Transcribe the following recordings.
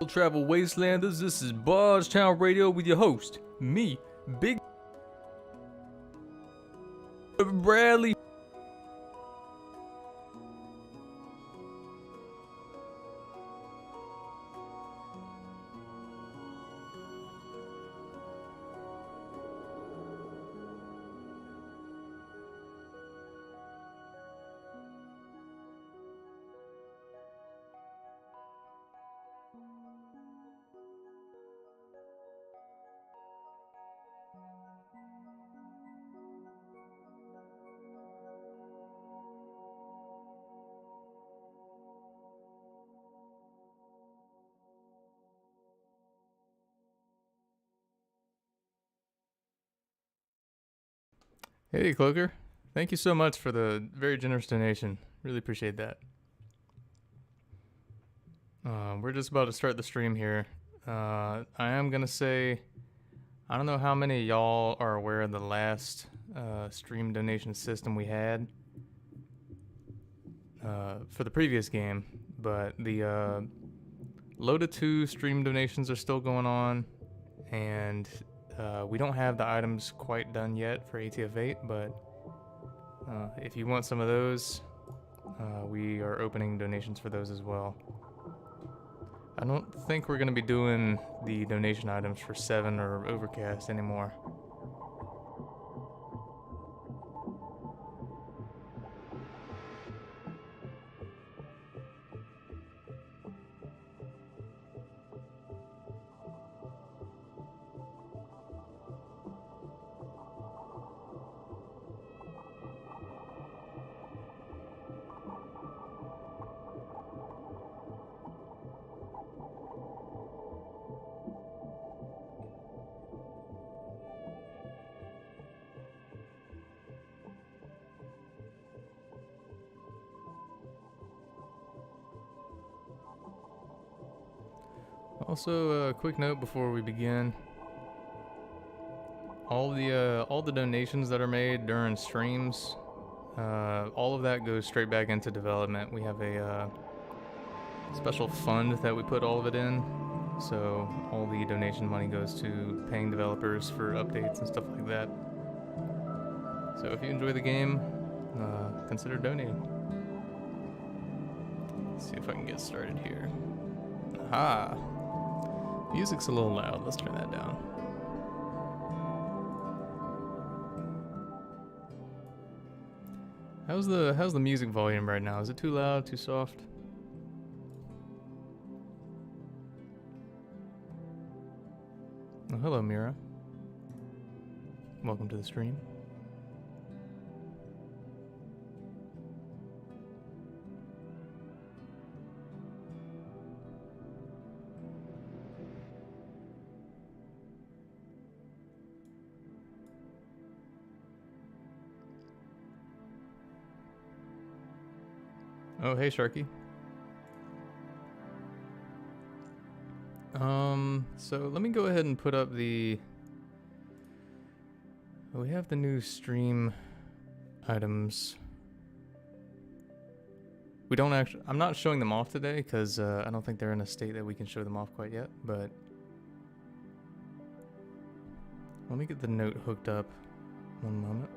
Travel Wastelanders, this is Bardstown Radio with your host, me, Big Bradley. Hey, Cloaker. Thank you so much for the very generous donation. Really appreciate that. We're just about to start the stream here. I am going to say, I don't know how many of y'all are aware of the last stream donation system we had for the previous game, but the Loda 2 stream donations are still going on, and we don't have the items quite done yet for ATF8, but if you want some of those, we are opening donations for those as well. I don't think we're going to be doing the donation items for 7 or Overcast anymore. Also, a quick note before we begin. All the donations that are made during streams, all of that goes straight back into development. We have a special fund that we put all of it in, so all the donation money goes to paying developers for updates and stuff like that. So if you enjoy the game, consider donating. Let's see if I can get started here. Aha! Music's a little loud. Let's turn that down. How's the music volume right now? Is it too loud, too soft? Oh, hello, Mira. Welcome to the stream. Oh, hey, Sharky. So let me go ahead and put up the... We have the new stream items. We don't actually... I'm not showing them off today because I don't think they're in a state that we can show them off quite yet, but... Let me get the note hooked up. One moment.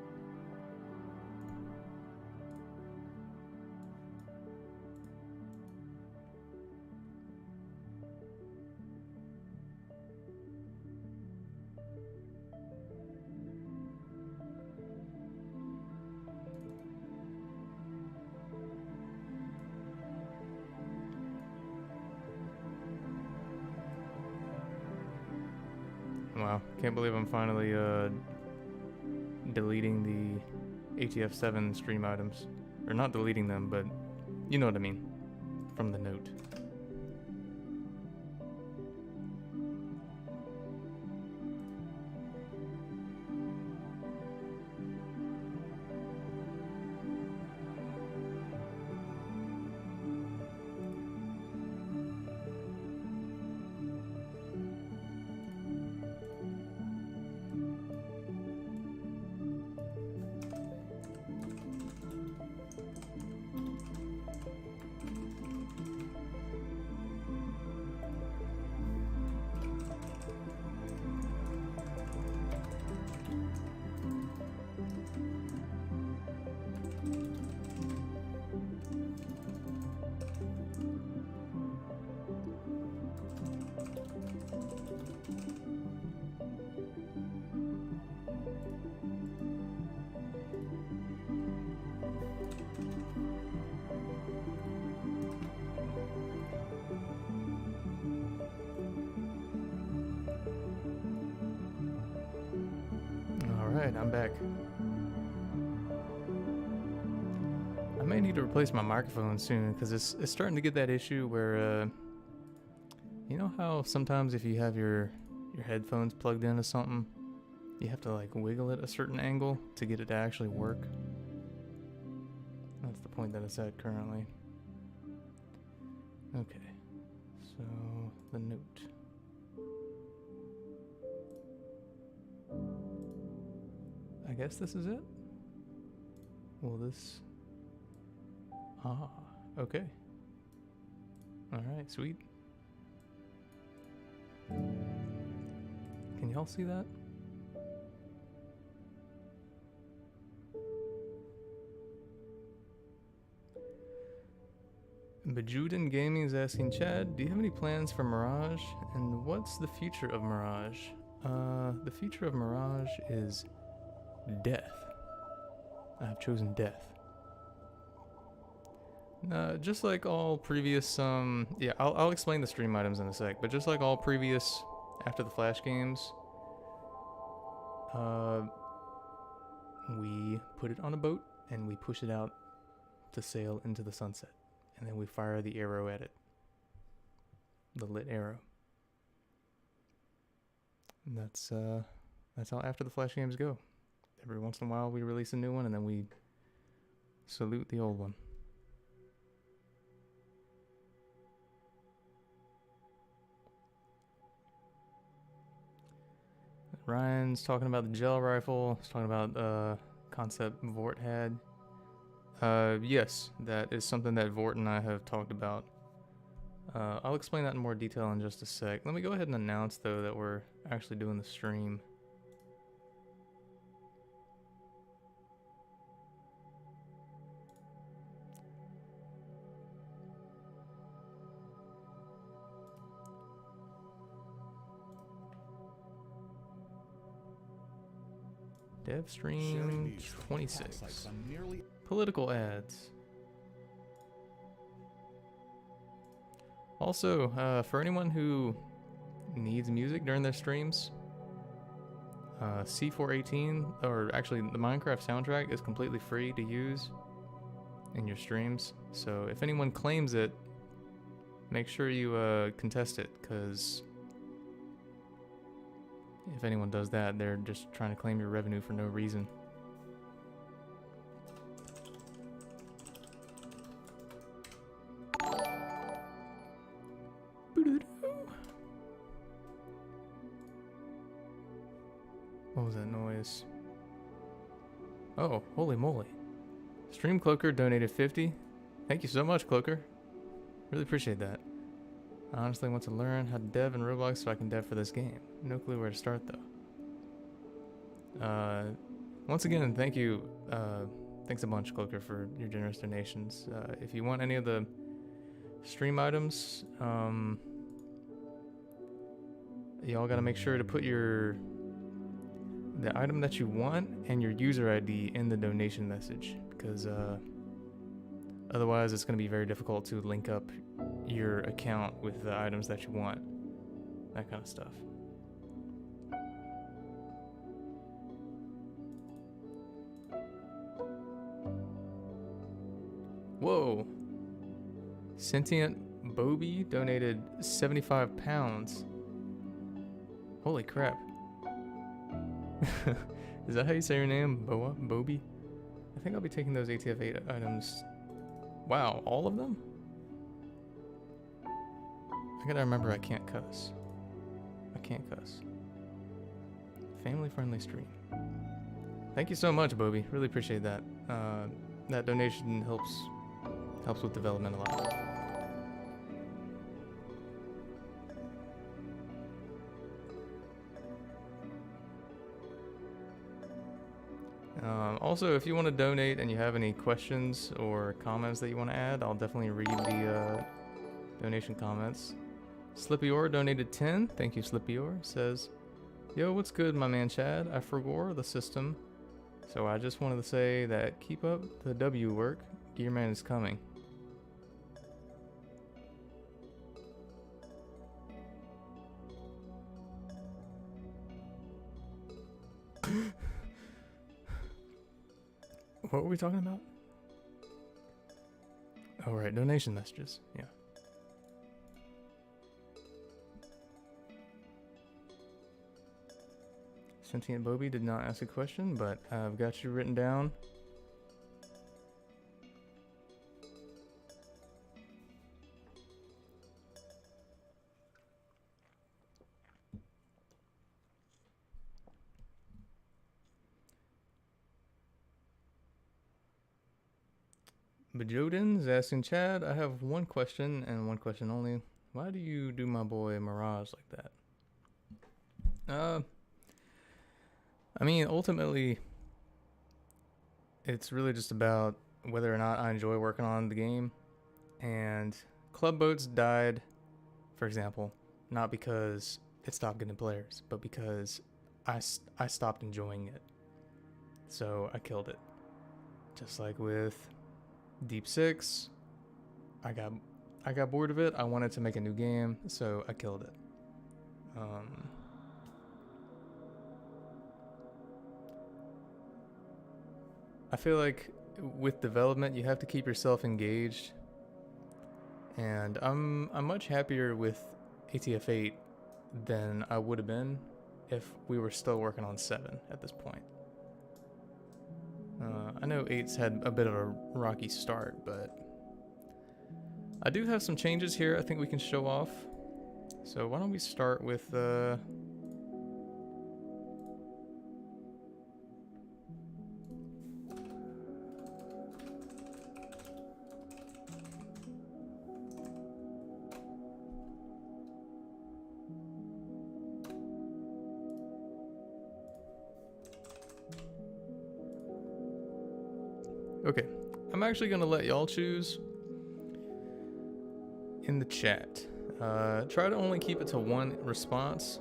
Wow, can't believe I'm finally deleting the ATF7 stream items. Or not deleting them, but you know what I mean. From the note. Alright, I'm back. I may need to replace my microphone soon because it's starting to get that issue where you know how sometimes if you have your headphones plugged into something, you have to like wiggle it a certain angle to get it to actually work. That's the point that it's at currently. Okay, so the note. I guess this is it? Will this... Ah, okay. Alright, sweet. Can y'all see that? Bajuden Gaming is asking, Chad, do you have any plans for Mirage? And what's the future of Mirage? The future of Mirage is death. I have chosen death. Just like all previous, yeah, I'll explain the stream items in a sec, but just like all previous After the Flash games, we put it on a boat and we push it out to sail into the sunset. And then we fire the arrow at it. The lit arrow. And that's how After the Flash games go. Every once in a while we release a new one and then we salute the old one. Ryan's talking about the gel rifle. He's talking about concept Vort had. Yes, that is something that Vort and I have talked about. I'll explain that in more detail in just a sec. Let me go ahead and announce, though, that we're actually doing the stream. Dev stream 26. Political ads. Also, for anyone who needs music during their streams, C418, or actually the Minecraft soundtrack, is completely free to use in your streams. So if anyone claims it, make sure you contest it, because if anyone does that, they're just trying to claim your revenue for no reason. What was that noise? Oh, holy moly. Stream Cloaker donated 50. Thank you so much, Cloaker. Really appreciate that. I honestly want to learn how to dev in Roblox so I can dev for this game. No clue where to start though. Once again, thank you. Thanks a bunch, Cloaker, for your generous donations. If you want any of the stream items, y'all gotta make sure to put the item that you want and your user ID in the donation message, because otherwise it's going to be very difficult to link up your account with the items that you want. That kind of stuff. Whoa! Sentient Bobby donated 75 pounds. Holy crap. Is that how you say your name? Boa? Bobby? I think I'll be taking those ATF8 items. Wow, all of them? I gotta remember I can't cuss. I can't cuss. Family friendly stream. Thank you so much, Bobby. Really appreciate that. That donation helps with development a lot. Also, if you want to donate and you have any questions or comments that you want to add, I'll definitely read the donation comments. Slippyor donated 10. Thank you, Slippyor. Says, yo, what's good, my man Chad? I forgot the system, so I just wanted to say that keep up the W work. Gearman is coming. What were we talking about? Oh, right, donation messages. Yeah. Sentient Bobby did not ask a question, but I've got you written down. Bajodin's asking, Chad, I have one question and one question only. Why do you do my boy Mirage like that? I mean, ultimately, it's really just about whether or not I enjoy working on the game. And Club Boats died, for example, not because it stopped getting players, but because I stopped enjoying it. So I killed it. Just like with Deep Six, I got bored of it. I wanted to make a new game, so I killed it. I feel like with development, you have to keep yourself engaged, and I'm much happier with ATF8 than I would have been if we were still working on 7 at this point. I know 8's had a bit of a rocky start, but I do have some changes here I think we can show off. So why don't we start with okay, I'm actually gonna let y'all choose in the chat. Try to only keep it to one response.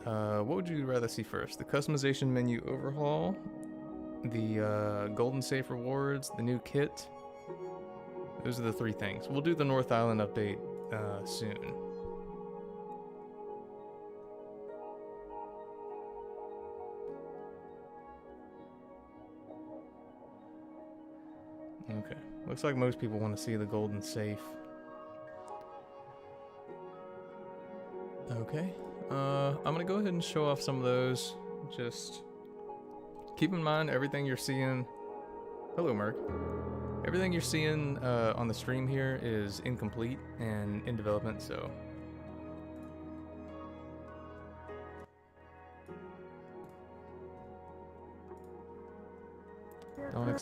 What would you rather see first? The customization menu overhaul, the Golden Safe rewards, the new kit. Those are the three things. We'll do the North Island update soon. Okay, looks like most people want to see the Golden Safe. Okay, I'm gonna go ahead and show off some of those. Just keep in mind everything you're seeing. Hello, Merc. Everything you're seeing on the stream here is incomplete and in development, so.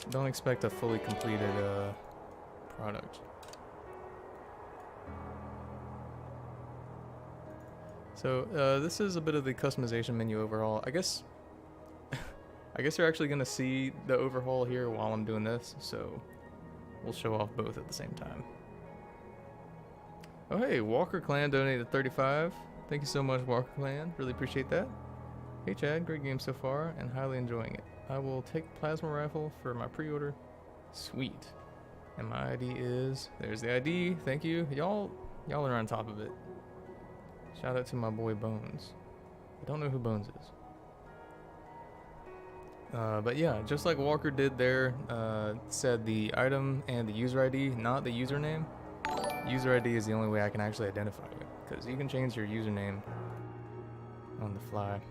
Don't expect a fully completed product. So this is a bit of the customization menu overhaul. I guess you're actually gonna see the overhaul here while I'm doing this, so we'll show off both at the same time. Oh hey, Walker Clan donated 35. Thank you so much, Walker Clan. Really appreciate that. Hey Chad, great game so far and highly enjoying it. I will take plasma rifle for my pre-order. Sweet. And my ID is, there's the ID. Thank you. Y'all are on top of it. Shout out to my boy Bones. I don't know who Bones is. But yeah, just like Walker did there, said the item and the user ID, not the username. User ID is the only way I can actually identify you, because you can change your username on the fly.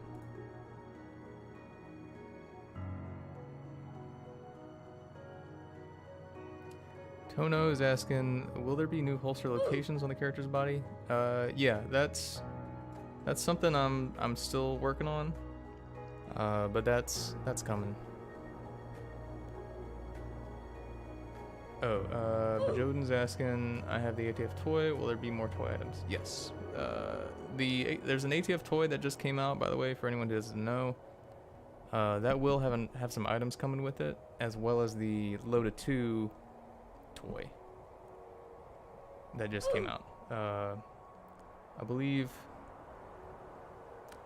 Tono is asking, will there be new holster locations on the character's body? Yeah, that's something I'm still working on. But that's coming. Oh, Bajoden's asking, I have the ATF toy. Will there be more toy items? Yes. There's an ATF toy that just came out, by the way, for anyone who doesn't know. That will have some items coming with it, as well as the Loda 2 toy that just came out. I believe.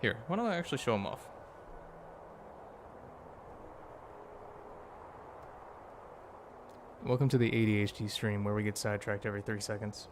Here, why don't I actually show them off? Welcome to the ADHD stream where we get sidetracked every 3 seconds.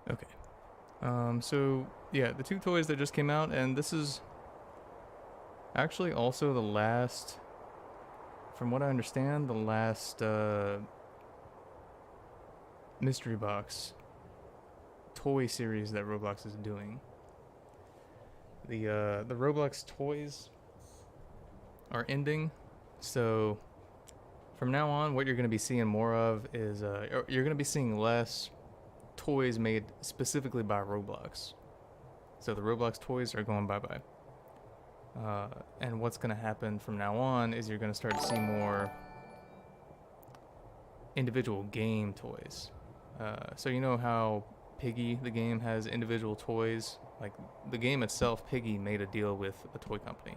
Okay. So yeah, the 2 toys that just came out, and this is actually also the last, from what I understand, the last mystery box toy series that Roblox is doing. The Roblox toys are ending, so from now on, what you're going to be seeing more of is you're going to be seeing less toys made specifically by Roblox. So the Roblox toys are going bye-bye. And what's going to happen from now on is you're going to start to see more individual game toys. So you know how Piggy, the game, has individual toys? Like the game itself, Piggy made a deal with a toy company.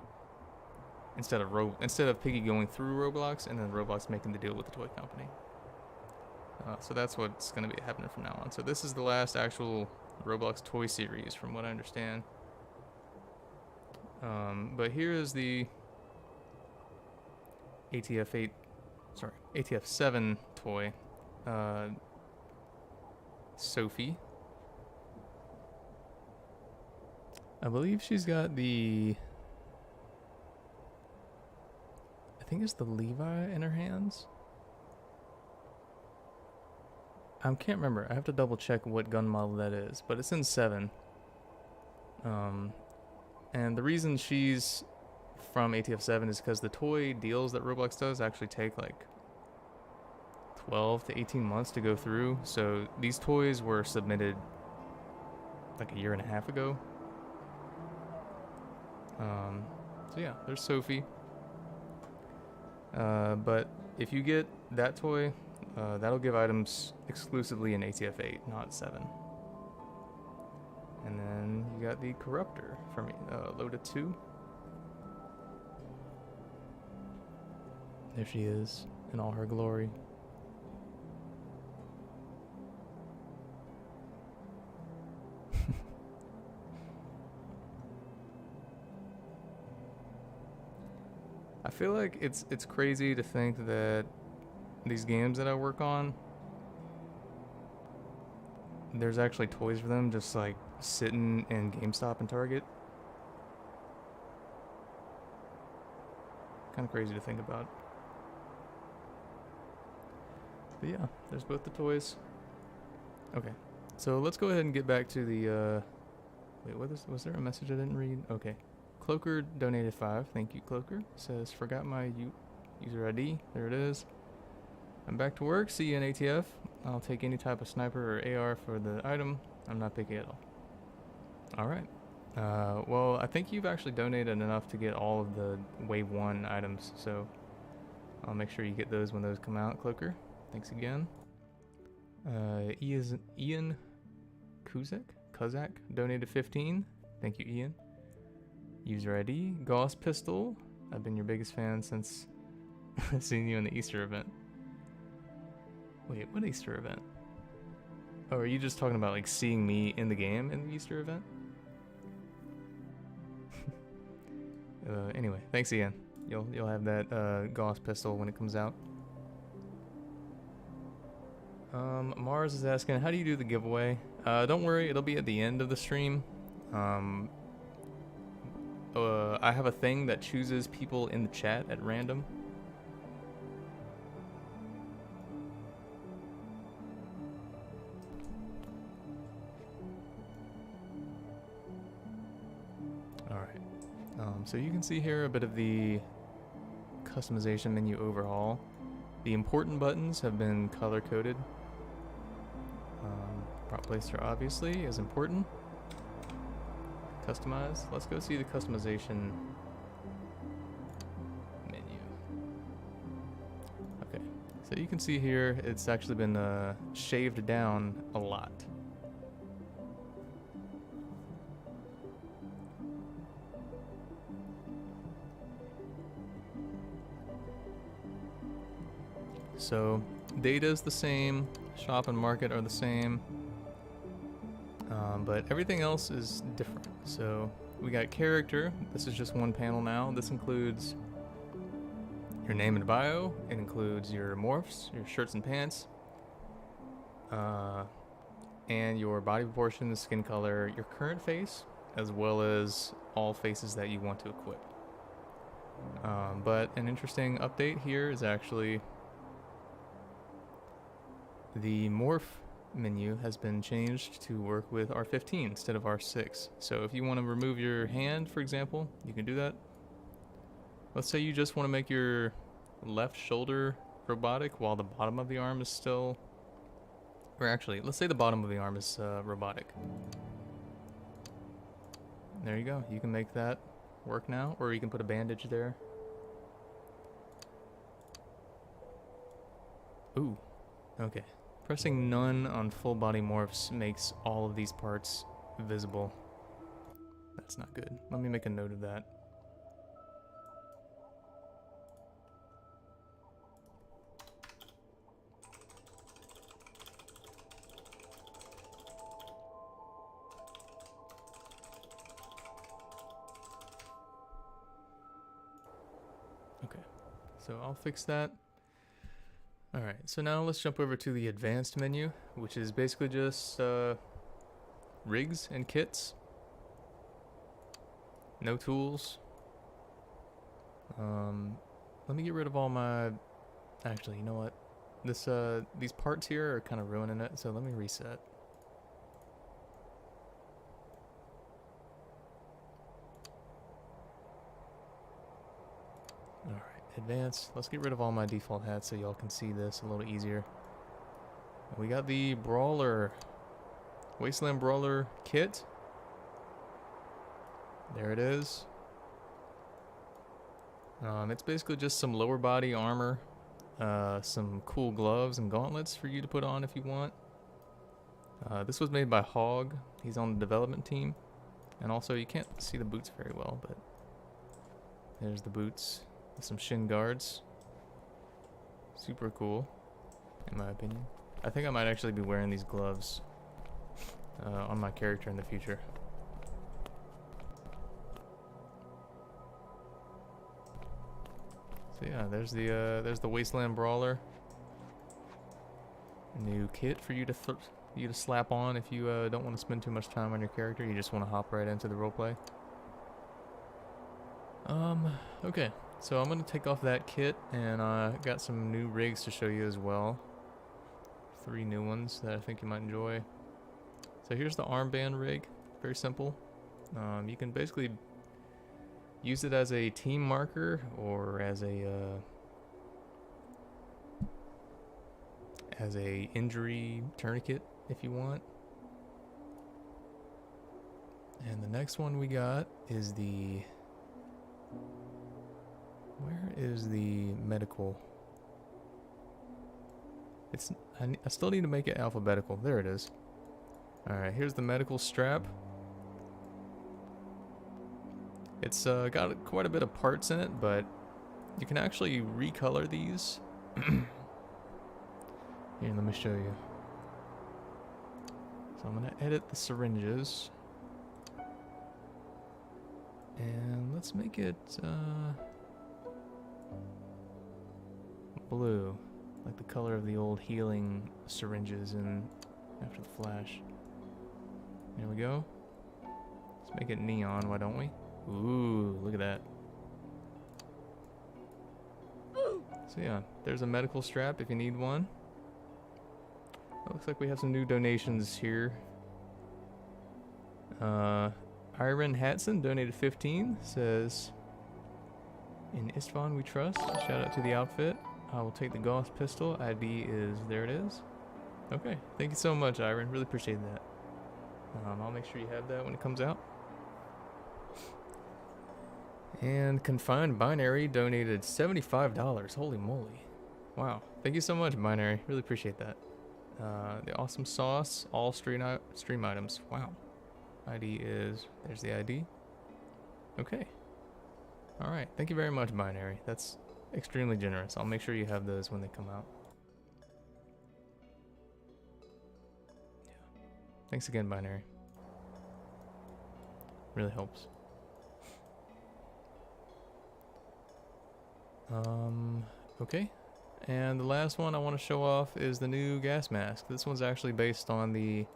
Instead of Piggy going through Roblox and then Roblox making the deal with the toy company. So that's what's going to be happening from now on. So this is the last actual Roblox toy series, from what I understand. But here is the ATF 7 toy. Sophie. I believe she's got the, I think it's the Levi in her hands. I can't remember. I have to double check what gun model that is, but it's in 7. And the reason she's from ATF 7 is because the toy deals that Roblox does actually take like 12 to 18 months to go through. So these toys were submitted like a year and a half ago. So yeah, there's Sophie. But if you get that toy, that'll give items exclusively in ATF 8, not 7. And then you got the Corruptor from Loda 2. There she is in all her glory. I feel like it's crazy to think that these games that I work on, there's actually toys for them just like sitting in GameStop and Target. Kind of crazy to think about. But yeah, there's both the toys. Okay, so let's go ahead and get back to the, wait, was there a message I didn't read? Okay. Cloaker donated 5. Thank you, Cloaker. Says, forgot my user ID. There it is. I'm back to work. See you in ATF. I'll take any type of sniper or AR for the item. I'm not picky at all. Alright. Well, I think you've actually donated enough to get all of the Wave 1 items, so I'll make sure you get those when those come out, Cloaker. Thanks again. Ian Kuzak donated 15. Thank you, Ian. User ID, Gauss Pistol. I've been your biggest fan since seeing you in the Easter event. Wait, what Easter event? Oh, are you just talking about like seeing me in the game in the Easter event? Anyway, thanks Ian. You'll have that Gauss Pistol when it comes out. Mars is asking, how do you do the giveaway? Don't worry, it'll be at the end of the stream. I have a thing that chooses people in the chat at random. Alright. So you can see here a bit of the customization menu overhaul. The important buttons have been color coded. Prop placer obviously is important. Customize. Let's go see the customization menu. Okay, so you can see here it's actually been shaved down a lot. So data is the same, shop and market are the same. But everything else is different. So we got character. This is just one panel now. This includes your name and bio. It includes your morphs, your shirts and pants, and your body proportions, skin color, your current face, as well as all faces that you want to equip. But an interesting update here is actually the morph menu has been changed to work with R15 instead of R6. So if you want to remove your hand, for example, you can do that. Let's say you just want to make your left shoulder robotic while the bottom of the arm is still... Or actually, let's say the bottom of the arm is robotic. There you go. You can make that work now, or you can put a bandage there. Ooh, okay. Pressing none on full body morphs makes all of these parts visible. That's not good. Let me make a note of that. Okay, so I'll fix that. Alright, so now let's jump over to the advanced menu, which is basically just rigs and kits. No tools. Let me get rid of all my... Actually, you know what? These parts here are kind of ruining it, so let me reset. Alright, advance. Let's get rid of all my default hats so y'all can see this a little easier. We got the Brawler, Wasteland Brawler kit. There it is. It's basically just some lower body armor, some cool gloves and gauntlets for you to put on if you want. This was made by Hog. He's on the development team. And also, you can't see the boots very well, but there's the boots with some shin guards. Super cool, in my opinion. I think I might actually be wearing these gloves on my character in the future. So yeah, there's the Wasteland Brawler. New kit for you to slap on if you don't want to spend too much time on your character. You just want to hop right into the roleplay. Okay, so I'm gonna take off that kit, and I got some new rigs to show you as well. 3 new ones that I think you might enjoy. So here's the armband rig. Very simple. You can basically use it as a team marker or as a injury tourniquet if you want. And the next one we got is where is the medical? I still need to make it alphabetical. There it is. Alright, here's the medical strap. It's got quite a bit of parts in it, but you can actually recolor these. Here, let me show you. So I'm gonna edit the syringes. And let's make it blue, like the color of the old healing syringes in After the Flash. There we go. Let's make it neon, why don't we? Ooh, look at that. So yeah, there's a medical strap if you need one. Looks like we have some new donations here. Iron Hatson donated 15, says, "In Istvan we trust." Shout out to the outfit. I will take the Gauss pistol. ID is, there it is. Okay, thank you so much, Iron. Really appreciate that. I'll make sure you have that when it comes out. And Confined Binary donated $75. Holy moly. Wow. Thank you so much, Binary. Really appreciate that. The Awesome Sauce, all stream items. Wow. ID is, there's the ID. Okay. Alright, thank you very much, Binary. That's extremely generous. I'll make sure you have those when they come out. Yeah. Thanks again, Binary. Really helps. Okay. And the last one I want to show off is the new gas mask. This one's actually based on the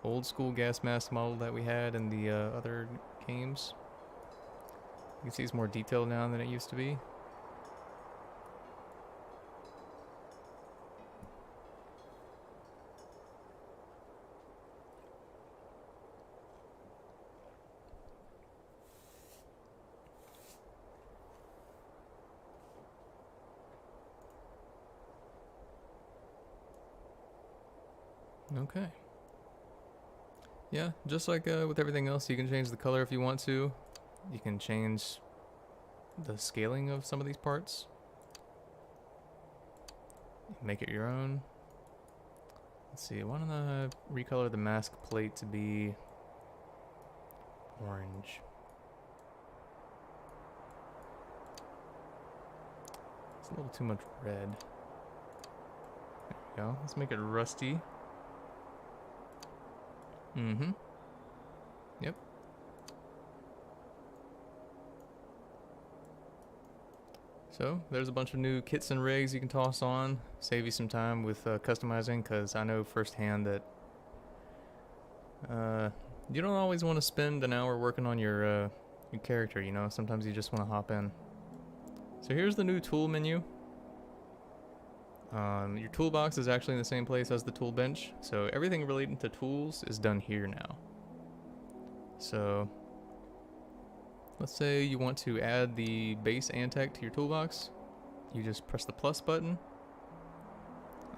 old school gas mask model that we had in the other games. You can see it's more detailed now than it used to be. Okay. Yeah, just like with everything else, you can change the color if you want to. You can change the scaling of some of these parts. Make it your own. Let's see, why don't I recolor the mask plate to be orange? It's a little too much red. There we go. Let's make it rusty. Mm-hmm. Yep. So, there's a bunch of new kits and rigs you can toss on. Save you some time with customizing, because I know firsthand that you don't always want to spend an hour working on your character, you know? Sometimes you just want to hop in. So here's the new tool menu. Your toolbox is actually in the same place as the tool bench, so everything relating to tools is done here now. So let's say you want to add the base Antec to your toolbox. you just press the plus button.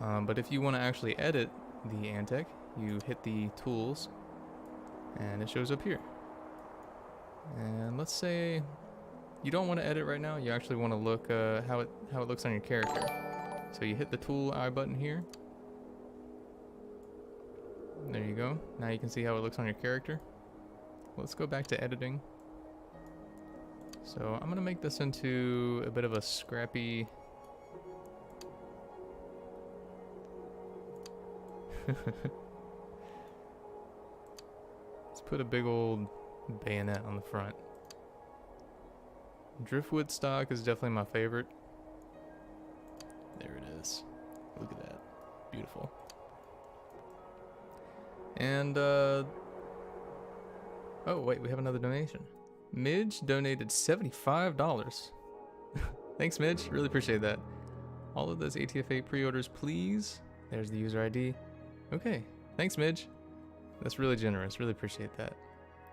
But if you want to actually edit the Antec, you hit the tools and it shows up here. And let's say you don't want to edit right now, you actually want to look how it looks on your character. So you hit the tool I button here. There you go. Now you can see how it looks on your character. Let's go back to editing. So I'm gonna make this into a bit of a scrappy let's put a big old bayonet on the front. Driftwood stock is definitely my favorite. There it is. Look at that. Beautiful. And oh wait, we have another donation. Midge donated $75. Thanks, Midge. Really appreciate that. All of those ATF8 pre-orders, please. There's the user ID. Okay. Thanks, Midge. That's really generous. Really appreciate that.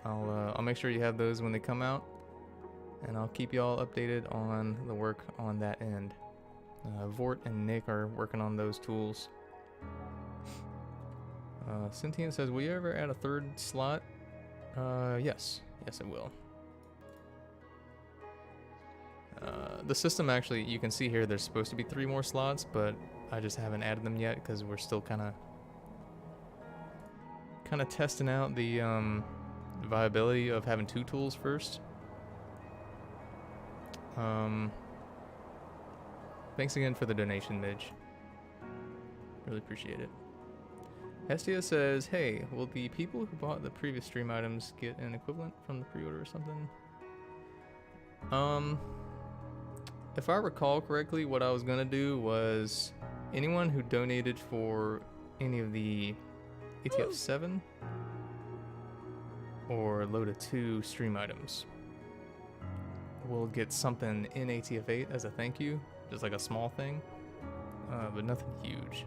I'll make sure you have those when they come out, and I'll keep you all updated on the work on that end. Vort and Nick are working on those tools. Sentient says, will you ever add a third slot? Yes. Yes, it will. The system actually, you can see here there's supposed to be 3 more slots, but I just haven't added them yet because we're still kind of testing out the viability of having 2 tools first. Thanks again for the donation, Midge. Really appreciate it. Hestia says, hey, will the people who bought the previous stream items get an equivalent from the pre-order or something? If I recall correctly, what I was gonna do was anyone who donated for any of the ATF 7 or Loda 2 stream items will get something in ATF 8 as a thank you, just like a small thing, but nothing huge.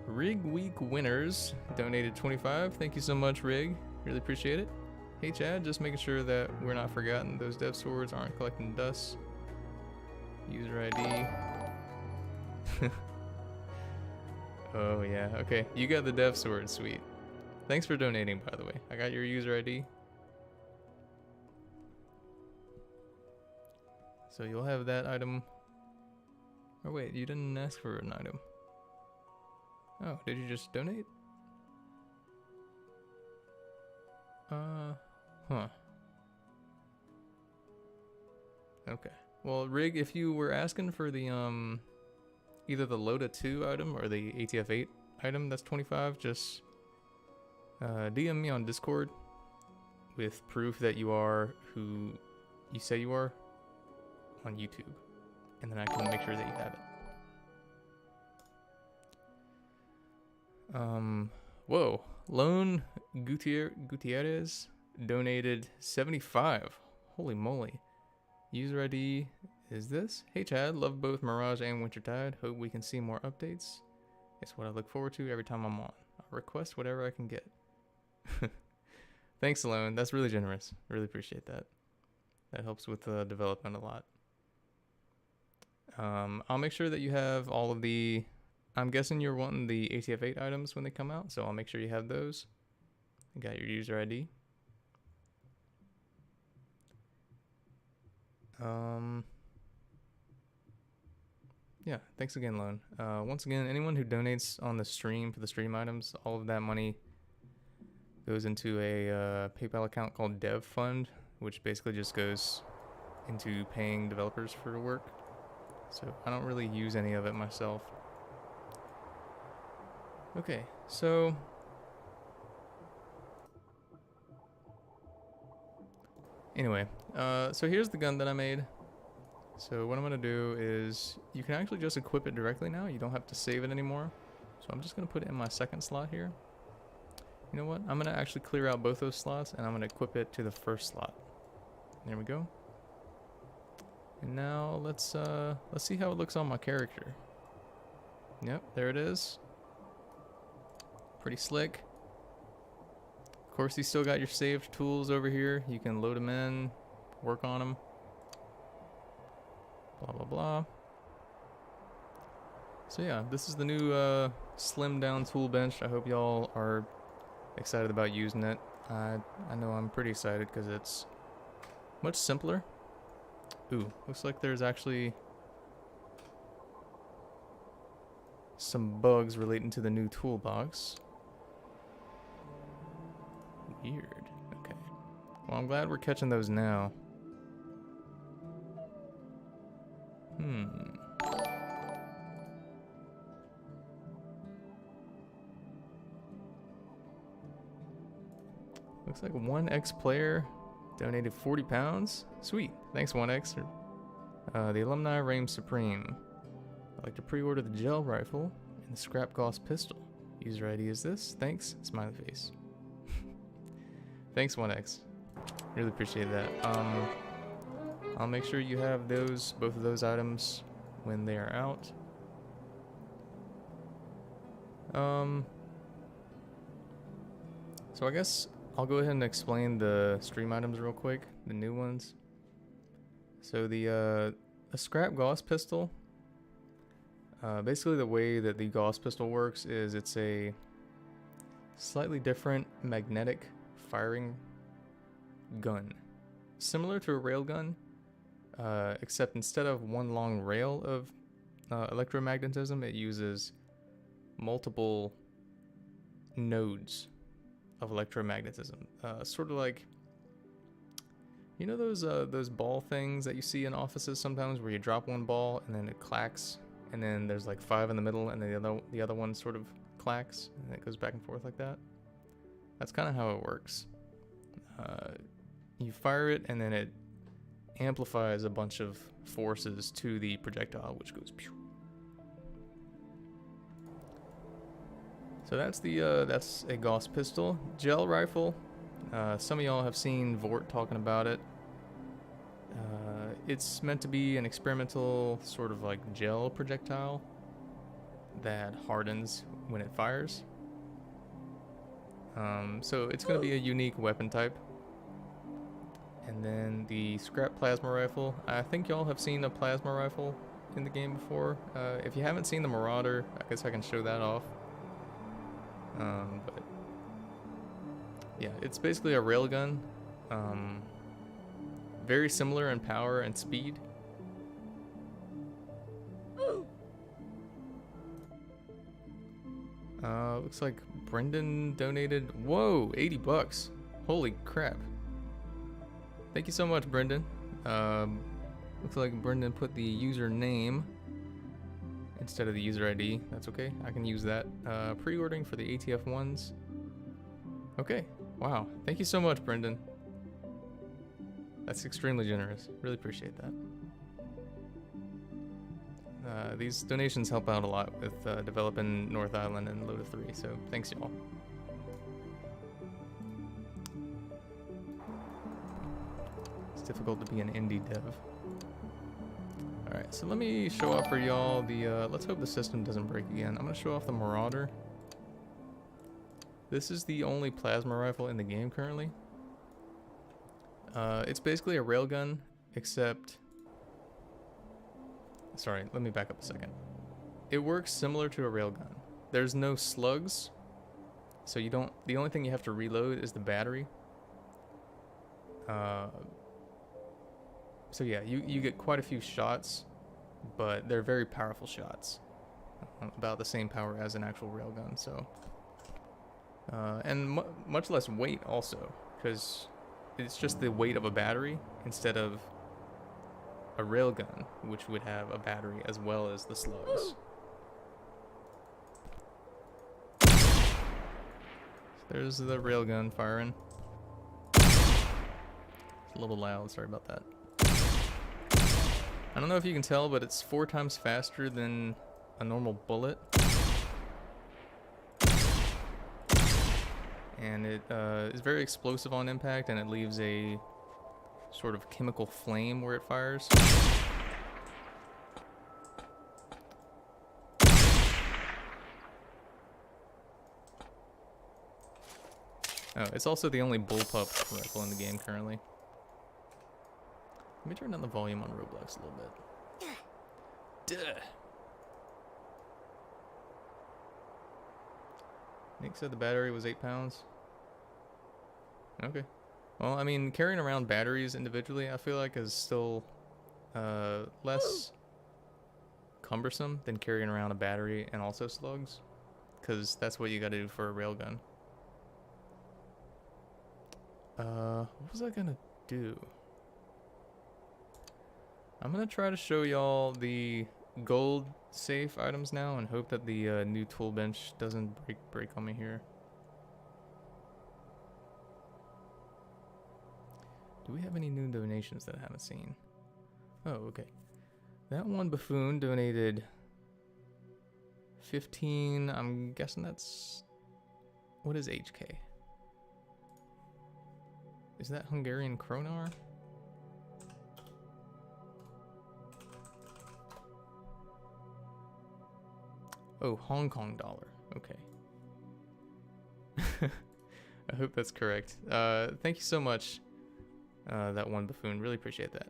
Rig Week winners donated 25. Thank you so much, Rig. Really appreciate it. Hey Chad, just making sure that we're not forgotten. Those dev swords aren't collecting dust. User ID. Oh yeah, okay. You got the dev sword, sweet. Thanks for donating, by the way. I got your user ID. So you'll have that item. Oh wait, you didn't ask for an item. Oh, did you just donate? Huh. Okay. Well, Rig, if you were asking for the, either the Loda 2 item or the ATF 8 item that's 25, just, DM me on Discord with proof that you are who you say you are on YouTube. And then I can make sure that you have it. Whoa. Lone Gutierrez donated 75. Holy moly. User ID is this. Hey Chad, love both Mirage and Wintertide. Hope we can see more updates. It's what I look forward to every time I'm on. I'll request whatever I can get. Thanks, Lone. That's really generous. Really appreciate that. That helps with the development a lot. I'll make sure that you have all of the... I'm guessing you're wanting the ATF 8 items when they come out, so I'll make sure you have those. You got your user ID. Yeah, thanks again, Lone. Once again, anyone who donates on the stream for the stream items, all of that money goes into a PayPal account called Dev Fund, which basically just goes into paying developers for work. So I don't really use any of it myself. Okay, so anyway, so here's the gun that I made. So what I'm gonna do is you can actually just equip it directly now. You don't have to save it anymore. So I'm just gonna put it in my second slot here. You know what? I'm gonna actually clear out both those slots and I'm gonna equip it to the first slot. There we go. And now let's see how it looks on my character. Yep, there it is. Pretty slick. Of course, you still got your saved tools over here. You can load them in, work on them. blah blah blah. So yeah, this is the new slimmed down tool bench. I hope y'all are excited about using it. I know I'm pretty excited because it's much simpler. Ooh, looks like there's actually some bugs relating to the new toolbox. Weird. Okay. Well, I'm glad we're catching those now. Looks like 1X player donated 40 pounds. Sweet. Thanks, 1X. The alumni reign supreme. I'd like to pre-order the gel rifle and the scrap Gauss pistol. User ID is this. Thanks. Smiley face. Thanks, 1X. Really appreciate that. I'll make sure you have both of those items when they are out. So I guess I'll go ahead and explain the stream items real quick, the new ones. So the scrap Gauss pistol, basically the way that the Gauss pistol works is it's a slightly different magnetic firing gun, similar to a railgun, except instead of one long rail of electromagnetism, it uses multiple nodes of electromagnetism, sort of like, you know, those ball things that you see in offices sometimes, where you drop one ball and then it clacks, and then there's like 5 in the middle, and then the other one sort of clacks, and it goes back and forth like that. That's kind of how it works. You fire it, and then it amplifies a bunch of forces to the projectile, which goes pew. So that's a Gauss pistol. Gel rifle. Some of y'all have seen Vort talking about it. It's meant to be an experimental sort of like gel projectile that hardens when it fires. So it's going to be a unique weapon type. And then the scrap plasma rifle. I think y'all have seen a plasma rifle in the game before. If you haven't seen the Marauder, I guess I can show that off. But yeah, it's basically a railgun. Very similar in power and speed. Looks like Brendan donated, whoa, 80 bucks. Holy crap. Thank you so much, Brendan. Looks like Brendan put the username instead of the user ID. That's okay, I can use that. Pre-ordering for the ATF ones. Okay, wow. Thank you so much, Brendan. That's extremely generous. Really appreciate that. These donations help out a lot with developing North Island and Loda 3, so thanks y'all. It's difficult to be an indie dev. Alright, so let me show off for y'all the, let's hope the system doesn't break again. I'm gonna show off the Marauder. This is the only plasma rifle in the game currently. It's basically a railgun, except... Sorry, let me back up a second. It works similar to a railgun. There's no slugs, so you don't... The only thing you have to reload is the battery. So yeah, you get quite a few shots, but they're very powerful shots. About the same power as an actual railgun, so... and much less weight also, because it's just the weight of a battery instead of a railgun, which would have a battery as well as the slugs. So there's the railgun firing. It's a little loud, sorry about that. I don't know if you can tell, but it's 4 times faster than a normal bullet. And it is very explosive on impact, and it leaves a sort of chemical flame where it fires. Oh, it's also the only bullpup rifle in the game currently. Let me turn down the volume on Roblox a little bit. Duh. Nick said the battery was 8 pounds. Okay. Well, I mean, carrying around batteries individually, I feel like is still less cumbersome than carrying around a battery and also slugs, because that's what you got to do for a railgun. What was I gonna do? I'm gonna try to show y'all the gold safe items now and hope that the new tool bench doesn't break on me here. Do we have any new donations that I haven't seen? Oh, okay. That one buffoon donated 15. I'm guessing that's... What is HK? Is that Hungarian kronar? Oh, Hong Kong dollar. Okay. I hope that's correct. Thank you so much, that one buffoon. Really appreciate that.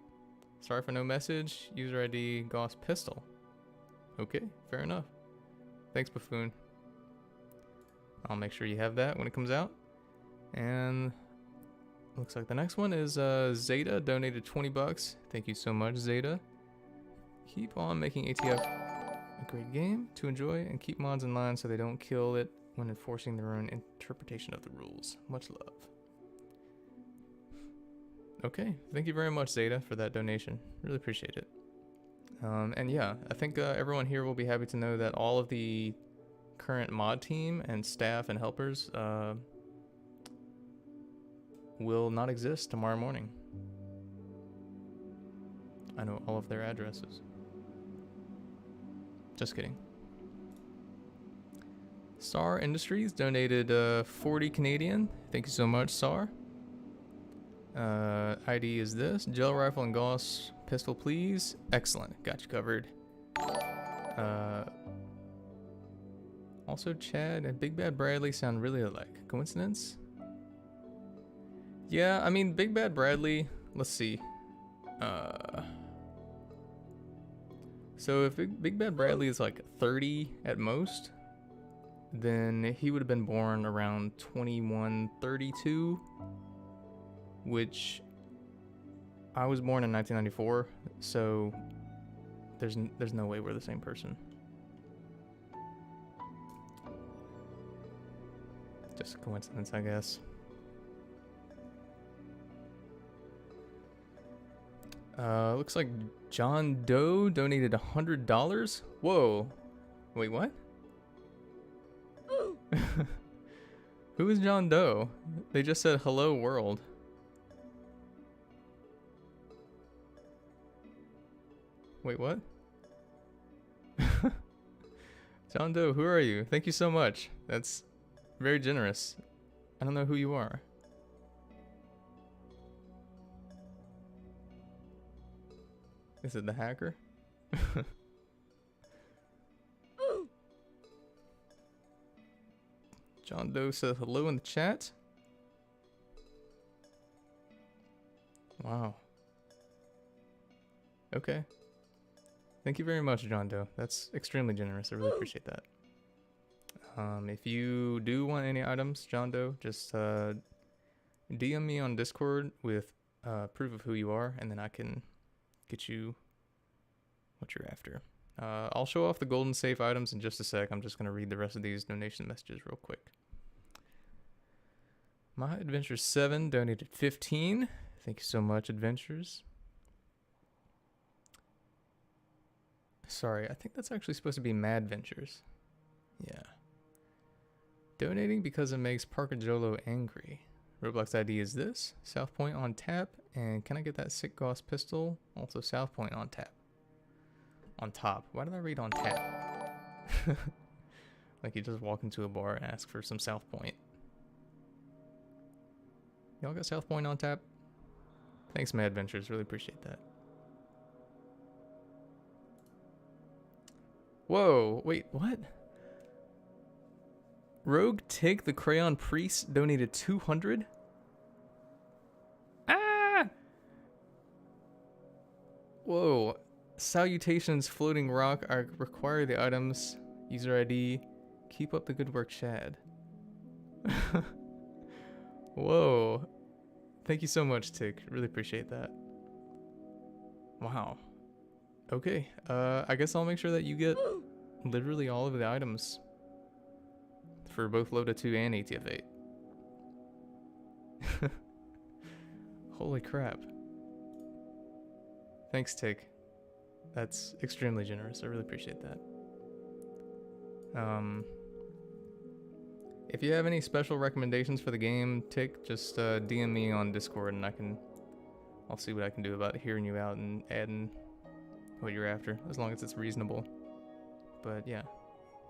Sorry for no message. User ID Gauss Pistol. Okay, fair enough. Thanks, buffoon. I'll make sure you have that when it comes out. And looks like the next one is Zeta donated 20 bucks. Thank you so much, Zeta. Keep on making ATF a great game to enjoy and keep mods in line so they don't kill it when enforcing their own interpretation of the rules. Much love. Okay, thank you very much, Zeta, for that donation. Really appreciate it. And yeah, I think everyone here will be happy to know that all of the current mod team and staff and helpers will not exist tomorrow morning. I know all of their addresses. Just kidding. SAR Industries donated 40 Canadian. Thank you so much, SAR. ID is this. Gel rifle and Gauss pistol, please. Excellent. Got you covered. Also, Chad and Big Bad Bradley sound really alike. Coincidence? Yeah, I mean, Big Bad Bradley, let's see. So if Big Bad Bradley is like 30 at most, then he would have been born around 2132, which I was born in 1994, so there's no way we're the same person. Just a coincidence, I guess. Looks like John Doe donated $100. Whoa. Wait, what? Who is John Doe? They just said hello world. Wait, what? John Doe, who are you? Thank you so much. That's very generous. I don't know who you are. Is it the hacker? John Doe says hello in the chat. Wow. Okay. Thank you very much, John Doe. That's extremely generous. I really appreciate that. If you do want any items, John Doe, just DM me on Discord with proof of who you are, and then I can get you what you're after. I'll show off the golden safe items in just a sec. I'm just going to read the rest of these donation messages real quick. My Adventures 7 donated 15. Thank you so much, Adventures. Sorry, I think that's actually supposed to be Mad Ventures. Yeah. Donating because it makes Parker Jolo angry. Roblox ID is this. South Point on tap. And can I get that sick Gauss pistol? Also South Point on tap. On top. Why did I read on tap? Like you just walk into a bar and ask for some South Point. Y'all got South Point on tap? Thanks, Mad Ventures. Really appreciate that. Whoa, wait, what? Rogue Tig the Crayon Priest donated 200? Ah! Whoa. Salutations, floating rock. I require the items. User ID. Keep up the good work, Chad. Whoa. Thank you so much, Tick. Really appreciate that. Wow. Okay. I guess I'll make sure that you get literally all of the items for both Loda 2 and ATF 8. Holy crap. Thanks, Tick. That's extremely generous. I really appreciate that. If you have any special recommendations for the game, Tick, just DM me on Discord and I'll see what I can do about hearing you out and adding what you're after, as long as it's reasonable. But yeah,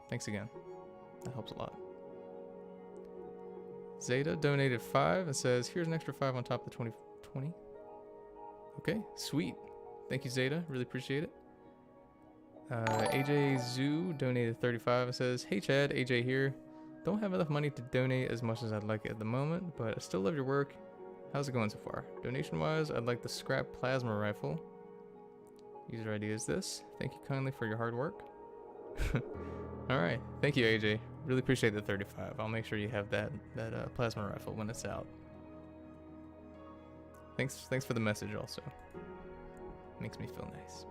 thanks again. That helps a lot. Zeta donated 5 and says, here's an extra 5 on top of the 2020. Okay, sweet. Thank you, Zeta. Really appreciate it. AJ Zoo donated 35 and says, hey Chad, AJ here. Don't have enough money to donate as much as I'd like at the moment, but I still love your work. How's it going so far? Donation-wise, I'd like the scrap plasma rifle. User ID is this. Thank you kindly for your hard work. Alright, thank you, AJ. Really appreciate the 35. I'll make sure you have that plasma rifle when it's out. Thanks for the message also. Makes me feel nice.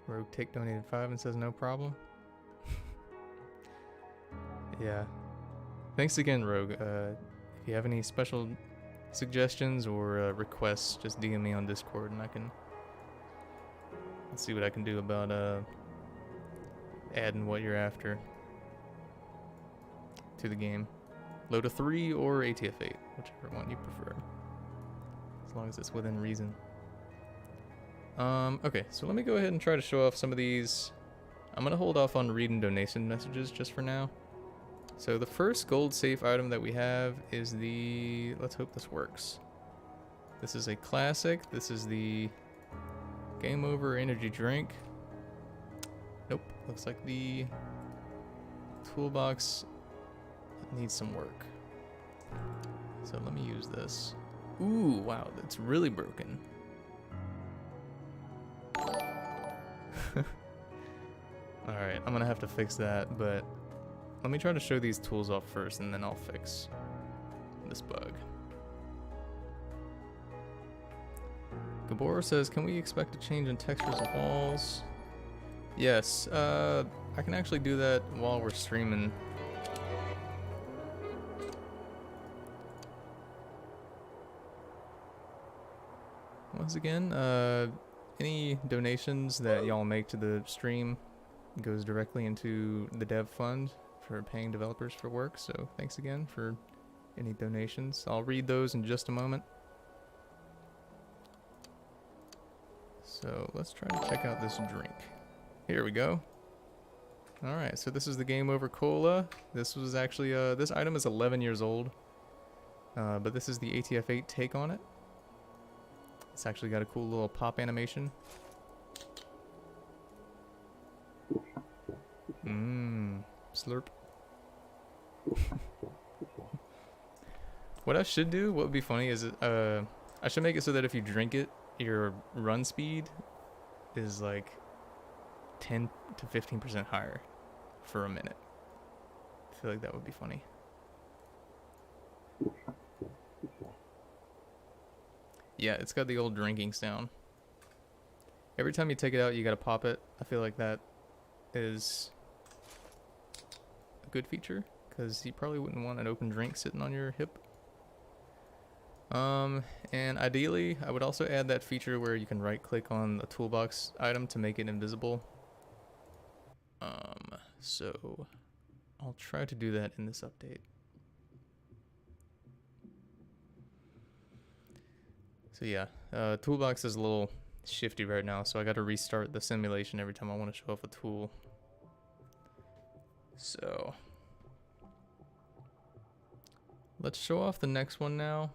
Rogue Take donated 5 and says no problem. Yeah. Thanks again, Rogue. If you have any special suggestions or requests, just DM me on Discord and I'll see what I can do about adding what you're after to the game. Loda 3 or ATF 8, whichever one you prefer. As long as it's within reason. Okay, so let me go ahead and try to show off some of these. I'm gonna hold off on reading donation messages just for now. So the first gold safe item that we have is the, let's hope this works. This is a classic. This is the Game Over energy drink. Nope, looks like the toolbox needs some work. So let me use this. Ooh, wow, that's really broken. Alright, I'm gonna have to fix that, but let me try to show these tools off first and then I'll fix this bug. Gabor says, can we expect a change in textures of walls? Yes, I can actually do that while we're streaming. Once again, any donations that y'all make to the stream goes directly into the dev fund for paying developers for work, so thanks again for any donations. I'll read those in just a moment. So let's try to check out this drink. Here we go. Alright, so this is the Game Over Cola. This was actually, this item is 11 years old, but this is the ATF 8 take on it. It's actually got a cool little pop animation. Slurp. What I should do, what would be funny is, I should make it so that if you drink it, your run speed is like 10 to 15% higher for a minute. I feel like that would be funny. Yeah, it's got the old drinking sound. Every time you take it out, you gotta pop it. I feel like that is a good feature, because you probably wouldn't want an open drink sitting on your hip. And ideally, I would also add that feature where you can right-click on the toolbox item to make it invisible. So I'll try to do that in this update. So yeah, toolbox is a little shifty right now, so I got to restart the simulation every time I want to show off a tool. So let's show off the next one now.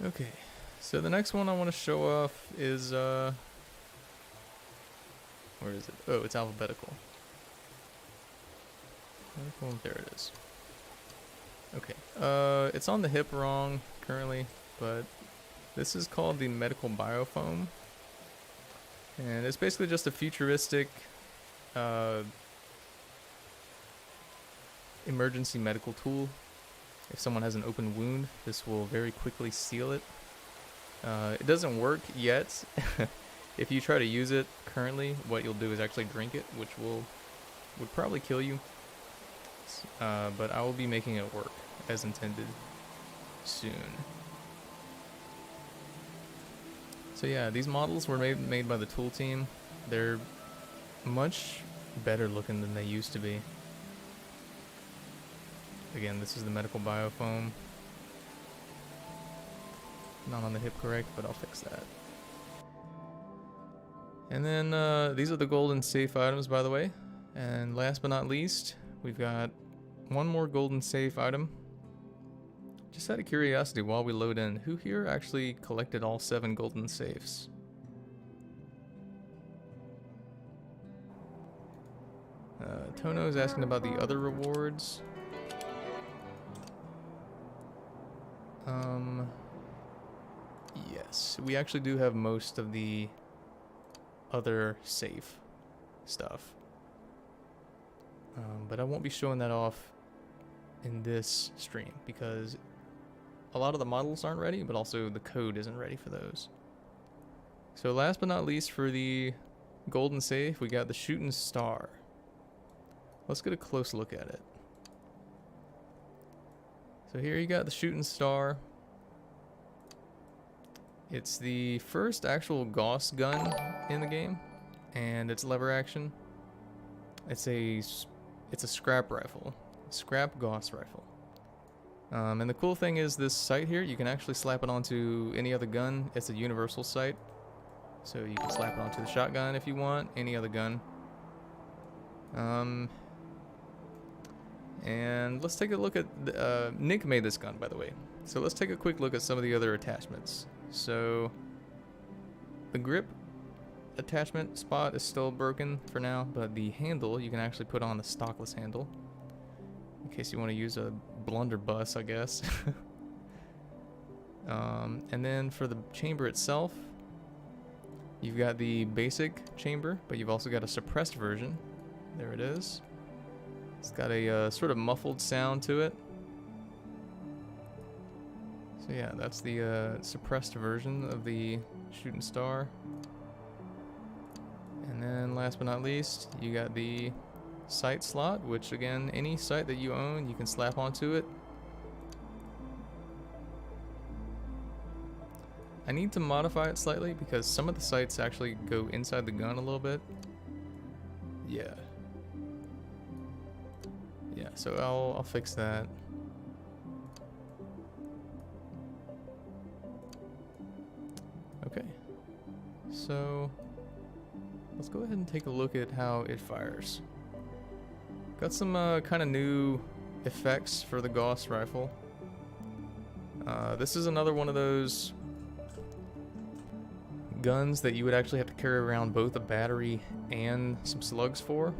Okay, So the next one I want to show off is, where is it? Oh, it's alphabetical. There it is. Okay, it's on the hip wrong currently, but this is called the medical biofoam. And it's basically just a futuristic, emergency medical tool. If someone has an open wound, this will very quickly seal it. It doesn't work yet. If you try to use it currently, what you'll do is actually drink it, which would probably kill you. But I will be making it work as intended soon. So yeah, these models were made by the Tool team. They're much better looking than they used to be. Again, this is the medical biofoam. Not on the hip correct, but I'll fix that. And then these are the golden safe items, by the way. And last but not least, we've got one more golden safe item. Just out of curiosity, while we load in, who here actually collected all 7 golden safes? Tono is asking about the other rewards. Yes, we actually do have most of the other safe stuff. But I won't be showing that off in this stream because a lot of the models aren't ready, but also the code isn't ready for those. So last but not least, for the golden safe, we got the shooting star. Let's get a close look at it. So here you got the shooting star. It's the first actual Gauss gun in the game, and it's lever action. It's a scrap rifle, scrap Gauss rifle. And the cool thing is this sight here, you can actually slap it onto any other gun. It's a universal sight, so you can slap it onto the shotgun if you want, any other gun. And let's take a look at Nick made this gun, by the way. So let's take a quick look at some of the other attachments. So the grip attachment spot is still broken for now, but the handle you can actually put on the stockless handle in case you want to use a blunderbuss, I guess. And then for the chamber itself, you've got the basic chamber, but you've also got a suppressed version. There it is. It's got a sort of muffled sound to it. So yeah, that's the suppressed version of the shooting star. And then last but not least, you got the sight slot, which again, any sight that you own, you can slap onto it. I need to modify it slightly because some of the sights actually go inside the gun a little bit. Yeah. Yeah, so I'll fix that. Okay, so let's go ahead and take a look at how it fires. Got some kind of new effects for the Gauss rifle. This is another one of those guns that you would actually have to carry around both a battery and some slugs for.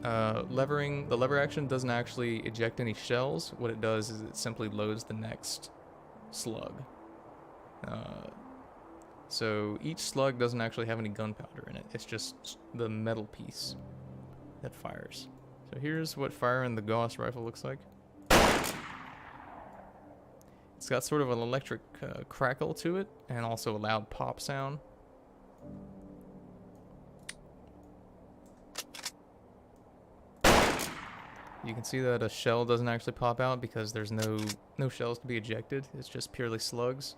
The lever action doesn't actually eject any shells. What it does is it simply loads the next slug. So each slug doesn't actually have any gunpowder in it. It's just the metal piece that fires. So here's what firing the Gauss rifle looks like. It's got sort of an electric crackle to it, and also a loud pop sound. You can see that a shell doesn't actually pop out because there's no shells to be ejected. It's just purely slugs.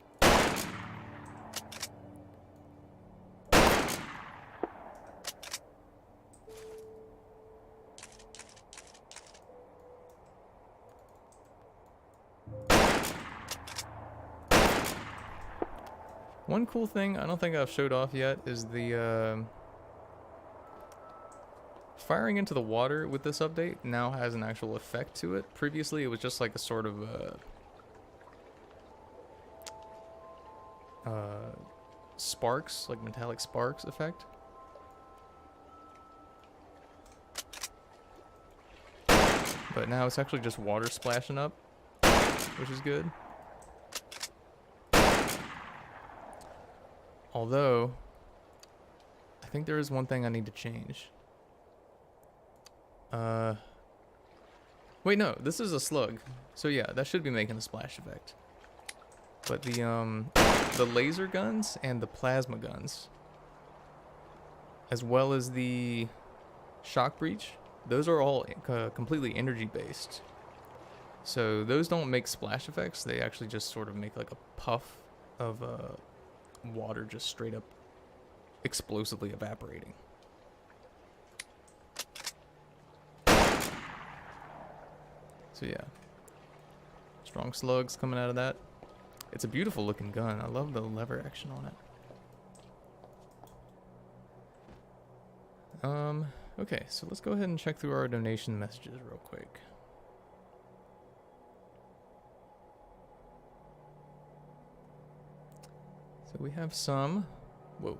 One cool thing I don't think I've showed off yet is the firing into the water with this update now has an actual effect to it. Previously it was just like a sort of sparks, like metallic sparks effect. But now it's actually just water splashing up, which is good. Although, I think there is one thing I need to change. Wait, no, this is a slug. So yeah, that should be making a splash effect. But the laser guns and the plasma guns, as well as the shock breach, those are all completely energy based. So those don't make splash effects. They actually just sort of make like a puff of water just straight up explosively evaporating. So yeah, strong slugs coming out of that. It's a beautiful looking gun. I love the lever action on it. Okay, so let's go ahead and check through our donation messages real quick. So we have some. Whoa.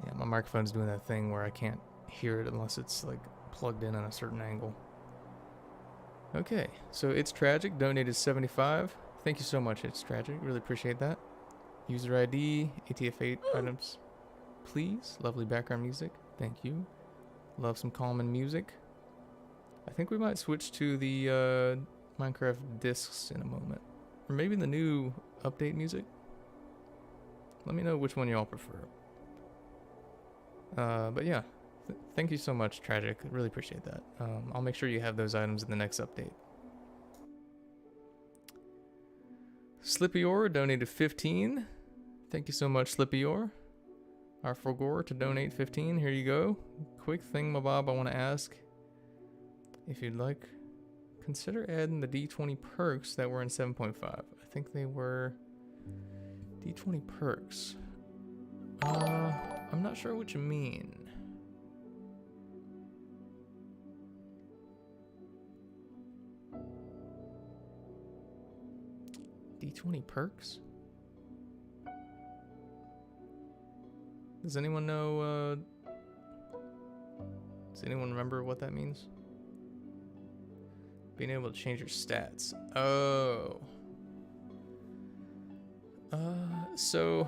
Yeah, my microphone's doing that thing where I can't hear it unless it's like plugged in on a certain angle. Okay, so It's Tragic donated 75. Thank you so much, It's Tragic. Really appreciate that. User ID, ATF8 items, please. Lovely background music. Thank you. Love some calming music. I think we might switch to the Minecraft discs in a moment. Or maybe the new update music. Let me know which one y'all prefer. But yeah, thank you so much, Tragic. Really appreciate that. I'll make sure you have those items in the next update. Slippyor donated 15. Thank you so much, Slippyor. Our Forgore to donate 15. Here you go. Quick thing, Mabob, I want to ask. If you'd like, consider adding the D20 perks that were in 7.5. I think they were D20 perks. I'm not sure what you mean. D20 perks? Does anyone know, does anyone remember what that means? Being able to change your stats. Oh. So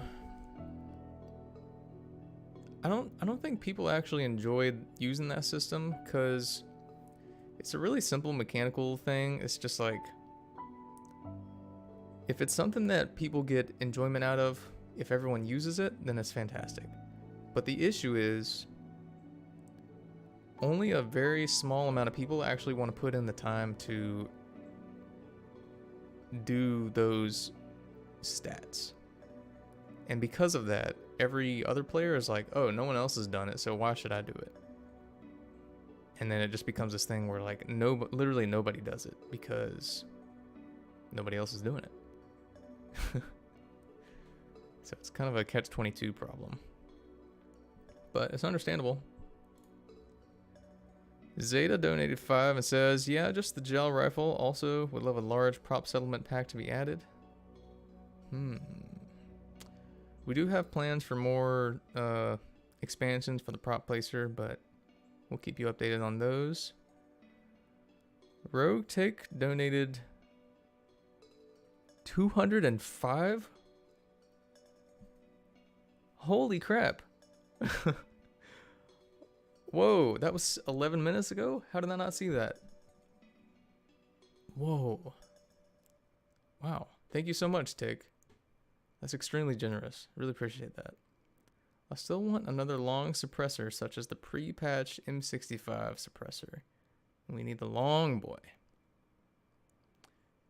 I don't think people actually enjoyed using that system because it's a really simple mechanical thing. It's just like, if it's something that people get enjoyment out of, if everyone uses it, then it's fantastic. But the issue is only a very small amount of people actually want to put in the time to do those stats. And because of that, every other player is like, oh, no one else has done it, so why should I do it? And then it just becomes this thing where like literally nobody does it because nobody else is doing it. So it's kind of a catch-22 problem. But it's understandable. Zeta donated 5 and says, yeah, just the gel rifle. Also would love a large prop settlement pack to be added. We do have plans for more expansions for the prop placer, but we'll keep you updated on those. Rogue Take donated 205? Holy crap. Whoa, that was 11 minutes ago? How did I not see that? Whoa. Wow. Thank you so much, Tig. That's extremely generous. Really appreciate that. I still want another long suppressor, such as the pre-patch M65 suppressor. We need the long boy.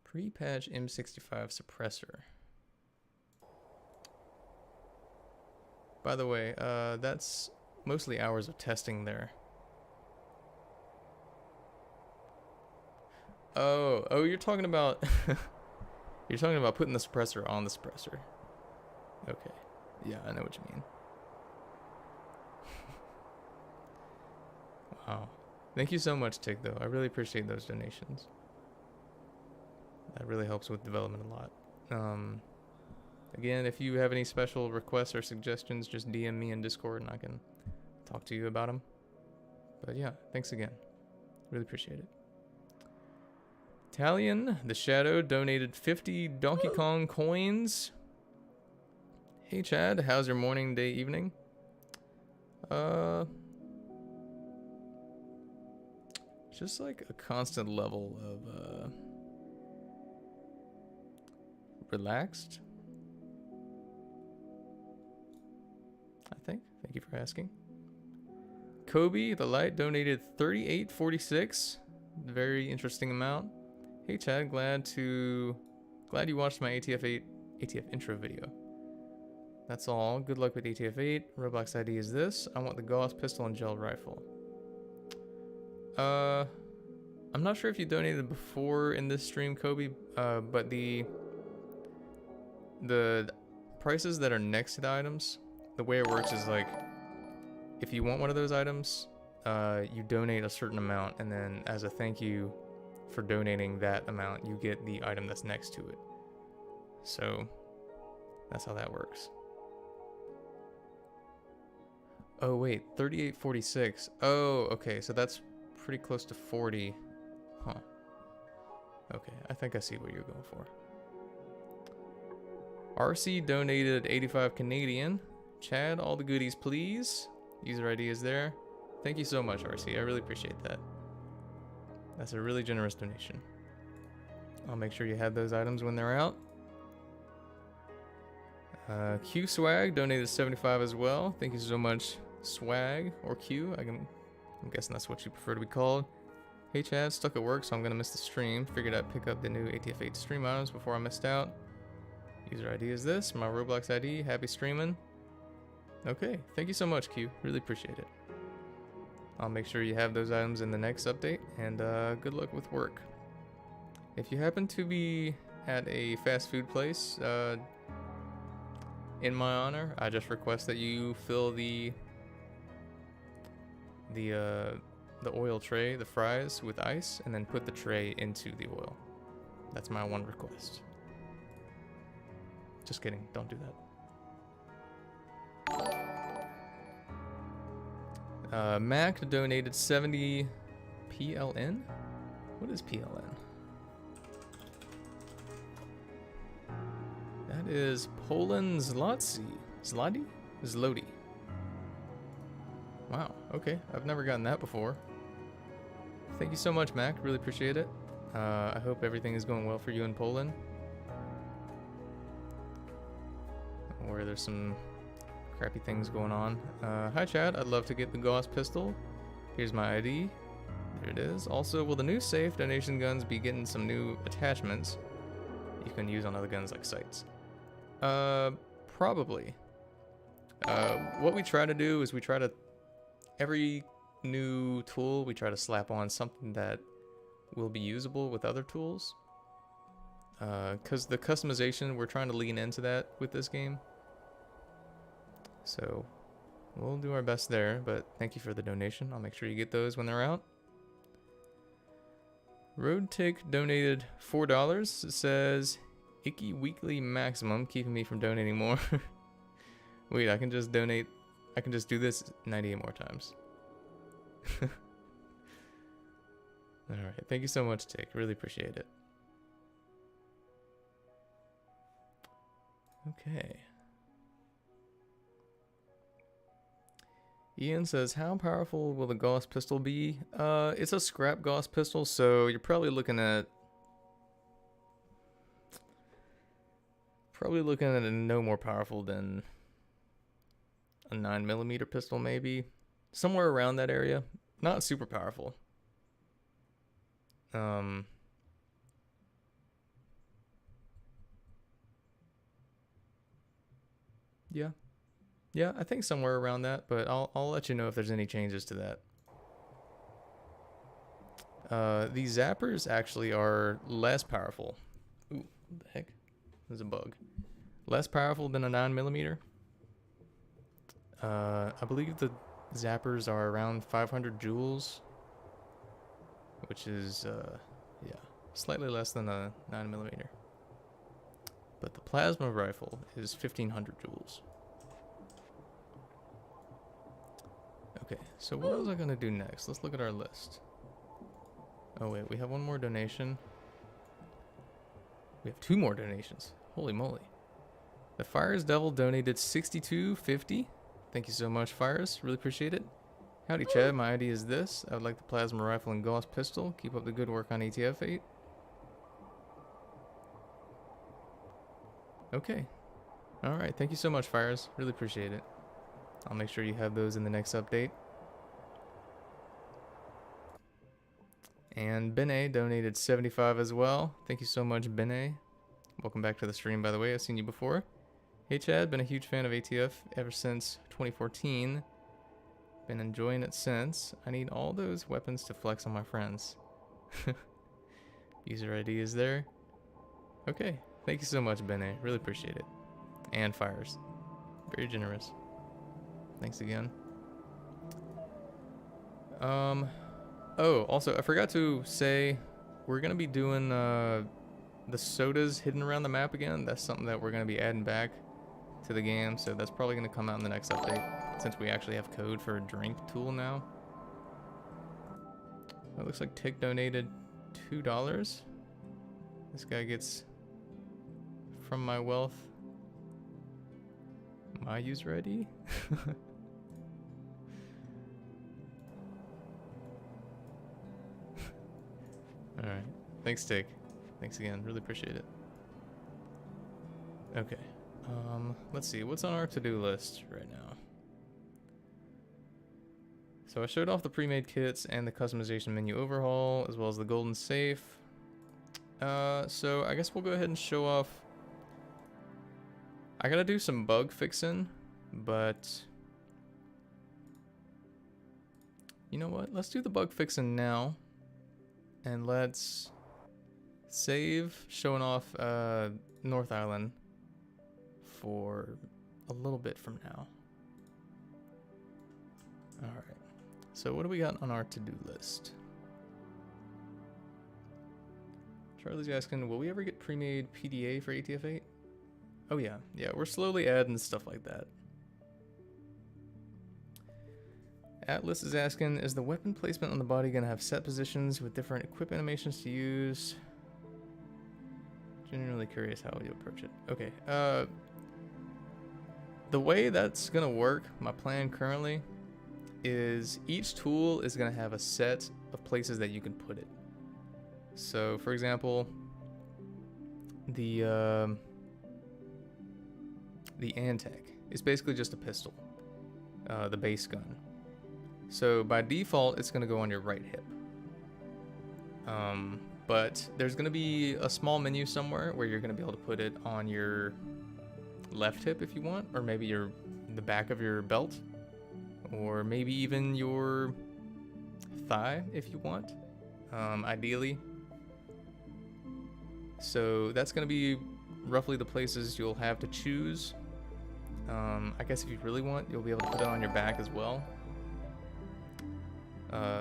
Pre-patch M65 suppressor. By the way, that's mostly hours of testing there. Oh, you're talking about you're talking about putting the suppressor on the suppressor. Okay. Yeah, I know what you mean. Wow. Thank you so much, Tig, though. I really appreciate those donations. That really helps with development a lot. Again, if you have any special requests or suggestions, just DM me in Discord and I can talk to you about them. But yeah, thanks again. Really appreciate it. Italian, the Shadow, donated 50 Donkey Kong coins. Hey Chad, how's your morning, day, evening? Just like a constant level of relaxed, I think. Thank you for asking. Kobe, the Light, donated 38.46. Very interesting amount. Hey Chad, glad you watched my ATF intro video. That's all. Good luck with ATF 8. Roblox ID is this. I want the Gauss pistol and gel rifle. I'm not sure if you donated before in this stream, Kobe, but the prices that are next to the items, the way it works is like, if you want one of those items, you donate a certain amount, and then as a thank you for donating that amount, you get the item that's next to it. So that's how that works. Oh wait, 38.46. Oh, okay, so that's pretty close to 40. Huh. Okay, I think I see what you're going for. RC donated 85 Canadian. Chad, all the goodies, please. User ID is there. Thank you so much, RC. I really appreciate that. That's a really generous donation. I'll make sure you have those items when they're out. Q Swag donated 75 as well. Thank you so much, Swag or Q. I'm guessing that's what you prefer to be called. Hey Chad, stuck at work, so I'm gonna miss the stream. Figured I'd pick up the new ATF 8 stream items before I missed out. User ID is this, my Roblox ID. Happy streaming. Okay, thank you so much, Q. Really appreciate it. I'll make sure you have those items in the next update, and good luck with work. If you happen to be at a fast food place, in my honor, I just request that you fill the oil tray, the fries, with ice, and then put the tray into the oil. That's my one request. Just kidding, don't do that. Mac donated 70 PLN? What is PLN? That is Poland Zloty? Zloty. Wow, okay. I've never gotten that before. Thank you so much, Mac. Really appreciate it. I hope everything is going well for you in Poland. Where there's some crappy things going on. Hi, Chad. I'd love to get the Gauss pistol. Here's my ID. There it is. Also, will the new safe donation guns be getting some new attachments you can use on other guns like sights? Probably. What we try to do is every new tool, we try to slap on something that will be usable with other tools. Because the customization, we're trying to lean into that with this game. So, we'll do our best there, but thank you for the donation. I'll make sure you get those when they're out. Roadtick donated $4. It says, Icky Weekly Maximum, keeping me from donating more. Wait, I can just do this 98 more times. Alright, thank you so much, Tick. Really appreciate it. Okay. Ian says, how powerful will the Gauss pistol be? It's a scrap Gauss pistol, so you're probably looking at it no more powerful than a 9mm pistol, maybe. Somewhere around that area. Not super powerful. Yeah. Yeah, I think somewhere around that, but I'll let you know if there's any changes to that. These zappers actually are less powerful. Ooh, what the heck? There's a bug. Less powerful than a 9mm. I believe the zappers are around 500 joules, which is, yeah, slightly less than a 9mm. But the plasma rifle is 1500 joules. Okay, so what was I gonna do next? Let's look at our list. Oh wait, we have one more donation. We have 2 more donations. Holy moly. The Fires Devil donated $62.50. Thank you so much, Fires. Really appreciate it. Howdy, Chad. My ID is this. I would like the plasma rifle and Gauss pistol. Keep up the good work on ATF 8. Okay. Alright, thank you so much, Fires. Really appreciate it. I'll make sure you have those in the next update. And Bene donated 75 as well. Thank you so much, Bene. Welcome back to the stream, by the way. I've seen you before. Hey, Chad. Been a huge fan of ATF ever since 2014. Been enjoying it since. I need all those weapons to flex on my friends. User ID is there. Okay. Thank you so much, Bene. Really appreciate it. And Fires. Very generous. Thanks again. Oh, also, I forgot to say, we're going to be doing the sodas hidden around the map again. That's something that we're going to be adding back to the game, so that's probably going to come out in the next update, since we actually have code for a drink tool now. It looks like Tick donated $2. This guy gets from my wealth my user ID. Alright. Thanks, Tick. Thanks again. Really appreciate it. Okay. Let's see. What's on our to-do list right now? So I showed off the pre-made kits and the customization menu overhaul, as well as the golden safe. So I guess we'll go ahead and show off. I gotta do some bug fixing, but you know what? Let's do the bug fixing now. And let's save showing off North Island for a little bit from now. Alright. So what do we got on our to-do list? Charlie's asking, will we ever get pre-made PDA for ATF 8? Oh yeah. Yeah, we're slowly adding stuff like that. Atlas is asking, is the weapon placement on the body going to have set positions with different equip animations to use? Genuinely curious how you approach it. Okay. The way that's going to work, my plan currently, is each tool is going to have a set of places that you can put it. So, for example, the Antec is basically just a pistol, the base gun. So by default, it's going to go on your right hip. But there's going to be a small menu somewhere where you're going to be able to put it on your left hip if you want, or maybe the back of your belt, or maybe even your thigh if you want, ideally. So that's going to be roughly the places you'll have to choose. I guess if you really want, you'll be able to put it on your back as well.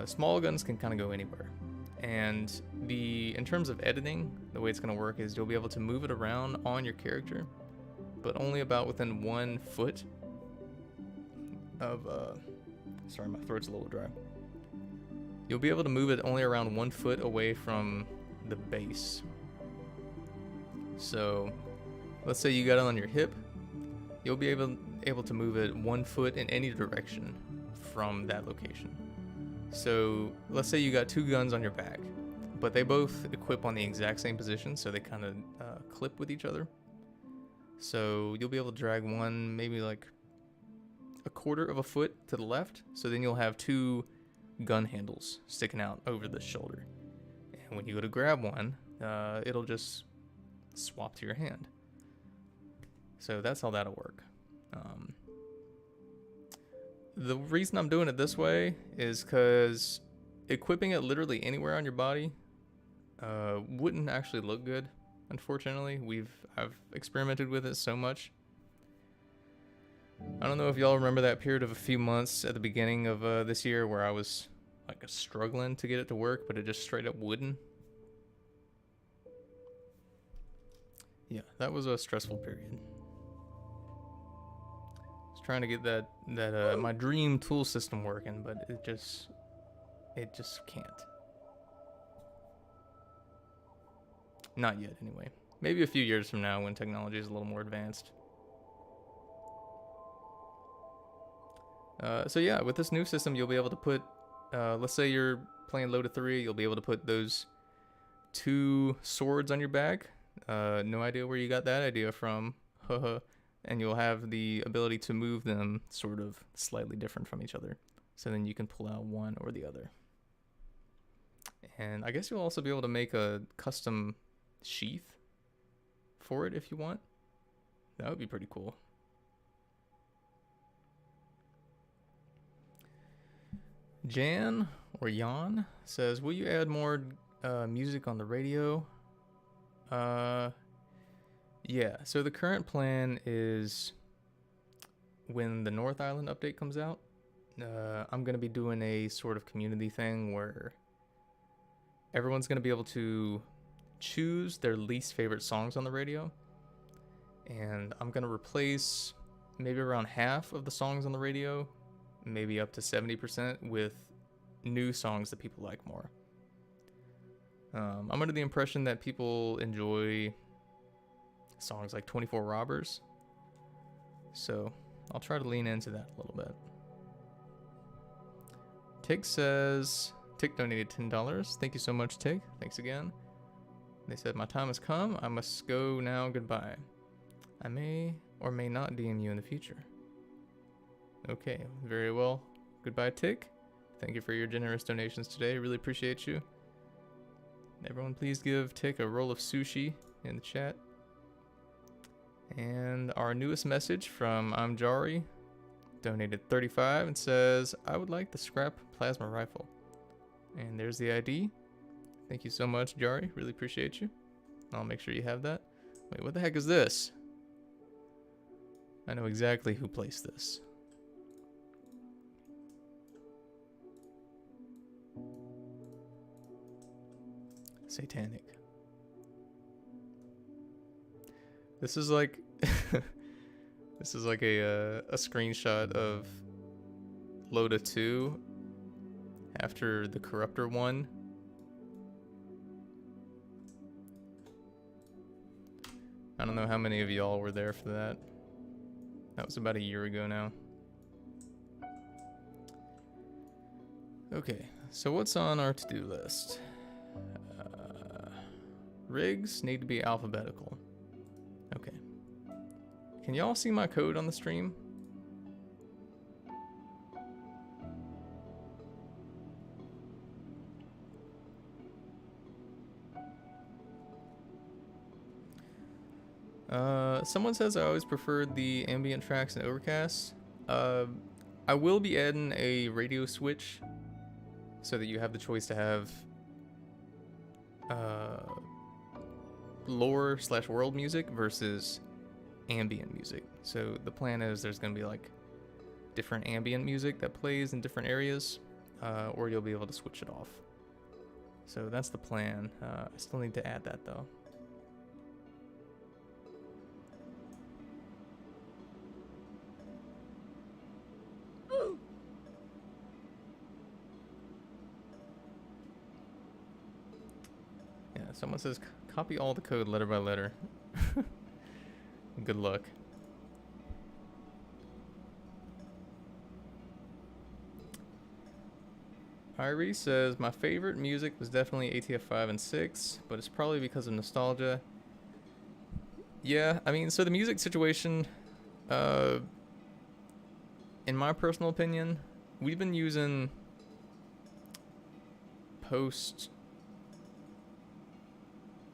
Small guns can kind of go anywhere. And in terms of editing, the way it's going to work is you'll be able to move it around on your character, but only about within 1 foot of, sorry, my throat's a little dry. You'll be able to move it only around 1 foot away from the base. So, let's say you got it on your hip, you'll be able to move it 1 foot in any direction from that location. So let's say you got 2 guns on your back, but they both equip on the exact same position, so they kind of clip with each other. So you'll be able to drag one maybe like 1/4 of a foot to the left, so then you'll have 2 gun handles sticking out over the shoulder. And when you go to grab one, it'll just swap to your hand. So that's how that'll work. The reason I'm doing it this way is because equipping it literally anywhere on your body wouldn't actually look good, unfortunately. I've experimented with it so much. I don't know if y'all remember that period of a few months at the beginning of this year where I was like struggling to get it to work, but it just straight up wouldn't. Yeah, that was a stressful period. I was trying to get that my dream tool system working, but it just can't. Not yet, anyway. Maybe a few years from now when technology is a little more advanced. So yeah, with this new system, you'll be able to put, let's say you're playing Loda 3, you'll be able to put those 2 swords on your back. No idea where you got that idea from. And you'll have the ability to move them sort of slightly different from each other. So then you can pull out one or the other. And I guess you'll also be able to make a custom sheath for it if you want. That would be pretty cool. Jan or Jan says, will you add more music on the radio? Yeah, so the current plan is when the North Island update comes out, I'm going to be doing a sort of community thing where everyone's going to be able to choose their least favorite songs on the radio. And I'm going to replace maybe around half of the songs on the radio, maybe up to 70%, with new songs that people like more. I'm under the impression that people enjoy songs like 24 Robbers, so I'll try to lean into that a little bit. Tig says, Tig donated $10. Thank you so much, Tig. Thanks again. They said, my time has come. I must go now. Goodbye. I may or may not DM you in the future. Okay, very well. Goodbye, Tig. Thank you for your generous donations today. Really appreciate you. Everyone, please give Tig a roll of sushi in the chat. And our newest message from I'm Jari donated 35 and says, I would like the scrap plasma rifle. And there's the ID. Thank you so much, Jari. Really appreciate you. I'll make sure you have that. Wait, what the heck is this? I know exactly who placed this. Satanic. This is like this is like a screenshot of Loda 2 after the Corruptor 1. I don't know how many of y'all were there for that. That was about a year ago now. Okay, so what's on our to-do list? Rigs need to be alphabetical. Okay. Can y'all see my code on the stream? Someone says I always preferred the ambient tracks and overcast. I will be adding a radio switch so that you have the choice to have lore/world music versus ambient music. So the plan is there's going to be like different ambient music that plays in different areas, or you'll be able to switch it off. So that's the plan. I still need to add that though. Yeah, someone says copy all the code letter by letter. Good luck. Irie says, my favorite music was definitely ATF 5 and 6, but it's probably because of nostalgia. Yeah, I mean, so the music situation, in my personal opinion, we've been using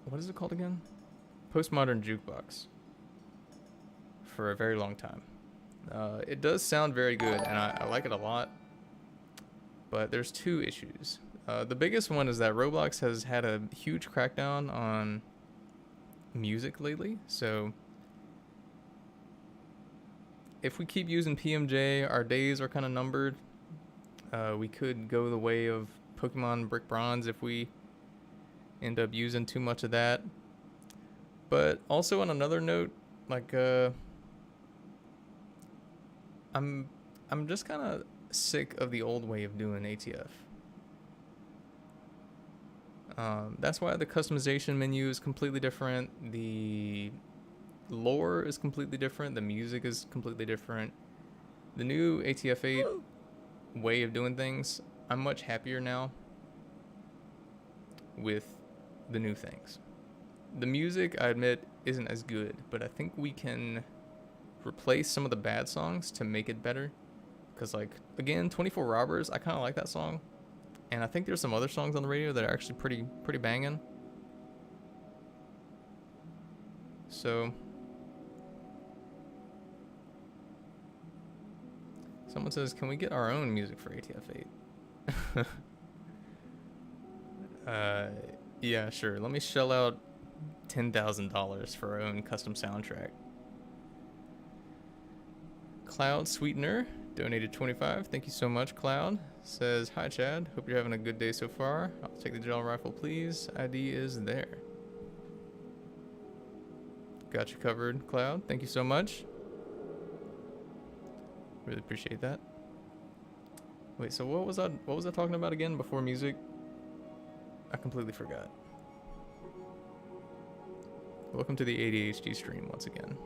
what is it called again? Postmodern Jukebox for a very long time. It does sound very good, and I like it a lot. But there's two issues. The biggest one is that Roblox has had a huge crackdown on music lately. So if we keep using PMJ, our days are kind of numbered. We could go the way of Pokemon Brick Bronze if we end up using too much of that. But also on another note, like I'm just kind of sick of the old way of doing ATF. That's why the customization menu is completely different. The lore is completely different. The music is completely different. The new ATF8 way of doing things, I'm much happier now with the new things. The music, I admit, isn't as good, but I think we can replace some of the bad songs to make it better. Because, like, again, 24 Robbers, I kind of like that song. And I think there's some other songs on the radio that are actually pretty banging. So, someone says, can we get our own music for ATF8? Yeah, sure. Let me shell out $10,000 for our own custom soundtrack. Cloud Sweetener donated 25. Thank you so much, Cloud. Says, hi, Chad. Hope you're having a good day so far. I'll take the gel rifle, please. ID is there. Got you covered, Cloud. Thank you so much. Really appreciate that. Wait, so what was I talking about again before music? I completely forgot. Welcome to the ADHD stream once again.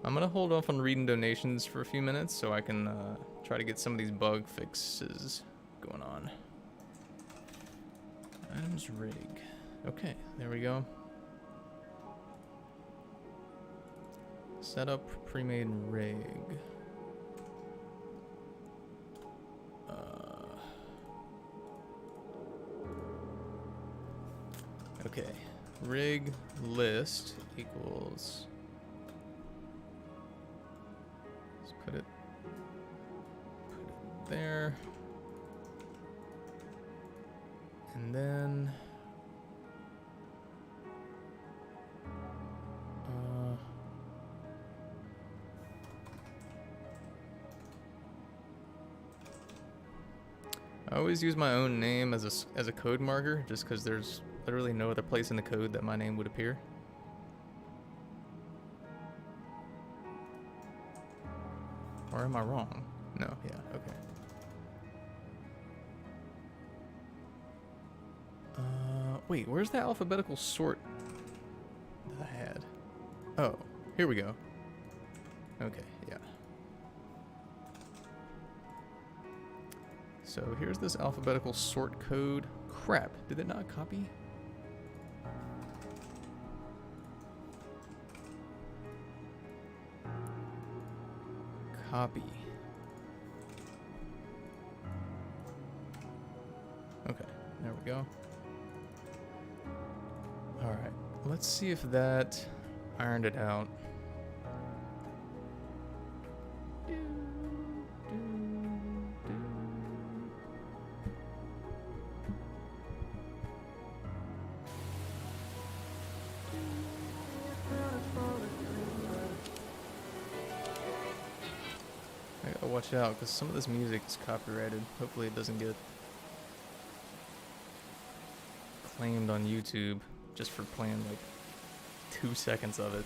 I'm gonna hold off on reading donations for a few minutes so I can try to get some of these bug fixes going on. Items rig. Okay, there we go. Set up pre-made rig. Okay, rig list equals. Let's put it there, and then I always use my own name as a code marker, just because there's literally no other place in the code that my name would appear. Or am I wrong? No, yeah, okay. Wait, where's the alphabetical sort that I had? Oh, here we go. Okay, yeah. So here's this alphabetical sort code. Crap, did it not copy? Copy. Okay, there we go. Alright, let's see if that ironed it out. I gotta watch out because some of this music is copyrighted. Hopefully it doesn't get claimed on YouTube just for playing like 2 seconds of it.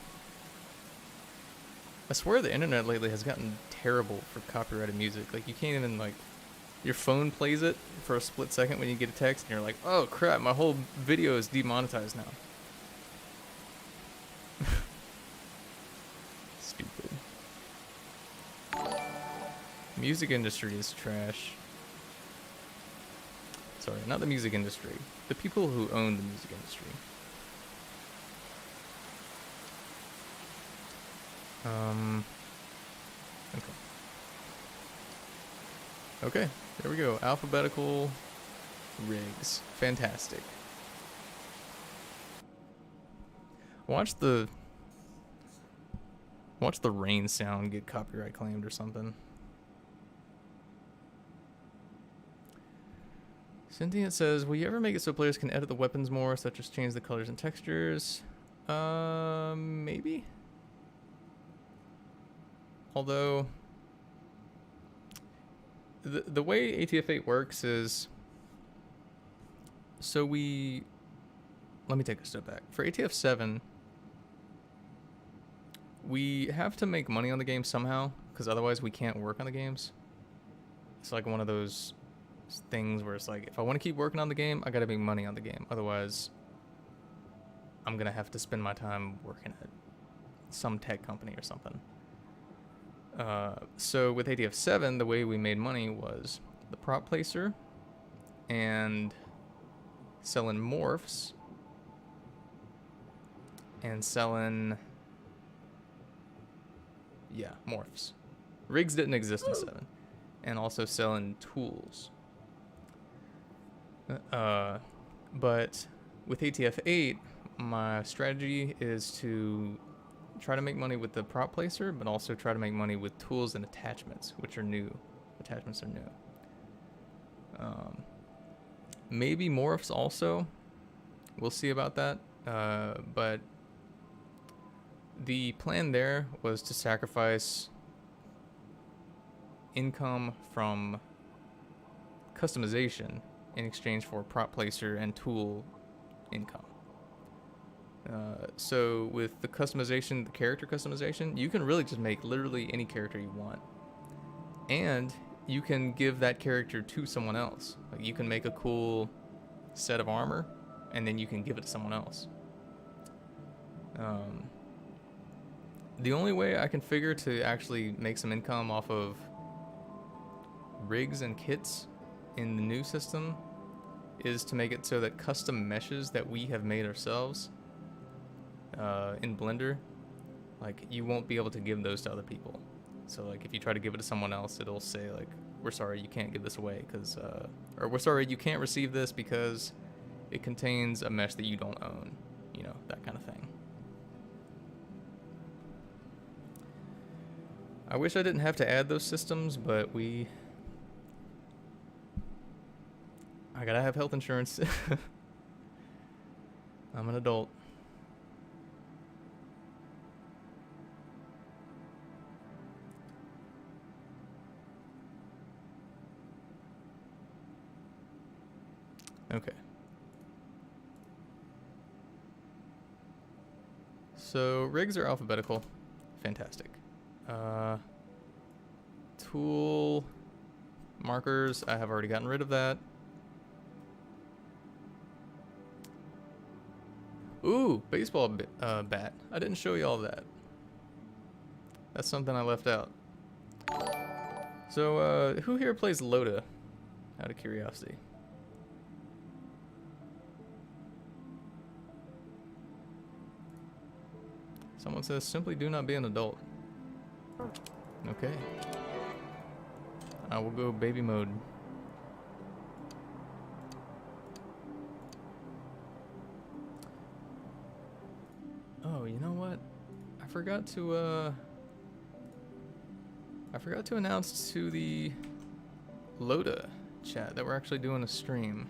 I swear the internet lately has gotten terrible for copyrighted music. Like you can't even like, your phone plays it for a split second when you get a text and you're like, oh crap, my whole video is demonetized now. Stupid. Music industry is trash. Sorry, not the music industry. The people who own the music industry. Okay. Okay, there we go. Alphabetical rigs. Fantastic. Watch the rain sound get copyright claimed or something. Sentient says, will you ever make it so players can edit the weapons more, such as change the colors and textures? Maybe. Although, the way ATF8 works is, so we let me take a step back. For ATF 7, we have to make money on the game somehow, because otherwise we can't work on the games. It's like one of those things where it's like, if I want to keep working on the game, I gotta make money on the game. Otherwise, I'm gonna have to spend my time working at some tech company or something. So with ATF 7, the way we made money was the prop placer and selling morphs and selling, yeah, morphs. Rigs didn't exist in 7. And also selling tools. But with ATF 8, my strategy is to try to make money with the prop placer, but also try to make money with tools and attachments, which are new. Attachments are new. Maybe morphs also. We'll see about that. But the plan there was to sacrifice income from customization in exchange for prop placer and tool income. So with the customization, the character customization, you can really just make literally any character you want. And you can give that character to someone else. Like, you can make a cool set of armor, and then you can give it to someone else. The only way I can figure to actually make some income off of rigs and kits in the new system is to make it so that custom meshes that we have made ourselves in Blender, like, you won't be able to give those to other people. So like, if you try to give it to someone else, it'll say like, we're sorry, you can't give this away because or we're sorry, you can't receive this because it contains a mesh that you don't own, you know, that kind of thing. I wish I didn't have to add those systems, but I gotta have health insurance. I'm an adult. Okay. So rigs are alphabetical. Fantastic. Tool markers, I have already gotten rid of that. Ooh, baseball bat. I didn't show you all that. That's something I left out. So, who here plays Loda? Out of curiosity. Someone says, simply do not be an adult. Okay. I will go baby mode. Oh, you know what? I forgot to announce to the Loda chat that we're actually doing a stream.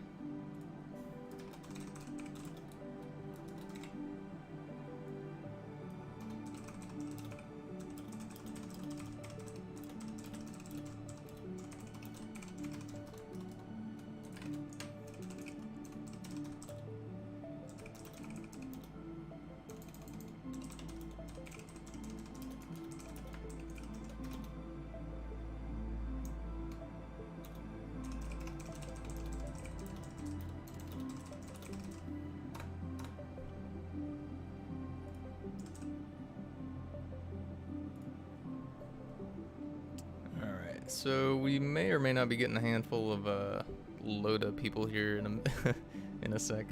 So we may or may not be getting a handful of Loda people here in a in a sec.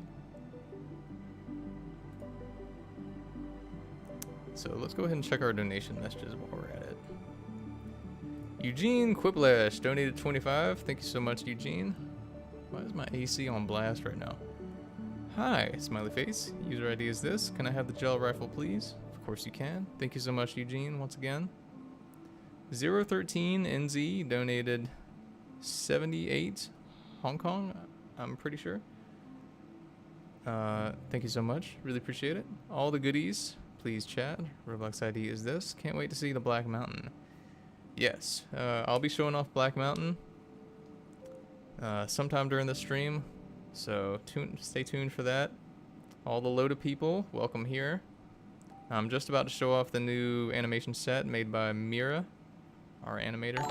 So let's go ahead and check our donation messages while we're at it. Eugene Quiplash donated 25. Thank you so much, Eugene. Why is my AC on blast right now? Hi, smiley face. User ID is this. Can I have the gel rifle, please? Of course you can. Thank you so much, Eugene, once again. 013 NZ donated 78 Hong Kong, I'm pretty sure. Thank you so much. Really appreciate it. All the goodies, please chat. Roblox ID is this. Can't wait to see the Black Mountain. Yes, I'll be showing off Black Mountain sometime during the stream, so stay tuned for that. All the Loda people, welcome here. I'm just about to show off the new animation set made by Mira, our animator,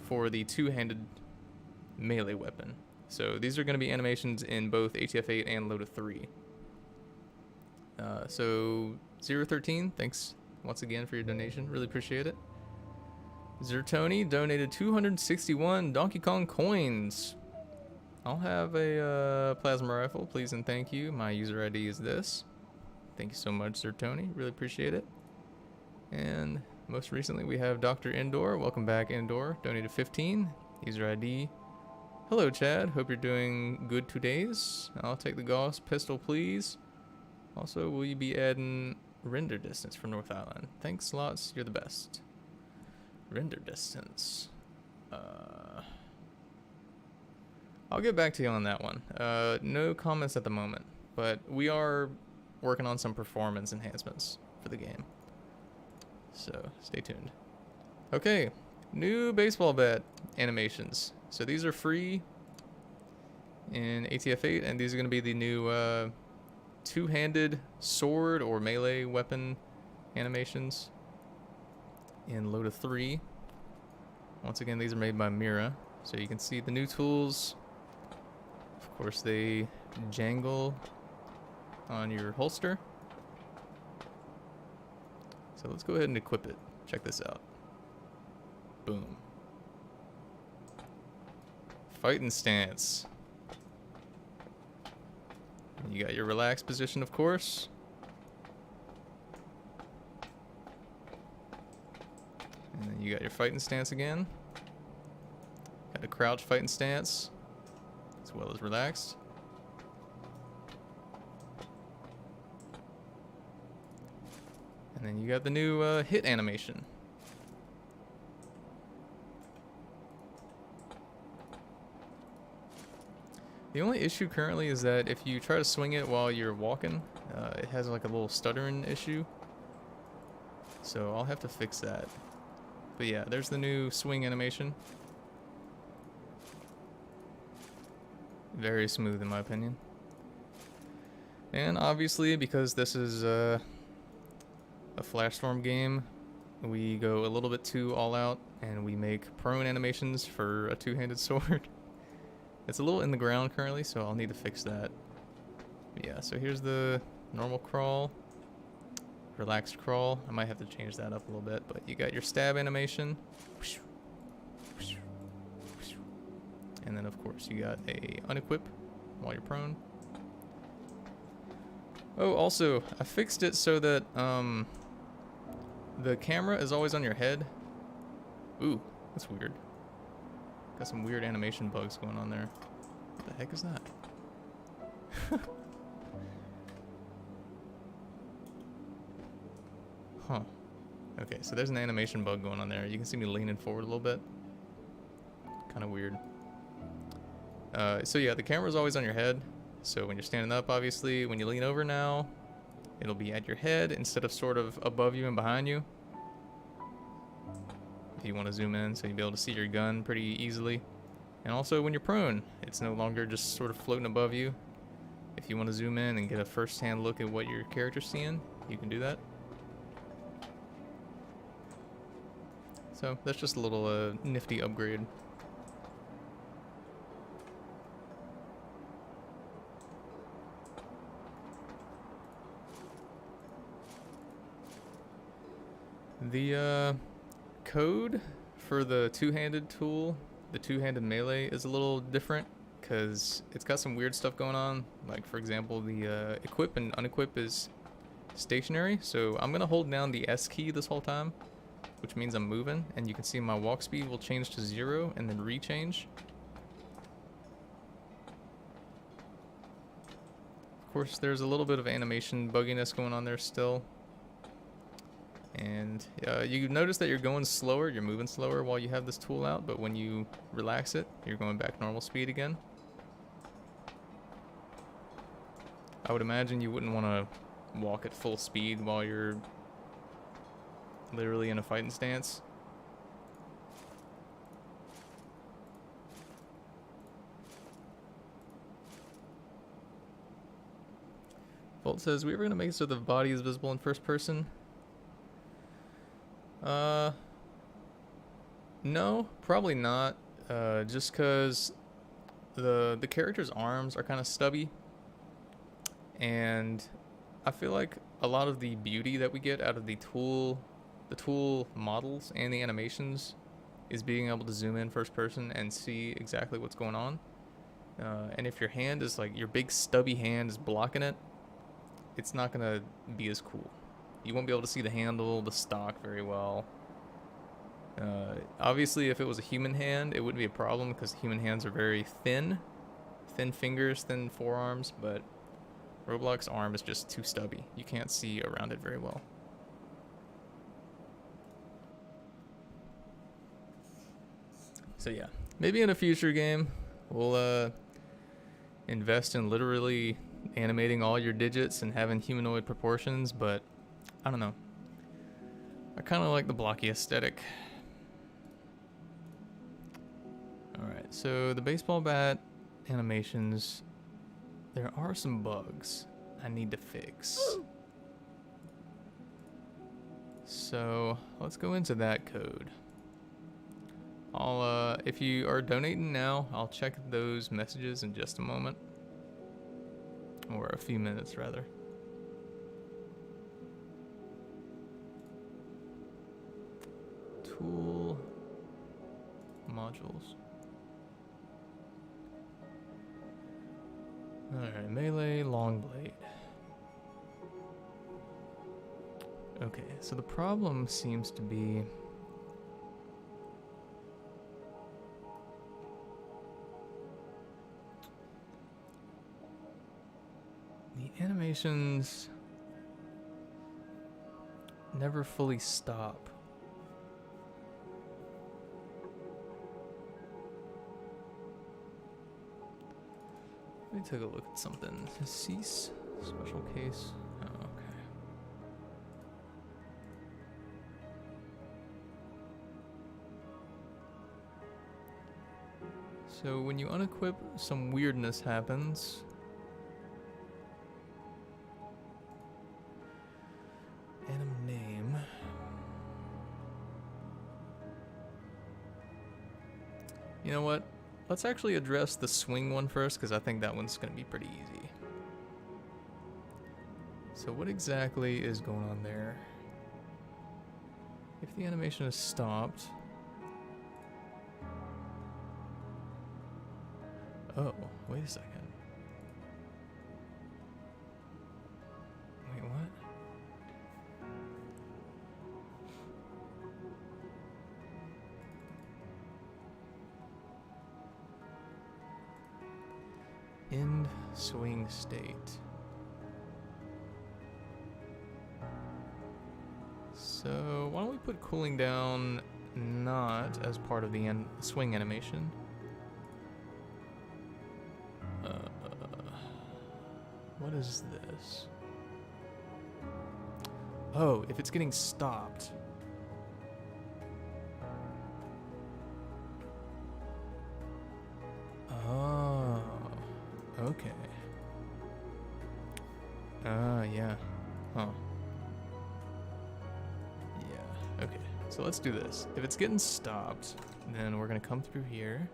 for the two-handed melee weapon. So these are going to be animations in both ATF8 and Loda 3. So 013, thanks once again for your donation. Really appreciate it. Zertoni donated 261 Donkey Kong coins. I'll have a plasma rifle, please and thank you. My user ID is this. Thank you so much, Zertoni. Really appreciate it. And most recently, we have Dr. Indoor. Welcome back, Indoor. Donated 15. User ID. Hello, Chad. Hope you're doing good todays. I'll take the Gauss pistol, please. Also, will you be adding render distance for North Island? Thanks lots. You're the best. Render distance. I'll get back to you on that one. No comments at the moment, but we are working on some performance enhancements for the game. So stay tuned. Okay, new baseball bat animations. So these are free in ATF8, and these are going to be the new two-handed sword or melee weapon animations in Loda 3. Once again, these are made by Mira, so you can see the new tools. Of course, they jangle on your holster. So let's go ahead and equip it. Check this out. Boom. Fighting stance. You got your relaxed position, of course. And then you got your fighting stance again. Got a crouch fighting stance, as well as relaxed. And then you got the new hit animation. The only issue currently is that if you try to swing it while you're walking, it has like a little stuttering issue. So I'll have to fix that. But yeah, there's the new swing animation. Very smooth in my opinion. And obviously, because this is a Flashstorm game, we go a little bit too all out and we make prone animations for a two-handed sword. It's a little in the ground currently, so I'll need to fix that. But yeah, so here's the normal crawl, relaxed crawl. I might have to change that up a little bit, but you got your stab animation. And then of course you got a unequip while you're prone. Oh, also, I fixed it so that the camera is always on your head. Ooh, that's weird. Got some weird animation bugs going on there. What the heck is that? Huh. Okay, so there's an animation bug going on there. You can see me leaning forward a little bit. Kind of weird. So yeah, the camera's always on your head. So when you're standing up, obviously, when you lean over now, it'll be at your head instead of sort of above you and behind you. If you want to zoom in, so you'll be able to see your gun pretty easily. And also when you're prone, it's no longer just sort of floating above you. If you want to zoom in and get a first-hand look at what your character's seeing, you can do that. So that's just a little nifty upgrade. The code for the two-handed tool, the two-handed melee, is a little different because it's got some weird stuff going on. Like, for example, the equip and unequip is stationary, so I'm gonna hold down the S key this whole time, which means I'm moving, and you can see my walk speed will change to 0 and then rechange. Of course, there's a little bit of animation bugginess going on there still. And you notice that you're going slower, you're moving slower while you have this tool out, but when you relax it, you're going back normal speed again. I would imagine you wouldn't want to walk at full speed while you're literally in a fighting stance. Bolt says, we ever gonna make it so the body is visible in first person? No, probably not. Just because the character's arms are kind of stubby, and I feel like a lot of the beauty that we get out of the tool models and the animations is being able to zoom in first person and see exactly what's going on. And if your hand is like, your big stubby hand is blocking it, it's not gonna be as cool. You won't be able to see the handle, the stock very well. Obviously, if it was a human hand, it wouldn't be a problem because human hands are very thin fingers, thin forearms, but Roblox's arm is just too stubby. You can't see around it very well. So yeah, maybe in a future game, we'll invest in literally animating all your digits and having humanoid proportions, but I don't know. I kind of like the blocky aesthetic. Alright, so the baseball bat animations, there are some bugs I need to fix. So let's go into that code. If you are donating now, I'll check those messages in just a moment. Or a few minutes, rather. Tool modules. Alright, melee, long blade. Okay, so the problem seems to be the animations never fully stop. Let me take a look at something. Cease special case. Oh, okay. So when you unequip, some weirdness happens. Anim name. You know what? Let's actually address the swing one first, because I think that one's going to be pretty easy. So what exactly is going on there? If the animation is stopped... Oh, wait a second. Wait, what? End swing state. So why don't we put cooling down not as part of the swing animation? What is this? Oh, if it's getting stopped. Oh, okay. Yeah. Huh. Yeah, okay. So let's do this. If it's getting stopped, then we're gonna come through here.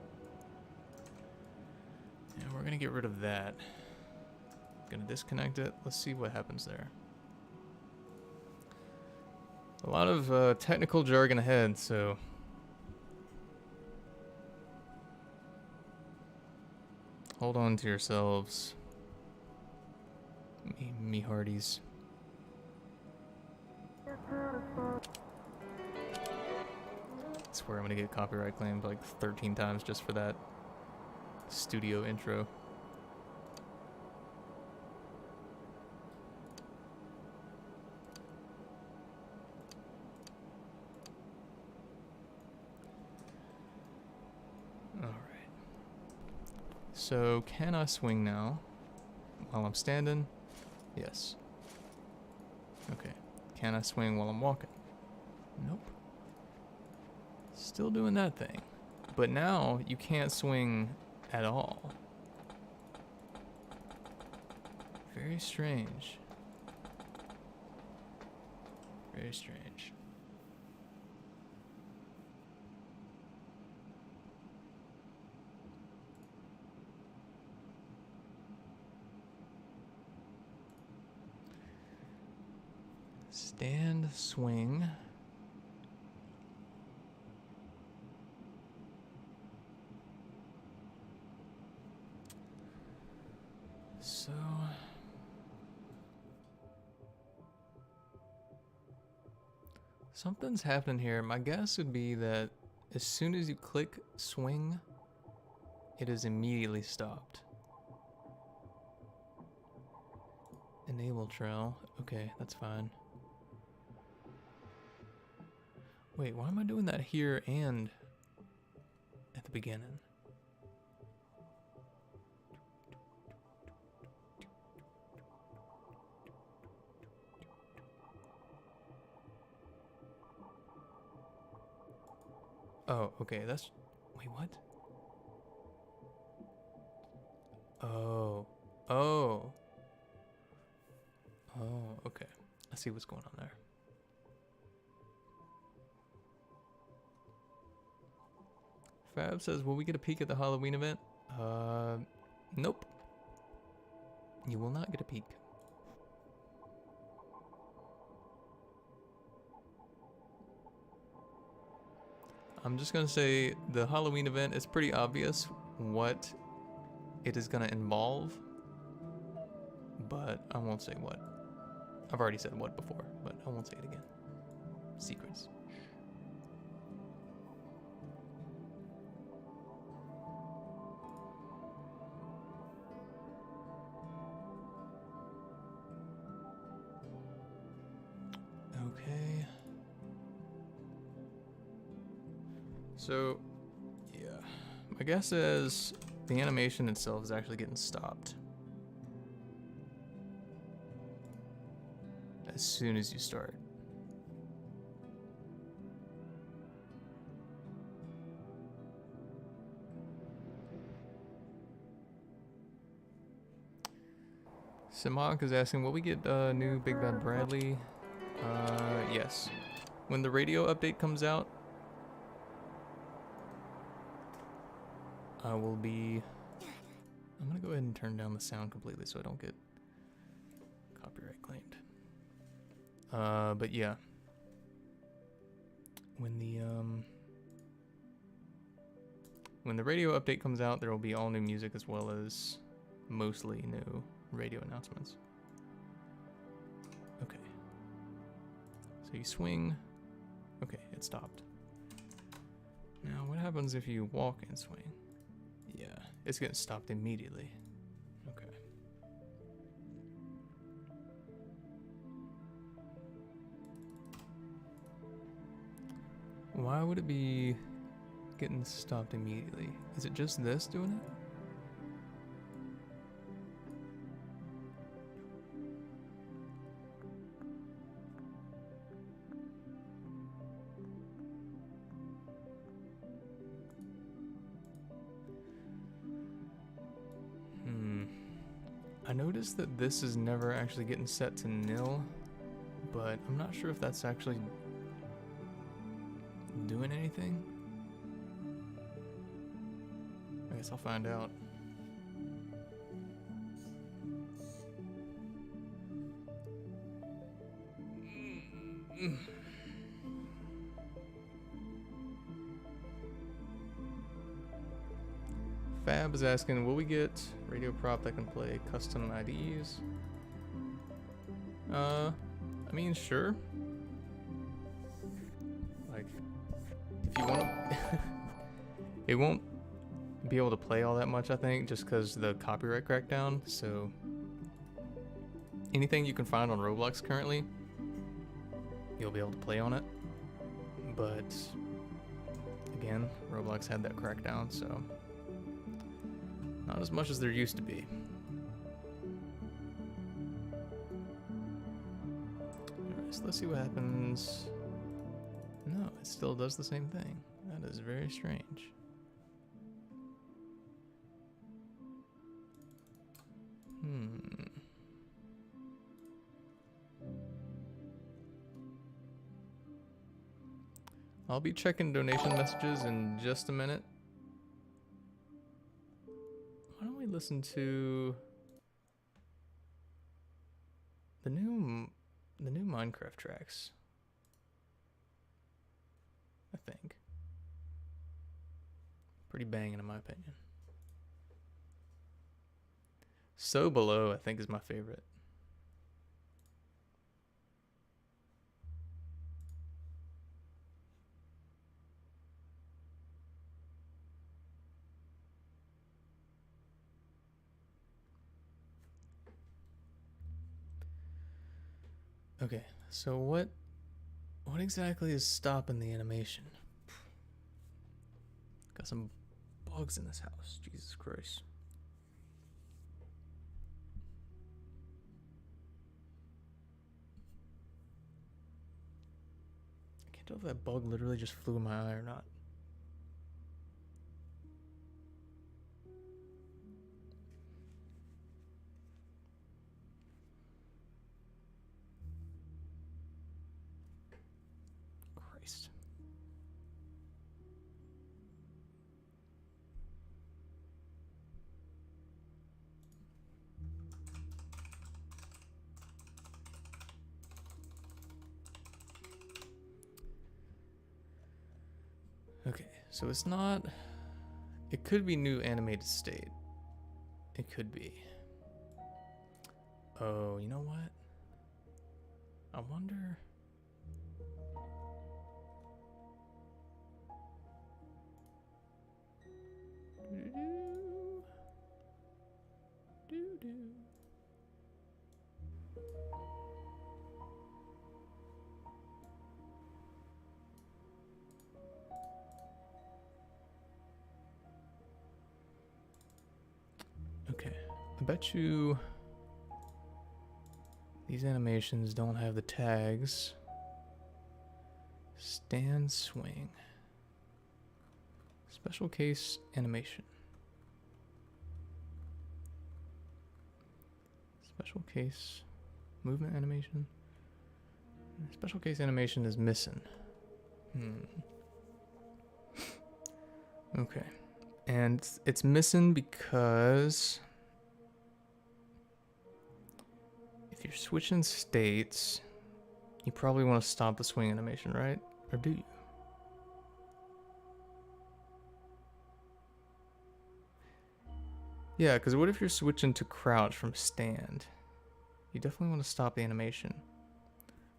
And we're gonna get rid of that. Gonna disconnect it. Let's see what happens there. A lot of technical jargon ahead, so... Hold on to yourselves. Me hearties. I swear I'm gonna get copyright claimed like 13 times just for that studio intro. Alright. So, can I swing now while I'm standing? Yes. Okay. Can I swing while I'm walking? Nope. Still doing that thing. But now you can't swing at all. Very strange. Very strange. Stand, swing. So something's happening here. My guess would be that as soon as you click swing, it is immediately stopped. Enable trail. Okay, that's fine. Wait, why am I doing that here and at the beginning? Oh, okay, that's... Wait, what? Oh. Oh. Oh, okay. I see what's going on there. Fab says, will we get a peek at the Halloween event? Nope. You will not get a peek. I'm just gonna say the Halloween event is pretty obvious what it is gonna involve, but I won't say what. I've already said what before, but I won't say it again. Secrets. Okay. So, yeah. My guess is the animation itself is actually getting stopped as soon as you start. Simak is asking, will we get new Big Bad Bradley? Yes. When the radio update comes out, I will be... I'm gonna go ahead and turn down the sound completely so I don't get copyright claimed. But yeah. When the radio update comes out, there will be all new music as well as mostly new radio announcements. Okay. So you swing. Okay, it stopped. Now what happens if you walk and swing? Yeah, it's getting stopped immediately. Okay. Why would it be getting stopped immediately? Is it just this doing it? I noticed that this is never actually getting set to nil, but I'm not sure if that's actually doing anything. I guess I'll find out. Fab is asking, will we get radio prop that can play custom IDs? I mean, sure. Like, if you want to... It won't be able to play all that much, I think, just because the copyright crackdown, so... Anything you can find on Roblox currently, you'll be able to play on it. But, again, Roblox had that crackdown, so... Not as much as there used to be. Alright, so let's see what happens. No, it still does the same thing. That is very strange. I'll be checking donation messages in just a minute. Why don't we listen to the new Minecraft tracks? I think pretty banging in my opinion. So Below, I think, is my favorite. Okay, so what exactly is stopping the animation? Got some bugs in this house. Jesus Christ. I can't tell if that bug literally just flew in my eye or not. Christ. Okay, so it's not... It could be new animated state. It could be. Oh, you know what? I wonder... Okay, I bet you these animations don't have the tags. Stand swing. Special case animation. Special case movement animation. Special case animation is missing. Okay. And it's missing because if you're switching states, you probably want to stop the swing animation, right? Or do you? Yeah, because what if you're switching to crouch from stand? You definitely want to stop the animation.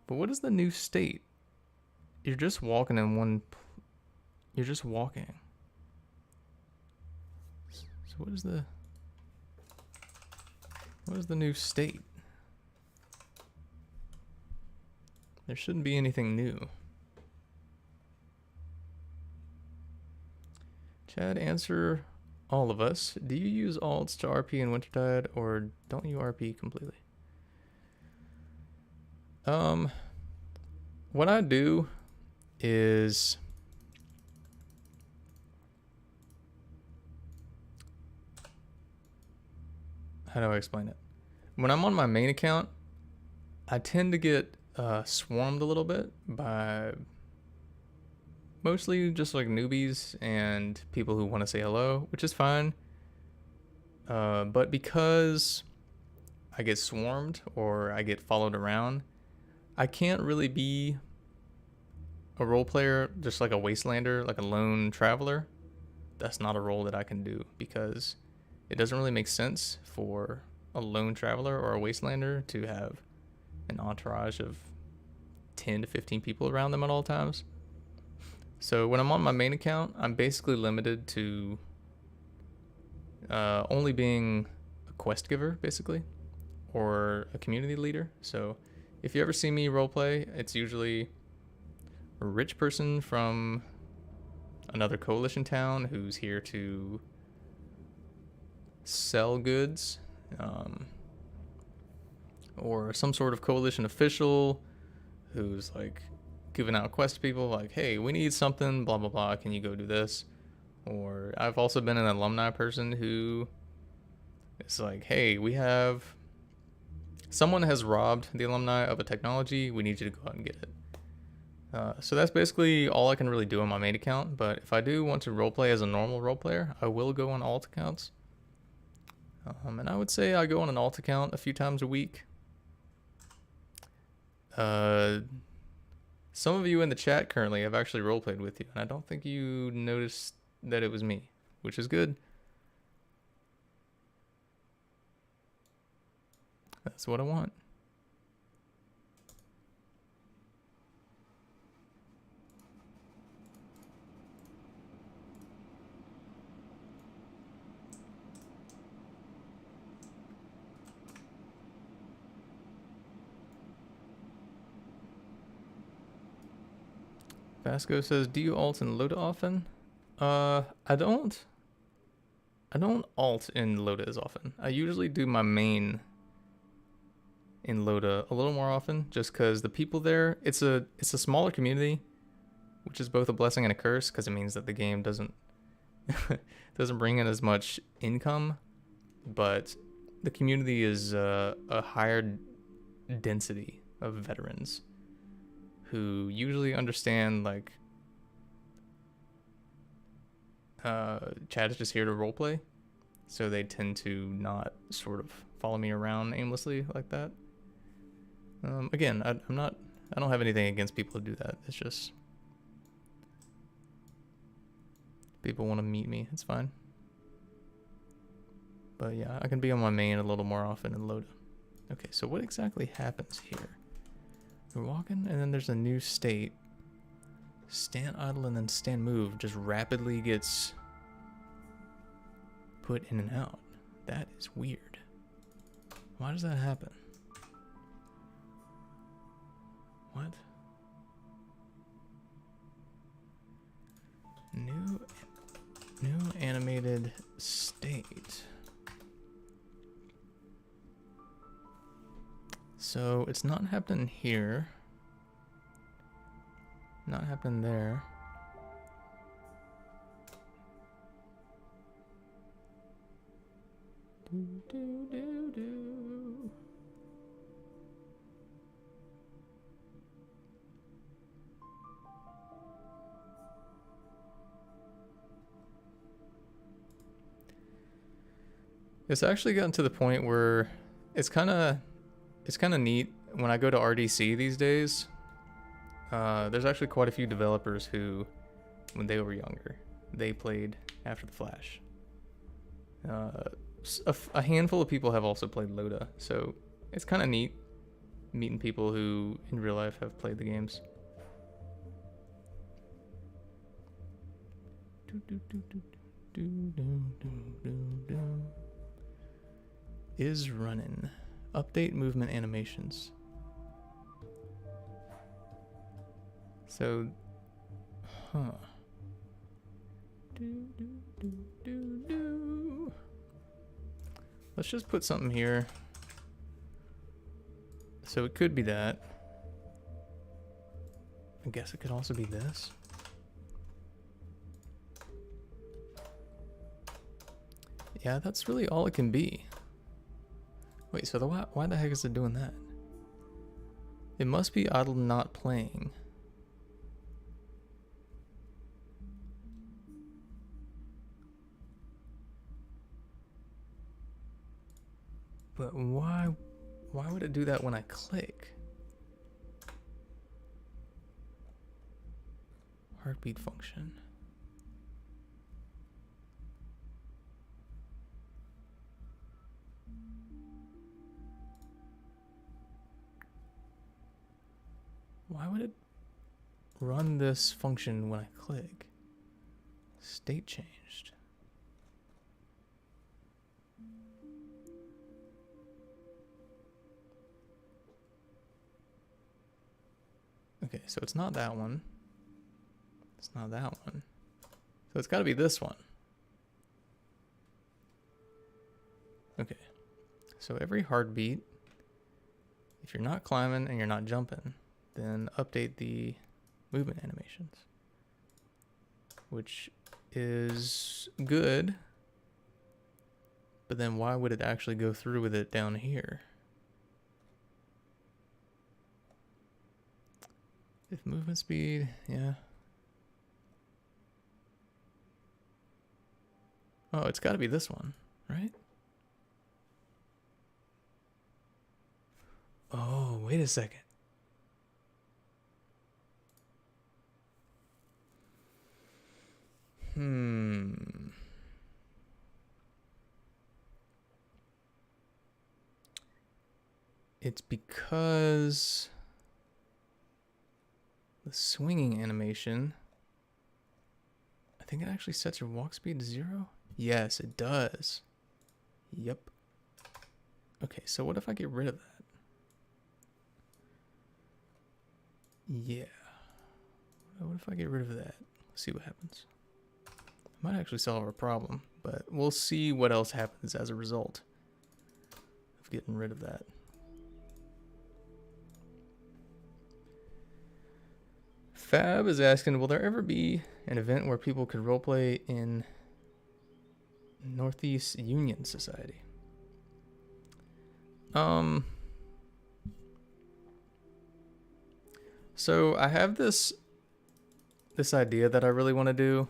But what is the new state? You're just walking in one... You're just walking. So what is the new state? There shouldn't be anything new. Chad, answer all of us. Do you use alts to RP in Wintertide, or don't you RP completely? What I do is... How do I explain it? When I'm on my main account, I tend to get swarmed a little bit by mostly just like newbies and people who want to say hello, which is fine. But because I get swarmed or I get followed around, I can't really be a role player, just like a wastelander, like a lone traveler. That's not a role that I can do because it doesn't really make sense for a lone traveler or a wastelander to have an entourage of 10 to 15 people around them at all times. So when I'm on my main account, I'm basically limited to only being a quest giver, basically, or a community leader. So if you ever see me roleplay, it's usually a rich person from another coalition town who's here to sell goods, or some sort of coalition official who's like giving out quests to people like, hey, we need something, blah blah blah, can you go do this? Or I've also been an alumni person who is like, hey, we have someone has robbed the alumni of a technology, we need you to go out and get it. So that's basically all I can really do on my main account, but if I do want to roleplay as a normal role player, I will go on alt accounts. And I would say I go on an alt account a few times a week. Some of you in the chat currently have actually roleplayed with you, and I don't think you noticed that it was me, which is good. That's what I want. Vasco says, do you alt in Loda often? I don't alt in Loda as often. I usually do my main in Loda a little more often, just because the people there, it's a smaller community, which is both a blessing and a curse, because it means that the game doesn't bring in as much income, but the community is a higher density of veterans who usually understand, like, Chad is just here to roleplay, so they tend to not sort of follow me around aimlessly like that. Again, I don't have anything against people who do that. It's just people want to meet me. It's fine. But yeah, I can be on my main a little more often in Loda. Okay, so what exactly happens here? We're walking, and then there's a new state. Stand idle and then stand move just rapidly gets put in and out. That is weird. Why does that happen? What? New animated state. So it's not happening here. Not happening there. It's actually gotten to the point where it's kind of neat when I go to RDC these days. There's actually quite a few developers who, when they were younger, they played After the Flash. A handful of people have also played Loda, so it's kind of neat meeting people who in real life have played the games. Is running. Update movement animations. So, let's just put something here. So it could be that. I guess it could also be this. Yeah, that's really all it can be. Wait, so why the heck is it doing that? It must be idle not playing. But why would it do that when I click? Heartbeat function. Why would it run this function when I click? State changed. Okay, so it's not that one. It's not that one. So it's got to be this one. Okay. So every heartbeat, if you're not climbing and you're not jumping, then update the movement animations, which is good. But then why would it actually go through with it down here? If movement speed, yeah. Oh, it's got to be this one, right? Oh, wait a second. It's because the swinging animation, I think it actually sets your walk speed to 0. Yes, it does. Yep. Okay, so what if I get rid of that? Yeah. What if I get rid of that? Let's see what happens. Might actually solve our problem, but we'll see what else happens as a result of getting rid of that. Fab is asking, will there ever be an event where people could roleplay in Northeast Union Society? So I have this idea that I really want to do,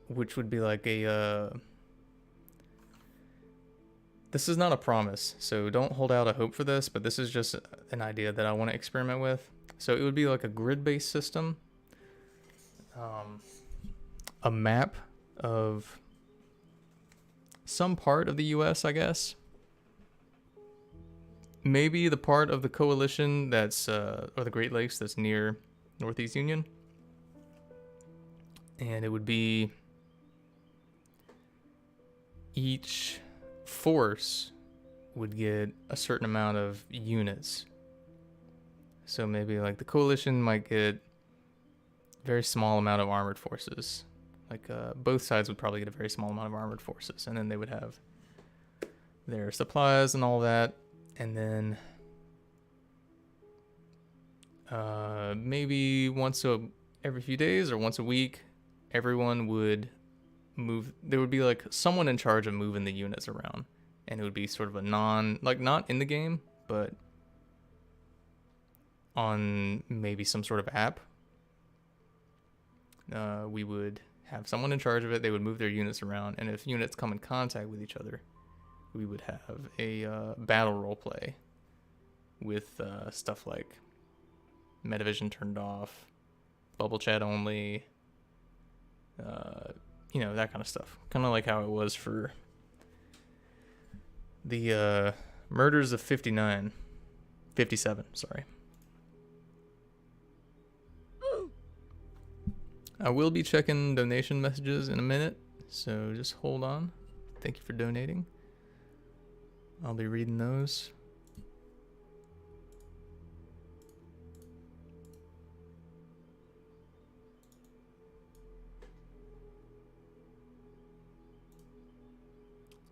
which would be like a this is not a promise, so don't hold out a hope for this, but this is just an idea that I want to experiment with. So it would be like a grid-based system, a map of some part of the US, I guess. Maybe the part of the coalition that's, or the Great Lakes that's near Northeast Union. And it would be each force would get a certain amount of units. So maybe like the coalition might get a very small amount of armored forces. Like both sides would probably get a very small amount of armored forces, and then they would have their supplies and all that. And then maybe every few days or once a week, everyone would move. There would be like someone in charge of moving the units around, and it would be sort of a not in the game, but on maybe some sort of app. We would have someone in charge of it. They would move their units around, and if units come in contact with each other, we would have a battle role play with stuff like Metavision turned off, bubble chat only, that kind of stuff. Kind of like how it was for the murders of 57, sorry. I will be checking donation messages in a minute, so just hold on. Thank you for donating. I'll be reading those.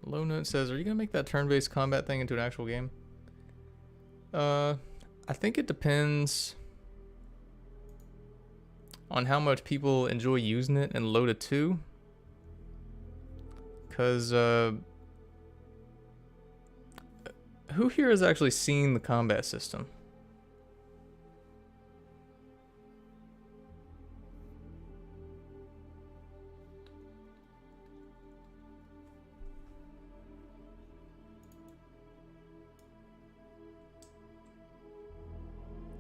Low Note says, are you going to make that turn-based combat thing into an actual game? I think it depends on how much people enjoy using it in Loda 2. Because, who here has actually seen the combat system?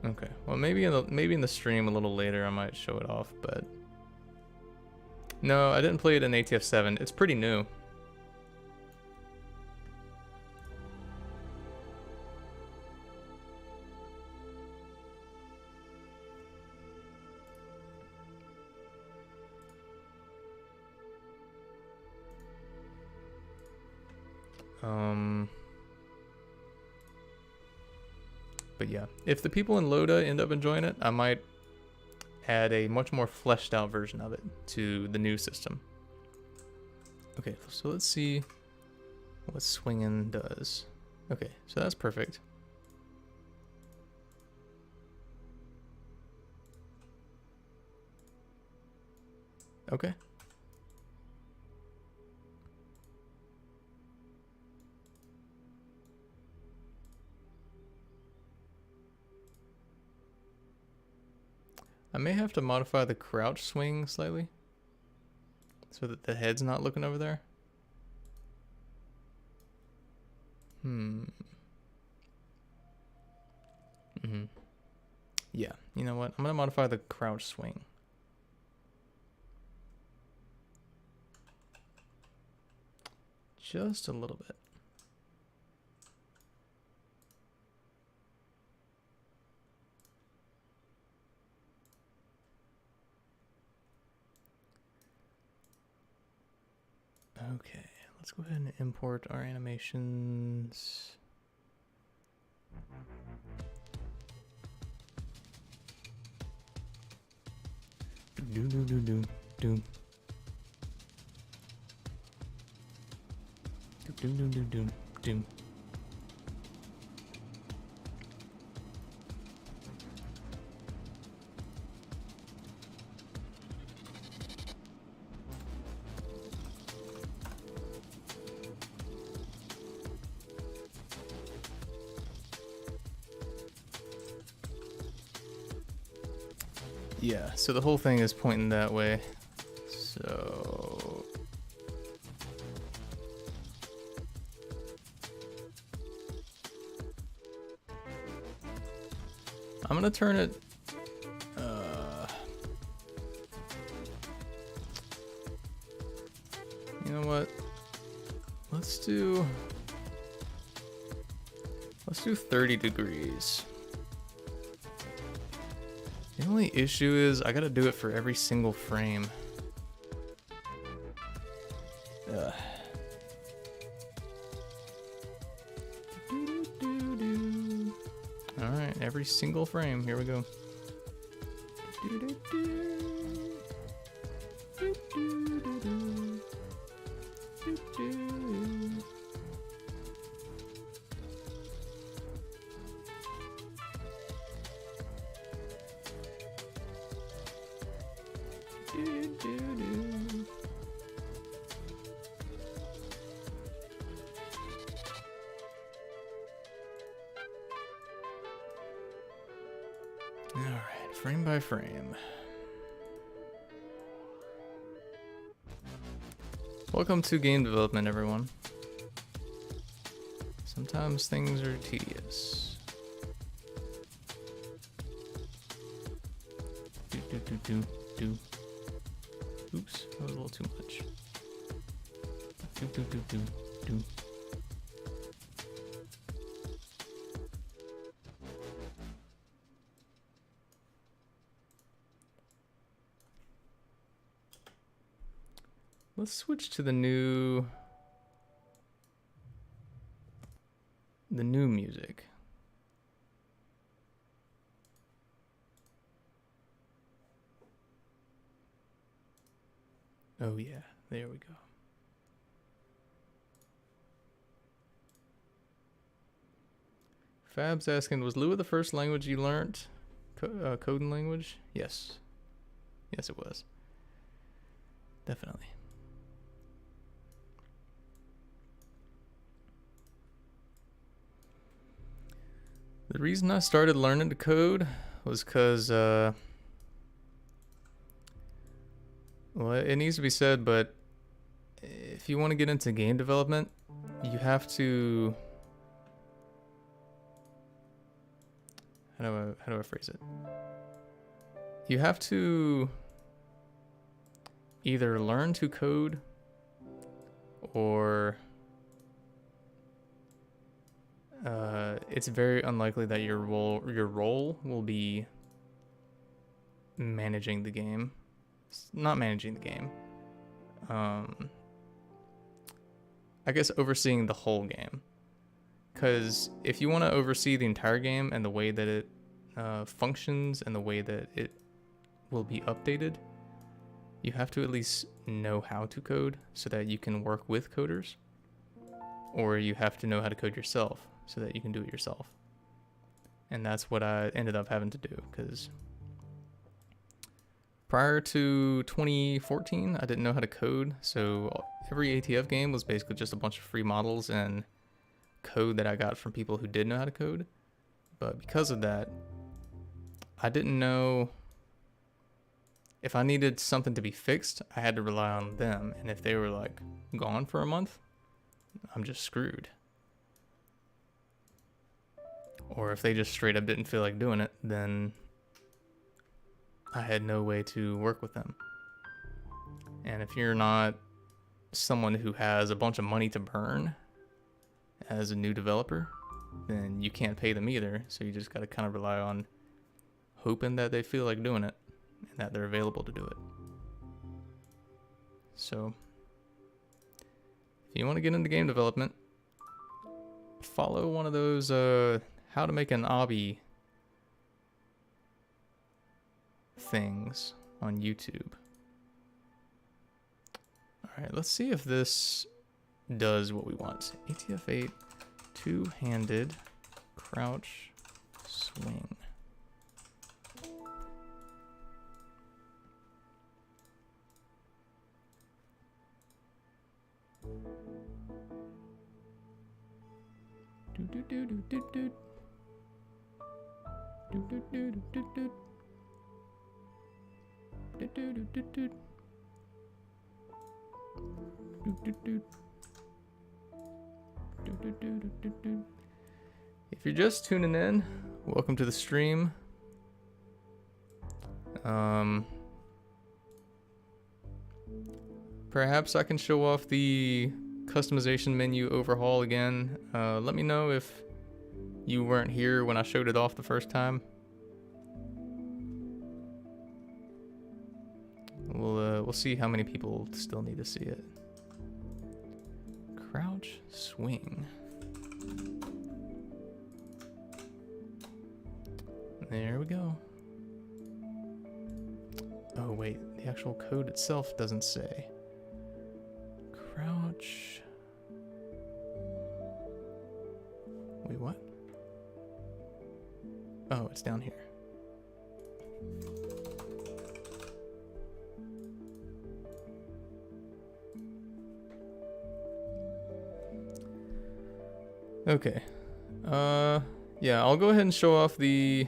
Okay, well maybe in the stream a little later I might show it off, but no, I didn't play it in ATF 7. It's pretty new. But yeah, if the people in Loda end up enjoying it, I might add a much more fleshed out version of it to the new system. Okay, so let's see what swinging does. Okay, so that's perfect. Okay. I may have to modify the crouch swing slightly so that the head's not looking over there. Yeah, you know what? I'm gonna modify the crouch swing. Just a little bit. Okay, let's go ahead and import our animations. Do do do do do. Do do do do do. Yeah, so the whole thing is pointing that way. So I'm gonna turn it you know what? Let's do 30 degrees. The only issue is I gotta do it for every single frame. Alright, every single frame. Here we go. Alright, frame by frame. Welcome to game development, everyone. Sometimes things are tedious. Do. Oops, that was a little too much. Do. Let's switch to the new music. Oh yeah, there we go. Fab's asking, was Lua the first language you learned? Coding language? Yes. Yes, it was. Definitely. The reason I started learning to code was because, well, it needs to be said, but if you want to get into game development, you have to... How do I phrase it? You have to either learn to code or it's very unlikely that your role will be managing the game. Not managing the game. I guess overseeing the whole game. Because if you want to oversee the entire game and the way that it functions and the way that it will be updated, you have to at least know how to code so that you can work with coders. Or you have to know how to code yourself so that you can do it yourself. And that's what I ended up having to do, because prior to 2014, I didn't know how to code, so every ATF game was basically just a bunch of free models and code that I got from people who did know how to code. But because of that, I didn't know if I needed something to be fixed, I had to rely on them. And if they were like gone for a month, I'm just screwed. Or if they just straight up didn't feel like doing it, then I had no way to work with them. And if you're not someone who has a bunch of money to burn as a new developer, then you can't pay them either. So you just got to kind of rely on hoping that they feel like doing it and that they're available to do it. So if you want to get into game development, follow one of those how to make an obby things on YouTube. Alright, let's see if this does what we want. ATF8 two-handed crouch swing. Do do do do do do. Do do do do do do. Do do do do do. Do do do. Do do do do do. If you're just tuning in, welcome to the stream. Perhaps I can show off the customization menu overhaul again. Let me know if you weren't here when I showed it off the first time. We'll see how many people still need to see it. Crouch swing. There we go. Oh wait, the actual code itself doesn't say. Crouch. Wait, what? Oh, it's down here. Okay. Yeah, I'll go ahead and show off the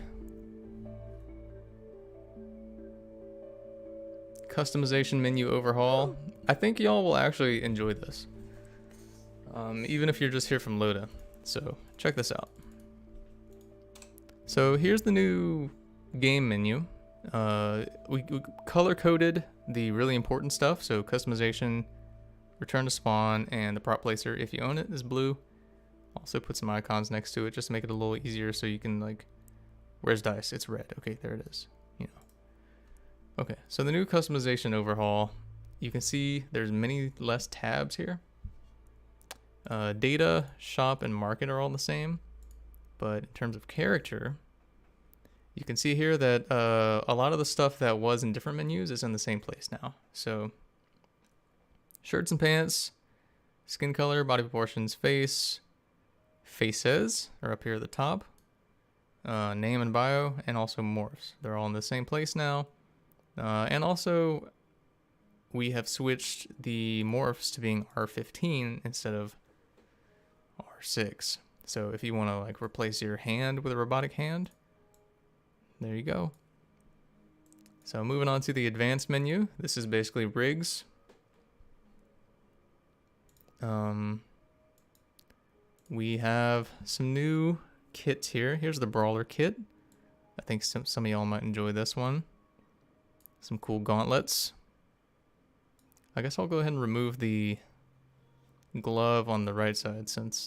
customization menu overhaul. I think y'all will actually enjoy this. Even if you're just here from Loda. So, check this out. So, here's the new game menu. We color-coded the really important stuff. So, customization, return to spawn, and the prop placer, if you own it, is blue. Also put some icons next to it just to make it a little easier so you can like, where's dice? It's red. Okay, there it is. You know. Okay, so the new customization overhaul, you can see there's many less tabs here. Data, shop, and market are all the same, but in terms of character, you can see here that a lot of the stuff that was in different menus is in the same place now. So shirts and pants, skin color, body proportions, face, faces are up here at the top, name and bio, and also morphs. They're all in the same place now. And also we have switched the morphs to being R15 instead of R6. So if you want to like replace your hand with a robotic hand, there you go. So moving on to the advanced menu. This is basically rigs. We have some new kits here. Here's the Brawler kit. I think some of y'all might enjoy this one. Some cool gauntlets. I guess I'll go ahead and remove the glove on the right side since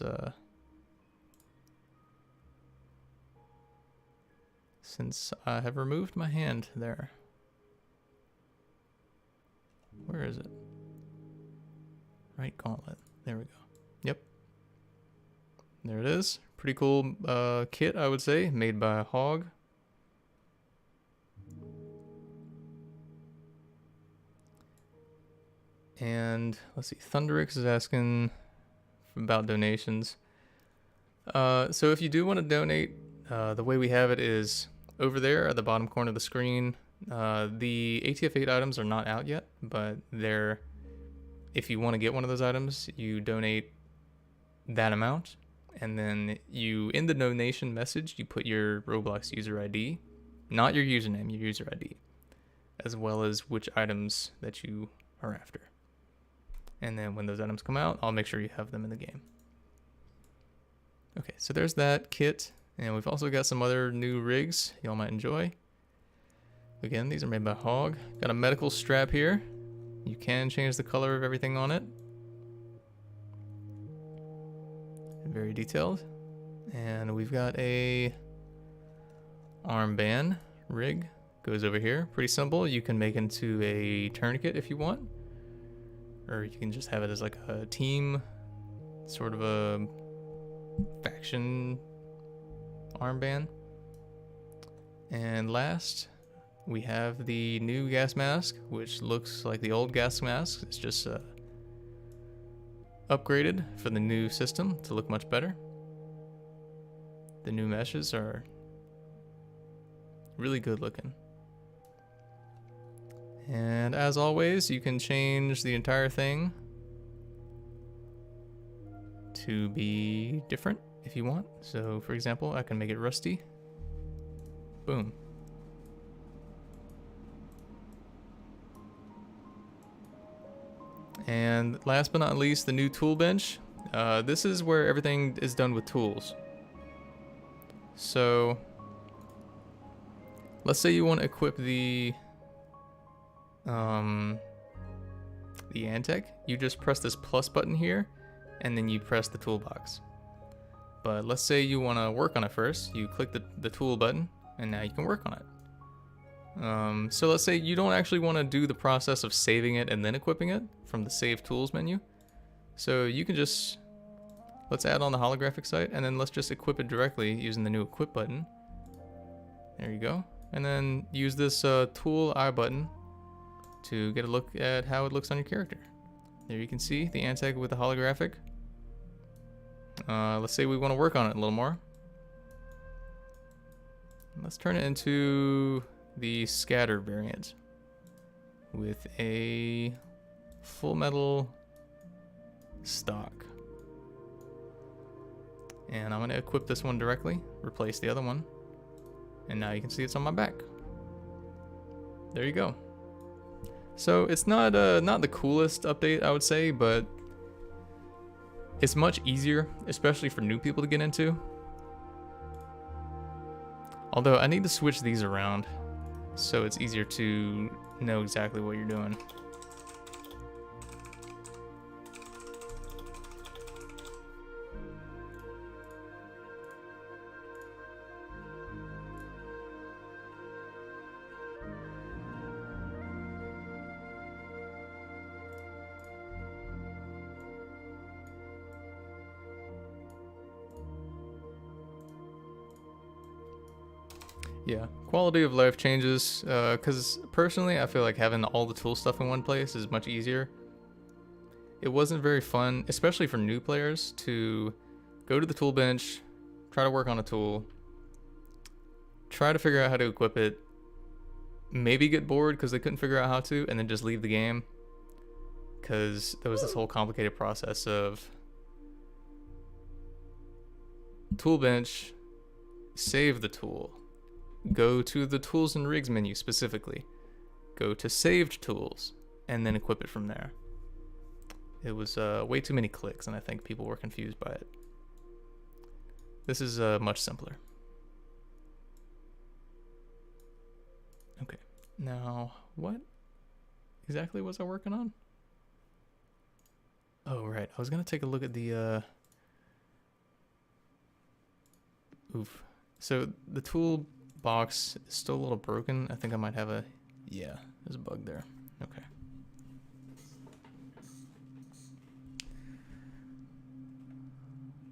I have removed my hand there. Where is it? Right gauntlet. There we go. Yep. There it is. Pretty cool kit, I would say, made by Hog. And let's see, Thunderix is asking about donations. So if you do want to donate, the way we have it is over there at the bottom corner of the screen. The ATF8 items are not out yet, but if you want to get one of those items, you donate that amount. And then in the donation message, you put your Roblox user ID, not your username, your user ID. as well as which items that you are after. And then when those items come out, I'll make sure you have them in the game. Okay, so there's that kit. And we've also got some other new rigs y'all might enjoy. Again, these are made by Hog. Got a medical strap here. You can change the color of everything on it. Very detailed. And we've got a armband rig. Goes over here. Pretty simple. You can make into a tourniquet if you want. Or you can just have it as like a team, sort of a faction armband. And last, we have the new gas mask, which looks like the old gas mask. It's just upgraded for the new system to look much better. The new meshes are really good looking. And as always, you can change the entire thing to be different if you want. So for example, I can make it rusty. Boom. And last but not least, the new tool bench. This is where everything is done with tools. So let's say you want to equip the Antec. You just press this plus button here, and then you press the toolbox. But let's say you want to work on it first. You click the tool button, and now you can work on it. So let's say you don't actually want to do the process of saving it and then equipping it from the Save Tools menu. So you can just, let's add on the holographic sight, and then let's just equip it directly using the new equip button. There you go. And then use this tool I button to get a look at how it looks on your character. There you can see the Antec with the holographic. Let's say we want to work on it a little more. Let's turn it into the scatter variant with a full metal stock. And I'm going to equip this one directly, replace the other one, and now you can see it's on my back. There you go. So it's not the coolest update, I would say, but it's much easier, especially for new people to get into. Although I need to switch these around so it's easier to know exactly what you're doing. Yeah, quality of life changes, because personally I feel like having all the tool stuff in one place is much easier. It wasn't very fun, especially for new players, to go to the tool bench, try to work on a tool, try to figure out how to equip it, maybe get bored because they couldn't figure out how to, and then just leave the game. Because there was this whole complicated process of tool bench, save the tool, go to the tools and rigs menu specifically, go to saved tools, and then equip it from there. It was way too many clicks, and I think people were confused by it. This is much simpler. Okay, now what exactly was I working on? Oh, right, I was gonna take a look at the oof. So the tool box is still a little broken. I think I might have a, yeah, there's a bug there. Okay.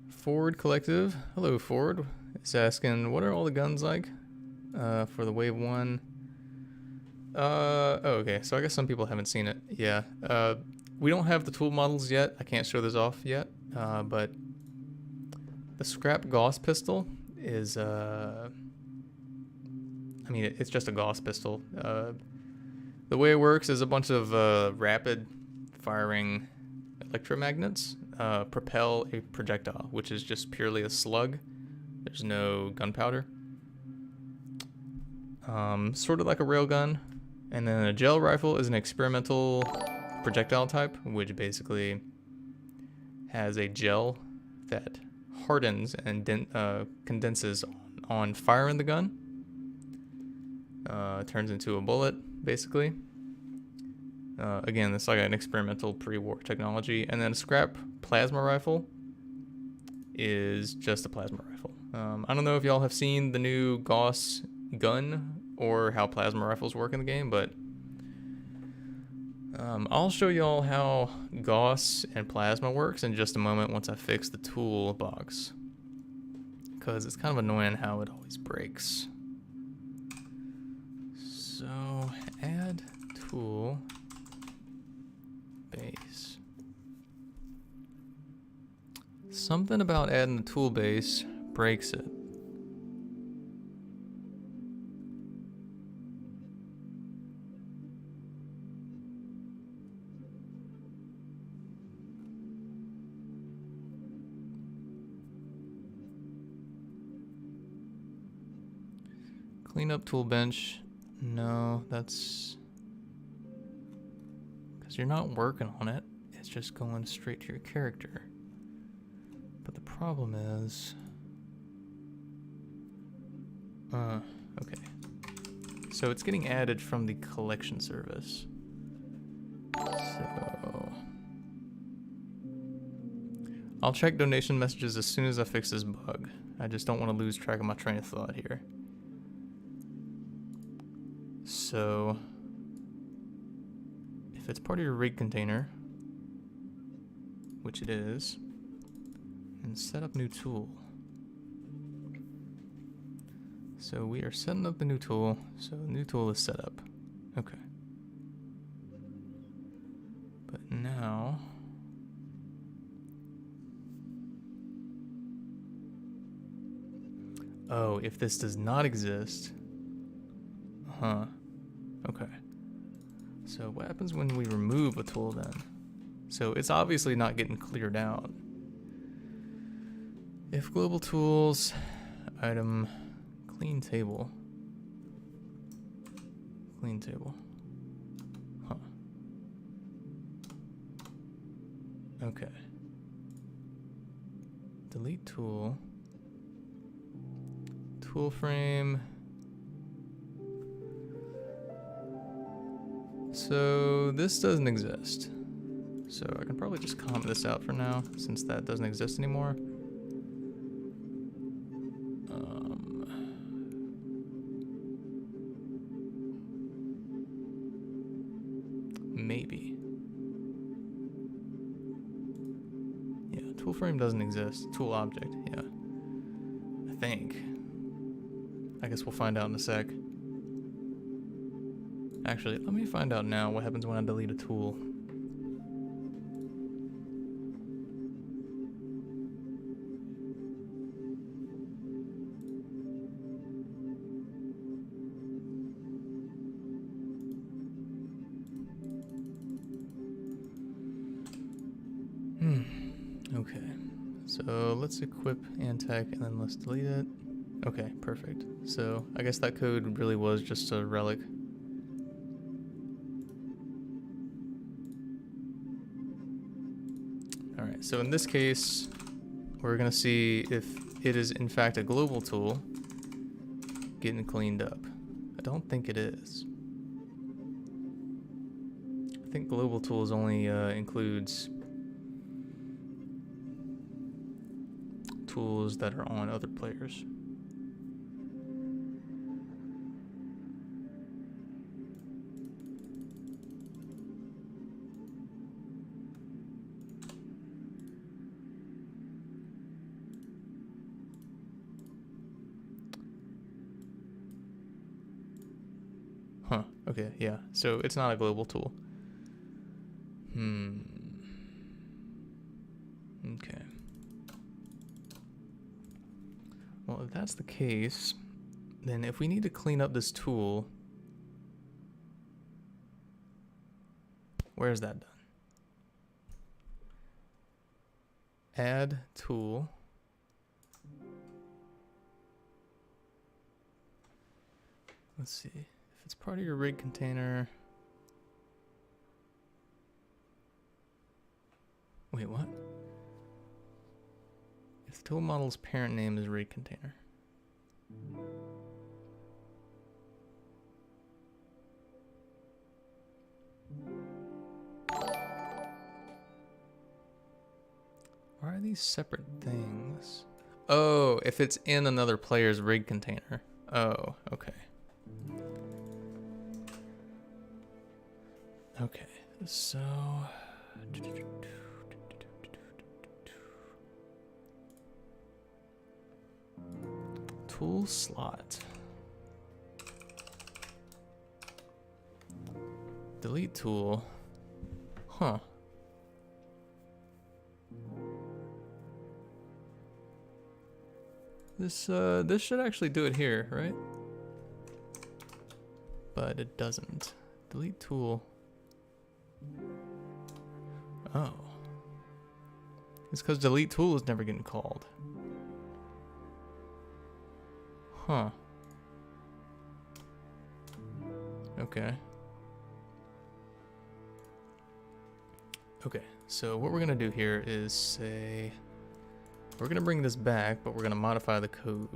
Ford Collective, hello Ford. It's asking, what are all the guns like for the Wave 1? Oh, okay, so I guess some people haven't seen it. Yeah, we don't have the tool models yet. I can't show this off yet, but the scrap Gauss pistol is, I mean, it's just a Gauss pistol. The way it works is a bunch of rapid firing electromagnets propel a projectile, which is just purely a slug. There's no gunpowder. Sort of like a railgun, And then a gel rifle is an experimental projectile type, which basically has a gel that hardens and condenses on firing the gun. Turns into a bullet, basically. Again, it's like an experimental pre-war technology. And then a scrap plasma rifle is just a plasma rifle. I don't know if y'all have seen the new Gauss gun or how plasma rifles work in the game, but I'll show y'all how Gauss and plasma works in just a moment once I fix the toolbox, because it's kind of annoying how it always breaks. So add tool base. Something about adding the tool base breaks it. Clean up tool bench. No, that's because you're not working on it. It's just going straight to your character. But the problem is, okay. So it's getting added from the collection service. So I'll check donation messages as soon as I fix this bug. I just don't want to lose track of my train of thought here. So if it's part of your rig container, which it is, and set up new tool. So we are setting up the new tool. So new tool is set up. Okay. But now, oh, if this does not exist, okay. So what happens when we remove a tool then? So it's obviously not getting cleared out. If global tools, item, clean table. Clean table. Huh. Okay. Delete tool. Tool frame. So this doesn't exist. So I can probably just comment this out for now, since that doesn't exist anymore. Maybe. Yeah, tool frame doesn't exist. Tool object, yeah. I think. I guess we'll find out in a sec. Actually, let me find out now what happens when I delete a tool. Okay, so let's equip Antec and then let's delete it. Okay, perfect. So I guess that code really was just a relic. Alright, so in this case, we're gonna see if it is in fact a global tool getting cleaned up. I don't think it is. I think global tools only includes tools that are on other players. Huh, okay, yeah. So it's not a global tool. Okay. Well, if that's the case, then if we need to clean up this tool, where's that done? Add tool. Let's see. If it's part of your rig container. Wait, what? If the tool model's parent name is rig container. Why are these separate things? Oh, if it's in another player's rig container. Oh, okay. Okay, so... Tool slot. Delete tool. Huh. This should actually do it here, right? But it doesn't. Delete tool. Oh. It's because delete tool is never getting called. Huh. Okay. Okay, so what we're gonna do here is say, we're gonna bring this back, but we're gonna modify the code.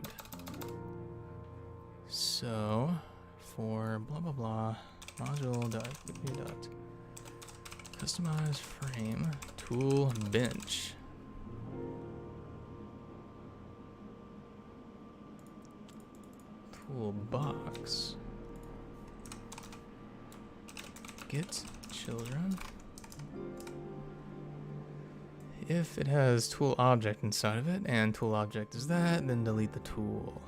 So, for blah blah blah, module.customize frame tool bench. Toolbox. Get children. If it has tool object inside of it, and tool object is that, then delete the tool.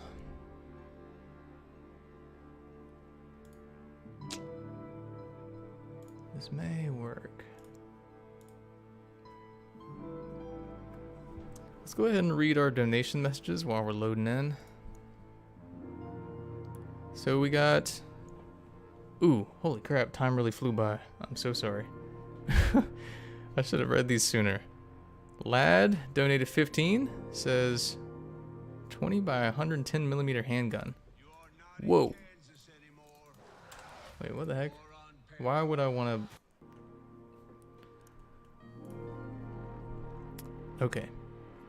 This may work. Let's go ahead and read our donation messages while we're loading in. So we got... Ooh, holy crap, time really flew by. I'm so sorry. I should have read these sooner. Lad donated 15, says 20 by 110 millimeter handgun. Whoa. Wait, what the heck? Why would I want to... Okay.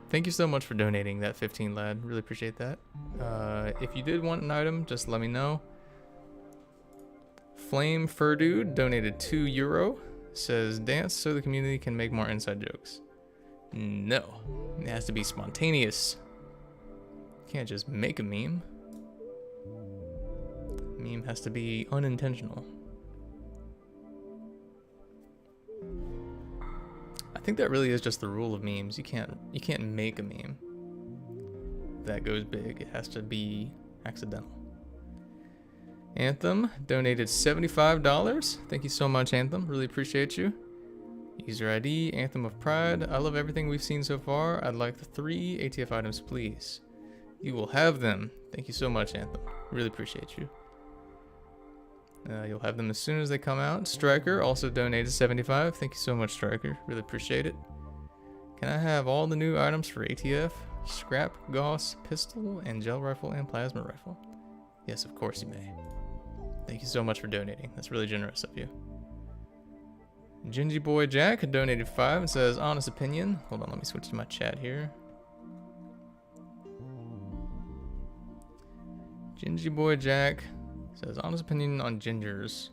Thank you so much for donating that 15, Lad. Really appreciate that. If you did want an item, just let me know. Flame Fur Dude donated €2. Says, dance so the community can make more inside jokes. No. It has to be spontaneous. You can't just make a meme. Meme has to be unintentional. I think that really is just the rule of memes. You can't make a meme that goes big. It has to be accidental. Anthem donated $75. Thank you so much, Anthem. Really appreciate you. User ID, Anthem of Pride. I love everything we've seen so far. I'd like the 3 ATF items, please. You will have them. Thank you so much, Anthem. Really appreciate you. You'll have them as soon as they come out. Striker also donated 75. Thank you so much, Striker. Really appreciate it. Can I have all the new items for ATF? Scrap, Gauss, pistol, and gel rifle, and plasma rifle. Yes, of course you may. Thank you so much for donating. That's really generous of you. Gingy Boy Jack donated 5 and says, honest opinion. Hold on, let me switch to my chat here. Gingy Boy Jack says, honest opinion on gingers.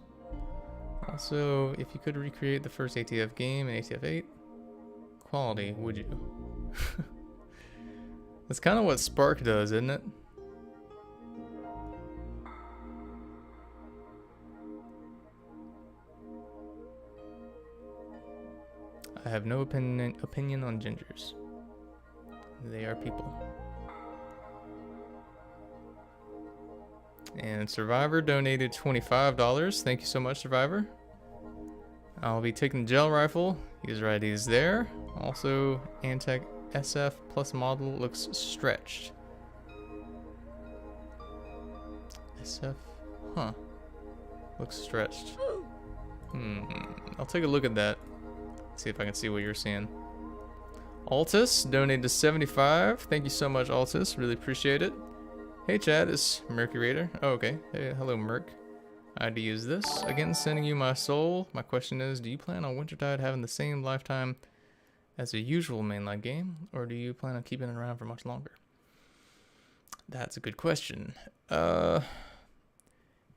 Also, if you could recreate the first ATF game in ATF 8, quality, would you? That's kind of what Spark does, isn't it? I have no opinion on gingers. They are people. And Survivor donated $25. Thank you so much, Survivor. I'll be taking the gel rifle. User ID is there. Also, Antec SF plus model looks stretched. SF? Huh. Looks stretched. I'll take a look at that. See if I can see what you're seeing. Altus donated 75. Thank you so much, Altus. Really appreciate it. Hey, chat. It's Mercury Raider. Oh, okay. Hey, hello, Merc. I had to use this. Again, sending you my soul. My question is, do you plan on Wintertide having the same lifetime as a usual mainline game, or do you plan on keeping it around for much longer? That's a good question.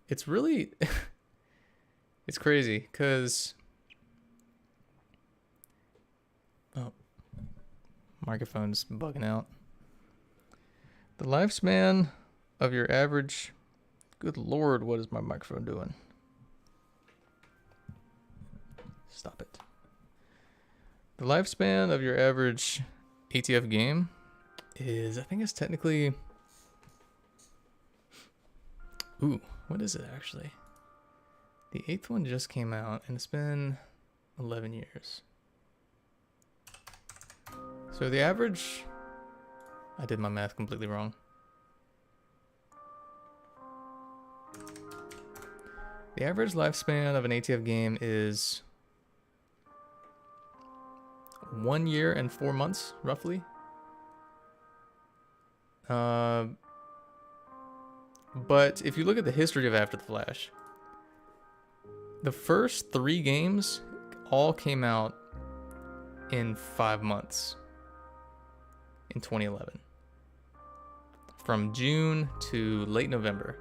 It's really... it's crazy, because... Oh. Microphone's bugging out. The lifespan of your average... Good lord, what is my microphone doing? Stop it. The lifespan of your average ATF game is, I think it's technically... Ooh, what is it actually? The 8th one just came out and it's been 11 years. So the average... I did my math completely wrong. The average lifespan of an ATF game is 1 year and 4 months, roughly. But if you look at the history of After the Flash, the first 3 games all came out in 5 months in 2011. From June to late November.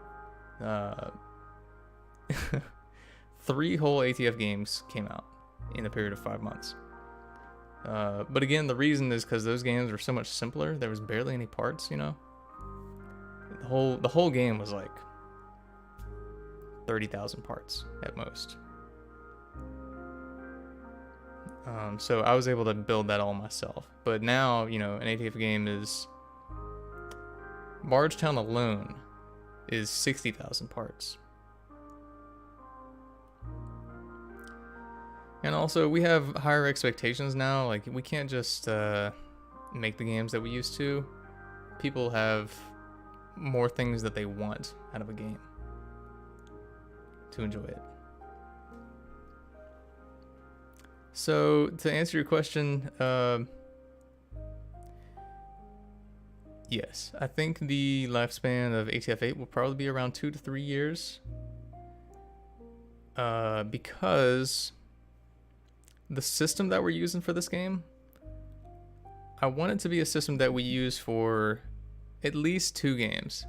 3 whole ATF games came out in a period of 5 months. But again, the reason is because those games were so much simpler. There was barely any parts, you know. The whole game was like 30,000 parts at most. So I was able to build that all myself. But now, you know, an ATF game is... Bardstown alone is 60,000 parts. And also, we have higher expectations now. Like, we can't just make the games that we used to. People have more things that they want out of a game to enjoy it. So, to answer your question, yes, I think the lifespan of ATF 8 will probably be around 2 to 3 years. Because... the system that we're using for this game, I want it to be a system that we use for at least 2 games.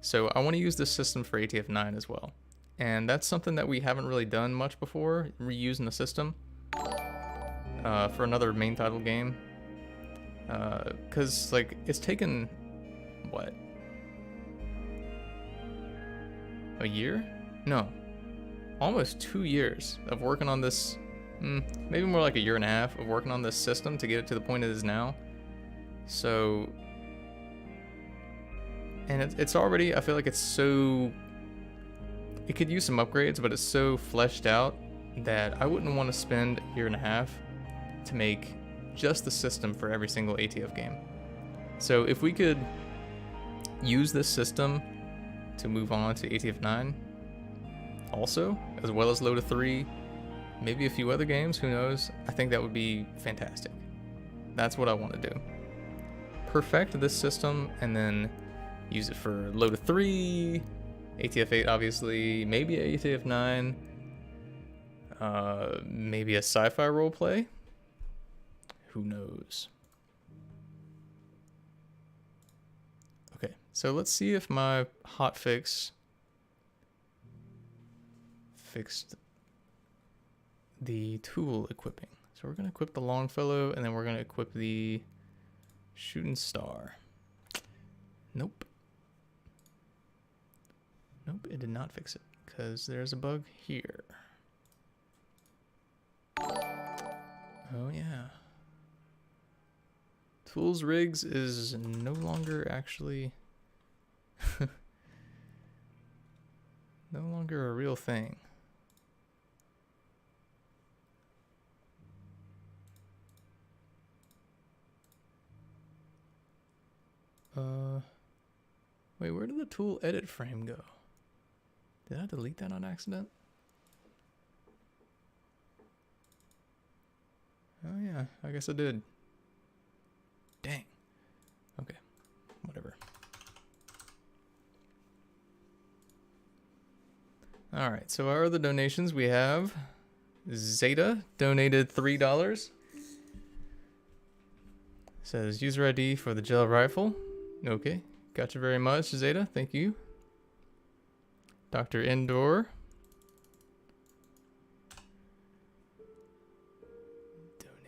So I want to use this system for ATF 9 as well. And that's something that we haven't really done much before, reusing the system for another main title game. Because, like, it's taken, what? A year? No. Almost 2 years of working on this. Maybe more like a year and a half of working on this system to get it to the point it is now. So, and it's already, I feel like it's so, it could use some upgrades, but it's so fleshed out that I wouldn't want to spend a year and a half to make just the system for every single ATF game. So if we could use this system to move on to ATF 9 also, as well as Loda 3, maybe a few other games, who knows? I think that would be fantastic. That's what I want to do. Perfect this system and then use it for Loda 3, ATF 8 obviously, maybe ATF 9, maybe a sci-fi roleplay. Who knows? Okay, so let's see if my hotfix fixed the tool equipping. So we're going to equip the Longfellow, and then we're going to equip the Shooting Star. Nope. Nope, it did not fix it, because there's a bug here. Oh yeah. Tools Rigs is no longer actually... no longer a real thing. Wait, where did the tool edit frame go? Did I delete that on accident? Oh yeah, I guess I did. Dang. Okay, whatever. All right, so our other donations, we have Zeta donated $3. Says user ID for the gel rifle. Okay, got you very much, Zeta. Thank you. Dr. Indoor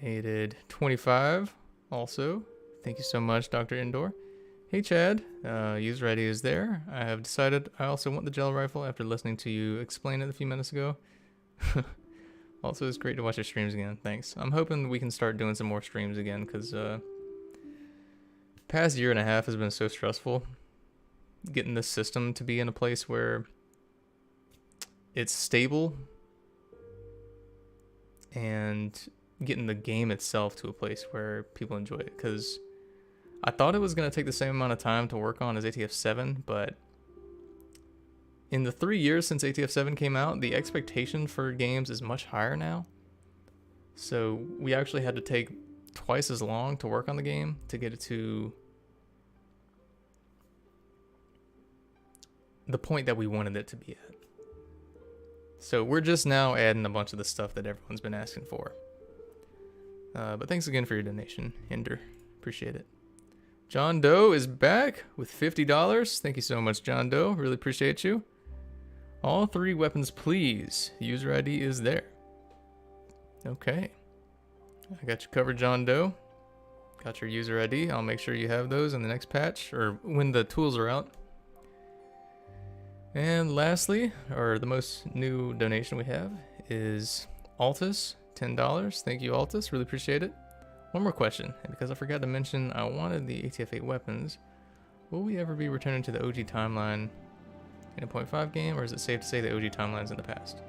donated 25 also. Thank you so much, Dr. Indoor. Hey Chad, user ID is there. I have decided I also want the gel rifle after listening to you explain it a few minutes ago. Also, it's great to watch your streams again. Thanks. I'm hoping we can start doing some more streams again because past year and a half has been so stressful. Getting this system to be in a place where it's stable and getting the game itself to a place where people enjoy it. Because I thought it was going to take the same amount of time to work on as ATF 7, but in the 3 years since ATF 7 came out, the expectation for games is much higher now. So we actually had to take twice as long to work on the game to get it to the point that we wanted it to be at. So we're just now adding a bunch of the stuff that everyone's been asking for. But thanks again for your donation, Hinder. Appreciate it. John Doe is back with $50. Thank you so much, John Doe. Really appreciate you. All 3 weapons, please. User ID is there. Okay. I got you covered, John Doe. Got your user ID. I'll make sure you have those in the next patch, or when the tools are out. And lastly, or the most new donation we have, is Altus, $10. Thank you, Altus. Really appreciate it. One more question, and because I forgot to mention I wanted the ATF 8 weapons, will we ever be returning to the OG timeline in a 0.5 game, or is it safe to say the OG timeline's in the past?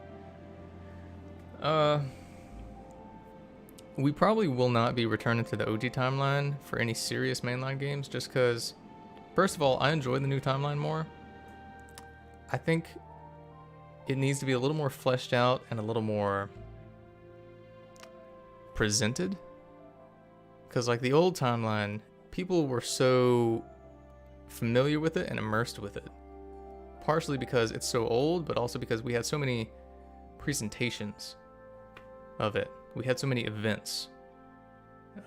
We probably will not be returning to the OG timeline for any serious mainline games, just because, first of all, I enjoy the new timeline more. I think it needs to be a little more fleshed out and a little more presented. Because like the old timeline, people were so familiar with it and immersed with it. Partially because it's so old, but also because we had so many presentations of it. We had so many events.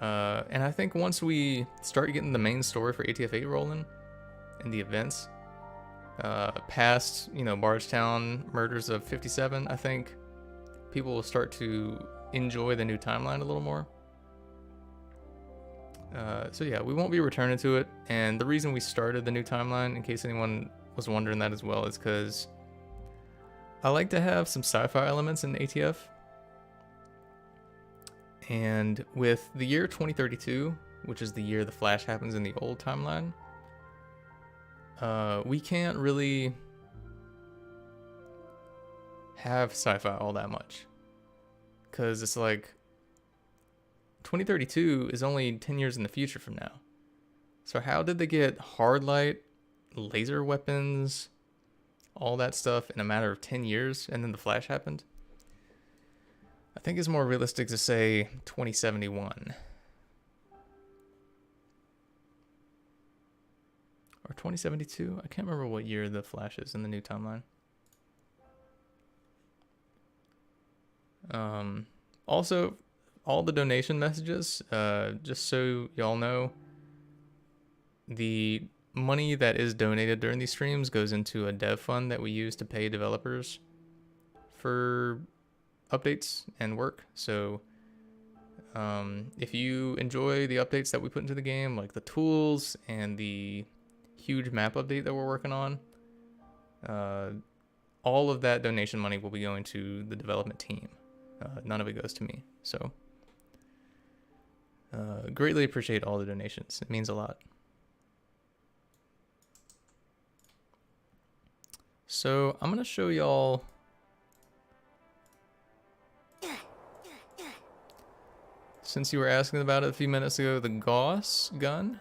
And I think once we start getting the main story for ATF 8 rolling and the events, past, Bardstown murders of 57, I think people will start to enjoy the new timeline a little more. So yeah, we won't be returning to it, and the reason we started the new timeline, in case anyone was wondering that as well, is because I like to have some sci-fi elements in ATF. And with the year 2032, which is the year the Flash happens in the old timeline, we can't really have sci-fi all that much. Because it's like 2032 is only 10 years in the future from now. So how did they get hard light, laser weapons, all that stuff in a matter of 10 years, and then the Flash happened? I think it's more realistic to say 2071. Or 2072? I can't remember what year the Flash is in the new timeline. Also, all the donation messages, just so y'all know, the money that is donated during these streams goes into a dev fund that we use to pay developers for updates and work. So if you enjoy the updates that we put into the game, like the tools and the huge map update that we're working on, all of that donation money will be going to the development team. None of it goes to me. So greatly appreciate all the donations. It means a lot. So I'm going to show y'all since you were asking about it a few minutes ago, the Gauss gun.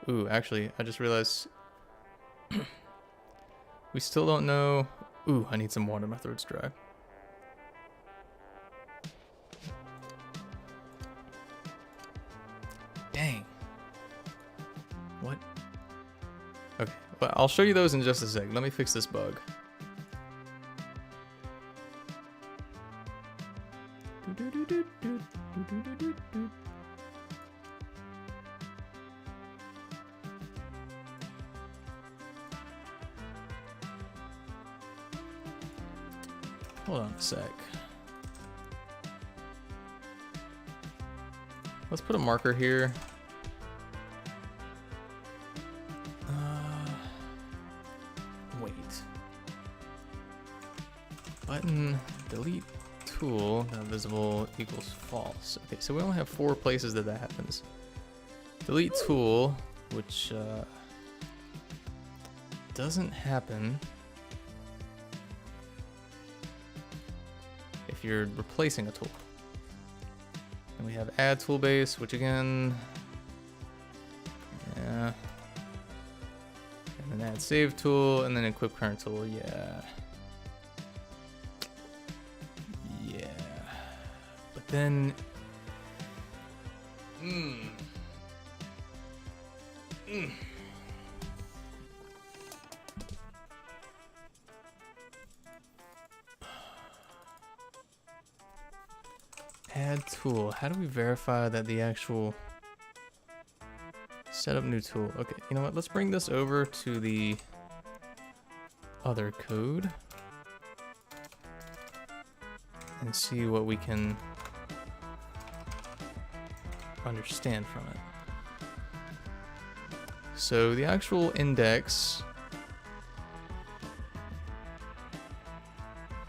Ooh, actually, I just realized we still don't know. Ooh, I need some water. My throat's dry. Dang. What? Okay, well, I'll show you those in just a sec. Let me fix this bug. Hold on a sec. Let's put a marker here. Wait. Button delete tool not visible equals false. Okay, so we only have 4 places that happens. Delete tool, which doesn't happen if you're replacing a tool. And we have add tool base, which again, yeah. And then add save tool, and then equip current tool, yeah. Yeah. But then, add tool. How do we verify that the actual set up new tool? Okay, you know what? Let's bring this over to the other code and see what we can understand from it. So the actual index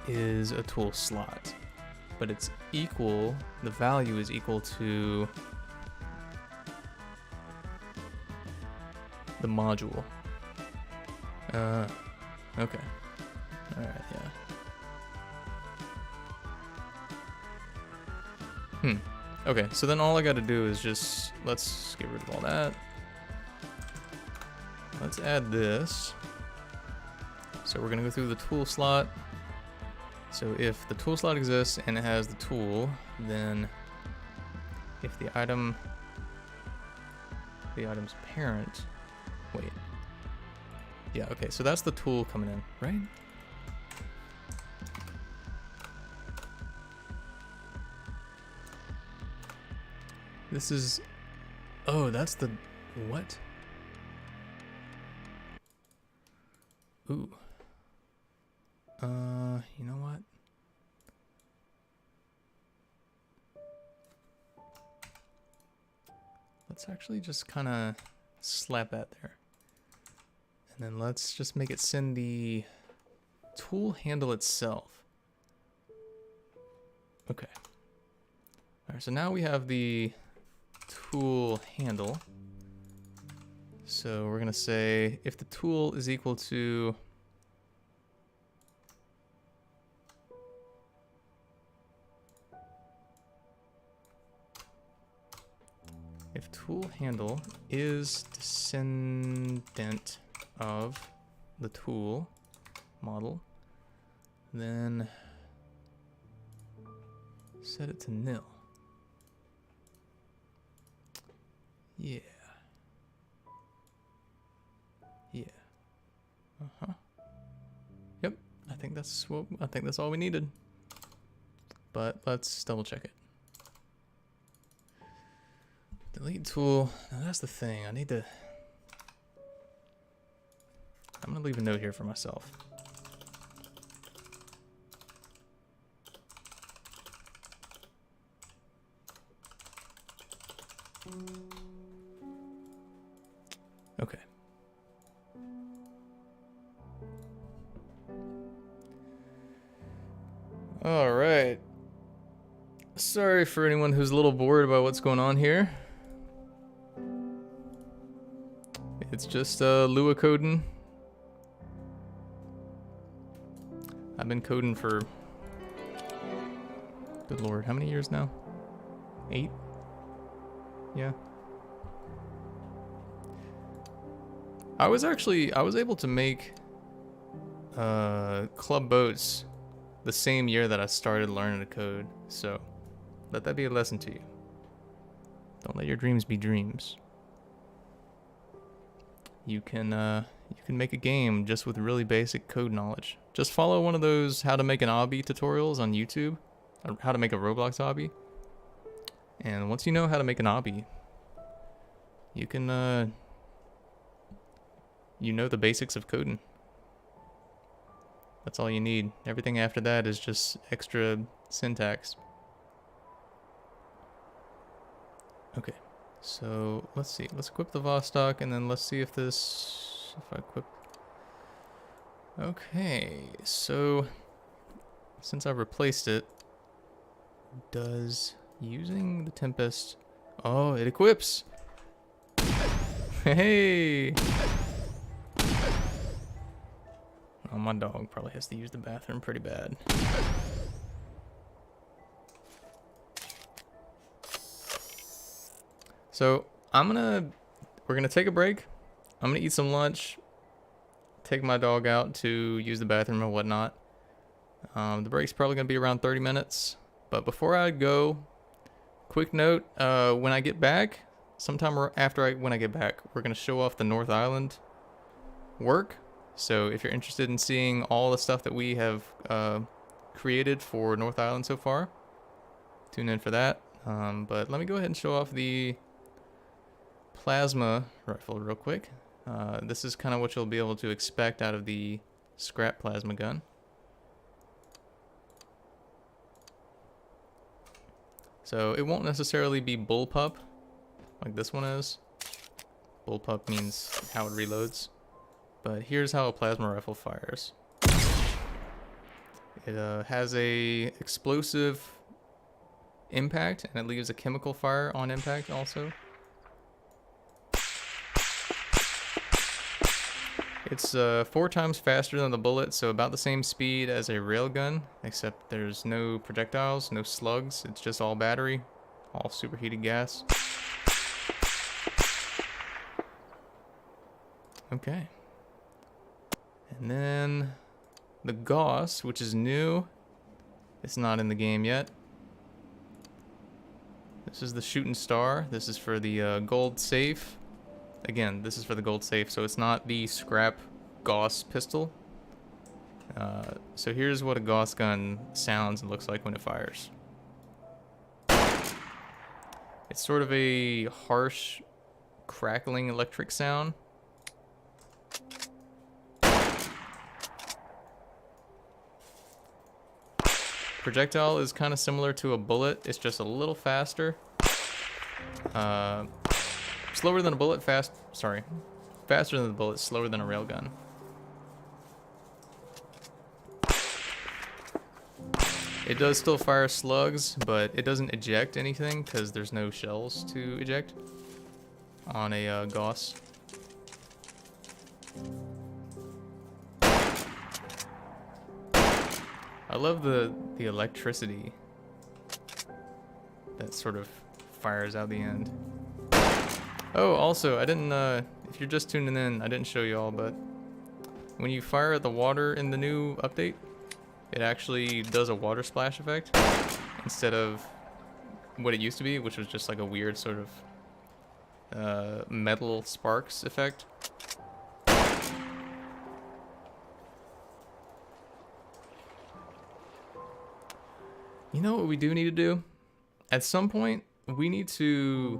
is a tool slot, but it's equal, the value is equal to the module. Okay. Alright, yeah. Okay, so then all I gotta do is just, let's get rid of all that. Let's add this. So we're gonna go through the tool slot. So if the tool slot exists and it has the tool, then if the item's parent, wait. Yeah, okay, so that's the tool coming in, right? This is, oh, that's the, what? Ooh. You know what? Let's actually just kind of slap that there. And then let's just make it send the tool handle itself. Okay. All right, so now we have the tool handle. So we're gonna say if the tool is equal to if tool handle is descendant of the tool model, then set it to nil. Yeah. Yeah. Uh-huh. Yep. I think that's all we needed. But let's double check it. Delete tool. Now that's the thing. I'm gonna leave a note here for myself. Okay. All right. Sorry for anyone who's a little bored about what's going on here. It's just Lua coding. I've been coding for, good lord, how many years now? 8? Yeah. I was able to make club boats the same year that I started learning to code, so let that be a lesson to you. Don't let your dreams be dreams. You can make a game just with really basic code knowledge. Just follow one of those how to make an obby tutorials on YouTube, or how to make a Roblox obby, And once you know how to make an obby, you can, you know the basics of coding. That's all you need. Everything after that is just extra syntax. Okay, so let's see. Let's equip the Vostok, and then let's see if this... if I equip... Okay, so since I've replaced it, does using the Tempest... Oh, it equips! Hey! Oh, my dog probably has to use the bathroom pretty bad. So we're gonna take a break. I'm gonna eat some lunch, take my dog out to use the bathroom and whatnot. The break's probably gonna be around 30 minutes. But before I go, quick note, when I get back, sometime after when I get back, we're gonna show off the North Island work. So if you're interested in seeing all the stuff that we have created for North Island so far, tune in for that. But let me go ahead and show off the plasma rifle real quick. This is kind of what you'll be able to expect out of the scrap plasma gun. So it won't necessarily be bullpup like this one is. Bullpup means how it reloads. But here's how a plasma rifle fires. It has a explosive impact, and it leaves a chemical fire on impact also. It's 4 times faster than the bullet, so about the same speed as a railgun, except there's no projectiles, no slugs. It's just all battery, all superheated gas. Okay. And then the Gauss, which is new. It's not in the game yet. This is the Shooting Star. This is for the gold safe. Again, this is for the gold safe, so it's not the scrap Gauss pistol. So here's what a Gauss gun sounds and looks like when it fires. It's sort of a harsh, crackling electric sound. Projectile is kind of similar to a bullet. It's just a little faster. Slower than a bullet, faster than the bullet, slower than a railgun. It does still fire slugs, but it doesn't eject anything because there's no shells to eject on a Gauss. I love the electricity that sort of fires out the end. Oh, also, I didn't, if you're just tuning in, I didn't show you all, but when you fire at the water in the new update, it actually does a water splash effect instead of what it used to be, which was just like a weird sort of metal sparks effect. You know what we do need to do? At some point, we need to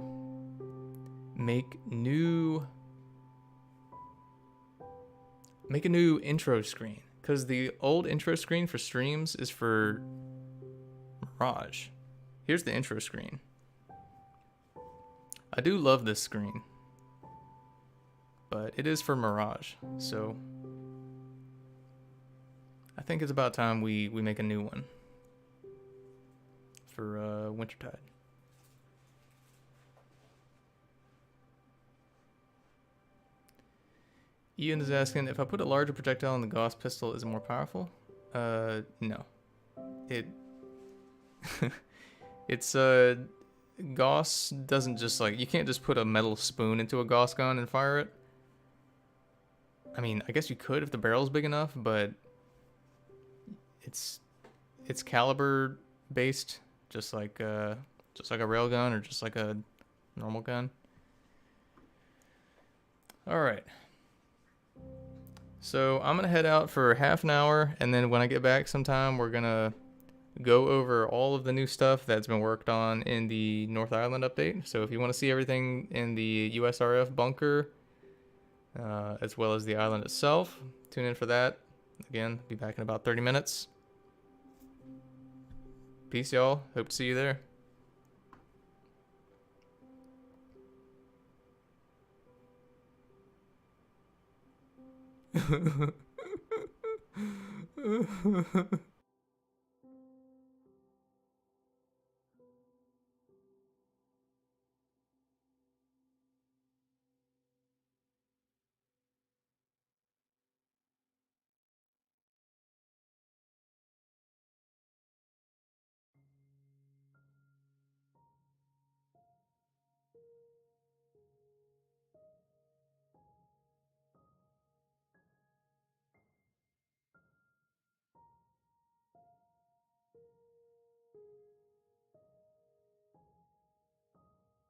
make a new intro screen, because the old intro screen for streams is for Mirage. Here's the intro screen. I do love this screen, but it is for Mirage, so I think it's about time we make a new one for Wintertide. Ian is asking, if I put a larger projectile in the Gauss pistol, is it more powerful? No. It's Gauss doesn't just like, you can't just put a metal spoon into a Gauss gun and fire it. I mean, I guess you could if the barrel's big enough, but it's caliber based, just like a railgun or just like a normal gun. All right. So I'm gonna head out for half an hour, and then when I get back sometime, we're gonna go over all of the new stuff that's been worked on in the North Island update. So if you want to see everything in the USRF bunker, as well as the island itself, tune in for that. Again, be back in about 30 minutes. Peace, y'all. Hope to see you there.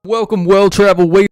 Welcome, well-traveled way.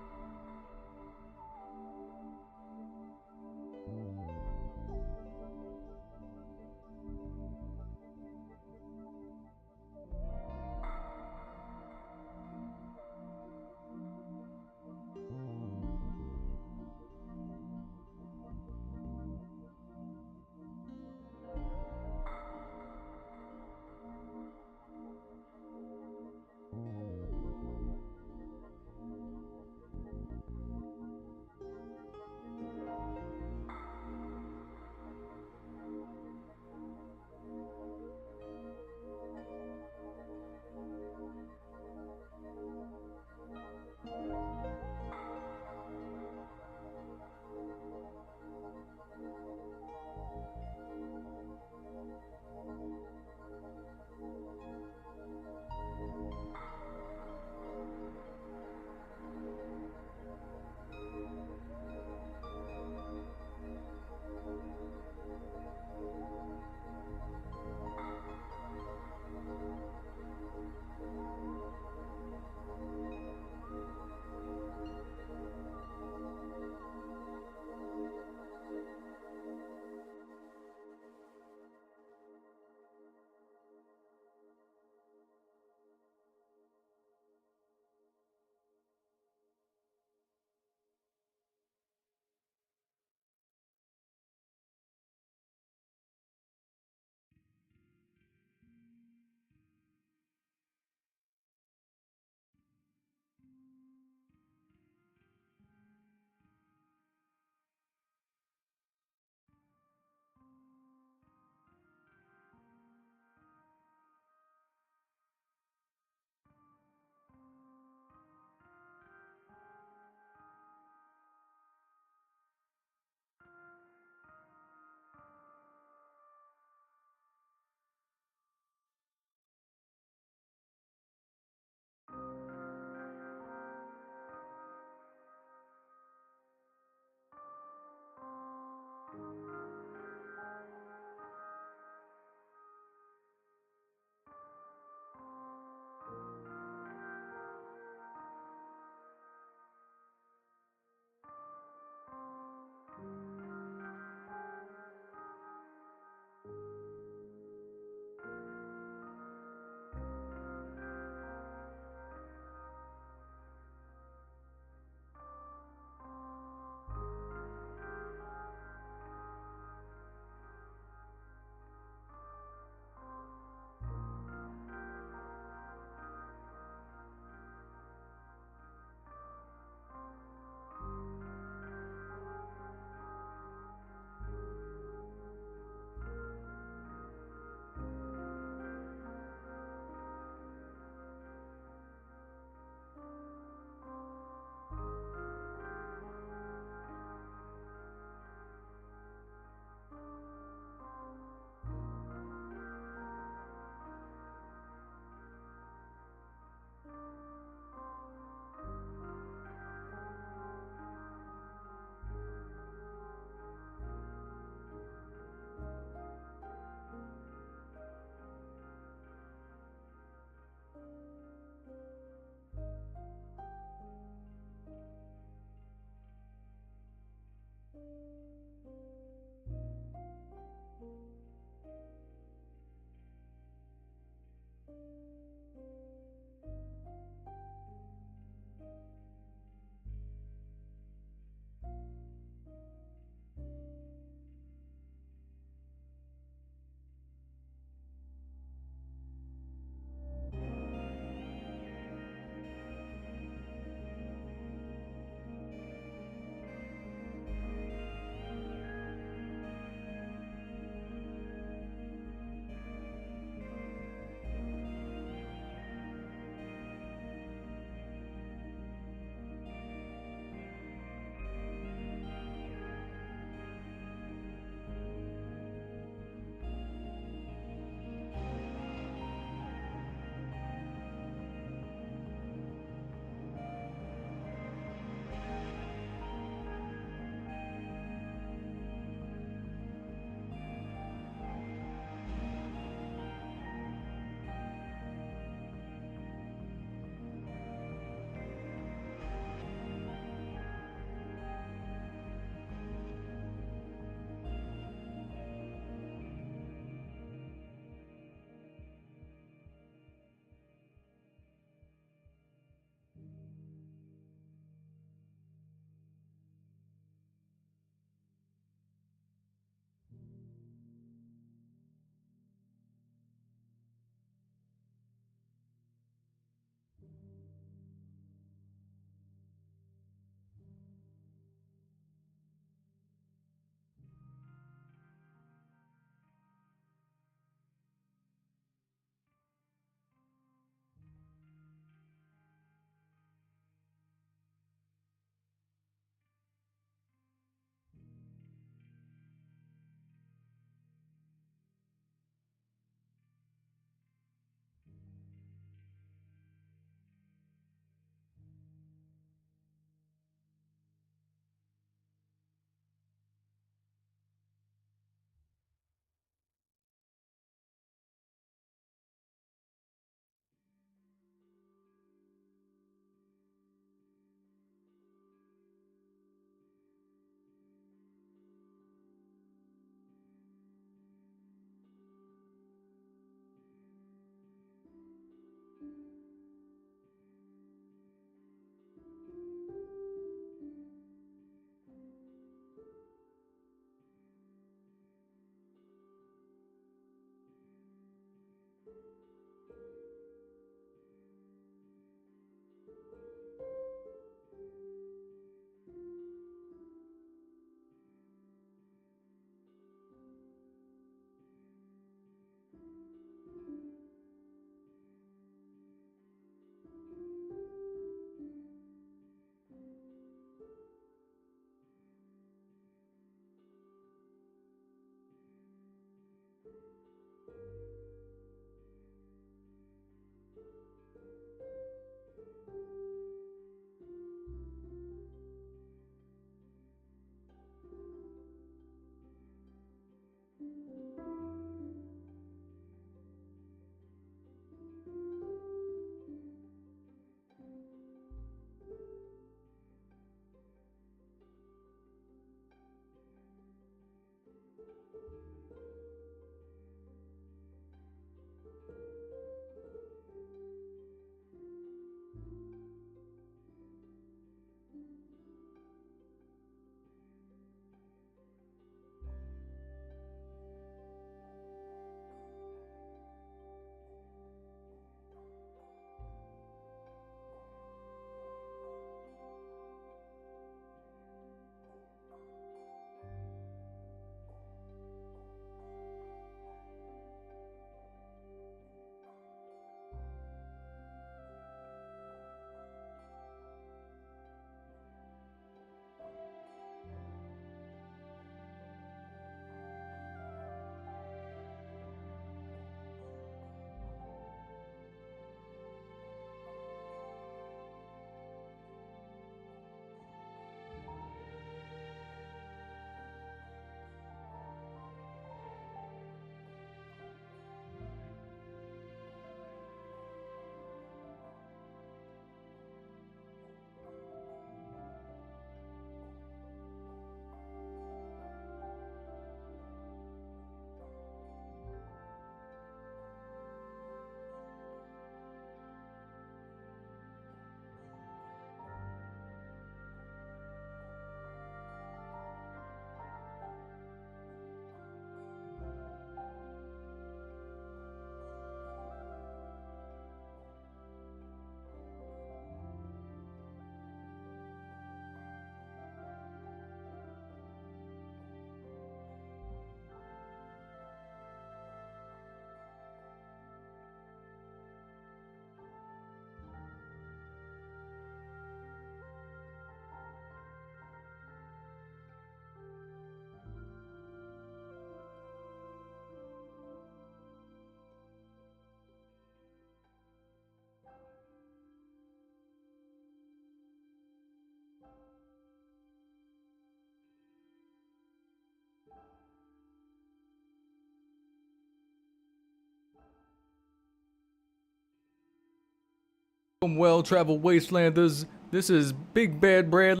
Well-traveled wastelanders. This is Big Bad Brad.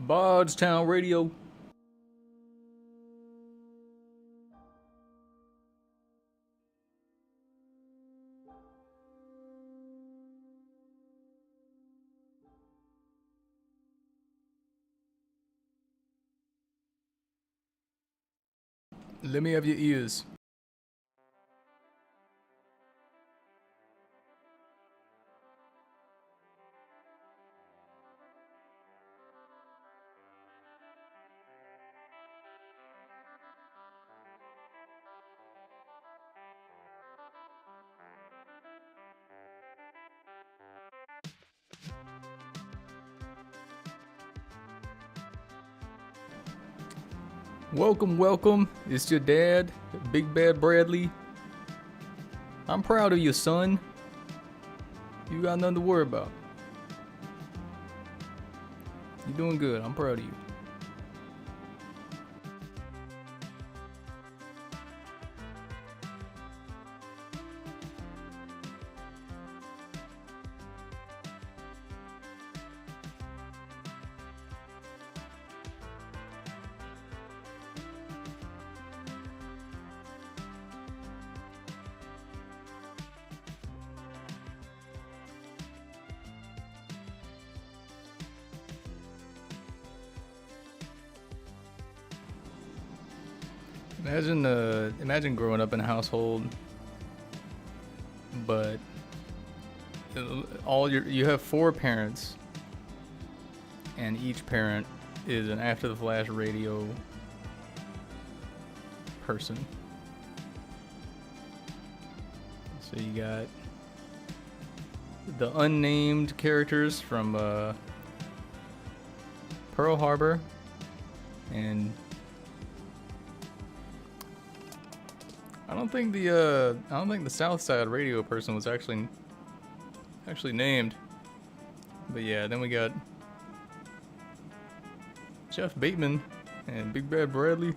Bardstown Radio. Let me have your ears. Welcome, welcome. It's your dad, Big Bad Bradley. I'm proud of you, son. You got nothing to worry about. You're doing good. I'm proud of you. Imagine growing up in a household, but you have 4 parents, and each parent is an After the Flash radio person. So you got the unnamed characters from Pearl Harbor, and I don't think the South Side radio person was actually named. But yeah, then we got Jeff Bateman and Big Bad Bradley.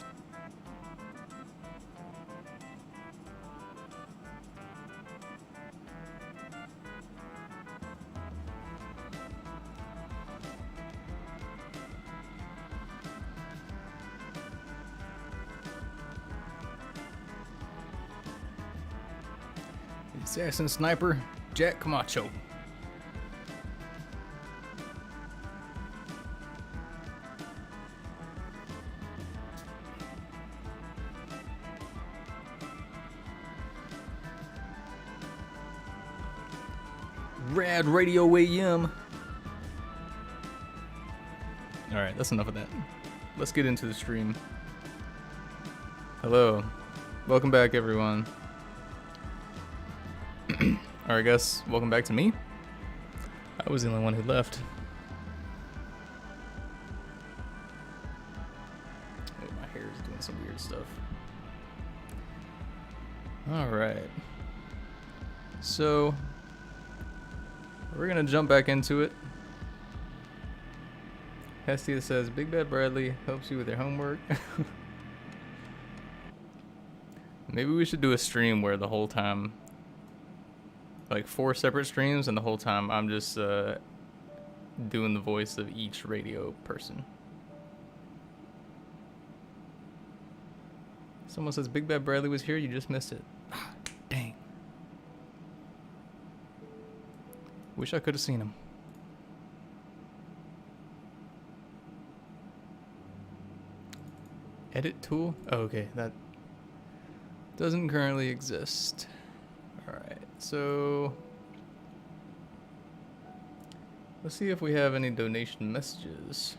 Assassin Sniper, Jack Camacho. Rad Radio AM. Alright, that's enough of that. Let's get into the stream. Hello. Welcome back, everyone. Or I guess, welcome back to me. I was the only one who left. Oh, my hair is doing some weird stuff. Alright. So, we're gonna jump back into it. Hestia says, Big Bad Bradley helps you with your homework. Maybe we should do a stream where the whole time, like 4 separate streams, and the whole time I'm just doing the voice of each radio person. Someone says Big Bad Bradley was here, you just missed it. Dang. Wish I could have seen him. Edit tool? Oh, okay, that doesn't currently exist. Alright, so let's see if we have any donation messages.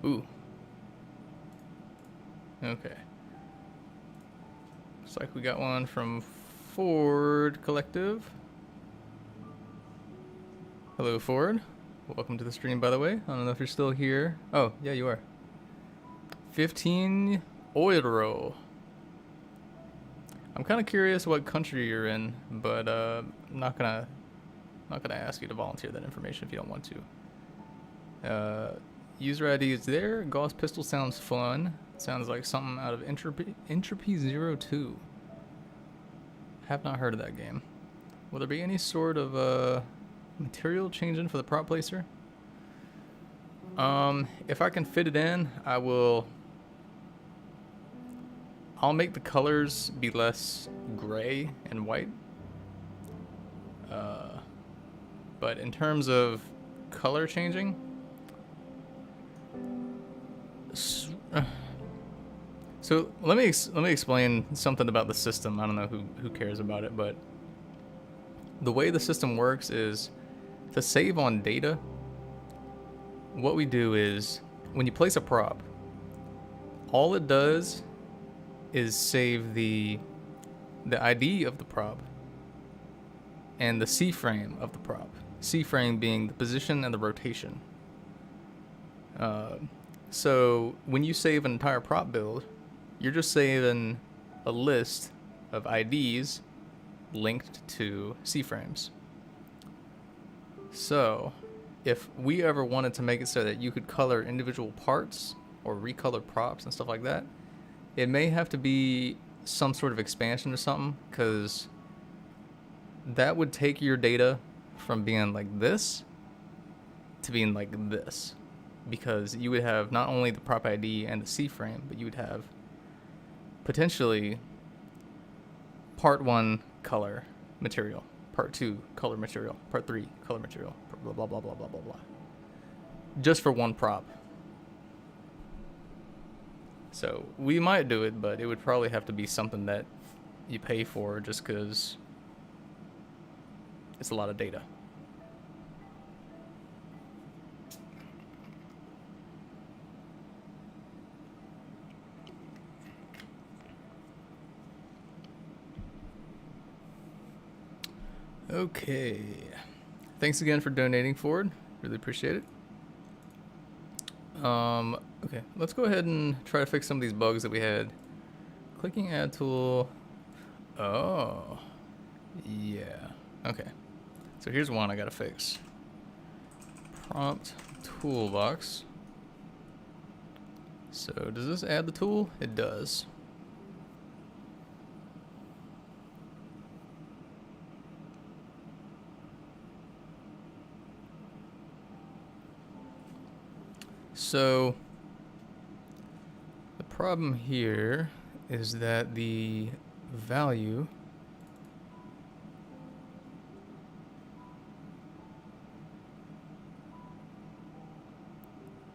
Ooh. Okay. Looks like we got one from Ford Collective. Hello, Ford. Welcome to the stream, by the way. I don't know if you're still here. Oh, yeah, you are. 15 euro. I'm kind of curious what country you're in, but I'm not gonna ask you to volunteer that information if you don't want to. User ID is there. Gauss pistol sounds fun. Sounds like something out of Entropy 02. Have not heard of that game. Will there be any sort of material changing for the prop placer? If I can fit it in, I will. I'll make the colors be less gray and white. But in terms of color changing, so let me explain something about the system. I don't know who cares about it, but the way the system works is to save on data. What we do is when you place a prop, all it does is save the ID of the prop and the C-frame of the prop. C-frame being the position and the rotation. So when you save an entire prop build, you're just saving a list of IDs linked to C-frames. So if we ever wanted to make it so that you could color individual parts or recolor props and stuff like that, it may have to be some sort of expansion or something, because that would take your data from being like this to being like this, because you would have not only the prop ID and the C-frame, but you would have potentially part 1 color material, part 2 color material, part 3 color material, blah blah blah blah blah blah blah, just for one prop. So we might do it, but it would probably have to be something that you pay for just because it's a lot of data. Okay. Thanks again for donating, Ford. Really appreciate it. Okay, let's go ahead and try to fix some of these bugs that we had. Clicking add tool. Oh, yeah. Okay. So here's one I gotta fix. Prompt toolbox. So does this add the tool? It does. So the problem here is that the value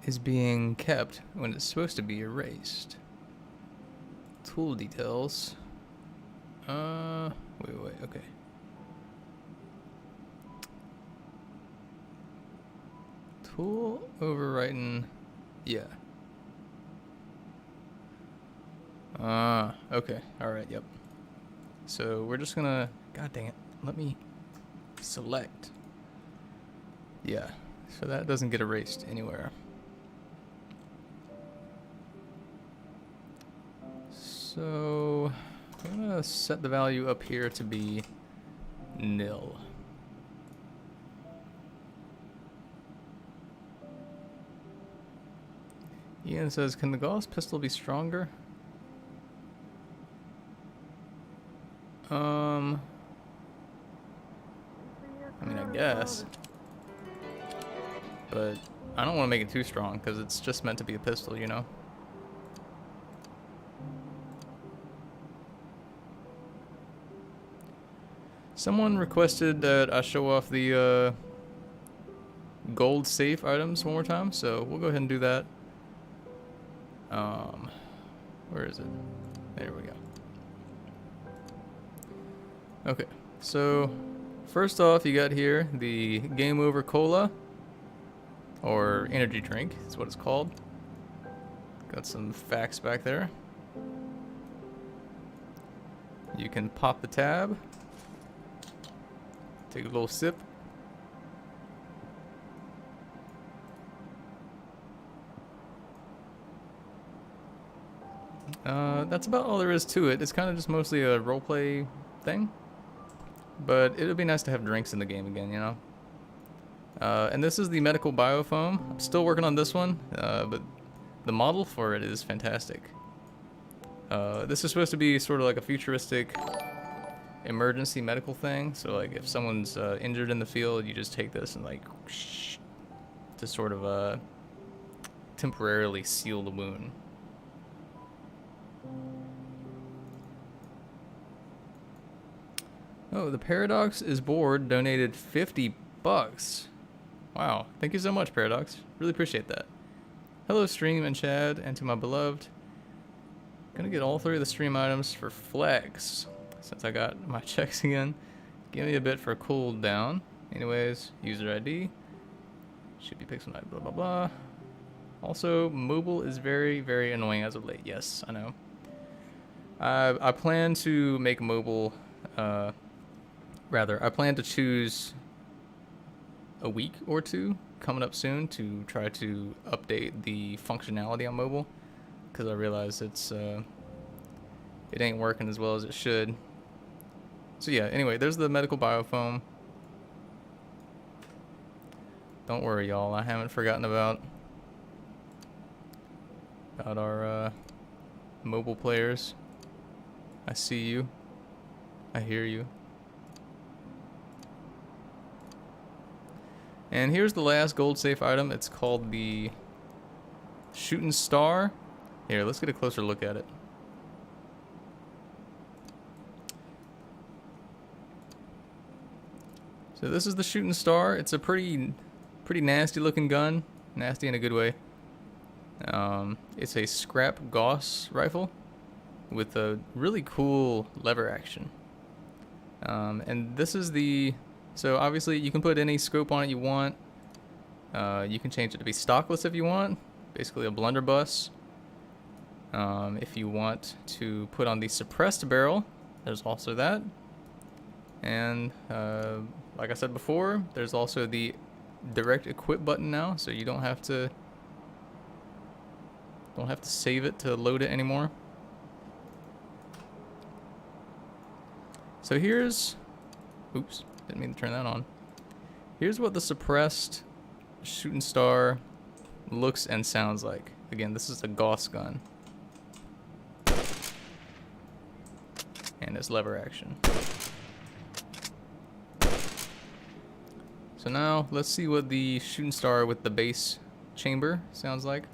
is being kept when it's supposed to be erased. Tool details. Wait, okay. Tool overwriting, yeah. Okay, alright, yep. So we're just gonna, god dang it, let me select. Yeah, so that doesn't get erased anywhere. So I'm gonna set the value up here to be nil. Ian says, can the Gauss pistol be stronger? I mean, I guess. But I don't want to make it too strong because it's just meant to be a pistol, you know? Someone requested that I show off the gold safe items one more time, so we'll go ahead and do that. Where is it? There we go. Okay, so first off, you got here the Game Over Cola, or energy drink, is what it's called. Got some facts back there. You can pop the tab, take a little sip. That's about all there is to it. It's kind of just mostly a roleplay thing. But it would be nice to have drinks in the game again, you know? And this is the medical biofoam. I'm still working on this one, but the model for it is fantastic. This is supposed to be sort of like a futuristic emergency medical thing. So like if someone's injured in the field, you just take this and like to sort of temporarily seal the wound. Oh, the Paradox is bored. Donated 50 bucks. Wow, thank you so much, Paradox. Really appreciate that. Hello, stream and Chad, and to my beloved. Gonna get all 3 of the stream items for flex since I got my checks again. Give me a bit for a cooldown. Anyways, user ID should be Pixel Knight. Blah blah blah. Also, mobile is very, very annoying as of late. Yes, I know. I plan to make mobile. Rather, I plan to choose a week or two coming up soon to try to update the functionality on mobile, because I realize it ain't working as well as it should. So yeah, anyway, there's the medical biofoam. Don't worry, y'all, I haven't forgotten about our mobile players. I see you. I hear you. And here's the last gold safe item. It's called the Shooting Star. Here, let's get a closer look at it. So this is the Shooting Star. It's a pretty nasty looking gun. Nasty in a good way. It's a scrap Gauss rifle with a really cool lever action. And this is the... So obviously you can put any scope on it you want. You can change it to be stockless if you want. Basically a blunderbuss. If you want to put on the suppressed barrel, there's also that. And like I said before, there's also the direct equip button now, so you don't have to save it to load it anymore. So here's, oops, didn't mean to turn that on. Here's what the suppressed shooting star looks and sounds like. Again, this is a Gauss gun. And it's lever action. So now let's see what the shooting star with the base chamber sounds like.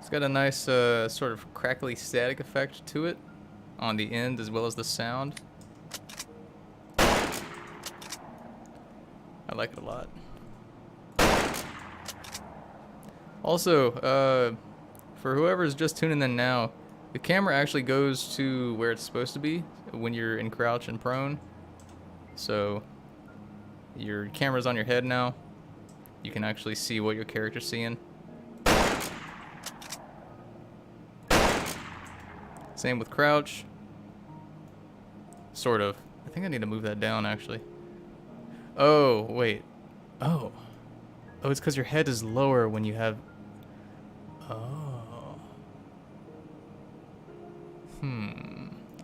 It's got a nice sort of crackly static effect to it on the end as well as the sound. I like it a lot. Also, for whoever's just tuning in now, the camera actually goes to where it's supposed to be when you're in crouch and prone. So your camera's on your head now. You can actually see what your character's seeing. Same with crouch. Sort of. I think I need to move that down actually. Oh, wait. Oh. Oh, it's because your head is lower when you have... Oh.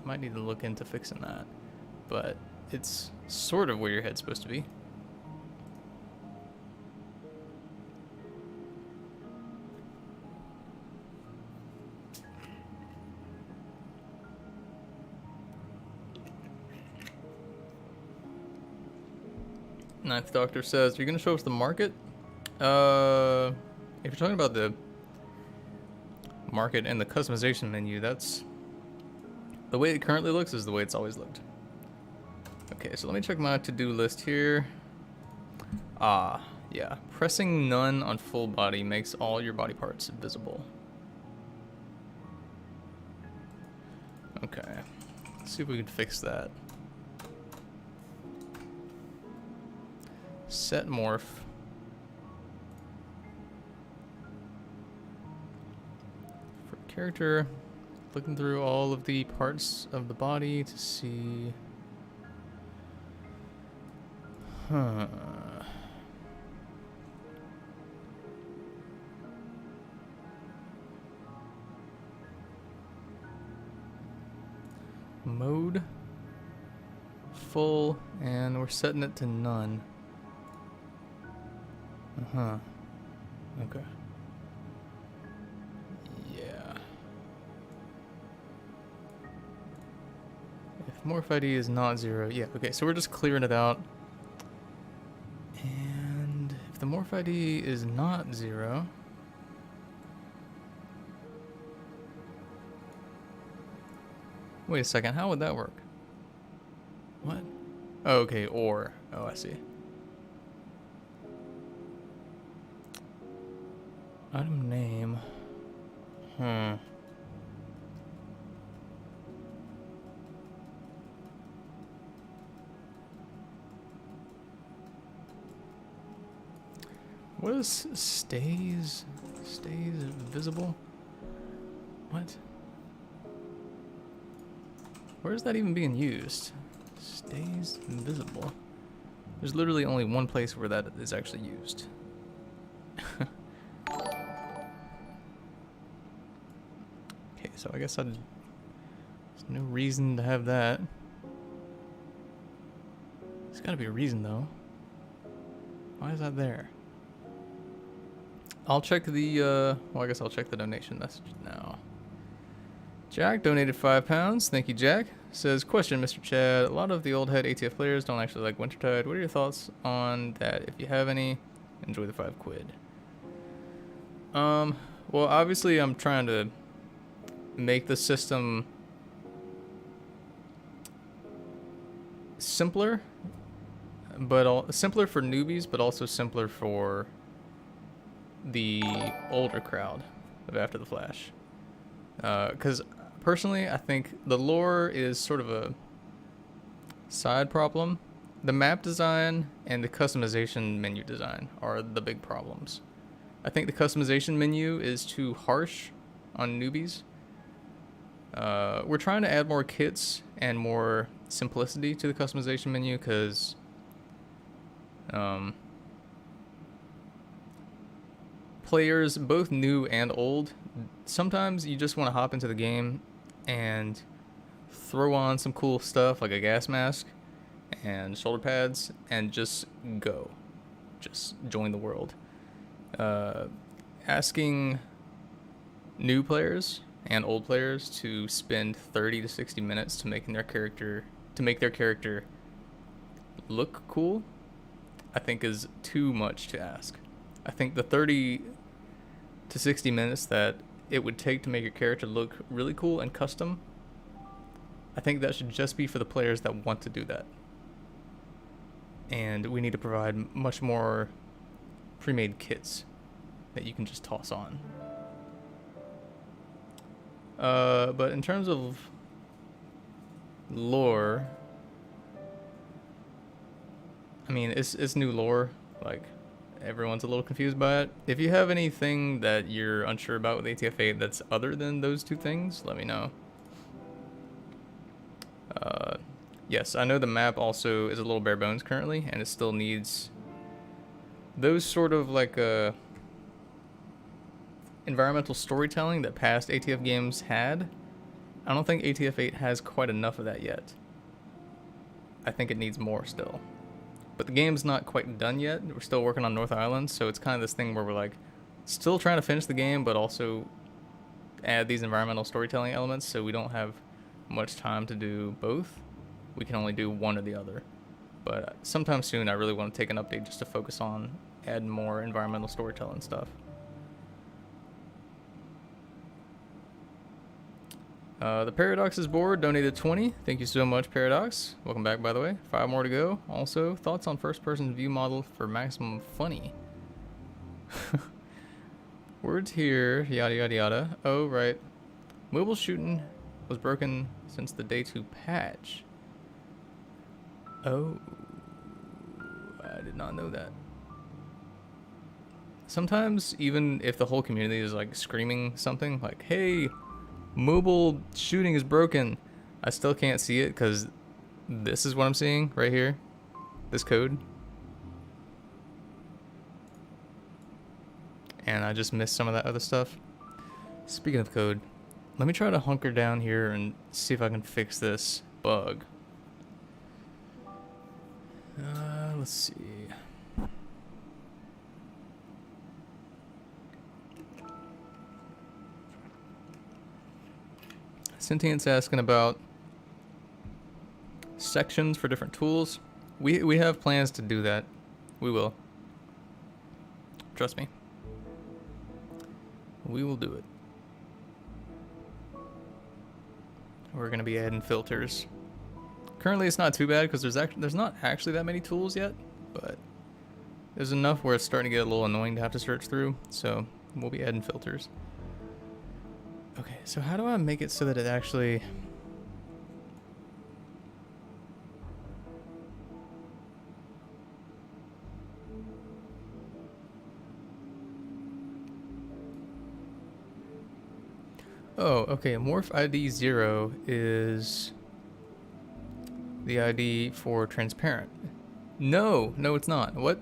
Might need to look into fixing that. But it's sort of where your head's supposed to be. Ninth Doctor says, "You're gonna show us the market?" If you're talking about the market and the customization menu, that's the way it currently looks is the way it's always looked. Okay, so let me check my to-do list here. Ah, yeah. Pressing none on full body makes all your body parts visible. Okay, let's see if we can fix that. Set morph. For character, looking through all of the parts of the body to see. Mode. Full, and we're setting it to none. Okay. Yeah. If morph ID is not 0, yeah, okay, so we're just clearing it out. And if the morph ID is not 0, wait a second, how would that work? What? Oh, okay, or. Oh, I see. Item name. What is stays visible? What? Where is that even being used? Stays invisible. There's literally only one place where that is actually used. Okay, so I guess there's no reason to have that. There's gotta be a reason though. Why is that there? I'll check the, well, I guess I'll check the donation message now. Jack donated £5. Thank you, Jack. Says, question, Mr. Chad. A lot of the old head ATF players don't actually like Wintertide. What are your thoughts on that? If you have any, enjoy the £5. Well, obviously I'm trying to make the system simpler but simpler for newbies, but also simpler for the older crowd of After the Flash. Because personally, I think the lore is sort of a side problem. The map design and the customization menu design are the big problems. I think the customization menu is too harsh on newbies. We're trying to add more kits and more simplicity to the customization menu because players, both new and old, sometimes you just want to hop into the game and throw on some cool stuff like a gas mask and shoulder pads and just go. Just join the world. Asking new players and old players to spend 30 to 60 minutes to make their character look cool, I think is too much to ask. I think the 30 to 60 minutes that it would take to make your character look really cool and custom, I think that should just be for the players that want to do that. And we need to provide much more pre-made kits that you can just toss on. But in terms of lore, I mean, it's new lore. Like, everyone's a little confused by it. If you have anything that you're unsure about with ATF8 that's other than those two things, let me know. Yes, I know the map also is a little bare bones currently, and it still needs those sort of like environmental storytelling that past ATF games had. I don't think ATF8 has quite enough of that yet. I think it needs more still. But the game's not quite done yet. We're still working on North Island, so it's kind of this thing where we're like still trying to finish the game, but also add these environmental storytelling elements, so we don't have much time to do both. We can only do one or the other. But sometime soon, I really want to take an update just to focus on adding more environmental storytelling stuff. The Paradox's board donated 20. Thank you so much, Paradox. Welcome back, by the way. 5 more to go. Also, thoughts on first-person view model for maximum funny. Words here, yada yada yada. Oh, right. Mobile shooting was broken since the day 2 patch. Oh, I did not know that. Sometimes, even if the whole community is like screaming something like, hey, mobile shooting is broken, I still can't see it because this is what I'm seeing right here. This code. And I just missed some of that other stuff. Speaking of code, let me try to hunker down here and see if I can fix this bug. Let's see. Sentient's asking about sections for different tools. We have plans to do that. We will. Trust me. We will do it. We're gonna be adding filters. Currently, it's not too bad because there's not actually that many tools yet, but there's enough where it's starting to get a little annoying to have to search through. So we'll be adding filters. Okay, so how do I make it so that it actually... Oh, okay, Morph ID 0 is the ID for transparent. No, it's not. What?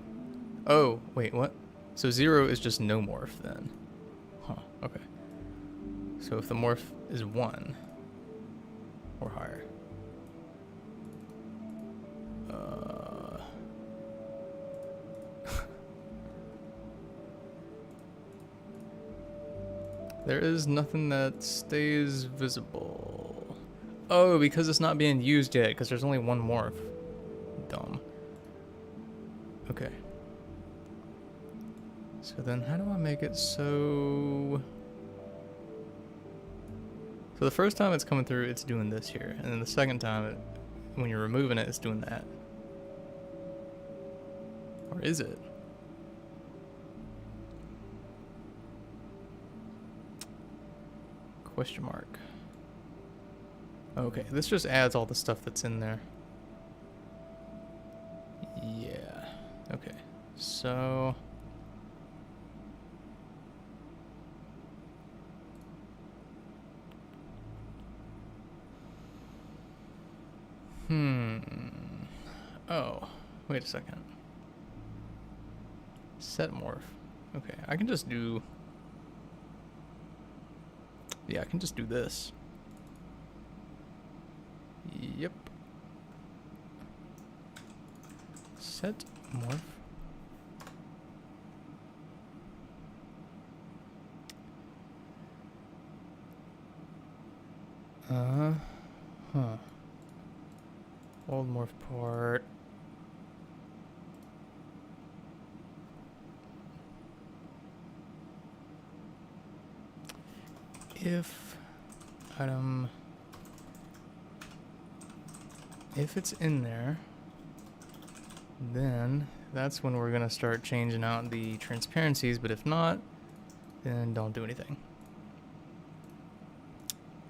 Oh, wait, what? So 0 is just no morph then. Huh, okay. So if the morph is 1 or higher. There is nothing that stays visible. Oh, because it's not being used yet, because there's only one morph. Dumb. Okay. So then how do I make it so... So the first time it's coming through, it's doing this here. And then the second time, when you're removing it, it's doing that. Or is it? Question mark. Okay, this just adds all the stuff that's in there. Yeah. Okay. So oh, wait a second. Set morph. Okay, I can just do... Yeah, I can just do this. Yep. Set morph. Huh. Old morph part. If item, if it's in there, then that's when we're gonna start changing out the transparencies, but if not, then don't do anything.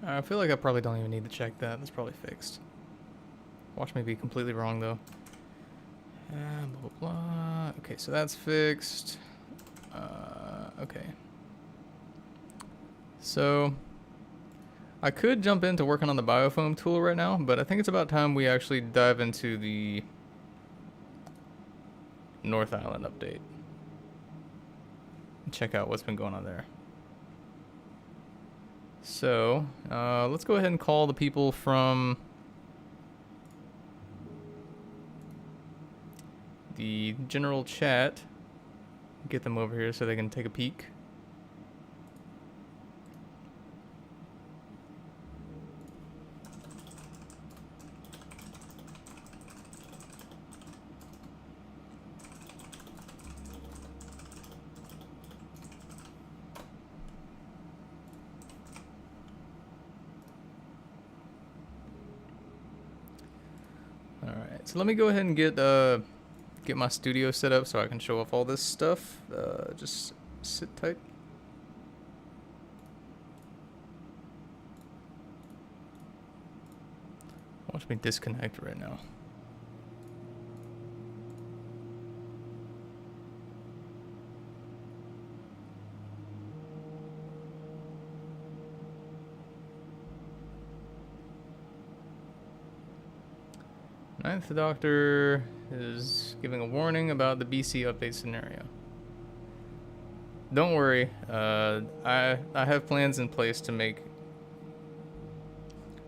I feel like I probably don't even need to check that. That's probably fixed. Watch me be completely wrong though. Blah, blah, blah. Okay, so that's fixed. Okay. So I could jump into working on the biofoam tool right now, but I think it's about time we actually dive into the North Island update and check out what's been going on there. So let's go ahead and call the people from the general chat, get them over here so they can take a peek. Alright, so let me go ahead and get my studio set up so I can show off all this stuff. Just sit tight. Watch me disconnect right now. Ninth Doctor is giving a warning about the BC update scenario. Don't worry, I have plans in place to make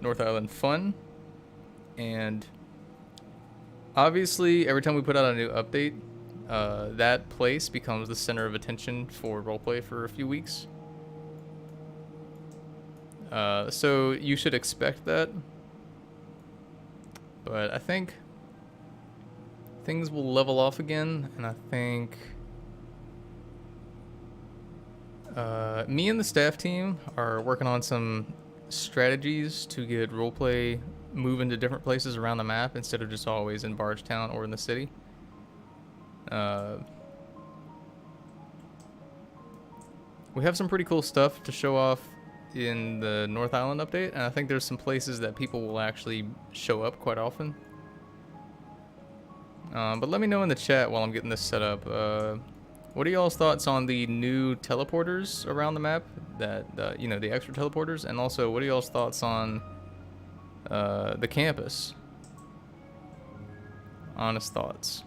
North Island fun, and obviously every time we put out a new update, that place becomes the center of attention for roleplay for a few weeks. So you should expect that. But I think things will level off again, and I think me and the staff team are working on some strategies to get roleplay moving to different places around the map instead of just always in Bardstown or in the city. We have some pretty cool stuff to show off in the North Island update, and I think there's some places that people will actually show up quite often. But let me know in the chat while I'm getting this set up. What are y'all's thoughts on the new teleporters around the map? That you know, the extra teleporters, and also what are y'all's thoughts on the campus? Honest thoughts.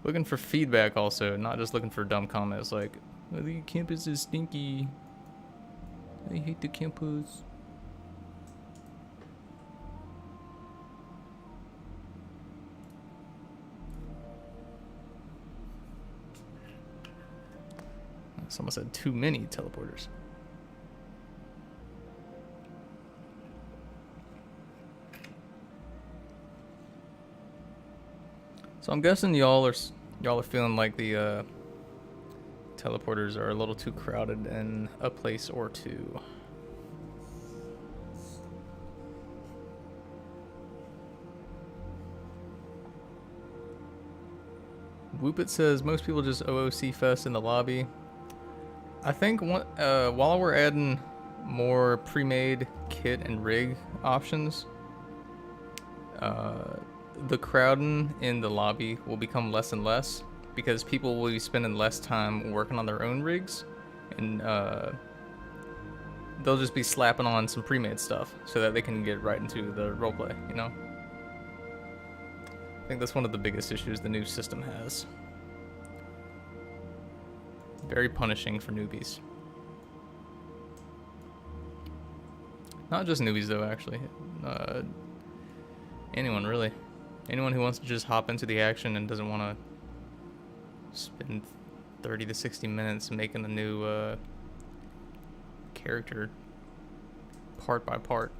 Looking for feedback also, not just looking for dumb comments like, oh, the campus is stinky. I hate the campus. Someone said too many teleporters. So I'm guessing y'all are feeling like the teleporters are a little too crowded in a place or two. Whoopit says most people just OOC fest in the lobby. I think while we're adding more pre-made kit and rig options, the crowding in the lobby will become less and less because people will be spending less time working on their own rigs, and they'll just be slapping on some pre-made stuff so that they can get right into the roleplay, you know? I think that's one of the biggest issues the new system has. Very punishing for newbies. Not just newbies though, actually. Anyone really. Anyone who wants to just hop into the action and doesn't want to spend 30 to 60 minutes making a new character part by part.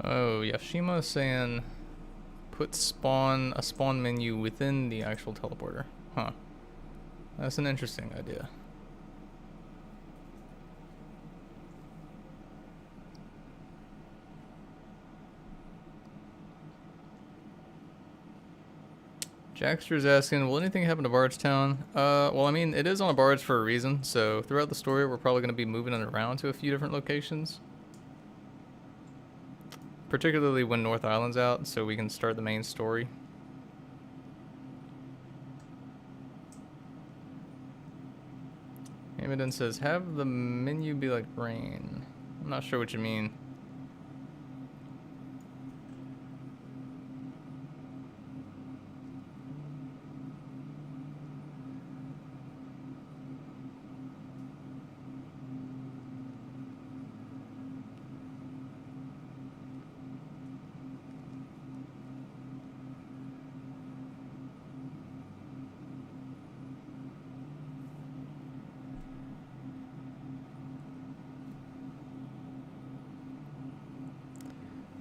Oh, Yashima is saying put a spawn menu within the actual teleporter. Huh. That's an interesting idea. Jackster's asking, will anything happen to Bardstown? Well, I mean, it is on a barge for a reason, so throughout the story, we're probably going to be moving it around to a few different locations. Particularly when North Island's out, so we can start the main story. Amidon says, have the menu be like rain. I'm not sure what you mean.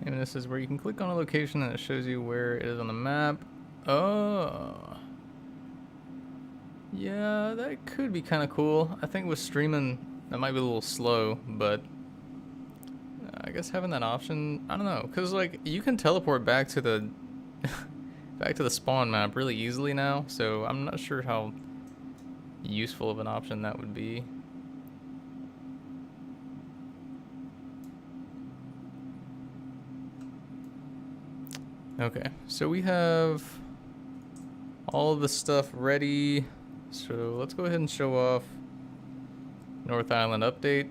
And this is where you can click on a location and it shows you where it is on the map. Oh. Yeah, that could be kind of cool. I think with streaming, that might be a little slow, but I guess having that option, I don't know. Because, like, you can teleport back to the back to the spawn map really easily now, so I'm not sure how useful of an option that would be. Okay, so we have all of the stuff ready. So let's go ahead and show off North Island update.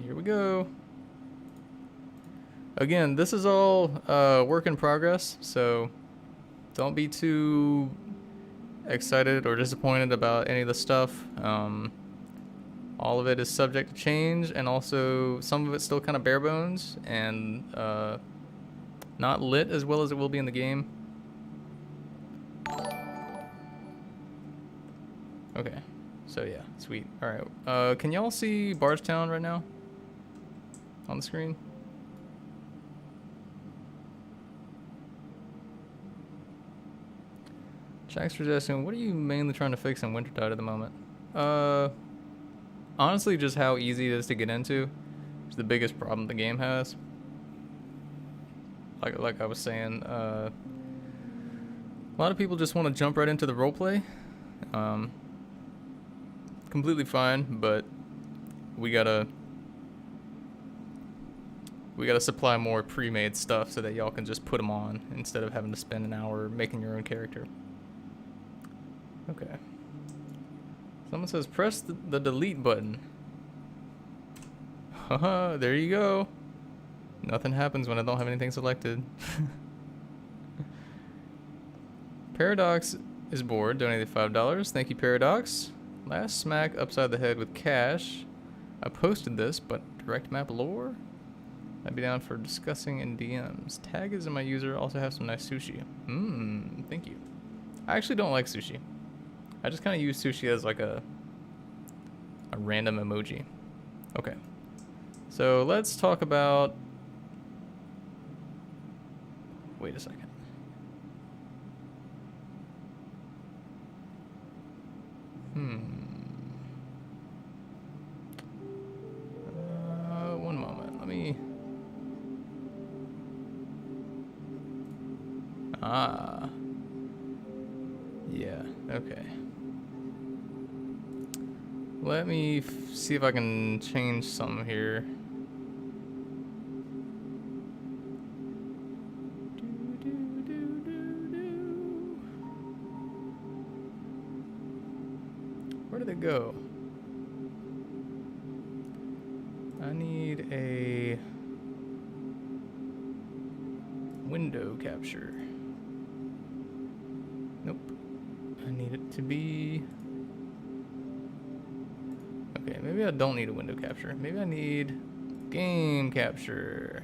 Here we go. Again, this is all work in progress, so don't be too excited or disappointed about any of the stuff. All of it is subject to change, and also some of it's still kind of bare bones and not lit as well as it will be in the game. Okay, so yeah, sweet. All right, can y'all see Bardstown right now on the screen? Jackster's asking, what are you mainly trying to fix in Wintertide at the moment? Honestly, just how easy it is to get into is the biggest problem the game has. Like I was saying, a lot of people just want to jump right into the roleplay. Completely fine, but we gotta supply more pre-made stuff so that y'all can just put them on instead of having to spend an hour making your own character. Okay. Someone says press the delete button. Haha, there you go. Nothing happens when I don't have anything selected. Paradox is bored, donated $5. Thank you, Paradox. Last smack upside the head with cash. I posted this, but direct map lore? I'd be down for discussing in DMs. Tag is in my user, also have some nice sushi. Thank you. I actually don't like sushi. I just kind of use sushi as like a random emoji. Okay. So let's talk about... Wait a second. One moment. Let me. Ah. Yeah. Okay. Let me see if I can change something here. Where did it go? I need a window capture. Nope. I need it to be... Okay, maybe I don't need a window capture. Maybe I need game capture.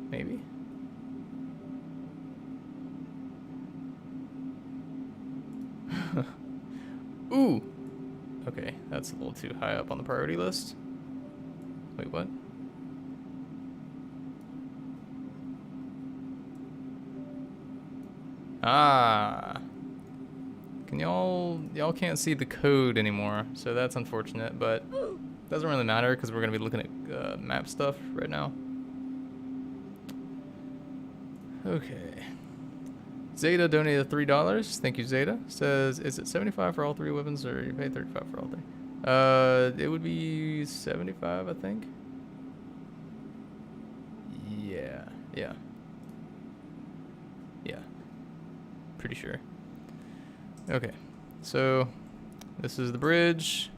Maybe. Ooh! Okay, that's a little too high up on the priority list. Wait, what? Ah! Can y'all can't see the code anymore, so that's unfortunate, but doesn't really matter because we're gonna be looking at map stuff right now. Okay. Zeta donated $3. Thank you, Zeta. Says, is it 75 for all 3 weapons, or you pay 35 for all 3? It would be 75, I think. Yeah. Pretty sure. Okay, so this is the bridge,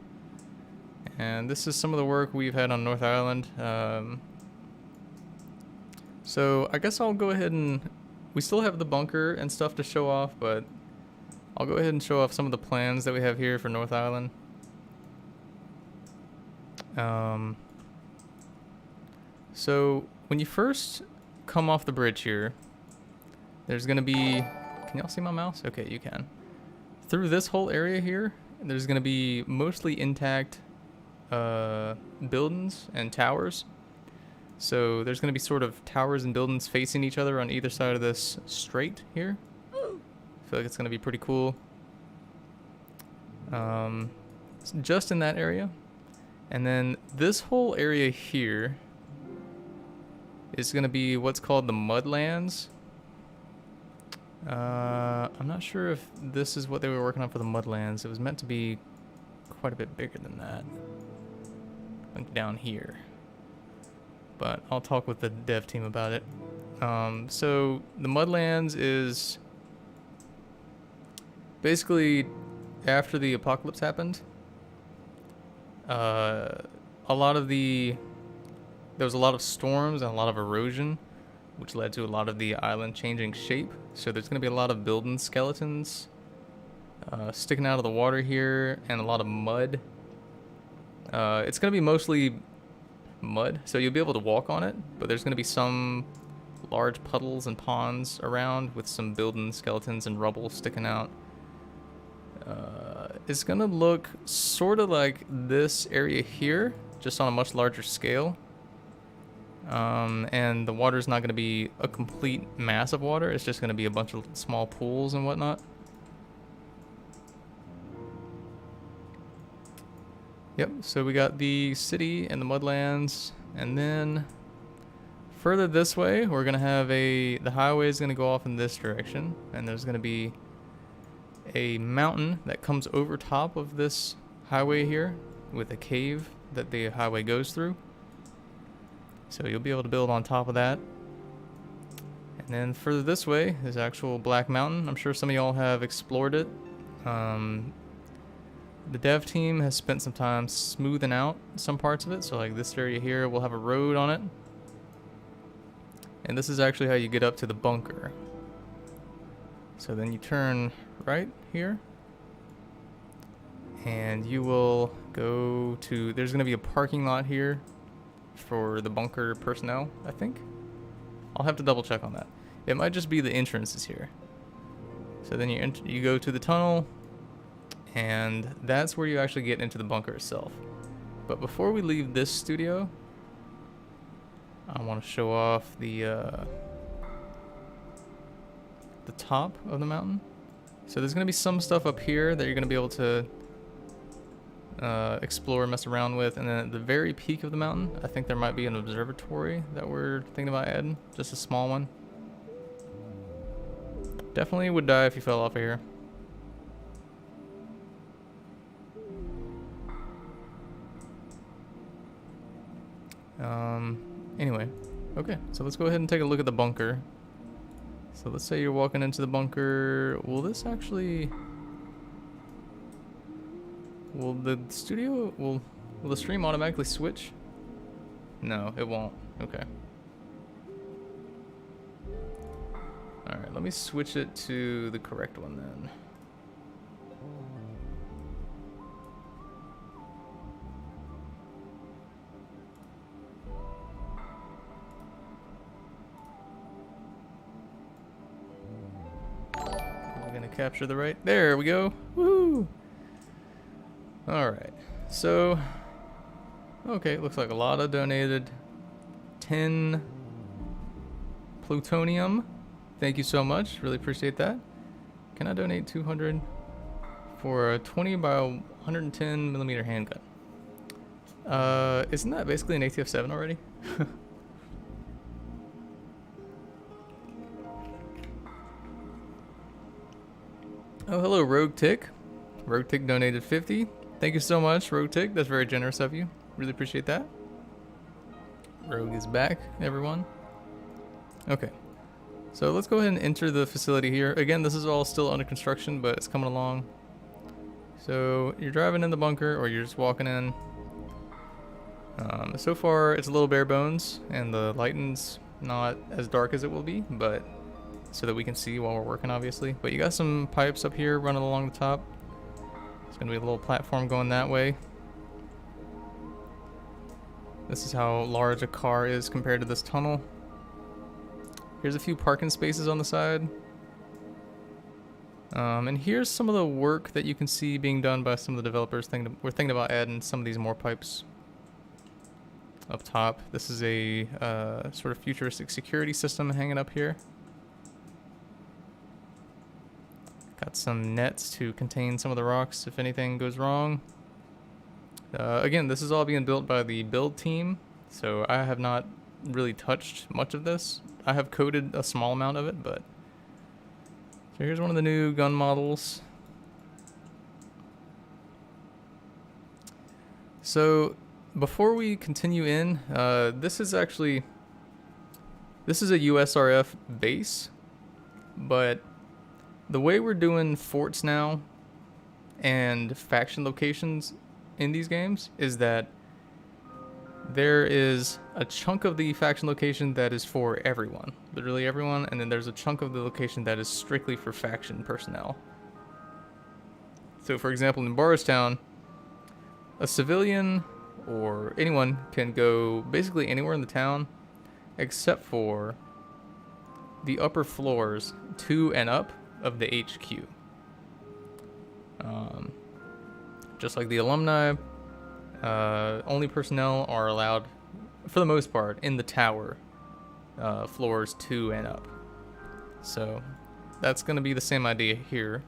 and this is some of the work we've had on North Island. So I guess I'll go ahead and, we still have the bunker and stuff to show off, but I'll go ahead and show off some of the plans that we have here for North Island. So when you first come off the bridge here, there's gonna be, can y'all see my mouse? Okay, you can. Through this whole area here, there's gonna be mostly intact buildings and towers. So there's gonna be sort of towers and buildings facing each other on either side of this strait here. I feel like it's gonna be pretty cool. Just in that area. And then this whole area here is gonna be what's called the Mudlands. I'm not sure if this is what they were working on for the Mudlands. It was meant to be quite a bit bigger than that. Like down here. But I'll talk with the dev team about it. So the Mudlands is basically after the apocalypse happened. There was a lot of storms and a lot of erosion, which led to a lot of the island changing shape. So there's going to be a lot of building skeletons sticking out of the water here, and a lot of mud. It's going to be mostly mud, so you'll be able to walk on it, but there's going to be some large puddles and ponds around with some building skeletons and rubble sticking out. It's going to look sort of like this area here, just on a much larger scale. And the water's not going to be a complete mass of water. It's just going to be a bunch of small pools and whatnot. Yep, so we got the city and the Mudlands, and then further this way, we're going to have the highway is going to go off in this direction, and there's going to be a mountain that comes over top of this highway here with a cave that the highway goes through. So you'll be able to build on top of that. And then further this way is actual Black Mountain. I'm sure some of y'all have explored it. The dev team has spent some time smoothing out some parts of it. So like this area here will have a road on it. And this is actually how you get up to the bunker. So then you turn right here. And you will go to, there's going to be a parking lot here for the bunker personnel, I think. I'll have to double check on that. It might just be the entrances here. So then you go to the tunnel, and that's where you actually get into the bunker itself. But before we leave this studio, I want to show off the top of the mountain. So there's going to be some stuff up here that you're going to be able to explore, mess around with. And then at the very peak of the mountain, I think there might be an observatory that we're thinking about adding. Just a small one. Definitely would die if you fell off of here. Anyway, okay, so let's go ahead and take a look at the bunker. So let's say you're walking into the bunker. Will this actually... Will the studio... Will the stream automatically switch? No, it won't. Okay. Alright, let me switch it to the correct one then. Capture the right. There we go. Woo! Alright. So, okay, looks like a lot of donated. 10 plutonium. Thank you so much. Really appreciate that. Can I donate 200 for a 20 by 110 millimeter handgun? Isn't that basically an ATF-7 already? Oh, hello, Rogue Tick. Rogue Tick donated 50. Thank you so much, Rogue Tick. That's very generous of you. Really appreciate that. Rogue is back, everyone. Okay. So let's go ahead and enter the facility here. Again, this is all still under construction, but it's coming along. So you're driving in the bunker, or you're just walking in. So far, it's a little bare bones, and the lighting's not as dark as it will be, but so that we can see while we're working, obviously. But you got some pipes up here running along the top. There's gonna be a little platform going that way. This is how large a car is compared to this tunnel. Here's a few parking spaces on the side. And here's some of the work that you can see being done by some of the developers. We're thinking about adding some of these more pipes up top. This is a sort of futuristic security system hanging up here. Got some nets to contain some of the rocks if anything goes wrong. Again, this is all being built by the build team, so I have not really touched much of this. I have coded a small amount of it, but... So here's one of the new gun models. So before we continue in, this is a USRF base, but the way we're doing forts now and faction locations in these games is that there is a chunk of the faction location that is for everyone, literally everyone, and then there's a chunk of the location that is strictly for faction personnel. So for example, in Bardstown, a civilian or anyone can go basically anywhere in the town except for the upper floors 2 and up of the HQ. Just like the alumni, only personnel are allowed, for the most part, in the tower, floors 2 and up. So that's going to be the same idea here.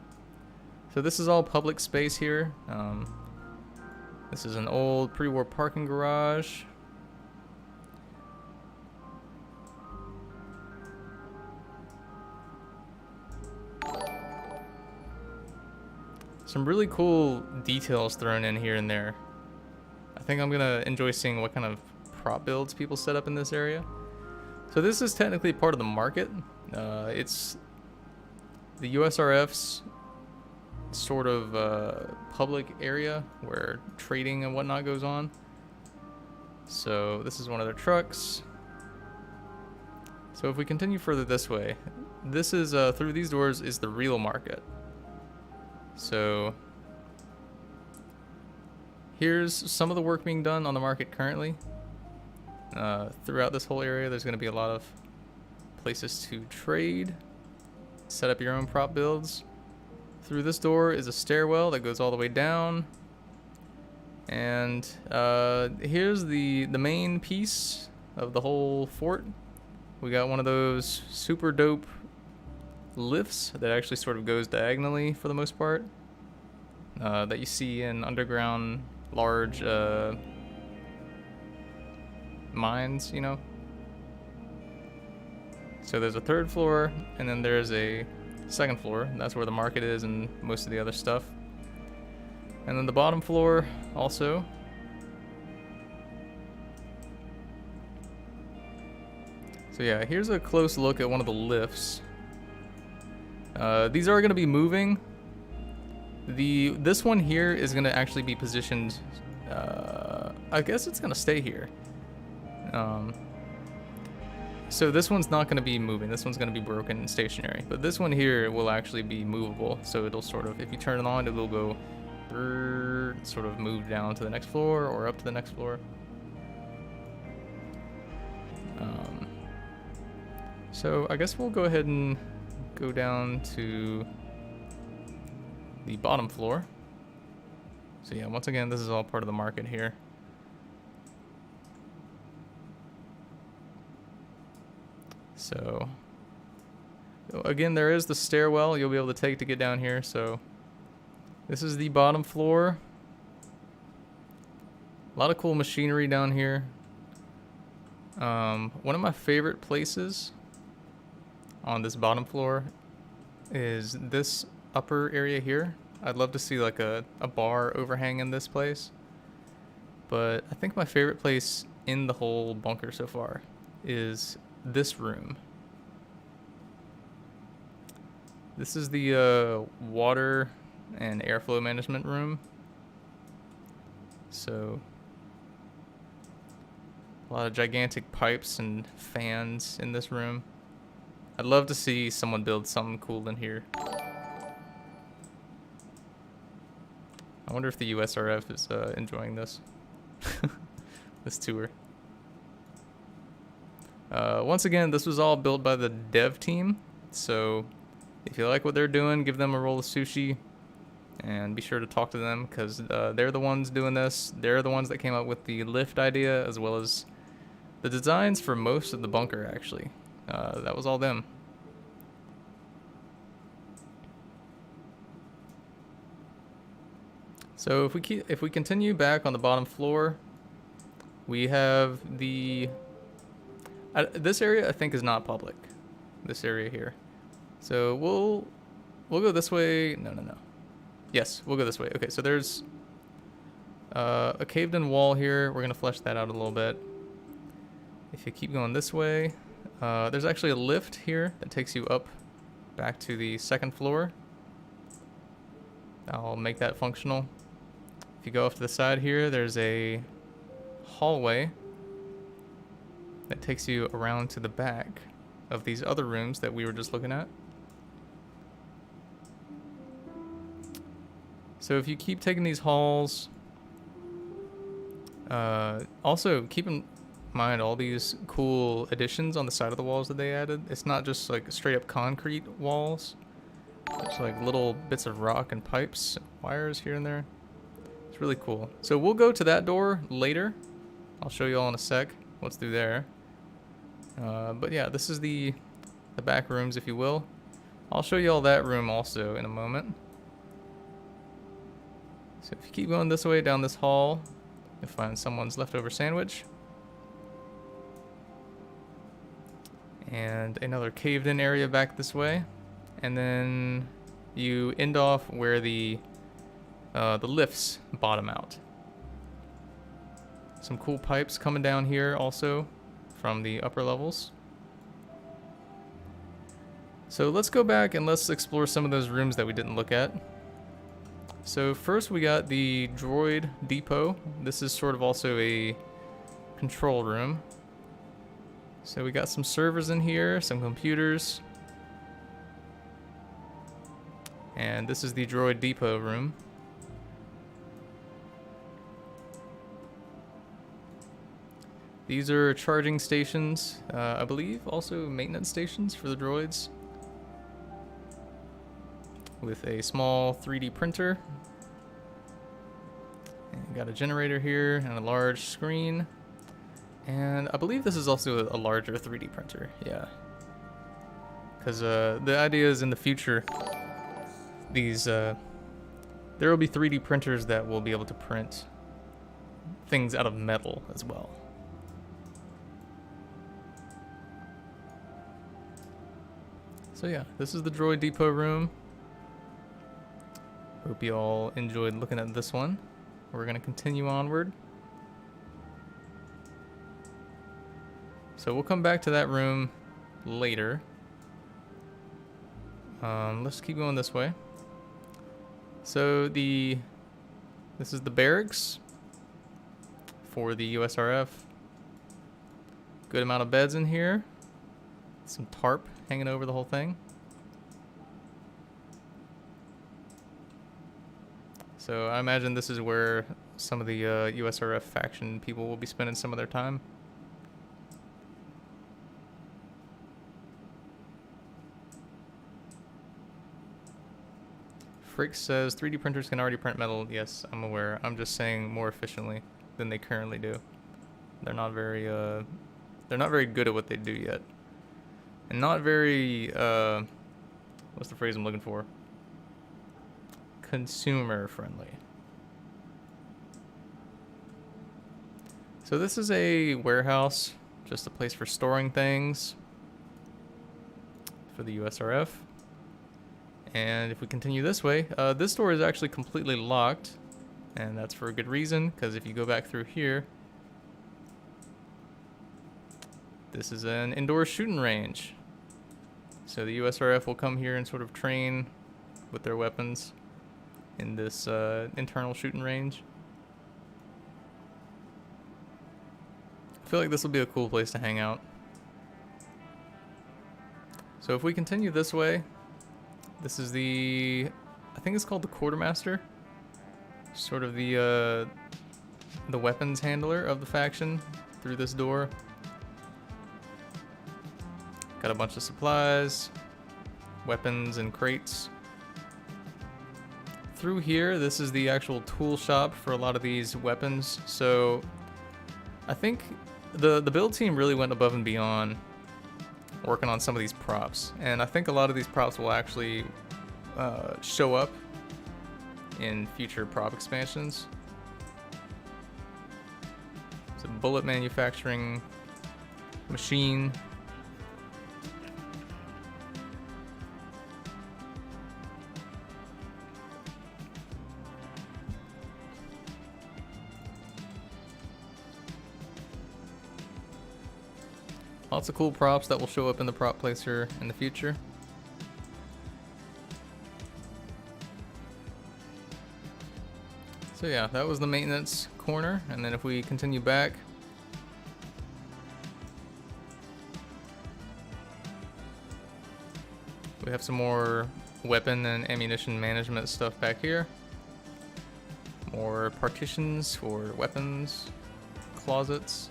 So this is all public space here. This is an old pre-war parking garage. Some really cool details thrown in here and there. I think I'm gonna enjoy seeing what kind of prop builds people set up in this area. So this is technically part of the market. It's the USRF's sort of public area where trading and whatnot goes on. So this is one of their trucks. So if we continue further this way, this is through these doors is the real market. So here's some of the work being done on the market currently. Throughout this whole area, there's going to be a lot of places to trade, set up your own prop builds. Through this door is a stairwell that goes all the way down. And here's the main piece of the whole fort. We got one of those super dope lifts that actually sort of goes diagonally for the most part, that you see in underground large mines, you know. So there's a third floor, and then there's a second floor. That's where the market is and most of the other stuff. And then the bottom floor also. So yeah, here's a close look at one of the lifts. These are going to be moving. This one here is going to actually be positioned. I guess it's going to stay here. So this one's not going to be moving. This one's going to be broken and stationary. But this one here will actually be movable. So it'll sort of, if you turn it on, it will go sort of move down to the next floor or up to the next floor. So I guess we'll go ahead and go down to the bottom floor. So yeah, once again, this is all part of the market here. So again, there is the stairwell you'll be able to take to get down here. So this is the bottom floor. A lot of cool machinery down here. One of my favorite places on this bottom floor is this upper area here. I'd love to see like a bar overhang in this place. But I think my favorite place in the whole bunker so far is this room. This is the water and airflow management room. So a lot of gigantic pipes and fans in this room. I'd love to see someone build something cool in here. I wonder if the USRF is enjoying this. This tour. Once again, this was all built by the dev team, so if you like what they're doing, give them a roll of sushi, and be sure to talk to them, because they're the ones doing this. They're the ones that came up with the lift idea, as well as the designs for most of the bunker, actually. That was all them. So if we continue back on the bottom floor, we have this area I think is not public. This area here. So we'll go this way. No. Yes, we'll go this way. Okay, so there's a caved in wall here. We're gonna flesh that out a little bit. If you keep going this way, there's actually a lift here that takes you up back to the second floor. I'll make that functional. If you go off to the side here, there's a hallway that takes you around to the back of these other rooms that we were just looking at. So if you keep taking these halls, also keep in mind all these cool additions on the side of the walls that they added. It's not just like straight up concrete walls. It's like little bits of rock and pipes, wires here and there. It's really cool. So we'll go to that door later. I'll show you all in a sec what's through there. But yeah, this is the back rooms, if you will. I'll show you all that room also in a moment. So if you keep going this way down this hall, you'll find someone's leftover sandwich. And another caved in area back this way. And then you end off where the lifts bottom out. Some cool pipes coming down here also from the upper levels. So let's go back and let's explore some of those rooms that we didn't look at. So first we got the droid depot. This is sort of also a control room. So we got some servers in here, some computers. And this is the droid depot room. These are charging stations, I believe, also maintenance stations for the droids. With a small 3D printer. And got a generator here and a large screen. And I believe this is also a larger 3D printer, yeah. Because the idea is in the future, these there will be 3D printers that will be able to print things out of metal as well. So yeah, this is the Droid Depot room. Hope you all enjoyed looking at this one. We're gonna continue onward. So we'll come back to that room later. Let's keep going this way. So this is the barracks for the USRF. Good amount of beds in here. Some tarp hanging over the whole thing. So I imagine this is where some of the USRF faction people will be spending some of their time. Frick says 3D printers can already print metal. Yes, I'm aware. I'm just saying more efficiently than they currently do. They're not very good at what they do yet. And not very what's the phrase I'm looking for? Consumer friendly. So this is a warehouse, just a place for storing things for the USRF. And if we continue this way, this door is actually completely locked, and that's for a good reason, because if you go back through here, this is an indoor shooting range. So the USRF will come here and sort of train with their weapons in this internal shooting range. I feel like this will be a cool place to hang out. So if we continue this way, this is I think it's called the quartermaster, sort of the weapons handler of the faction through this door. Got a bunch of supplies, weapons, and crates. Through here, this is the actual tool shop for a lot of these weapons. So I think the build team really went above and beyond working on some of these props, and I think a lot of these props will actually show up in future prop expansions. It's a bullet manufacturing machine. Lots of cool props that will show up in the prop placer in the future. So yeah, that was the maintenance corner, and then if we continue back, we have some more weapon and ammunition management stuff back here. More partitions for weapons, closets,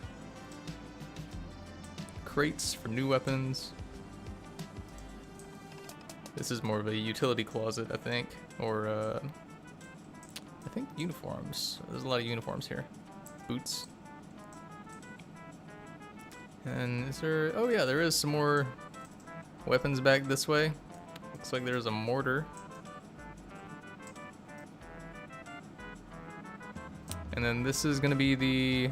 crates for new weapons. This is more of a utility closet, I think, or I think uniforms. There's a lot of uniforms here. Boots. And is there, oh yeah, there is some more weapons back this way. Looks like there's a mortar. And then this is gonna be the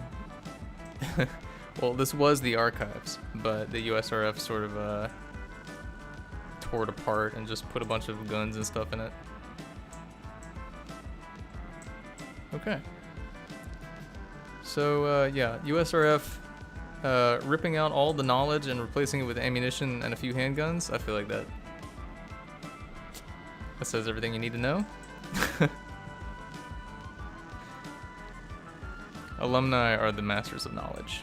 well, this was the archives, but the USRF sort of tore it apart and just put a bunch of guns and stuff in it. Okay. So yeah, USRF ripping out all the knowledge and replacing it with ammunition and a few handguns. I feel like that says everything you need to know. Alumni are the masters of knowledge.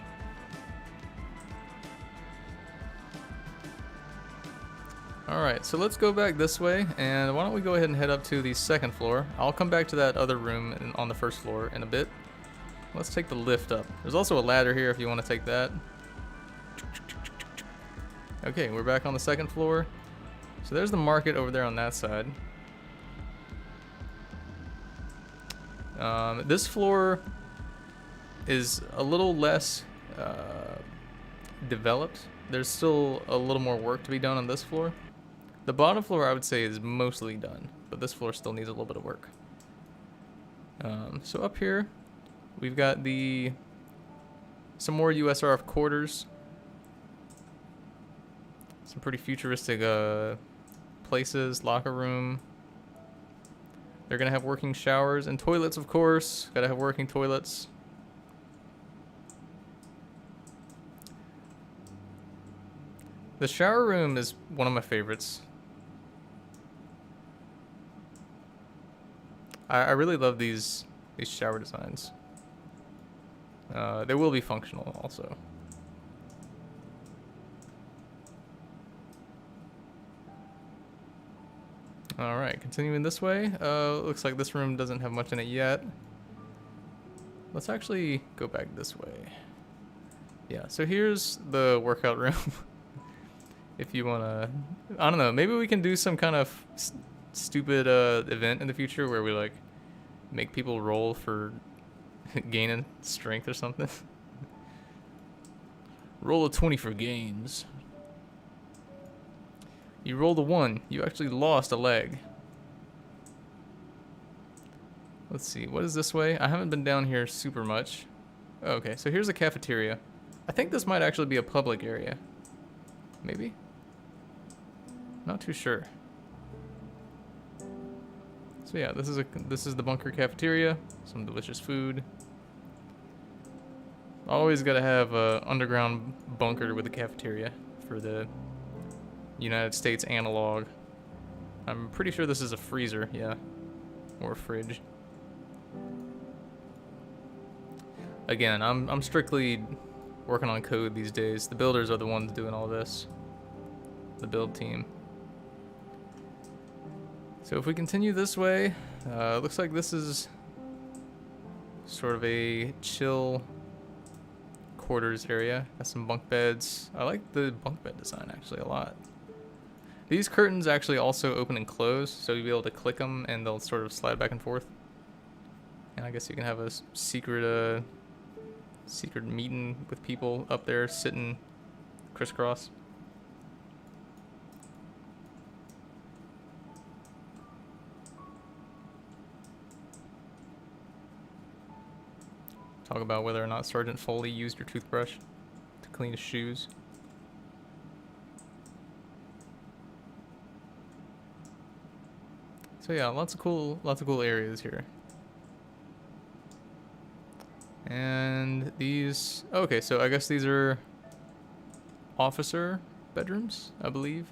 Alright, so let's go back this way, and why don't we go ahead and head up to the second floor. I'll come back to that other room on the first floor in a bit. Let's take the lift up. There's also a ladder here if you want to take that. Okay, we're back on the second floor. So there's the market over there on that side. This floor is a little less developed there's still a little more work to be done on this floor. The bottom floor I would say is mostly done, but this floor still needs a little bit of work. So up here, we've got some more USRF quarters. Some pretty futuristic places, locker room. They're gonna have working showers and toilets, of course. Gotta have working toilets. The shower room is one of my favorites. I really love these shower designs. They will be functional also. Alright, continuing this way. Looks like this room doesn't have much in it yet. Let's actually go back this way. Yeah, so here's the workout room. If you wanna, I don't know, maybe we can do some kind of stupid event in the future where we like make people roll for gaining strength or something. Roll a 20 for gains. You rolled a 1. You actually lost a leg. Let's see. What is this way? I haven't been down here super much. Okay, so here's a cafeteria. I think this might actually be a public area. Maybe? Not too sure. So yeah, this is the bunker cafeteria. Some delicious food. Always gotta have a underground bunker with a cafeteria for the United States analog. I'm pretty sure this is a freezer, yeah. Or a fridge. Again, I'm strictly working on code these days. The builders are the ones doing all this. The build team. So if we continue this way, looks like this is sort of a chill quarters area. Got some bunk beds. I like the bunk bed design actually a lot. These curtains actually also open and close, so you'll be able to click them and they'll sort of slide back and forth. And I guess you can have a secret meeting with people up there sitting crisscross. Talk about whether or not Sergeant Foley used your toothbrush to clean his shoes. So yeah, lots of cool areas here. And these, okay, so I guess these are officer bedrooms, I believe.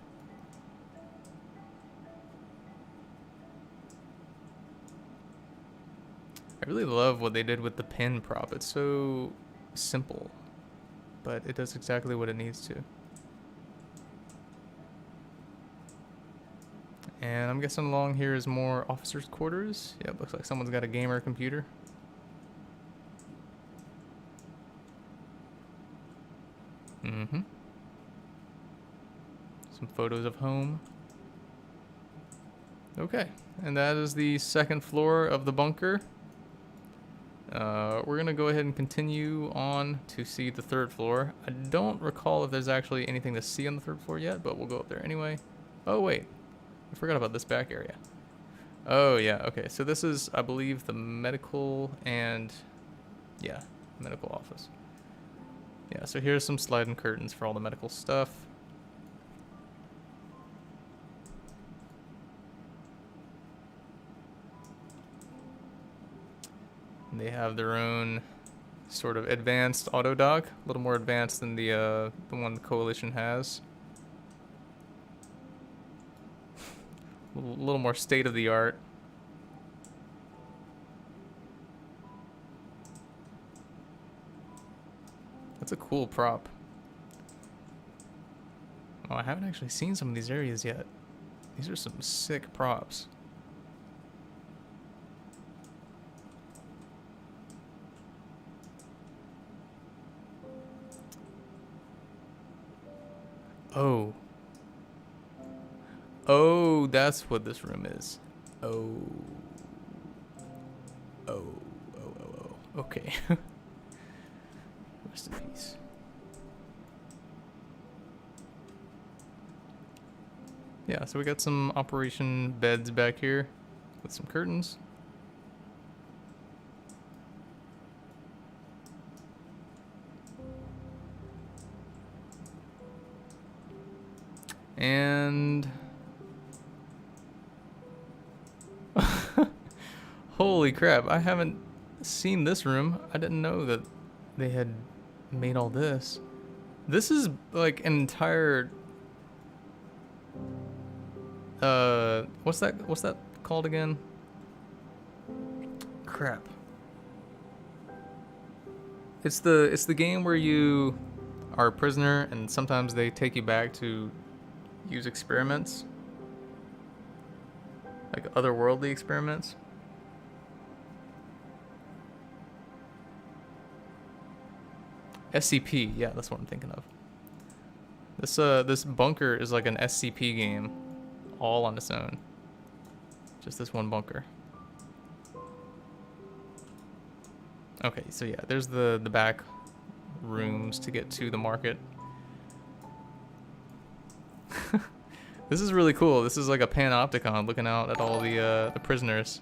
I really love what they did with the pin prop. It's so simple, but it does exactly what it needs to. And I'm guessing along here is more officers' quarters. Yeah, it looks like someone's got a gamer computer. Mm-hmm. Some photos of home. Okay, and that is the second floor of the bunker. We're gonna go ahead and continue on to see the third floor. I don't recall if there's actually anything to see on the third floor yet, but we'll go up there anyway. Oh wait, I forgot about this back area. Oh yeah, okay, so this is, I believe, the medical and, yeah, medical office. Yeah, so here's some sliding curtains for all the medical stuff. They have their own sort of advanced auto dock, a little more advanced than the one the Coalition has. A little more state of the art. That's a cool prop. Oh, I haven't actually seen some of these areas yet. These are some sick props. Oh. Oh, that's what this room is. Oh. Oh. Oh. Okay. Rest in peace. Yeah, so we got some operation beds back here with some curtains. And holy crap, I haven't seen this room. I didn't know that they had made all this. This is like an entire what's that called again? Crap. It's the game where you are a prisoner and sometimes they take you back to use experiments. Like otherworldly experiments. SCP, yeah, that's what I'm thinking of. This bunker is like an SCP game, all on its own. Just this one bunker. Okay, so yeah, there's the back rooms to get to the market. This is really cool. This is like a panopticon looking out at all the prisoners.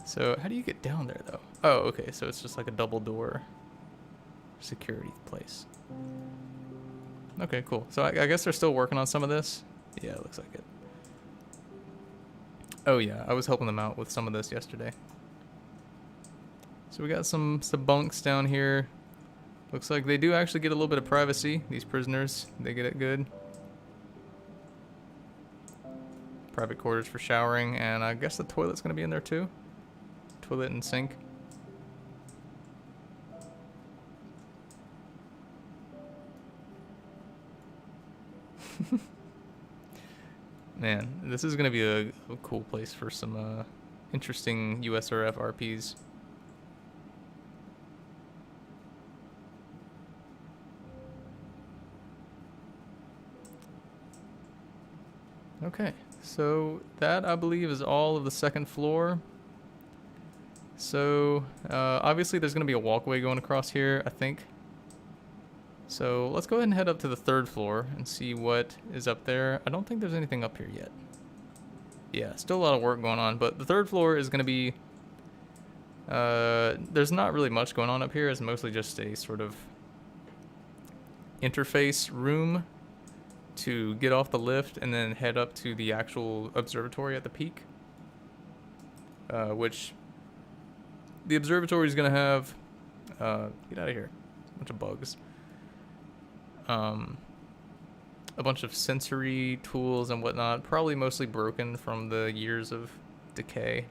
So how do you get down there though? Oh, okay, so it's just like a double door security place. Okay, cool. So I guess they're still working on some of this. Yeah, it looks like it. Oh yeah, I was helping them out with some of this yesterday. So we got some bunks down here. Looks like they do actually get a little bit of privacy, these prisoners. They get it good. Private quarters for showering, and I guess the toilet's gonna be in there too. Toilet and sink. Man, this is gonna be a cool place for some interesting USRF RPs. Okay, so that I believe is all of the second floor. So obviously there's gonna be a walkway going across here, I think. So let's go ahead and head up to the third floor and see what is up there. I don't think there's anything up here yet. Yeah, still a lot of work going on, but the third floor is gonna be, there's not really much going on up here. It's mostly just a sort of interface room to get off the lift and then head up to the actual observatory at the peak, which the observatory is going to have, get out of here, a bunch of bugs, a bunch of sensory tools and whatnot, probably mostly broken from the years of decay.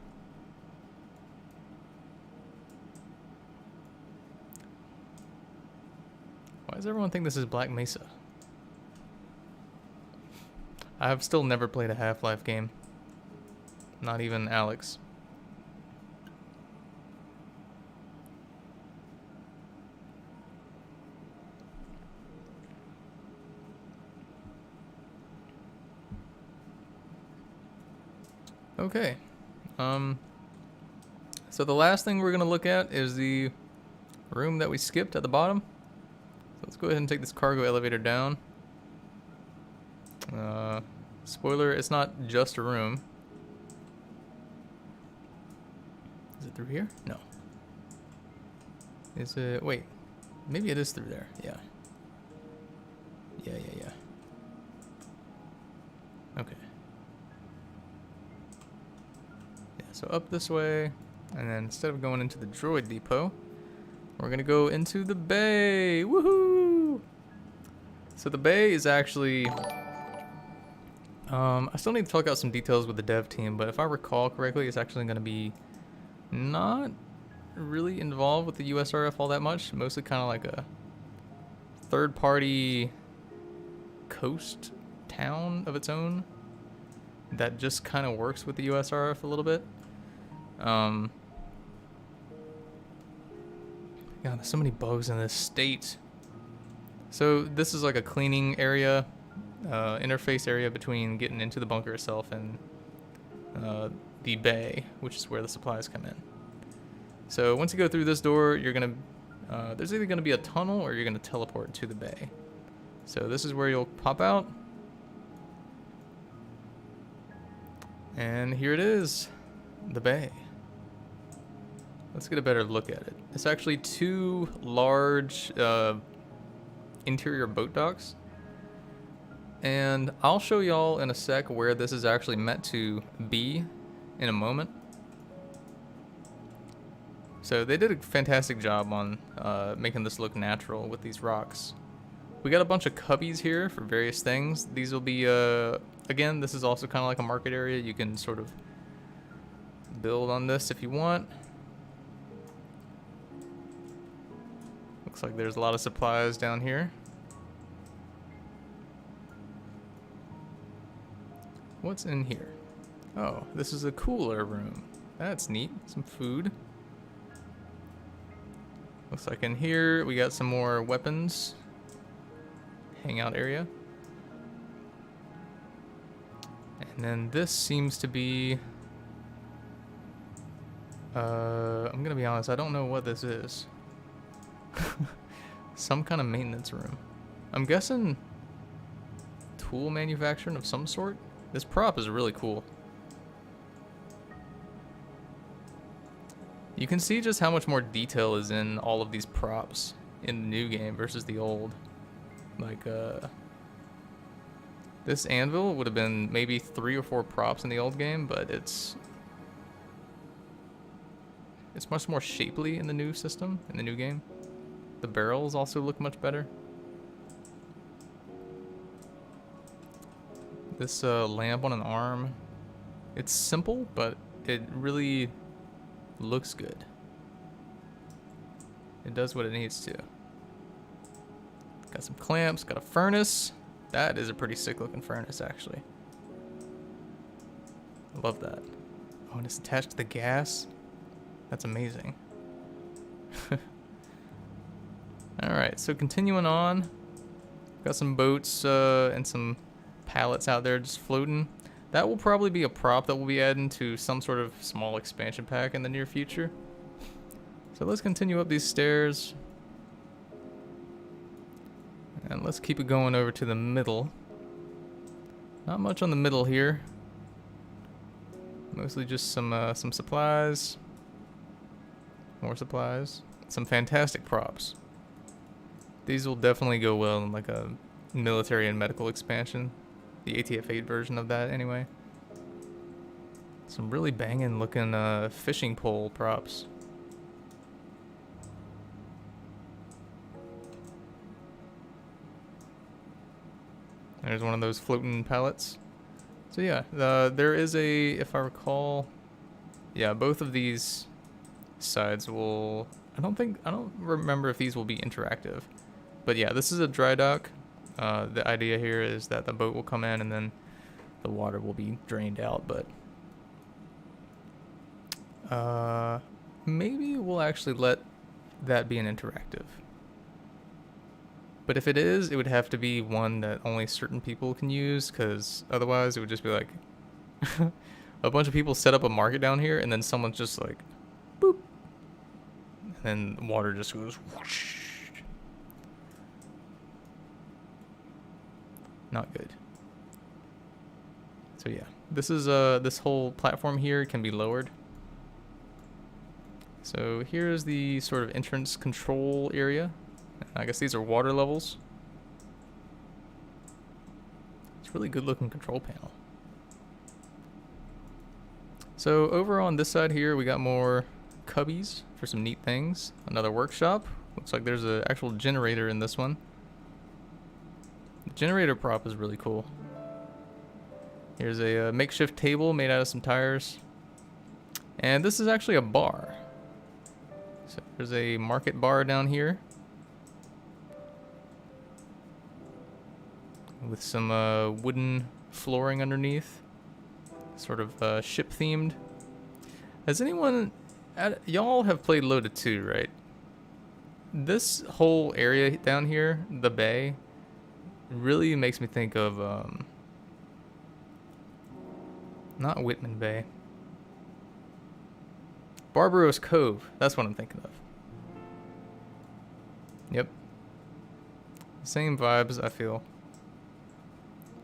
Why does everyone think this is Black Mesa? I've still never played a Half-Life game. Not even Alex. Okay. So the last thing we're gonna look at is the room that we skipped at the bottom. So let's go ahead and take this cargo elevator down. Spoiler, it's not just a room. Is it through here? No. Is it, wait, maybe it is through there, yeah. Yeah. Okay. Yeah, so up this way, and then instead of going into the droid depot, we're gonna go into the bay, woohoo! So the bay is actually, I still need to talk out some details with the dev team, but if I recall correctly, it's actually going to be not really involved with the USRF all that much. Mostly kind of like a third-party coast town of its own that just kind of works with the USRF a little bit. God, there's so many bugs in this state. So this is like a cleaning area. Interface area between getting into the bunker itself and the bay, which is where the supplies come in. So once you go through this door, you're gonna there's either going to be a tunnel or you're going to teleport to the bay. So this is where you'll pop out. And here it is, the bay. Let's get a better look at it. It's actually 2 large interior boat docks. And I'll show y'all in a sec where this is actually meant to be in a moment. So they did a fantastic job on making this look natural with these rocks. We got a bunch of cubbies here for various things. These will be, again, this is also kind of like a market area. You can sort of build on this if you want. Looks like there's a lot of supplies down here. What's in here? Oh, this is a cooler room. That's neat. Some food. Looks like in here we got some more weapons. Hangout area. And then this seems to be... I'm gonna be honest, I don't know what this is. Some kind of maintenance room. I'm guessing tool manufacturing of some sort. This prop is really cool. You can see just how much more detail is in all of these props in the new game versus the old. Like, this anvil would have been maybe 3 or 4 props in the old game, but it's much more shapely in the new system, in the new game. The barrels also look much better. This lamp on an arm, it's simple, but it really looks good. It does what it needs to. Got some clamps, got a furnace. That is a pretty sick looking furnace, actually. I love that. Oh, and it's attached to the gas. That's amazing. Alright, so continuing on. Got some boats and some pallets out there just floating. That will probably be a prop that we'll be adding to some sort of small expansion pack in the near future. So let's continue up these stairs. And let's keep it going over to the middle. Not much on the middle here. Mostly just some supplies. More supplies. Some fantastic props. These will definitely go well in like a military and medical expansion. The ATF-8 version of that, anyway. Some really banging looking fishing pole props. There's one of those floating pallets. So yeah, there is a, if I recall, yeah, both of these sides will, I don't remember if these will be interactive. But yeah, this is a dry dock. The idea here is that the boat will come in and then the water will be drained out, but maybe we'll actually let that be an interactive. But if it is, it would have to be one that only certain people can use, because otherwise it would just be like a bunch of people set up a market down here and then someone's just like boop, and then water just goes whoosh. Not good. So yeah, this is this whole platform here can be lowered. So here's the sort of entrance control area. I guess these are water levels. It's a really good looking control panel. So over on this side here, we got more cubbies for some neat things. Another workshop. Looks like there's an actual generator in this one. The generator prop is really cool. Here's a makeshift table made out of some tires. And this is actually a bar. So there's a market bar down here. With some wooden flooring underneath. Sort of ship themed. Has anyone... y'all have played Loaded 2, right? This whole area down here, the bay, really makes me think of... not Whitman Bay. Barbaros Cove. That's what I'm thinking of. Yep. Same vibes, I feel.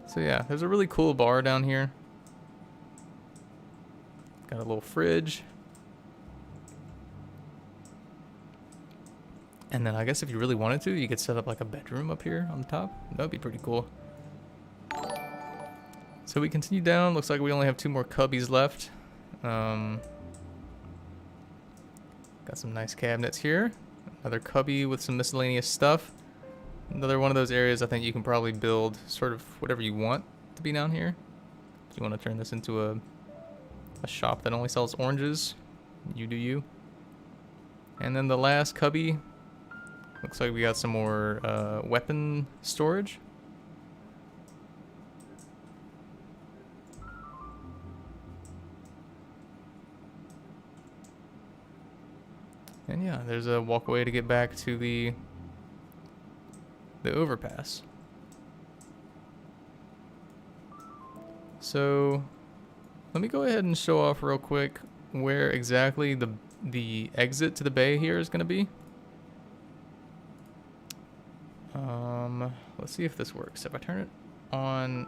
So yeah, there's a really cool bar down here. Got a little fridge. And then I guess if you really wanted to, you could set up like a bedroom up here on the top. That would be pretty cool. So we continue down. Looks like we only have 2 more cubbies left. Got some nice cabinets here. Another cubby with some miscellaneous stuff. Another one of those areas I think you can probably build sort of whatever you want to be down here. If you want to turn this into a shop that only sells oranges, you do you. And then the last cubby, looks like we got some more weapon storage. And yeah, there's a walkway to get back to the overpass. So let me go ahead and show off real quick where exactly the exit to the bay here is going to be. Let's see if this works. If I turn it on,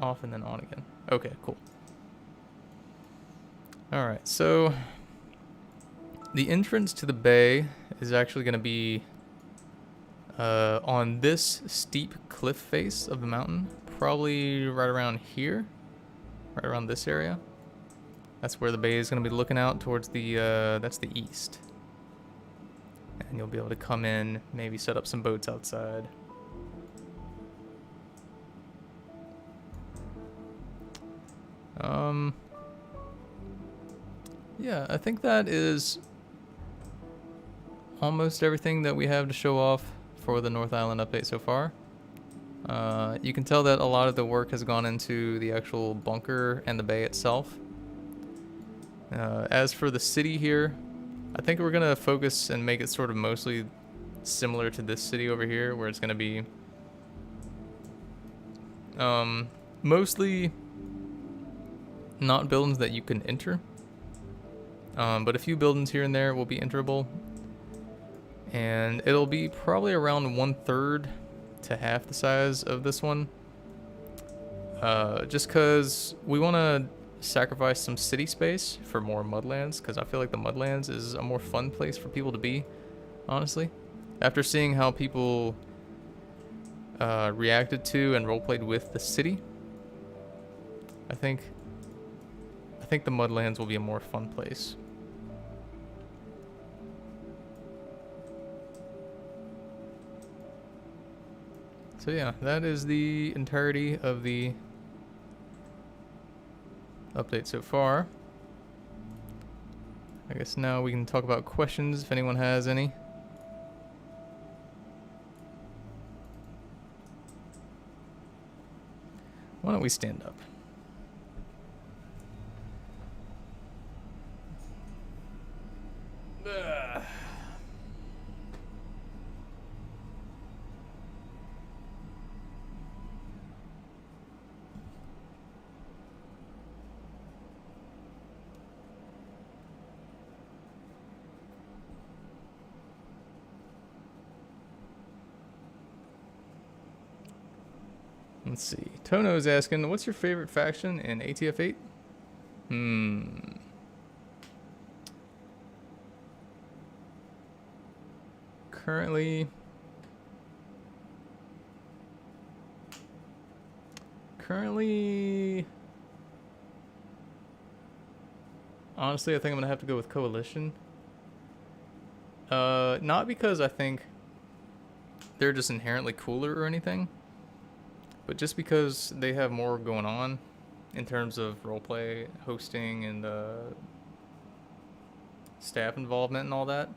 off, and then on again. Okay, cool. All right, so the entrance to the bay is actually going to be on this steep cliff face of the mountain, probably right around here, right around this area. That's where the bay is going to be looking out towards the, that's the east. And you'll be able to come in, maybe set up some boats outside. Yeah, I think that is almost everything that we have to show off for the North Island update so far. You can tell that a lot of the work has gone into the actual bunker and the bay itself. As for the city here, I think we're going to focus and make it sort of mostly similar to this city over here, where it's going to be mostly not buildings that you can enter, but a few buildings here and there will be enterable. And it'll be probably around 1/3 to half the size of this one. Just because we want to sacrifice some city space for more Mudlands, because I feel like the Mudlands is a more fun place for people to be, honestly. After seeing how people reacted to and roleplayed with the city, I think the Mudlands will be a more fun place. So yeah, that is the entirety of the update so far. I guess now we can talk about questions if anyone has any. Why don't we stand up? Let's see. Tono's asking, what's your favorite faction in ATF8? Currently, honestly, I think I'm gonna have to go with Coalition. Not because I think they're just inherently cooler or anything, but just because they have more going on in terms of roleplay, hosting, and staff involvement and all that.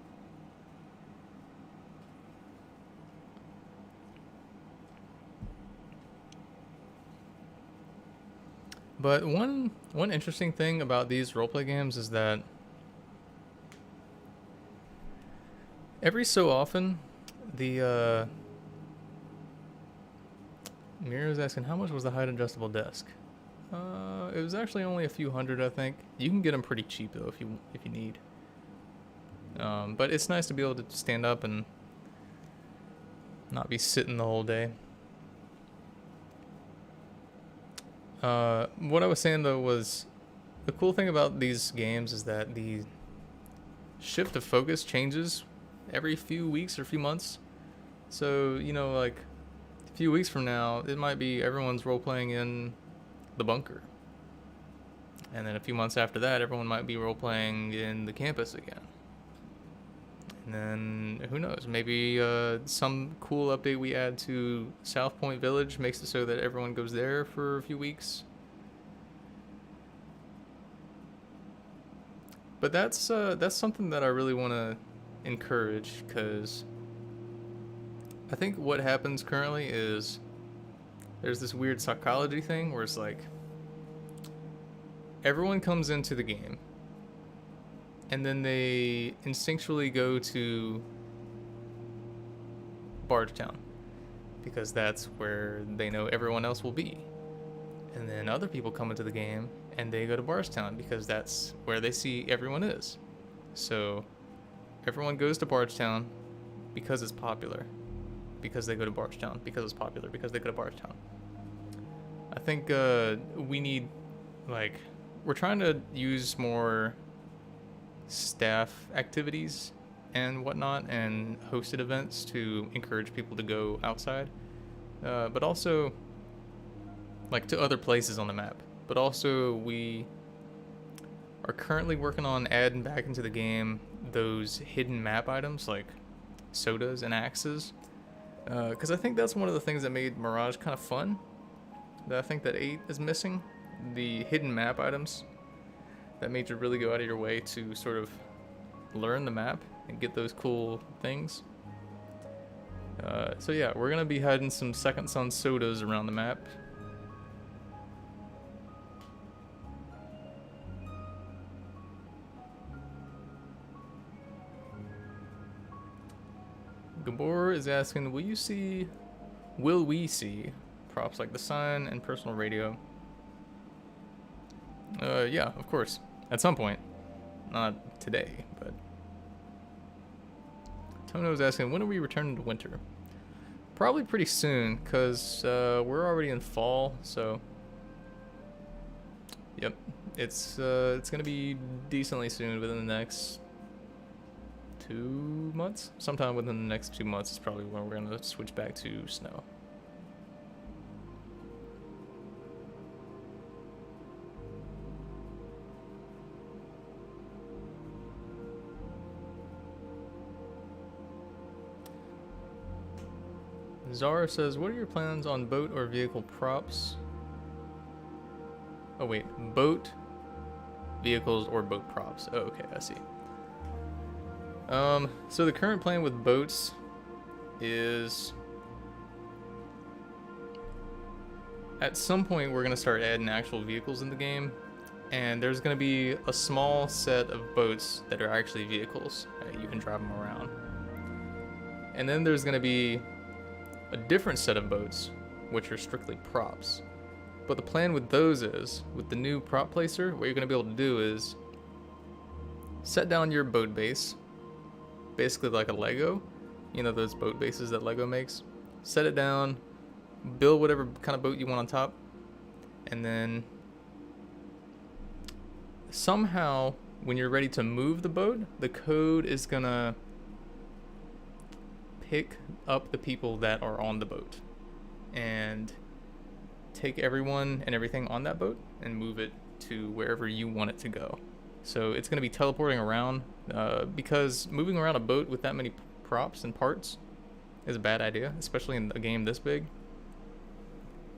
But one interesting thing about these roleplay games is that every so often, the Mira's asking, how much was the height adjustable desk? It was actually only a few hundred, I think. You can get them pretty cheap though if you need. But it's nice to be able to stand up and not be sitting the whole day. What I was saying though was the cool thing about these games is that the shift of focus changes every few weeks or few months. So, you know, like a few weeks from now, it might be everyone's role playing in the bunker. And then a few months after that, everyone might be role playing in the campus again. And then who knows? Maybe some cool update we add to South Point Village makes it so that everyone goes there for a few weeks. But that's something that I really want to encourage, because I think what happens currently is there's this weird psychology thing where it's like everyone comes into the game and then they instinctually go to Bardstown because that's where they know everyone else will be. And then other people come into the game and they go to Bardstown because that's where they see everyone is. So everyone goes to Bardstown because it's popular. Because they go to Bardstown. Because it's popular. Because they go to Bardstown. I think we need, like, we're trying to use more staff activities and whatnot and hosted events to encourage people to go outside, but also like to other places on the map. But also we are currently working on adding back into the game those hidden map items like sodas and axes, because I think that's one of the things that made Mirage kind of fun that I think that 8 is missing. The hidden map items that made you really go out of your way to sort of learn the map and get those cool things. So yeah, we're gonna be hiding some Second Son sodas around the map. Gabor is asking, will we see props like the sign and personal radio? Yeah, of course. At some point. Not today, but... Tono's asking, when are we returning to winter? Probably pretty soon, because we're already in fall, so... Yep. It's going to be decently soon, within the next 2 months? Sometime within the next 2 months is probably when we're going to switch back to snow. Zara says, what are your plans on boat or vehicle props? Oh wait, boat, vehicles, or boat props. Oh, okay, I see. So the current plan with boats is at some point we're gonna start adding actual vehicles in the game, and there's gonna be a small set of boats that are actually vehicles. You can drive them around. And then there's gonna be a different set of boats, which are strictly props. But the plan with those is, with the new prop placer, what you're going to be able to do is set down your boat base, basically like a Lego, you know, those boat bases that Lego makes. Set it down, build whatever kind of boat you want on top, and then somehow when you're ready to move the boat, the code is going to pick up the people that are on the boat and take everyone and everything on that boat and move it to wherever you want it to go. So it's going to be teleporting around, because moving around a boat with that many props and parts is a bad idea, especially in a game this big.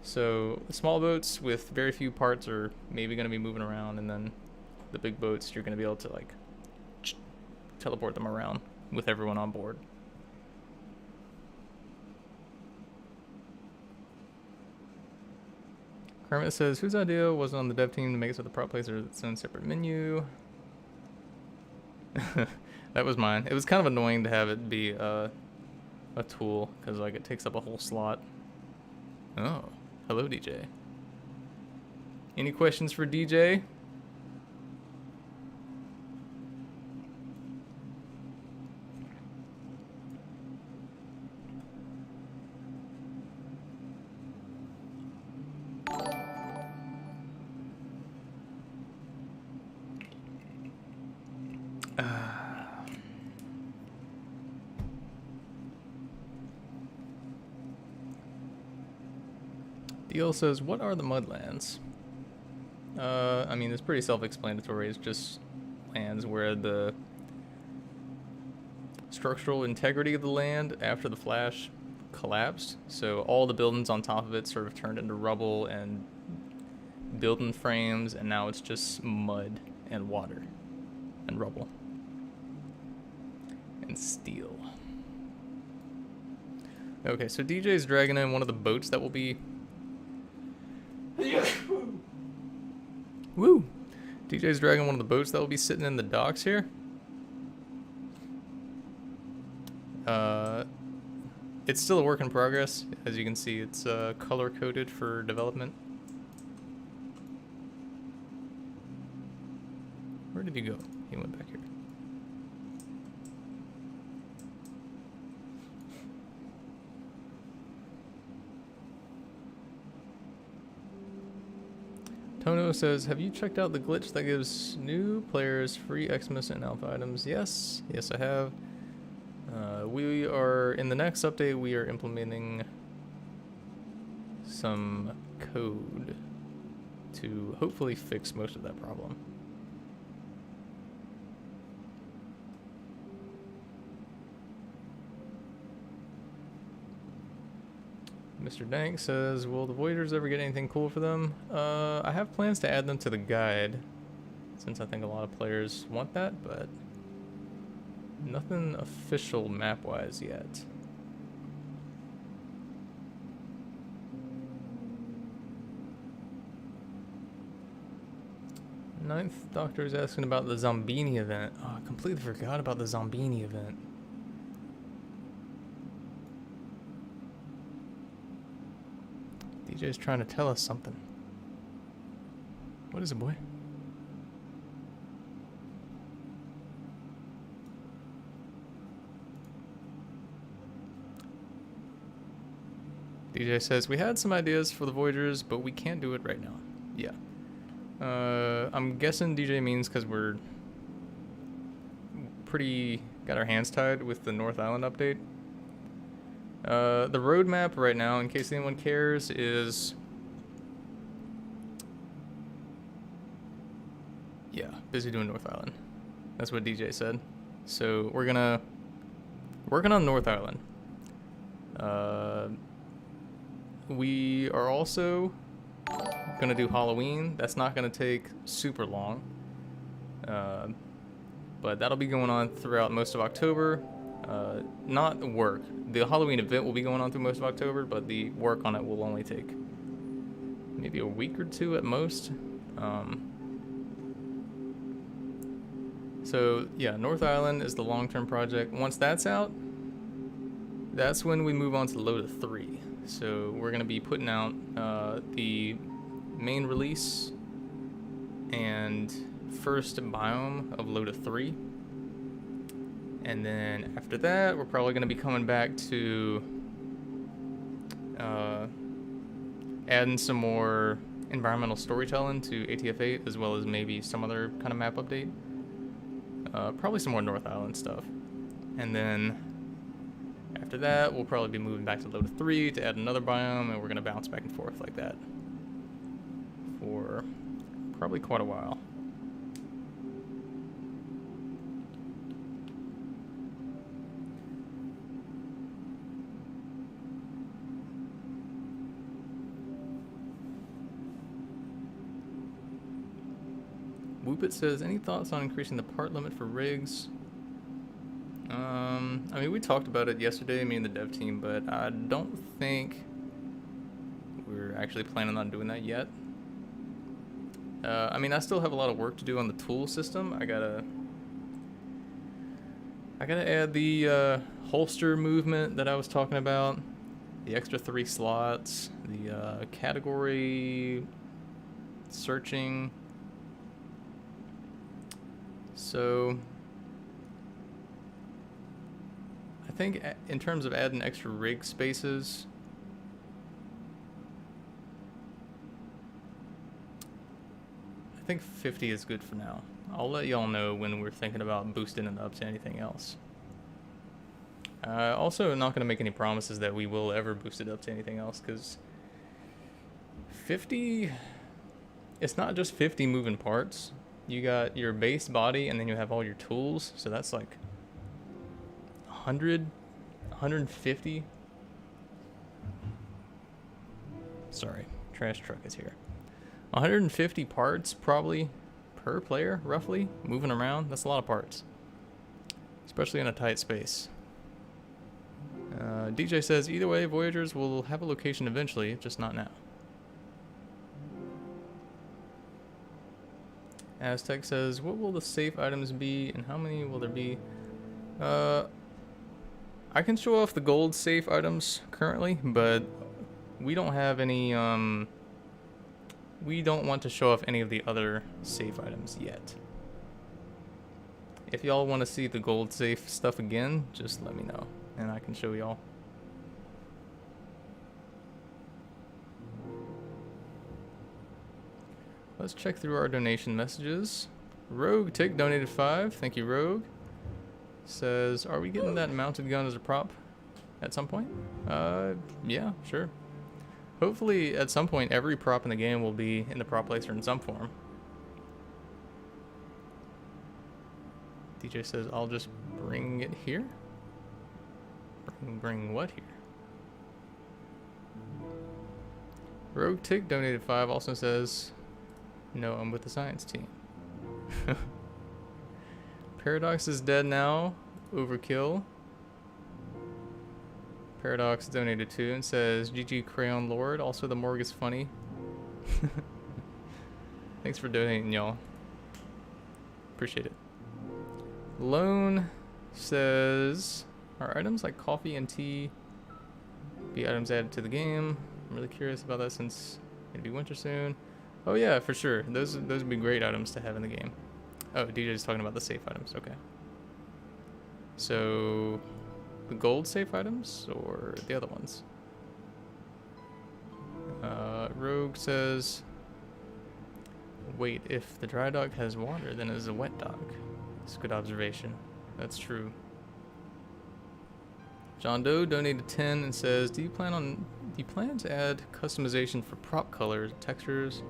So the small boats with very few parts are maybe going to be moving around, and then the big boats, you're going to be able to like teleport them around with everyone on board. Kermit says, whose idea was it on the dev team to make it so the prop placer is its own separate menu? That was mine. It was kind of annoying to have it be a tool, because like it takes up a whole slot. Oh, hello DJ. Any questions for DJ? Deal says, what are the Mudlands? I mean, it's pretty self-explanatory. It's just lands where the structural integrity of the land after the flash collapsed. So all the buildings on top of it sort of turned into rubble and building frames, and now it's just mud and water and rubble and steel. Okay, so DJ's dragging in one of the boats that will be... Woo! DJ's dragging one of the boats that will be sitting in the docks here. It's still a work in progress. As you can see, it's color-coded for development. Where did he go? He went back here. Tono says, have you checked out the glitch that gives new players free Xmas and Alpha items? Yes. Yes, I have. We are, in the next update, we are implementing some code to hopefully fix most of that problem. Mr. Dank says, will the Voyagers ever get anything cool for them? I have plans to add them to the guide, since I think a lot of players want that, but nothing official map-wise yet. Ninth Doctor is asking about the Zombini event. Oh, I completely forgot about the Zombini event. DJ's trying to tell us something. What is it, boy? DJ says, we had some ideas for the Voyagers, but we can't do it right now. Yeah. I'm guessing DJ means because we're pretty got our hands tied with the North Island update. The roadmap right now, in case anyone cares, is... Yeah, busy doing North Island. That's what DJ said. So we're gonna... working on North Island. We are also gonna do Halloween. That's not gonna take super long. But that'll be going on throughout most of October. Not work. The Halloween event will be going on through most of October, but the work on it will only take maybe a week or two at most. So yeah, North Island is the long-term project. Once that's out, that's when we move on to Loda 3. So we're going to be putting out the main release and first biome of Loda 3. And then after that, we're probably going to be coming back to adding some more environmental storytelling to ATF8, as well as maybe some other kind of map update. Probably some more North Island stuff. And then after that, we'll probably be moving back to Loda 3 to add another biome, and we're going to bounce back and forth like that for probably quite a while. Whoopit says, any thoughts on increasing the part limit for rigs? I mean, we talked about it yesterday, me and the dev team, but I don't think we're actually planning on doing that yet. I mean, I still have a lot of work to do on the tool system. I gotta add the holster movement that I was talking about, the extra 3 slots, the category searching. So I think in terms of adding extra rig spaces, I think 50 is good for now. I'll let y'all know when we're thinking about boosting it up to anything else. Also, not going to make any promises that we will ever boost it up to anything else, because 50, it's not just 50 moving parts. You got your base body and then you have all your tools. So that's like 100, 150. Sorry, trash truck is here. 150 parts probably per player, roughly, moving around. That's a lot of parts, especially in a tight space. DJ says, either way, Voyagers will have a location eventually, just not now. Aztec says, what will the safe items be and how many will there be? I can show off the gold safe items currently, but we don't have any, we don't want to show off any of the other safe items yet. If y'all want to see the gold safe stuff again, just let me know and I can show y'all. Let's check through our donation messages. Rogue Tick donated 5. Thank you, Rogue. Says, are we getting that mounted gun as a prop at some point? Yeah, sure. Hopefully, at some point, every prop in the game will be in the prop placer in some form. DJ says, I'll just bring it here. Bring what here? Rogue Tick donated 5. Also says, no, I'm with the science team. Paradox is dead now. Overkill. Paradox donated 2 and says, GG Crayon Lord. Also, the morgue is funny. Thanks for donating, y'all. Appreciate it. Lone says, are items like coffee and tea be items added to the game? I'm really curious about that since it'll be winter soon. Oh yeah, for sure. Those would be great items to have in the game. Oh, DJ's talking about the safe items. Okay. So, the gold safe items or the other ones? Rogue says, wait, if the dry dock has water, then it's a wet dock. That's a good observation. That's true. John Doe donated 10 and says, do you plan to add customization for prop colors, textures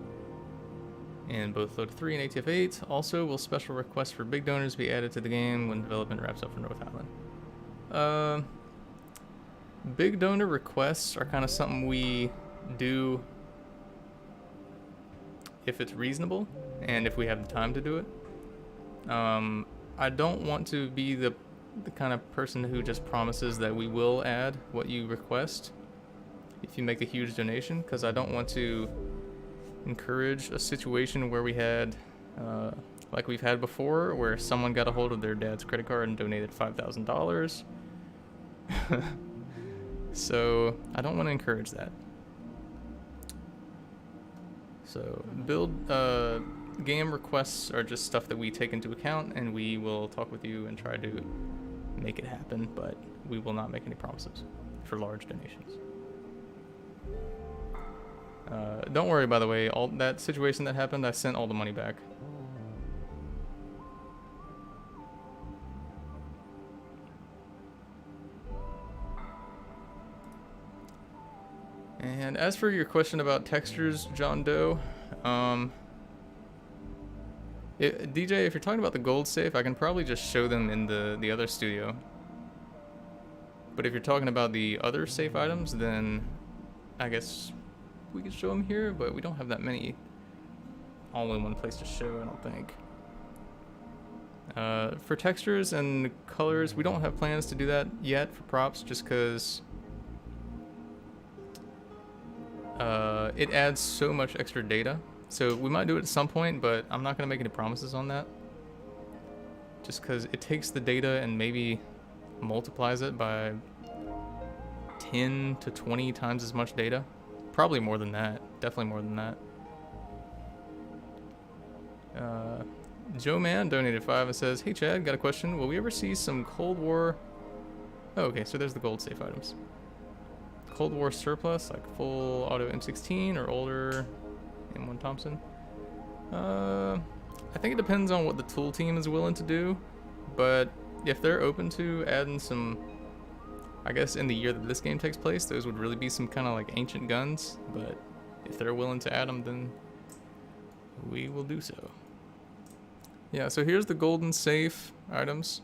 in both Load 3 and ATF 8? Also, will special requests for big donors be added to the game when development wraps up for North Island? Big donor requests are kind of something we do if it's reasonable and if we have the time to do it. I don't want to be the kind of person who just promises that we will add what you request if you make a huge donation, because I don't want to encourage a situation where we had, like we've had before, where someone got a hold of their dad's credit card and donated $5,000. So I don't want to encourage that. So game requests are just stuff that we take into account, and we will talk with you and try to make it happen, but we will not make any promises for large donations. Don't worry, by the way, all that situation that happened, I sent all the money back. And as for your question about textures, John Doe, DJ, if you're talking about the gold safe, I can probably just show them in the other studio. But if you're talking about the other safe items, then I guess we could show them here, but we don't have that many all in one place to show, I don't think. For textures and colors, we don't have plans to do that yet for props, just because it adds so much extra data. So we might do it at some point, but I'm not going to make any promises on that. Just because it takes the data and maybe multiplies it by 10 to 20 times as much data. Probably more than that. Definitely more than that. Joe Man donated 5 and says, hey Chad, got a question. Will we ever see some Cold War... Oh, okay, so there's the gold safe items. Cold War surplus, like full auto M16 or older M1 Thompson. I think it depends on what the tool team is willing to do, but if they're open to adding some, I guess in the year that this game takes place, those would really be some kind of like ancient guns, but if they're willing to add them, then we will do so. Yeah, so here's the golden safe items.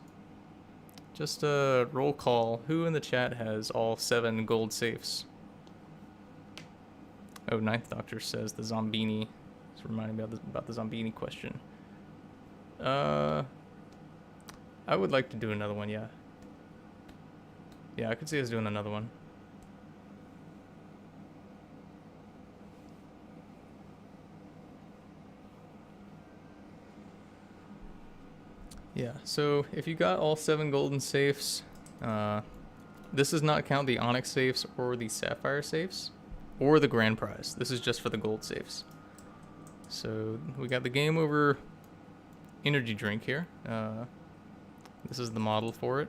Just a roll call. Who in the chat has all 7 gold safes? Oh, Ninth Doctor says the Zombini. It's reminding me about the Zombini question. I would like to do another one, yeah. Yeah, I could see us doing another one. Yeah, so if you got all 7 golden safes, this does not count the onyx safes or the sapphire safes or the grand prize. This is just for the gold safes. So we got the game over energy drink here. This is the model for it.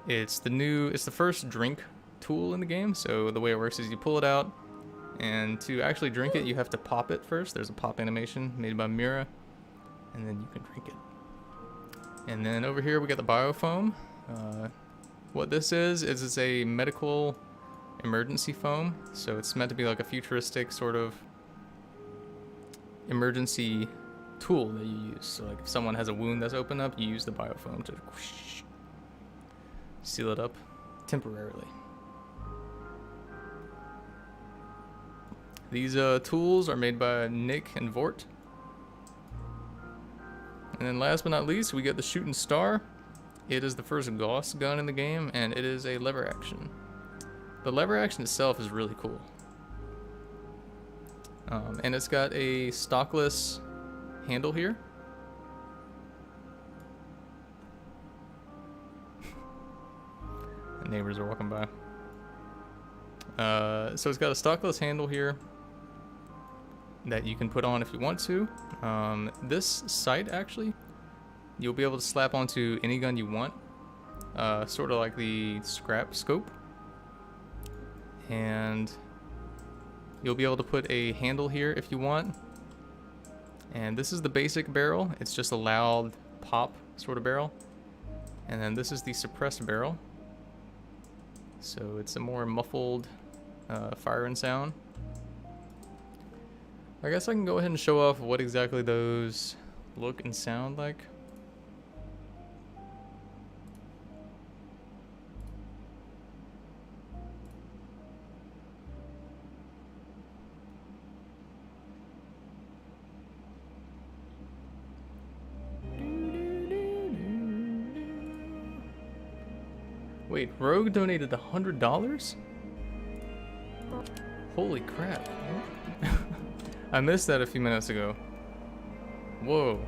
It's the first drink tool in the game. So the way it works is you pull it out, and to actually drink it, you have to pop it first. There's a pop animation made by Mira, and then you can drink it. And then over here we got the biofoam. What this is it's a medical emergency foam. So it's meant to be like a futuristic sort of emergency tool that you use. So like if someone has a wound that's open up, you use the biofoam to seal it up temporarily. These tools are made by Nick and Vort. And then last but not least, we get the Shooting Star. It is the first Gauss gun in the game, and it is a lever action. The lever action itself is really cool. And it's got a stockless handle here. The neighbors are walking by. So it's got a stockless handle here that you can put on if you want to. This sight, actually, you'll be able to slap onto any gun you want, sort of like the scrap scope. And you'll be able to put a handle here if you want. And this is the basic barrel. It's just a loud pop sort of barrel. And then this is the suppressed barrel. So it's a more muffled fire and sound. I guess I can go ahead and show off what exactly those look and sound like. Wait, Rogue donated $100? Holy crap. I missed that a few minutes ago. Whoa.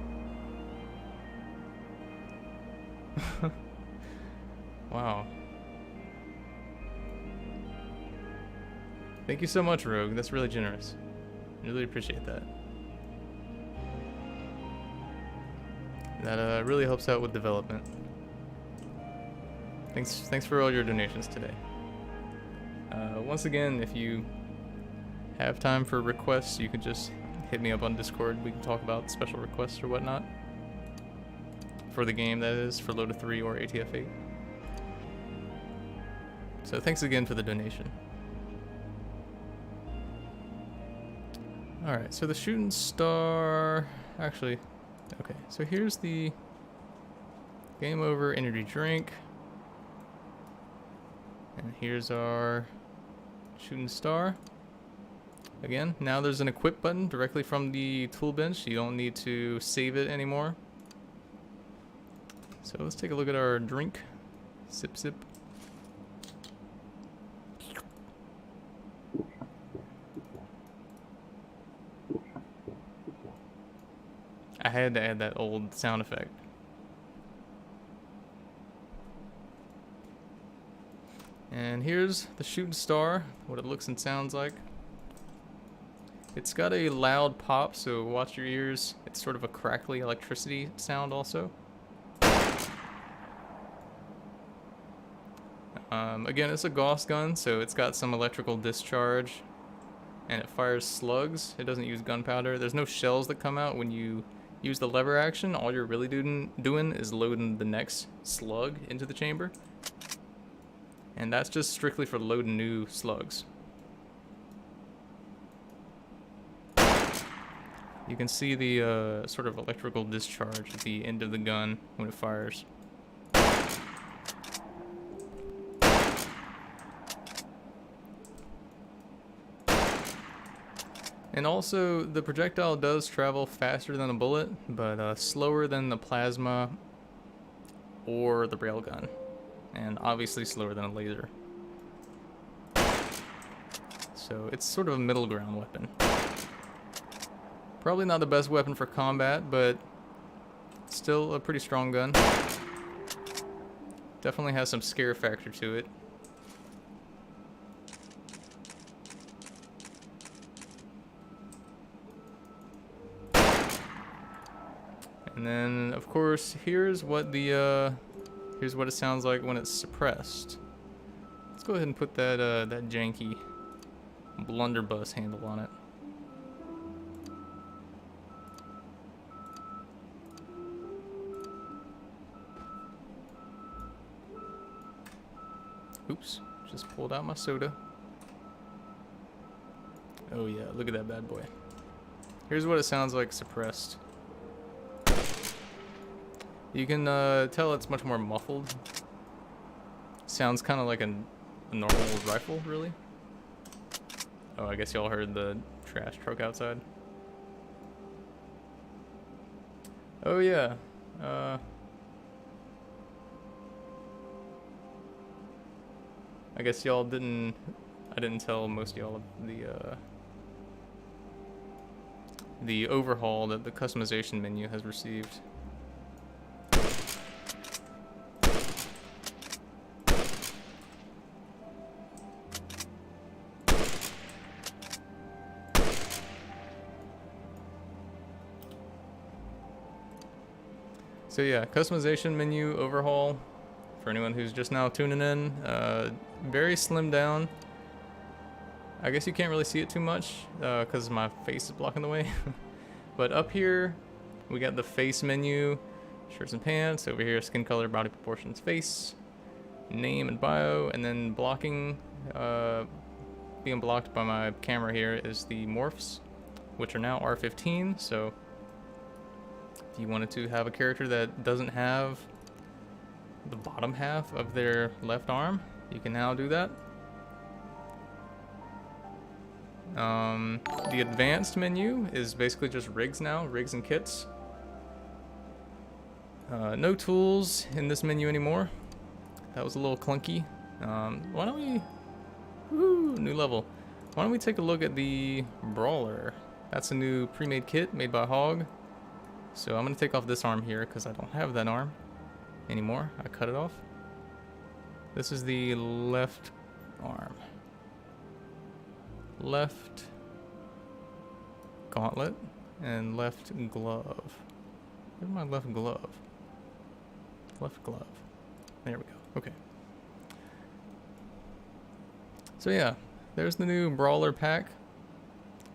Wow. Thank you so much, Rogue. That's really generous. I really appreciate that. That really helps out with development. Thanks for all your donations today. Once again, if you have time for requests, you can just hit me up on Discord. We can talk about special requests or whatnot for the game, that is, for Loda 3 or ATF8. So thanks again for the donation. Alright, so the Shooting Star... Actually, okay, so here's the Game Over energy drink. And here's our Shooting Star. Again, now there's an equip button directly from the tool bench. You don't need to save it anymore. So let's take a look at our drink. Sip, sip. I had to add that old sound effect. And here's the Shooting Star, what it looks and sounds like. It's got a loud pop, so watch your ears. It's sort of a crackly electricity sound also. Again, it's a Gauss gun, so it's got some electrical discharge, and it fires slugs. It doesn't use gunpowder. There's no shells that come out when you use the lever action. All you're really doing is loading the next slug into the chamber. And that's just strictly for loading new slugs. You can see the sort of electrical discharge at the end of the gun when it fires. And also, the projectile does travel faster than a bullet, but slower than the plasma or the railgun, and obviously slower than a laser. So it's sort of a middle ground weapon. Probably not the best weapon for combat, but still a pretty strong gun. Definitely has some scare factor to it. And then, of course, here's what it sounds like when it's suppressed. Let's go ahead and put that that janky blunderbuss handle on it. Oops, just pulled out my soda. Oh yeah, look at that bad boy. Here's what it sounds like suppressed. You can tell it's much more muffled. Sounds kind of like a normal rifle, really. Oh, I guess y'all heard the trash truck outside. Oh yeah. I guess y'all didn't. I didn't tell most of y'all the overhaul that the customization menu has received. So yeah, customization menu overhaul for anyone who's just now tuning in. Very slimmed down. I guess you can't really see it too much because my face is blocking the way. But up here, we got the face menu, shirts and pants. Over here, skin color, body proportions, face, name and bio, and then blocking. Being blocked by my camera here is the morphs, which are now R15. So if you wanted to have a character that doesn't have the bottom half of their left arm, you can now do that. The advanced menu is basically just rigs now, rigs and kits. No tools in this menu anymore. That was a little clunky. Why don't we... Woo, new level. Why don't we take a look at the Brawler? That's a new pre-made kit made by Hog. So I'm going to take off this arm here because I don't have that arm anymore. I cut it off. This is the left arm. Left gauntlet and left glove. Where's my left glove? Left glove. There we go. Okay. So yeah, there's the new Brawler pack.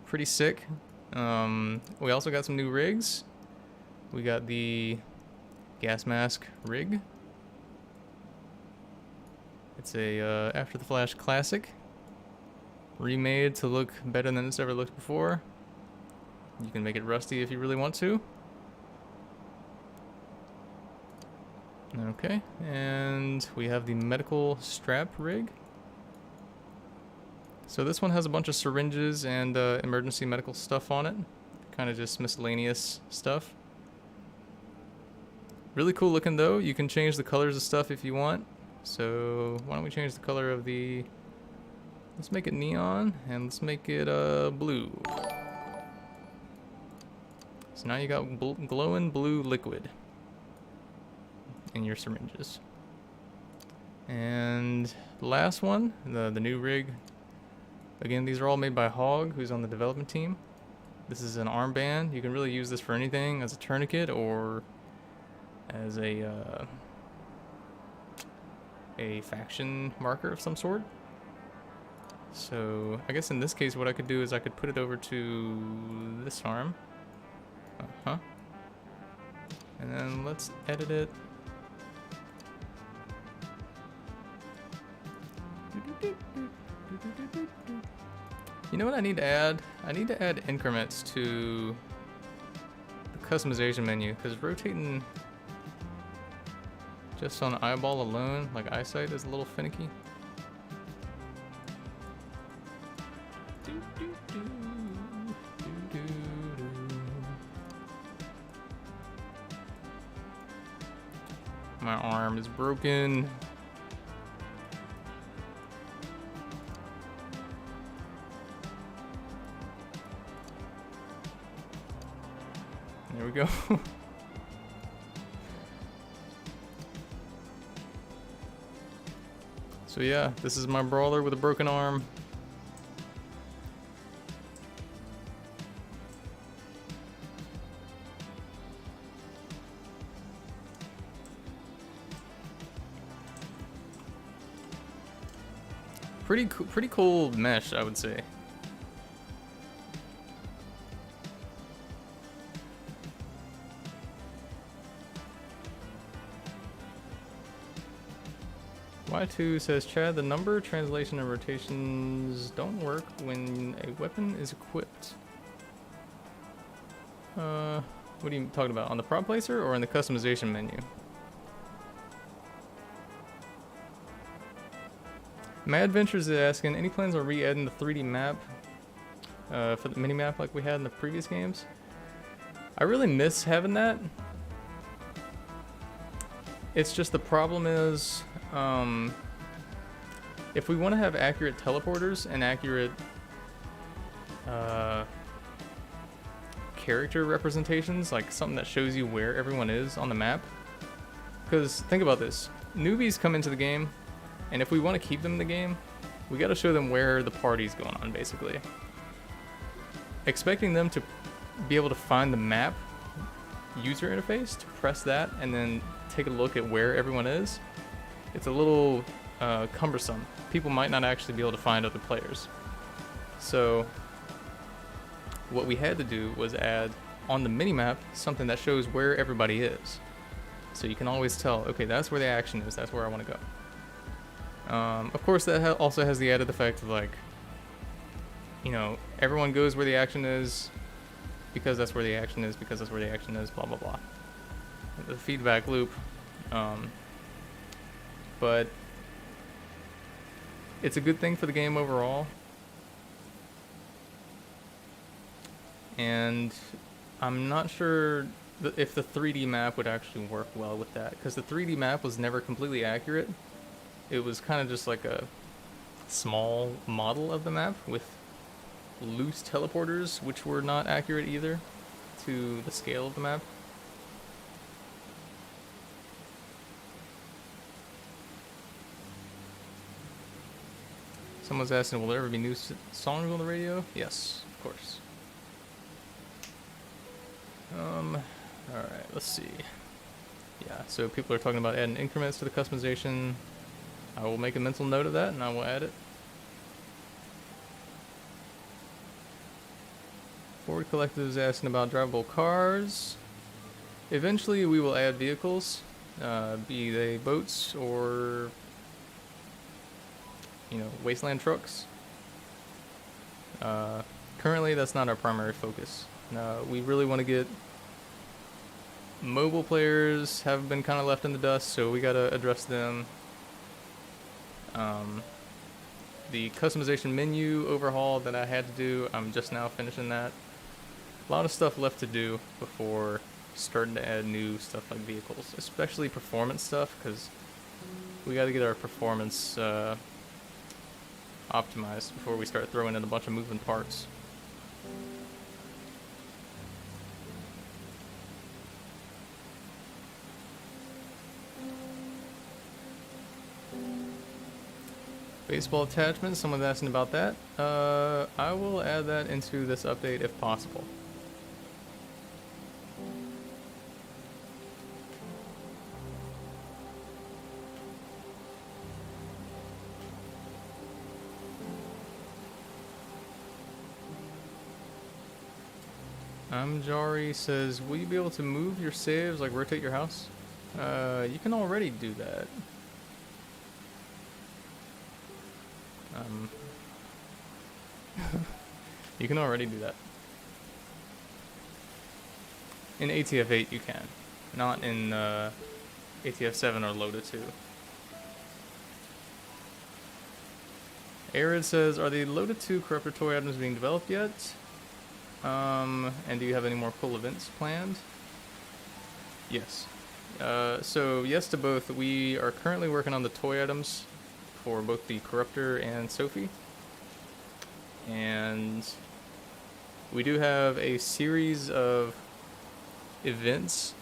Pretty sick. We also got some new rigs. We got the gas mask rig. It's a After the Flash classic. Remade to look better than it's ever looked before. You can make it rusty if you really want to. Okay, and we have the medical strap rig. So this one has a bunch of syringes and emergency medical stuff on it. Kind of just miscellaneous stuff. Really cool looking though. You can change the colors of stuff if you want. So why don't we change the color of the... Let's make it neon and let's make it blue. So now you got glowing blue liquid in your syringes. And the last one, the new rig. Again, these are all made by Hog, who's on the development team. This is an armband. You can really use this for anything, as a tourniquet or as a faction marker of some sort. So I guess in this case what I could do is I could put it over to this arm. And then let's edit it. You know what I need to add? I need to add increments to customization menu, because rotating just on eyeball alone, like eyesight, is a little finicky. My arm is broken. There we go. So yeah, this is my brawler with a broken arm. Pretty cool mesh, I would say. Y2 says, Chad, the number, translation, and rotations don't work when a weapon is equipped. What are you talking about? On the prop placer or in the customization menu? Mad Ventures is asking, any plans on re-adding the 3D map for the mini-map like we had in the previous games? I really miss having that. It's just the problem is, if we want to have accurate teleporters and accurate character representations, like something that shows you where everyone is on the map. Because think about this, newbies come into the game, and if we want to keep them in the game, we got to show them where the party's going on, basically. Expecting them to be able to find the map user interface, to press that, and then take a look at where everyone is, it's a little cumbersome. People might not actually be able to find other players. So what we had to do was add on the minimap something that shows where everybody is. So you can always tell, okay, that's where the action is, that's where I want to go. Of course, that also has the added effect of, like, you know, everyone goes where the action is because that's where the action is, because that's where the action is, blah, blah, blah. The feedback loop. But it's a good thing for the game overall. And I'm not sure if the 3D map would actually work well with that, because the 3D map was never completely accurate. It was kind of just like a small model of the map with loose teleporters, which were not accurate either to the scale of the map. Someone's asking, will there ever be new songs on the radio? Yes, of course. Alright, let's see. Yeah, so people are talking about adding increments to the customization. I will make a mental note of that and I will add it. Ford Collective is asking about drivable cars. Eventually we will add vehicles, be they boats or, you know, wasteland trucks. Currently that's not our primary focus. We really want to get mobile players have been kind of left in the dust, so we got to address them. The customization menu overhaul that I had to do, I'm just now finishing that. A lot of stuff left to do before starting to add new stuff like vehicles, especially performance stuff, because we got to get our performance optimized before we start throwing in a bunch of moving parts. Baseball attachments, someone's asking about that. I will add that into this update if possible. Jari says, will you be able to move your saves, like rotate your house? You can already do that. You can already do that. In ATF 8 you can, not in ATF 7 or LOTA 2. Arid says, are the LOTA 2 Corruptor toy items being developed yet? And do you have any more cool events planned? Yes. So yes to both. We are currently working on the toy items for both the Corruptor and Sophie. And we do have a series of events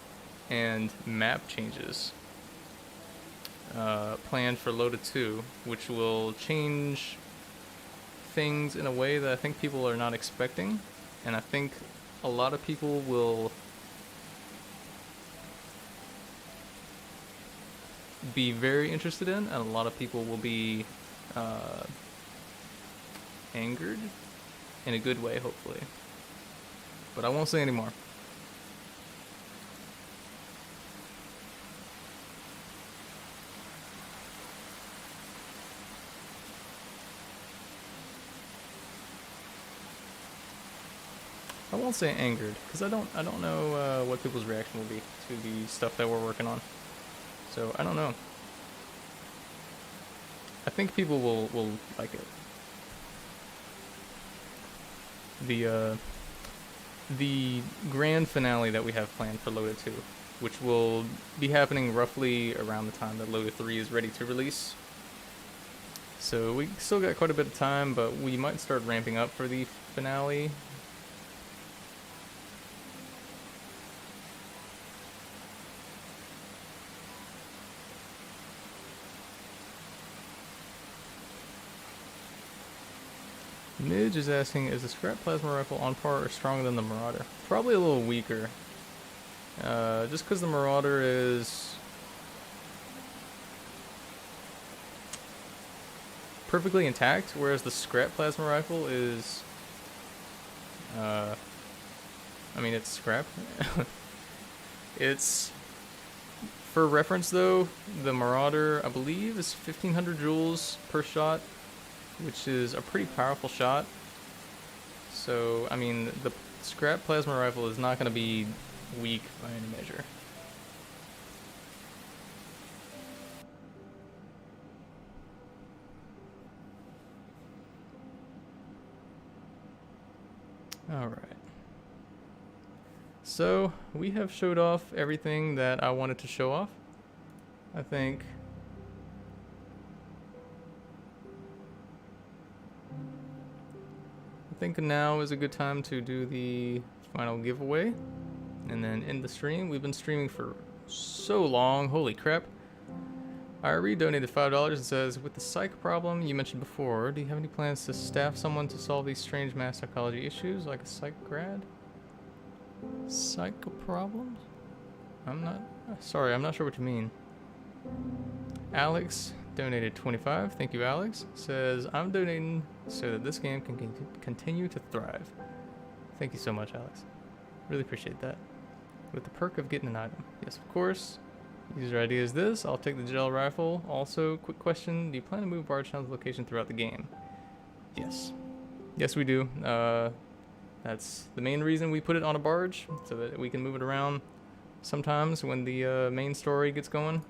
and map changes planned for LOTA 2, which will change things in a way that I think people are not expecting, and I think a lot of people will be very interested in, and a lot of people will be angered in a good way, hopefully. But I won't say any more. I won't say angered, because I don't know what people's reaction will be to the stuff that we're working on. So I don't know. I think people will like it. The grand finale that we have planned for LOTA 2, which will be happening roughly around the time that LOTA 3 is ready to release. So we still got quite a bit of time, but we might start ramping up for the finale. Midge is asking, is the scrap plasma rifle on par or stronger than the Marauder? Probably a little weaker. Just because the Marauder is perfectly intact, whereas the scrap plasma rifle is, I mean, it's scrap. It's, for reference though, the Marauder, I believe, is 1500 joules per shot, which is a pretty powerful shot. So, I mean, the scrap plasma rifle is not going to be weak by any measure. Alright. So, we have showed off everything that I wanted to show off. I think now is a good time to do the final giveaway and then end the stream. We've been streaming for so long, holy crap. Irie donated $5 and says, with the psych problem you mentioned before, do you have any plans to staff someone to solve these strange mass psychology issues like a psych grad? Psych problems? I'm not sure what you mean. Alex donated 25. Thank you, Alex. Says, I'm donating so that this game can continue to thrive. Thank you so much, Alex. Really appreciate that. With the perk of getting an item. Yes, of course. User ID is this. I'll take the gel rifle. Also, quick question. Do you plan to move Bardstown's location throughout the game? Yes. Yes, we do. That's the main reason we put it on a barge, so that we can move it around sometimes when the main story gets going.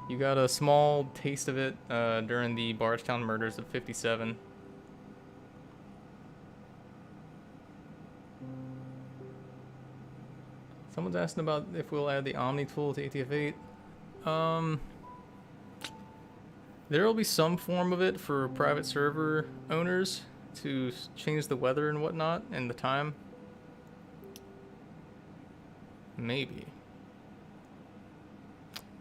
You got a small taste of it during the Bardstown murders of 57. Someone's asking about if we'll add the Omni tool to ATF 8. There will be some form of it for private server owners to change the weather and whatnot and the time. Maybe.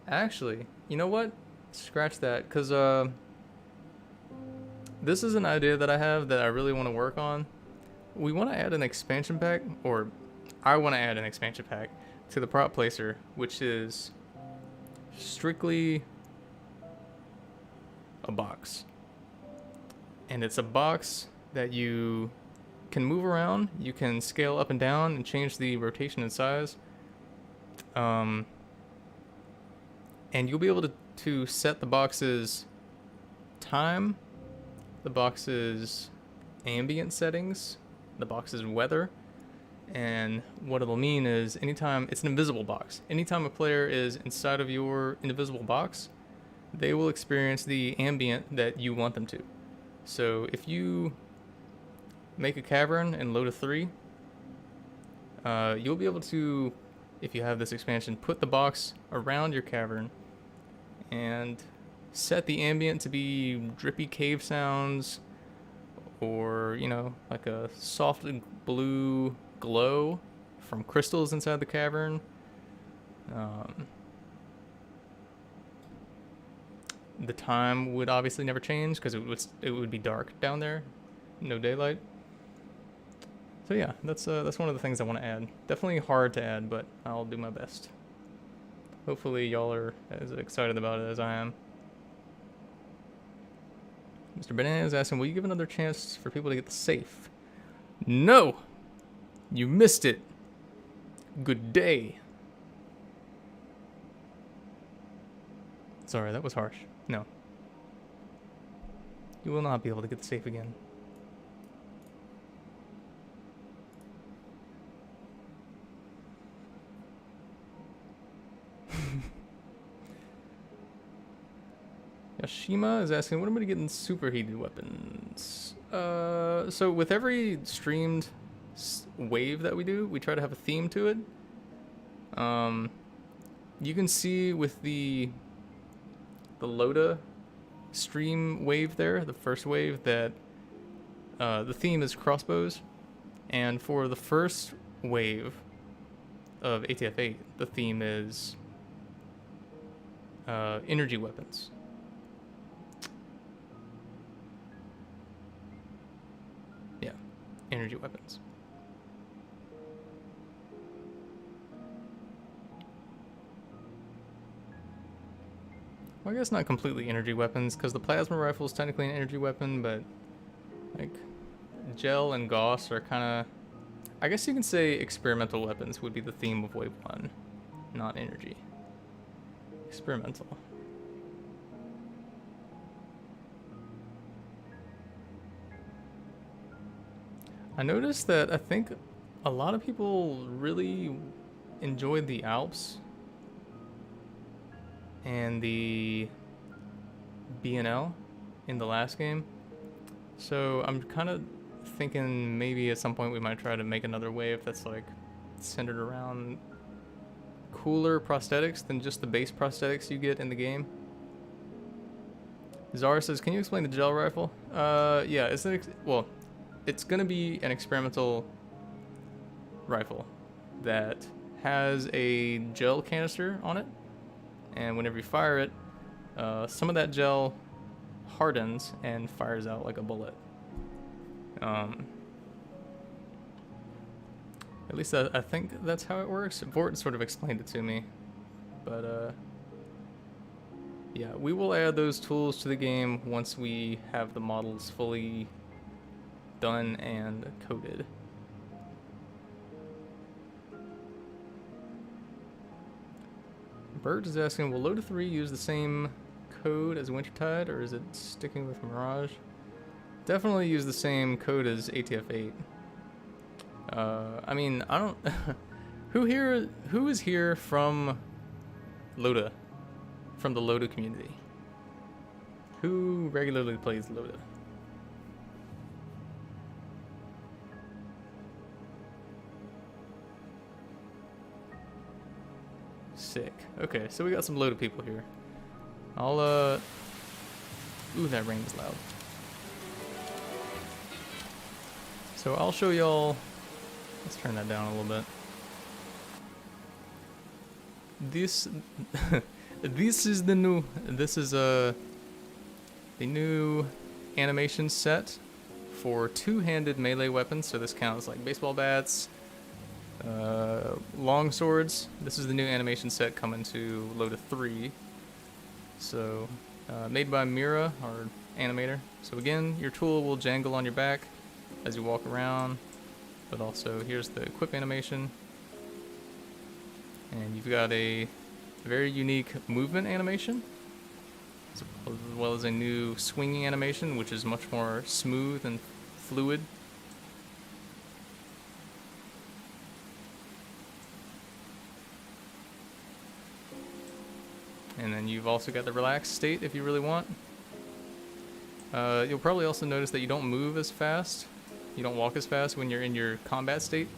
Actually, you know what? Scratch that, because this is an idea that I have that I really want to work on. We want to add an expansion pack, or I want to add an expansion pack to the prop placer, which is strictly a box. And it's a box that you can move around, you can scale up and down and change the rotation and size. And you'll be able to set the box's time, the box's ambient settings, the box's weather, And what it'll mean is anytime it's an invisible box, anytime a player is inside of your invisible box, they will experience the ambient that you want them to. So if you make a cavern in LOTA 3, you'll be able to, if you have this expansion, put the box around your cavern and set the ambient to be drippy cave sounds, or, you know, like a soft blue glow from crystals inside the cavern. The time would obviously never change because it would be dark down there, no daylight. So yeah, that's one of the things I want to add. Definitely hard to add, but I'll do my best. Hopefully y'all are as excited about it as I am. Mr. Banana is asking, will you give another chance for people to get the safe? No! You missed it. Good day. Sorry, that was harsh. No. You will not be able to get the safe again. Yashima is asking, when am I getting superheated weapons? So with every streamed wave that we do, we try to have a theme to it. You can see with the LOTA stream wave there, the first wave, that the theme is crossbows. And for the first wave of ATF8, the theme is energy weapons. Yeah, energy weapons. Well, I guess not completely energy weapons, because the plasma rifle is technically an energy weapon, but like gel and gauss are kind of, I guess you can say experimental weapons would be the theme of wave 1, not energy. Experimental. I noticed that I think a lot of people really enjoyed the Alps and the BNL in the last game. So I'm kind of thinking maybe at some point we might try to make another wave that's like centered around cooler prosthetics than just the base prosthetics you get in the game. Zara says, can you explain the gel rifle? Yeah, it's gonna be an experimental rifle that has a gel canister on it, and whenever you fire it, some of that gel hardens and fires out like a bullet. At least I think that's how it works. Vort sort of explained it to me, but yeah, we will add those tools to the game once we have the models fully done and coded. Bert is asking, will LOTA 3 use the same code as Wintertide, or is it sticking with Mirage? Definitely use the same code as ATF8. I mean, I don't... Who is here from LOTA? From the LOTA community? Who regularly plays LOTA? Sick. Okay, so we got some LOTA people here. I'll, Ooh, that rain is loud. So I'll show y'all... Let's turn that down a little bit. This... This is the new animation set for two-handed melee weapons. So this counts like baseball bats, long swords. This is the new animation set coming to LOTA 3. So made by Mira, our animator. So again, your tool will jangle on your back as you walk around, but also here's the equip animation, and you've got a very unique movement animation, as well as a new swinging animation, which is much more smooth and fluid. And then you've also got the relaxed state if you really want. You'll probably also notice that you don't move as fast. You don't walk as fast when you're in your combat state.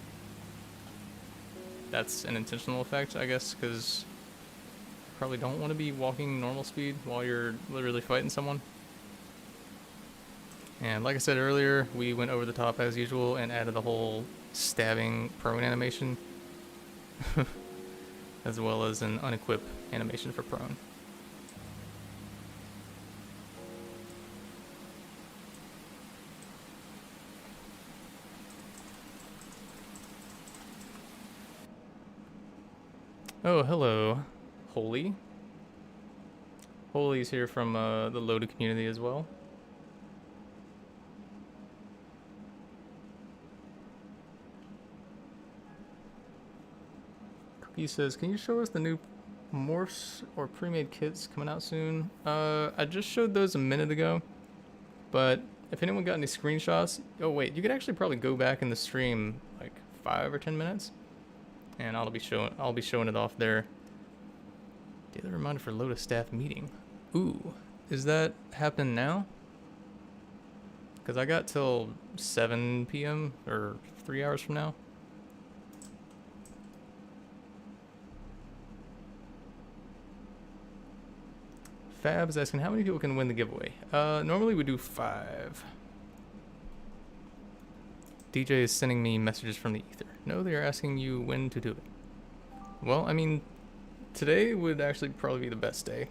That's an intentional effect, I guess, because you probably don't want to be walking normal speed while you're literally fighting someone. And like I said earlier, we went over the top as usual and added the whole stabbing prone animation, as well as an unequip animation for prone. Oh, hello, Holy. Holy's here from the Loda community as well. Cookie says, can you show us the new morphs or pre-made kits coming out soon? I just showed those a minute ago, but if anyone got any screenshots, oh wait, you could actually probably go back in the stream like 5 or 10 minutes. And I'll be showing it off there. Daily reminder for Loda staff meeting. Ooh, is that happening now? Because I got till 7 p.m. or 3 hours from now. Fab is asking how many people can win the giveaway. Normally we do 5. DJ is sending me messages from the ether. No, they are asking you when to do it. Well, I mean, today would actually probably be the best day.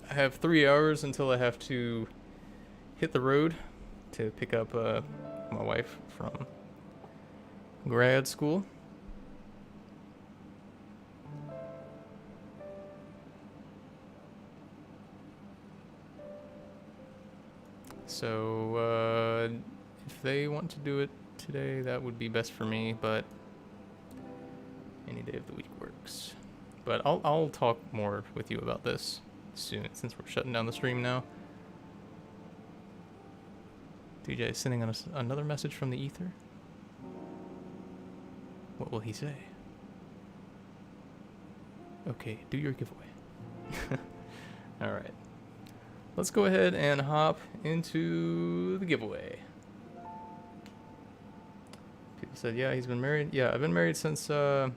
I have 3 hours until I have to hit the road to pick up my wife from grad school. So, if they want to do it today, that would be best for me, but any day of the week works. But I'll talk more with you about this soon, since we're shutting down the stream now. DJ is sending us another message from the ether. What will he say? Okay, do your giveaway. Alright. Let's go ahead and hop into the giveaway. People said, yeah, he's been married. Yeah, I've been married since the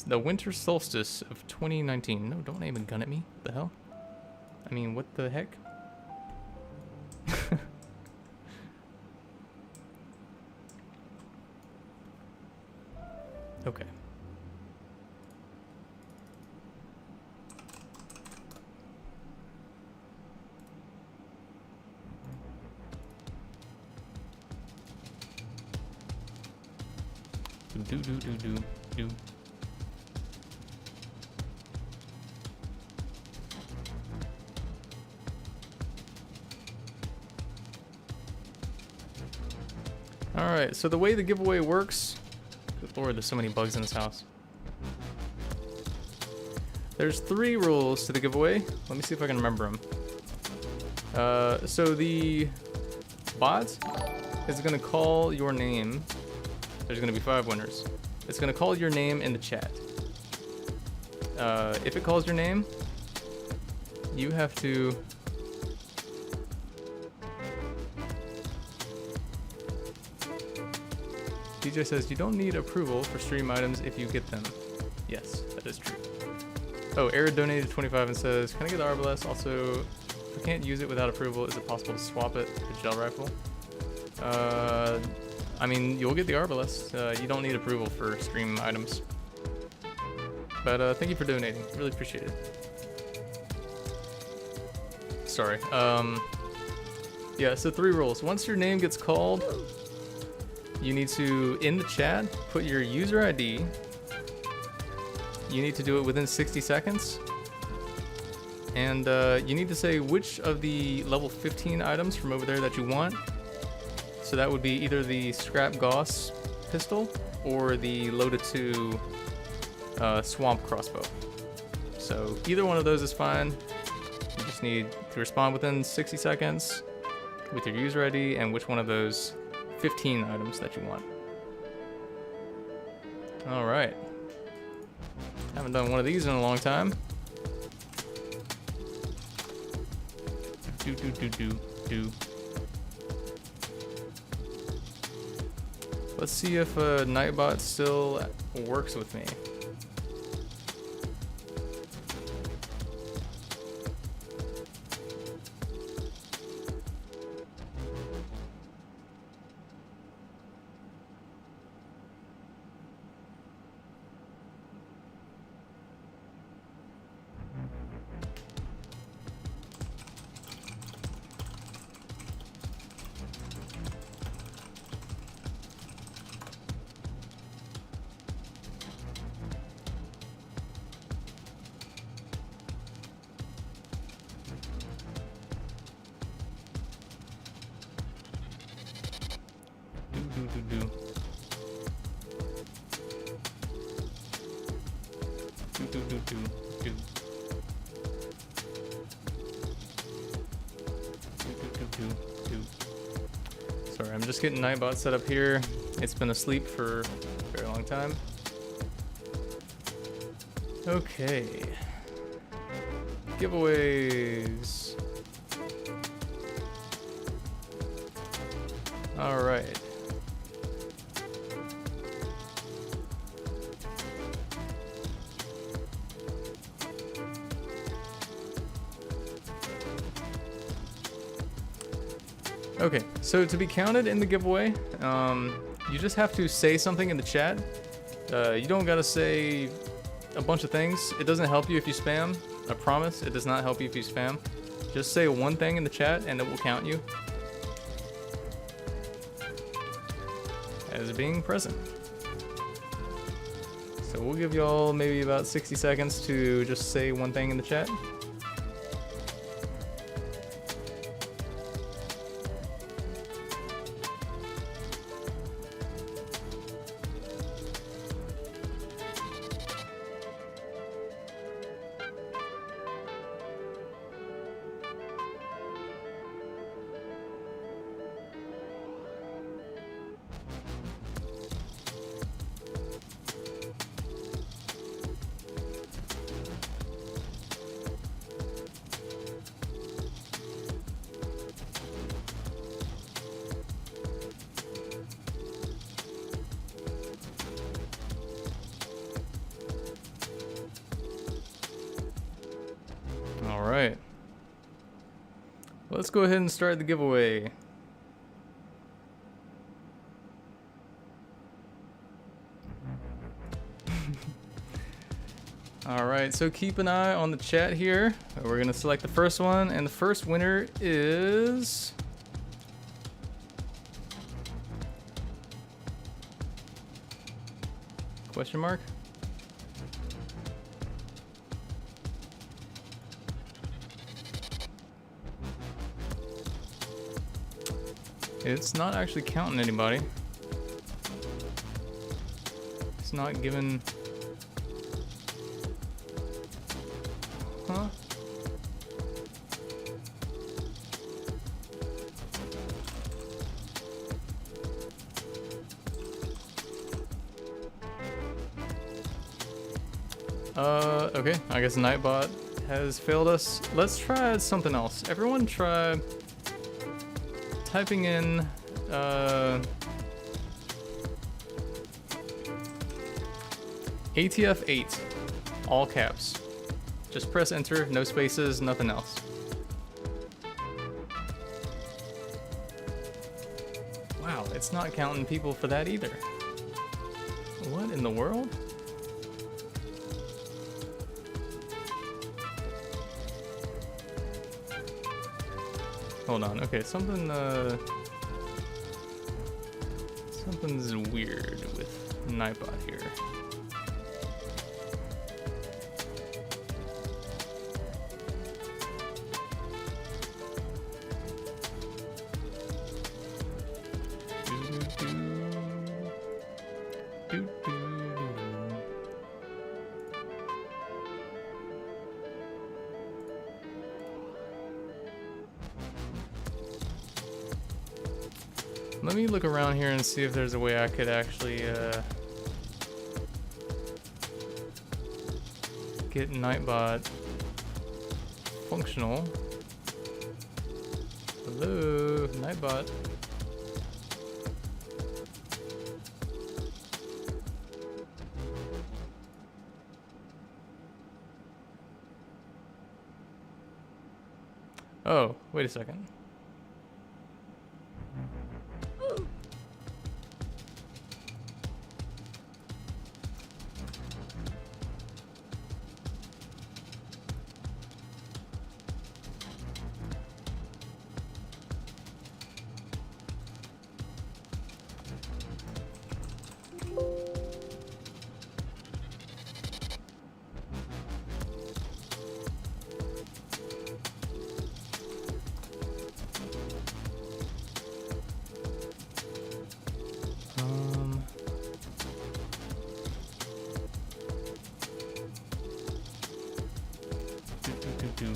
winter solstice of 2019. No, don't aim a gun at me. What the hell? I mean, what the heck? Okay. Do. Alright, so the way the giveaway works... Good lord, there's so many bugs in this house. There's 3 rules to the giveaway. Let me see if I can remember them. So the bot is going to call your name. There's going to be 5 winners. It's going to call your name in the chat. If it calls your name, you have to... DJ says you don't need approval for stream items if you get them. Yes, that is true. Oh, Arid donated 25 and says, can I get the Arbalest? Also, if I can't use it without approval, is it possible to swap it to gel rifle? I mean, you'll get the Arbalest. You don't need approval for stream items. But thank you for donating. Really appreciate it. Sorry. Yeah, so 3 rules. Once your name gets called, you need to, in the chat, put your user ID. You need to do it within 60 seconds. And you need to say which of the level 15 items from over there that you want. So that would be either the Scrap Gauss pistol or the Loda 2 Swamp crossbow. So either one of those is fine. You just need to respond within 60 seconds with your user ID and which one of those 15 items that you want. All right. Haven't done one of these in a long time. Do. Let's see if Nightbot still works with me. Sorry, I'm just getting Nightbot set up here. It's been asleep for a very long time. Okay. Giveaways. All right. Okay, so to be counted in the giveaway, you just have to say something in the chat. You don't gotta say a bunch of things. It doesn't help you if you spam. I promise, it does not help you if you spam. Just say one thing in the chat and it will count you as being present. So we'll give y'all maybe about 60 seconds to just say one thing in the chat. All right. Let's go ahead and start the giveaway. All right, so keep an eye on the chat here. We're gonna select the first one, and the first winner is question mark? It's not actually counting anybody. It's not giving... Huh? Okay. I guess Nightbot has failed us. Let's try something else. Everyone try typing in ATF8, all caps. Just press enter, no spaces, nothing else. Wow, it's not counting people for that either. What in the world? Hold on, okay, something's weird with Nightbot here. Let me look around here and see if there's a way I could actually get Nightbot functional. Hello, Nightbot. Oh, wait a second. Do.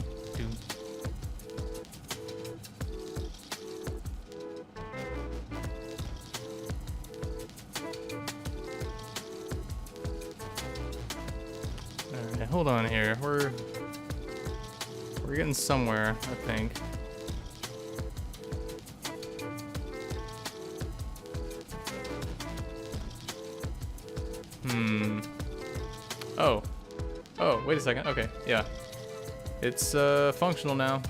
Alright, hold on here. We're getting somewhere, I think. Oh. Oh, wait a second. Okay, yeah. It's functional now,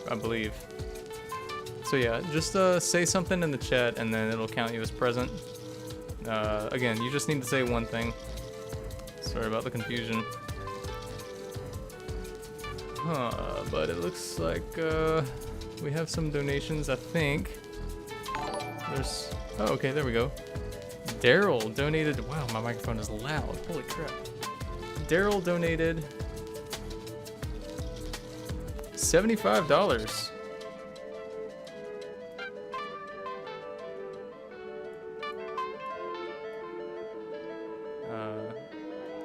I believe. So yeah, just say something in the chat and then it'll count you as present. Again, you just need to say one thing. Sorry about the confusion. But it looks like we have some donations, I think. There's... Oh, okay, there we go. Daryl donated... Wow, my microphone is loud. Holy crap. Daryl donated... $75.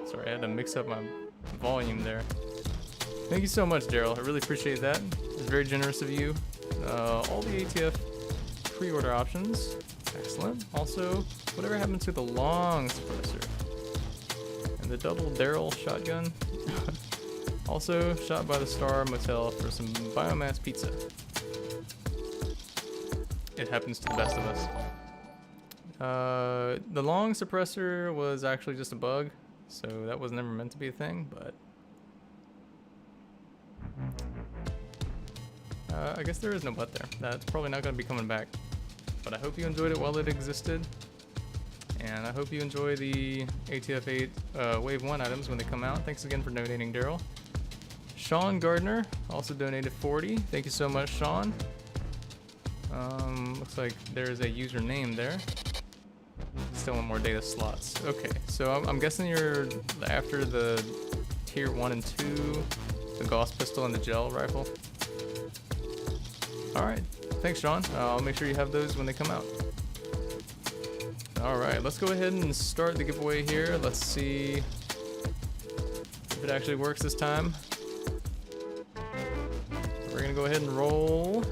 Sorry, I had to mix up my volume there. Thank you so much, Daryl. I really appreciate that. It's very generous of you. All the ATF pre-order options. Excellent. Also, whatever happened to the long suppressor? And the double Daryl shotgun. Also, shot by the Star Motel for some biomass pizza. It happens to the best of us. The long suppressor was actually just a bug, so that was never meant to be a thing, but... I guess there is no but there. That's probably not going to be coming back. But I hope you enjoyed it while it existed. And I hope you enjoy the ATF-8 Wave 1 items when they come out. Thanks again for donating, Daryl. Sean Gardner also donated 40. Thank you so much, Sean. Looks like there's a username there. Still want more data slots. Okay, so I'm guessing you're after the tier 1 and 2, the Gauss pistol and the gel rifle. Alright, thanks, Sean. I'll make sure you have those when they come out. Alright, let's go ahead and start the giveaway here. Let's see if it actually works this time. We're gonna go ahead and roll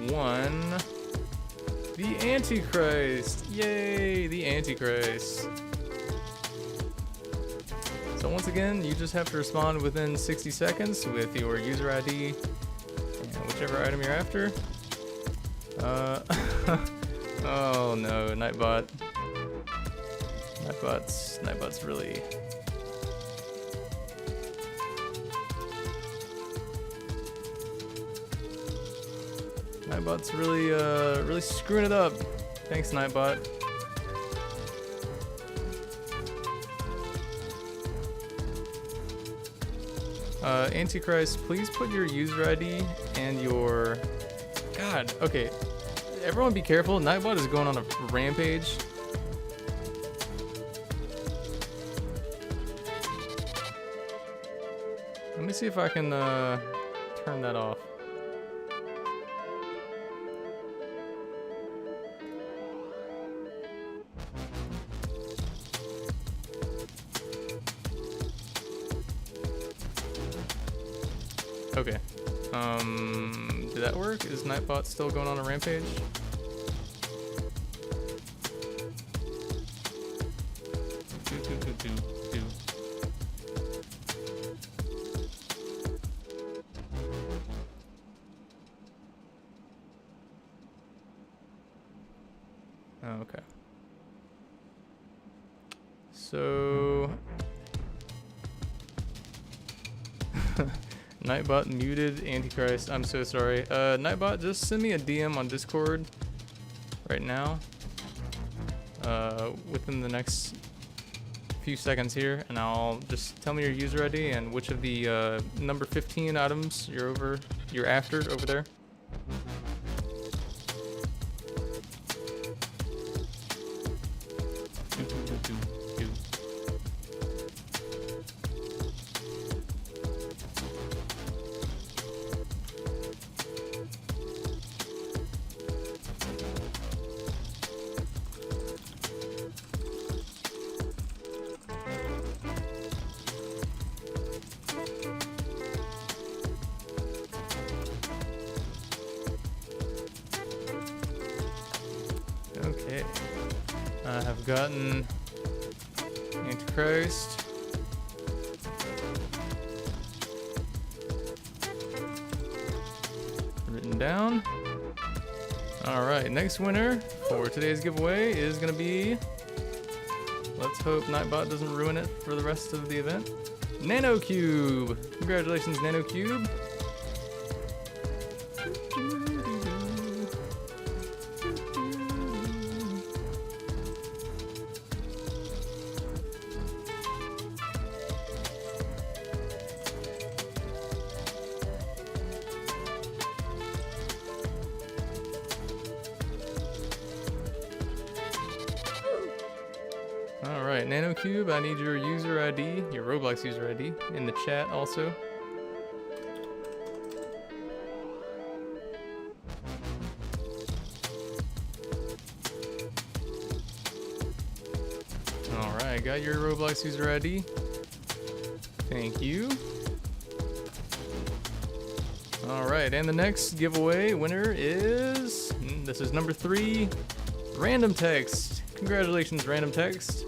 1. The Antichrist! Yay, the Antichrist. So once again, you just have to respond within 60 seconds with your user ID and whichever item you're after. Oh no, Nightbot. Nightbot's really... Nightbot's really screwing it up. Thanks, Nightbot. Antichrist, please put your user ID and your... God, okay. Everyone be careful. Nightbot is going on a rampage. Let me see if I can turn that off. Okay. Did that work? Is Nightbot still going on a rampage? Oh, okay. So Nightbot muted Antichrist. I'm so sorry. Nightbot, just send me a DM on Discord right now. Within the next few seconds here, and I'll just tell me your user ID and which of the number 15 items you're after over there. Okay, I have gotten Antichrist. Written down. Alright, next winner for today's giveaway is gonna be, let's hope Nightbot doesn't ruin it for the rest of the event, NanoCube! Congratulations, NanoCube! Alright, NanoCube, I need your user ID, your Roblox user ID, in the chat also. Alright, got your Roblox user ID. Thank you. Alright, and the next giveaway winner is, this is number 3, Random Text. Congratulations, Random Text.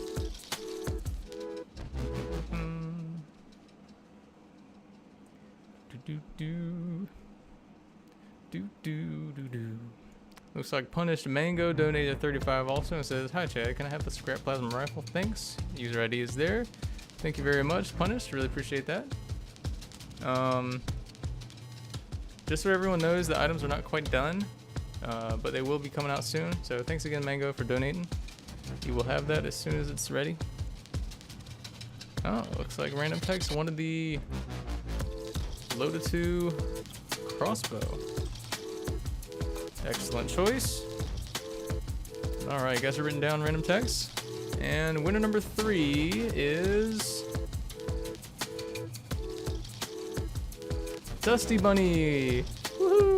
Looks like Punished Mango donated 35 also and says, "Hi Chad, can I have the scrap plasma rifle? Thanks." User ID is there. Thank you very much, Punished. Really appreciate that. Just so everyone knows, the items are not quite done, but they will be coming out soon. So thanks again, Mango, for donating. You will have that as soon as it's ready. Oh, looks like Random Text wanted the Loda 2 crossbow. Excellent choice. Alright, guys are written down, Random Text. And winner number 3 is Dusty Bunny. Woohoo!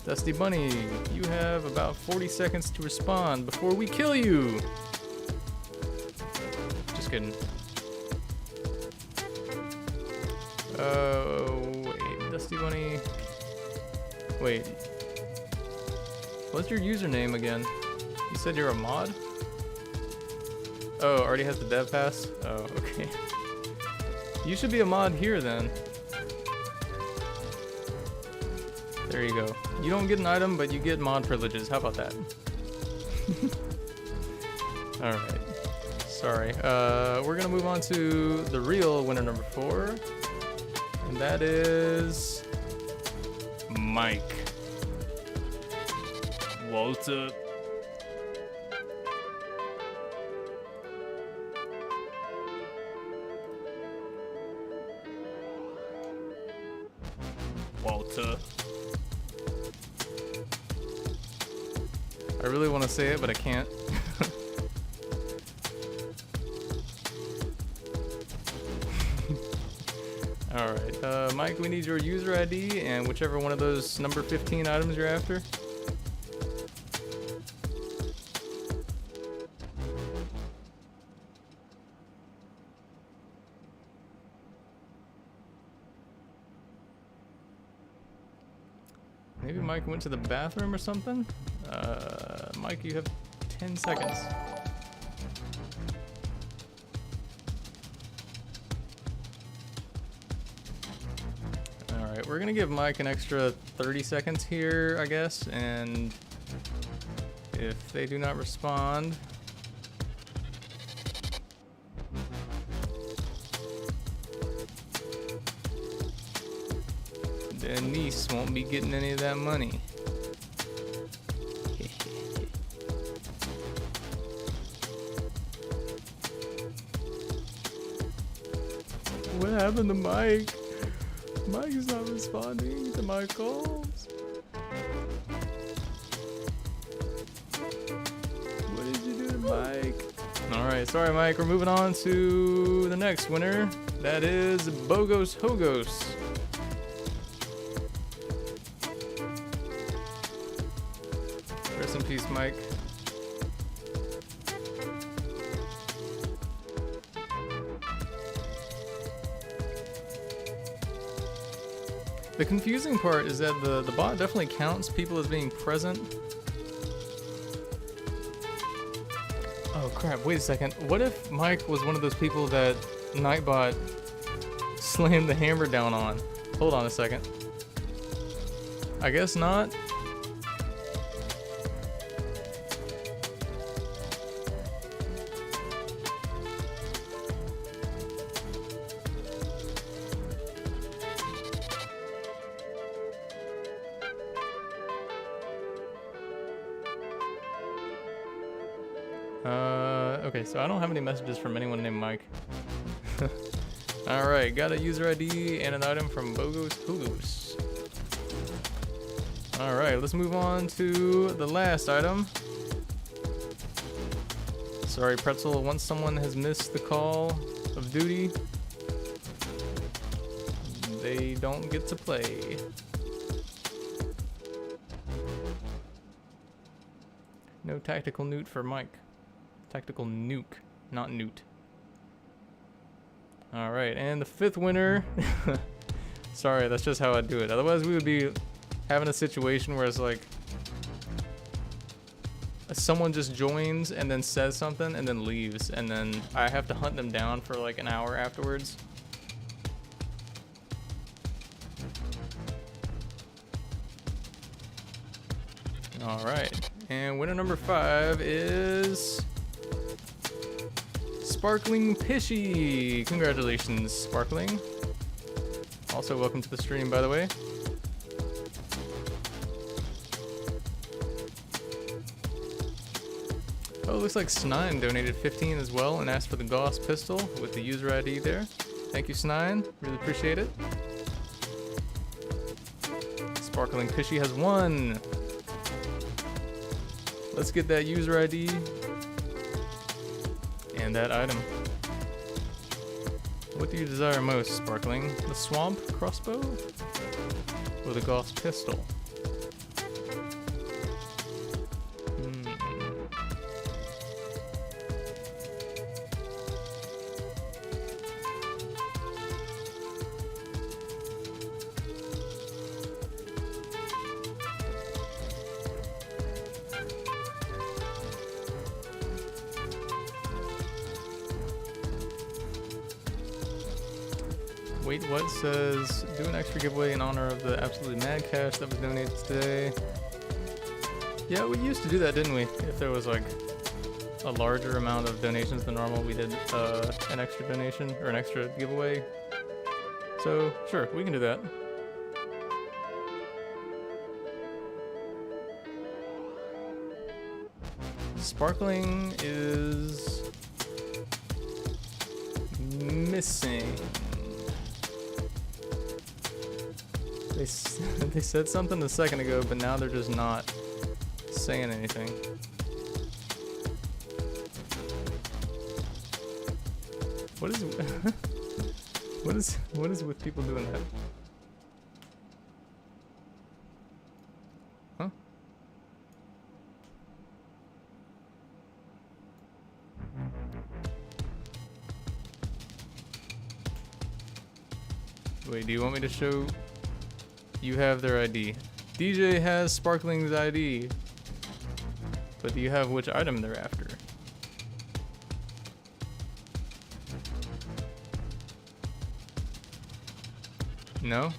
Dusty Bunny, you have about 40 seconds to respond before we kill you. Just kidding. Wait, Dusty Bunny. Wait. What's your username again? You said you're a mod? Oh, already has the dev pass? Oh, okay. You should be a mod here then. There you go. You don't get an item, but you get mod privileges. How about that? Alright. Sorry. We're gonna move on to the real winner number 4. And that is Mike. Walter. Walter. I really want to say it, but I can't. Alright, Mike, we need your user ID and whichever one of those number 15 items you're after. Maybe Mike went to the bathroom or something? Mike, you have 10 seconds. Alright, we're gonna give Mike an extra 30 seconds here, I guess, and if they do not respond, then Nice won't be getting any of that money. What happened to Mike? Mike's not responding to my calls. What did you do to Mike? Alright, sorry Mike, we're moving on to the next winner. That is Bogos Hogos. Rest in peace, Mike. The confusing part is that the bot definitely counts people as being present. Oh crap, wait a second. What if Mike was one of those people that Nightbot slammed the hammer down on? Hold on a second. I guess not. Okay, so I don't have any messages from anyone named Mike. Alright, got a user ID and an item from Bogos Hugos. Alright, let's move on to the last item. Sorry, Pretzel, once someone has missed the call of duty, they don't get to play. No tactical newt for Mike. Tactical nuke, not newt. Alright, and the fifth winner. Sorry, that's just how I do it. Otherwise, we would be having a situation where it's like someone just joins and then says something and then leaves, and then I have to hunt them down for like an hour afterwards. Alright, and winner number 5 is Sparkling Pishy. Congratulations, Sparkling. Also, welcome to the stream, by the way. Oh, it looks like Snine donated 15 as well and asked for the Gauss pistol with the user ID there. Thank you, Snine. Really appreciate it. Sparkling Pishy has won. Let's get that user ID and that item. What do you desire most, Sparkling? The Swamp Crossbow or the Gauss pistol? Wait, what says do an extra giveaway in honor of the absolutely mad cash that was donated today? Yeah, we used to do that, didn't we? If there was like a larger amount of donations than normal, we did an extra donation or an extra giveaway. So sure, we can do that. Sparkling is missing. They said something a second ago, but now they're just not saying anything. What is what is with people doing that? Huh? Wait, do you want me to show? You have their ID. DJ has Sparkling's ID. But do you have which item they're after? No?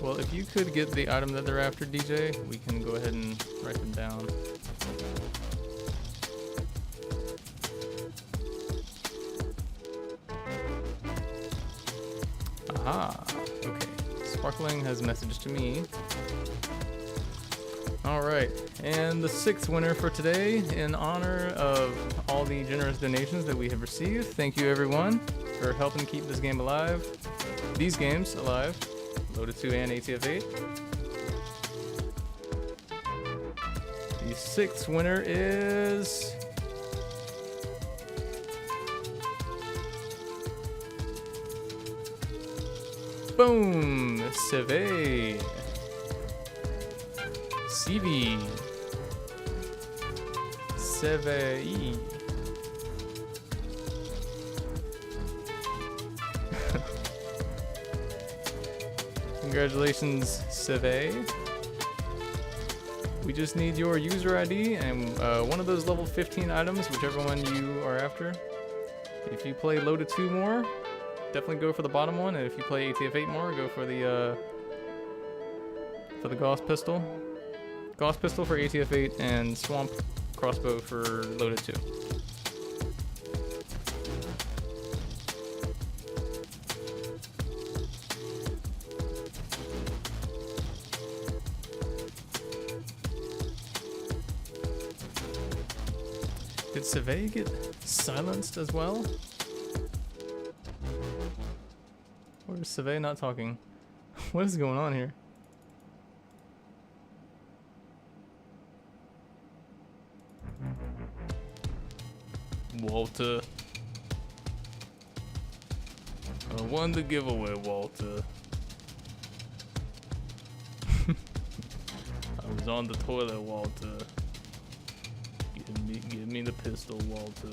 Well, if you could get the item that they're after, DJ, we can go ahead and write them down. Aha, okay. Sparkling has messaged to me. Alright, and the 6th winner for today, in honor of all the generous donations that we have received. Thank you everyone for helping keep this game alive. These games alive. Loaded 2 and ATF8. The 6th winner is... Boom! Seve. CV. Seve. Congratulations, Seve. We just need your user ID and one of those level 15 items, whichever one you are after. If you play Loaded 2 more, definitely go for the bottom one, and if you play ATF8 more, go for the Gauss pistol. Gauss pistol for ATF8 and Swamp crossbow for Loaded 2. Did Seve get silenced as well? Or is Seve not talking? What is going on here? Walter. I won the giveaway, Walter. I was on the toilet, Walter. Give me the pistol, Walter.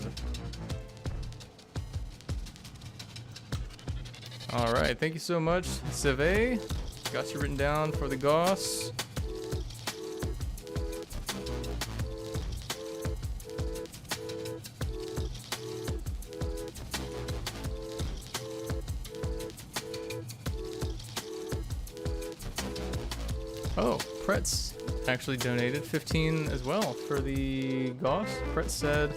Alright, thank you so much, Seve. Got you written down for the Gauss. Oh, Pretz actually donated 15 as well for the Gauss. Pretz said,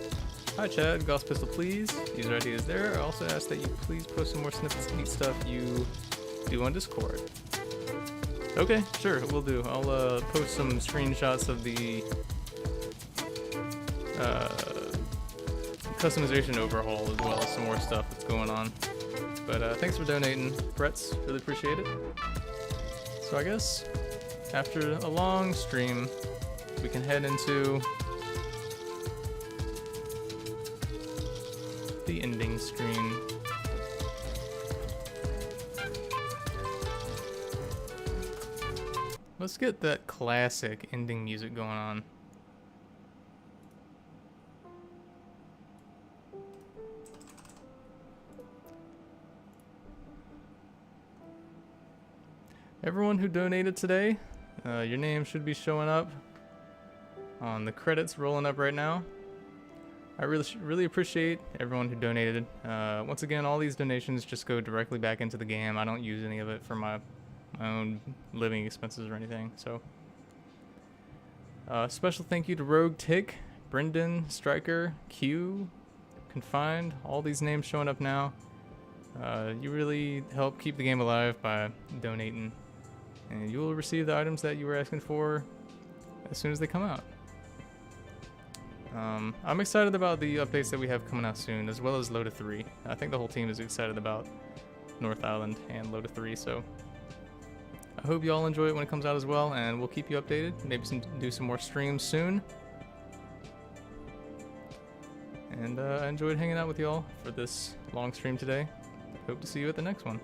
"Hi Chad, Gauss pistol please. User ID is there. I also ask that you please post some more snippets of neat stuff you do on Discord." Okay, sure, we'll do. I'll post some screenshots of the customization overhaul as well as some more stuff that's going on. But thanks for donating, Pretz. Really appreciate it. So I guess after a long stream, we can head into the ending screen. Let's get that classic ending music going on. Everyone who donated today, your name should be showing up on the credits rolling up right now. I really appreciate everyone who donated. Once again, all these donations just go directly back into the game. I don't use any of it for my own living expenses or anything. So, special thank you to Rogue Tick, Brendan, Striker, Q, Confined, all these names showing up now. You really help keep the game alive by donating, and you will receive the items that you were asking for as soon as they come out. I'm excited about the updates that we have coming out soon, as well as Loaded 3. I think the whole team is excited about North Island and Loaded 3, so I hope you all enjoy it when it comes out as well, and we'll keep you updated. Maybe do some more streams soon. And I enjoyed hanging out with y'all for this long stream today. Hope to see you at the next one.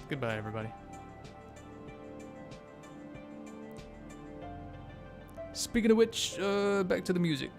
Goodbye, everybody. Speaking of which, back to the music.